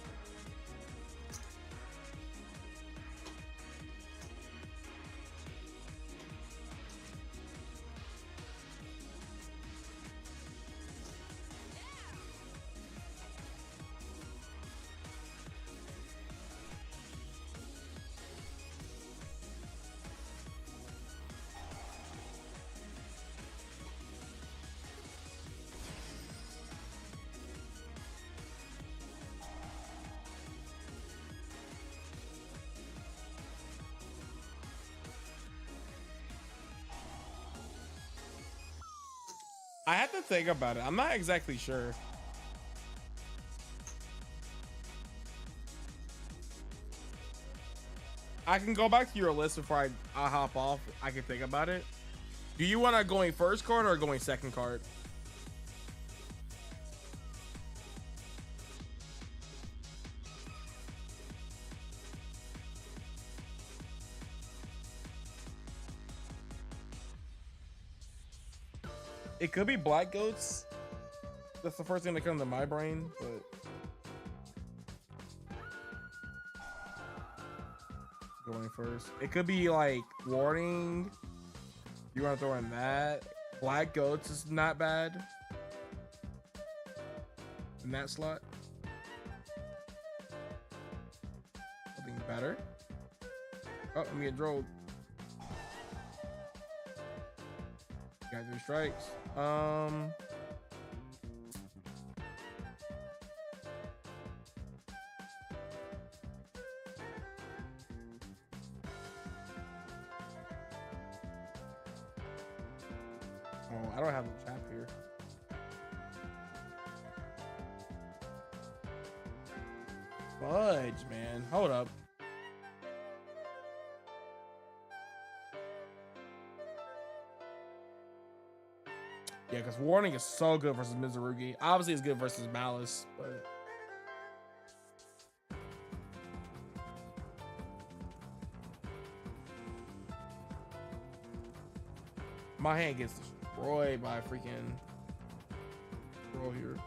I have to think about it. I'm not exactly sure. I can go back to your list before I hop off. I can think about it. Do you want to going first card or going second card? It could be black goats. That's the first thing that comes to my brain, but going first. It could be like warning. You want to throw in that? Black goats is not bad in that slot. Something better. Oh, let me get drilled. Got 3 strikes. Oh, I don't have the chap here. Fudge, man. Hold up. Yeah, because Warning is so good versus Mizurugi. Obviously, it's good versus Malice, but my hand gets destroyed by a freaking roll here.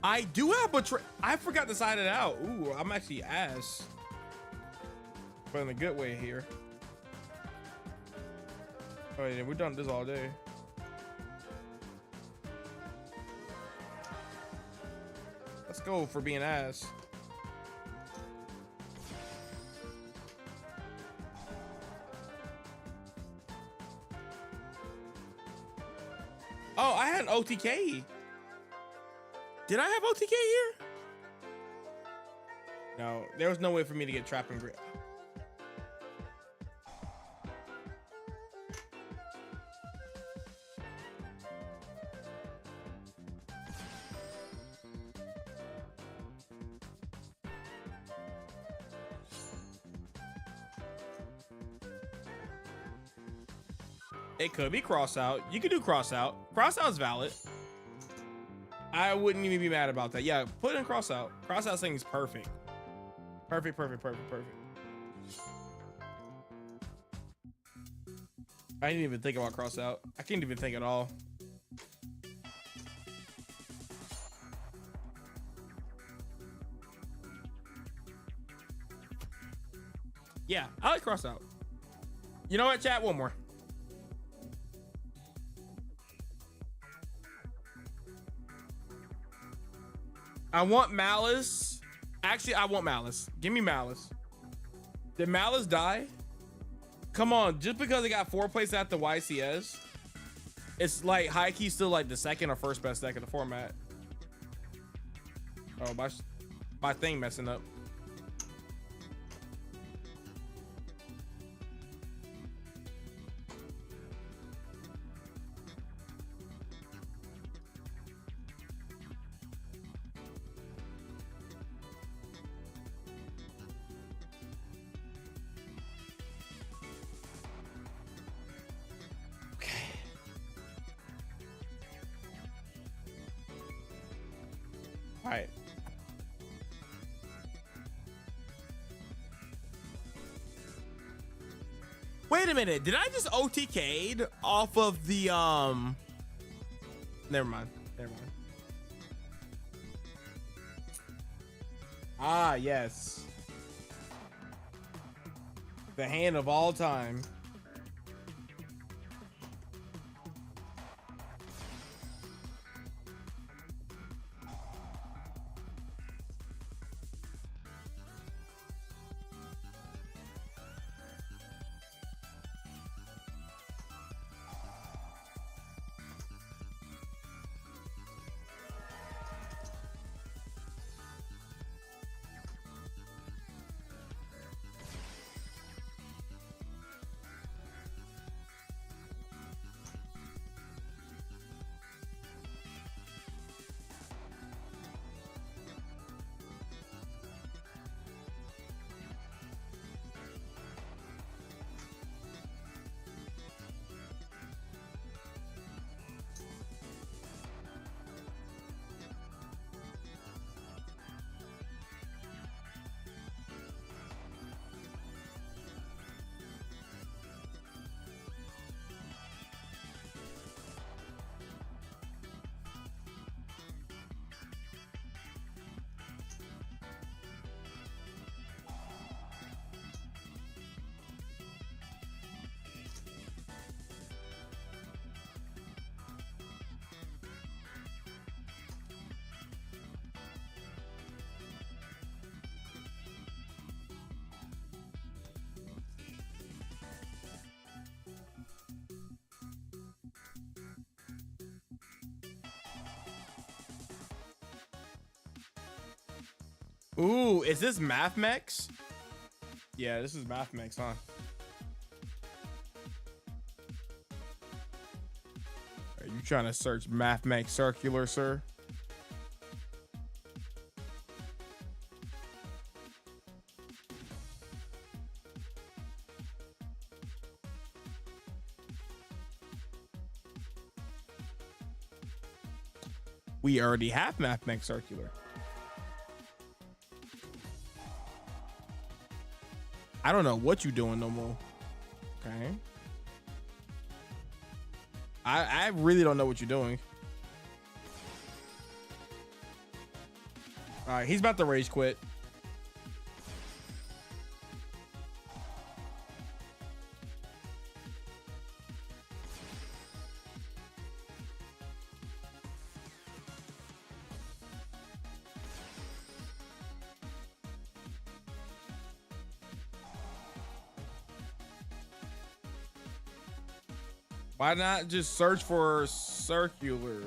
I do have Betray. I forgot to sign it out. Ooh, I'm actually ass. But in a good way here. Oh yeah, we've done this all day. Let's go for being ass. Oh, I had an OTK. Did I have OTK here? No, there was no way for me to get trapped in green. It could be cross out. You could do cross out. Cross out is valid. I wouldn't even be mad about that. Yeah, put in cross out. Cross out thing is perfect. Perfect, perfect, perfect, perfect. I didn't even think about cross out. I can't even think at all. Yeah, I like cross out. You know what, chat? One more. I want Malice. Actually, I want Malice. Give me Malice. Did Malice die? Come on, just because it got 4 places at the YCS, it's like high key still like the second or first best deck of the format. Oh, my thing messing up. All right. Wait a minute. Did I just OTK'd off of the Never mind. Never mind. Ah, yes. The hand of all time. Ooh, is this MathMex? Yeah, this is MathMex, huh? Are you trying to search MathMex Circular, sir? We already have MathMex Circular. I don't know what you doing no more. Okay. I really don't know what you're doing. All right, he's about to rage quit. Why not just search for circular?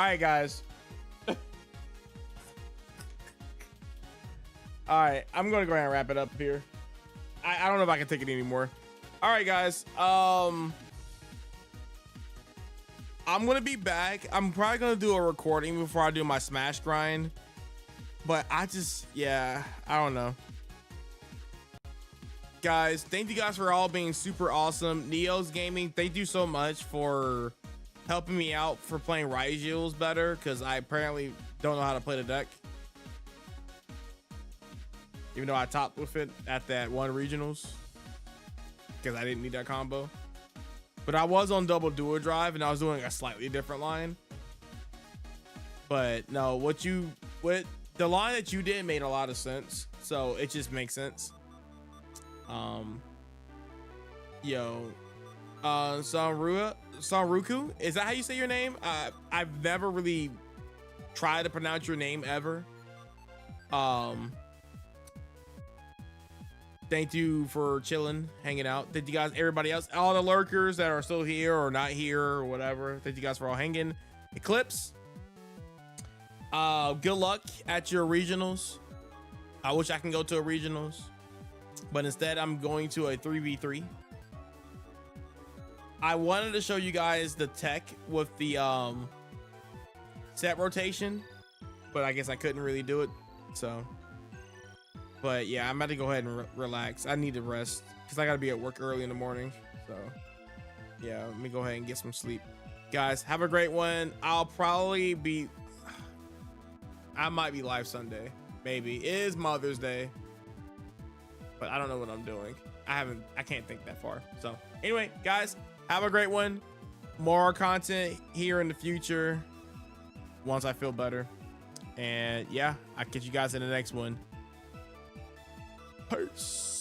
All right, guys. All right, I'm gonna go ahead and wrap it up here. I don't know if I can take it anymore. All right, guys. I'm gonna be back. I'm probably gonna do a recording before I do my Smash grind. But I don't know. Guys, thank you guys for all being super awesome. Neos Gaming, thank you so much for helping me out for playing Raijils better, because I apparently don't know how to play the deck. Even though I topped with it at that one regionals, because I didn't need that combo. But I was on double dual drive and I was doing a slightly different line. But no, the line that you did made a lot of sense. So it just makes sense. Sanruku, is that how you say your name? I've never really tried to pronounce your name ever. Thank you for chilling, hanging out. Thank you guys, everybody else, all the lurkers that are still here or not here or whatever. Thank you guys for all hanging. Eclipse, good luck at your regionals. I wish I can go to a regionals, but instead I'm going to a 3v3. I wanted to show you guys the tech with the set rotation, but I guess I couldn't really do it. So, but yeah, I'm about to go ahead and relax. I need to rest because I got to be at work early in the morning. So yeah, let me go ahead and get some sleep. Guys, have a great one. I might be live Sunday. Maybe. It is Mother's Day, but I don't know what I'm doing. I can't think that far. So anyway, guys, have a great one. More content here in the future once I feel better. And yeah, I'll catch you guys in the next one. Peace.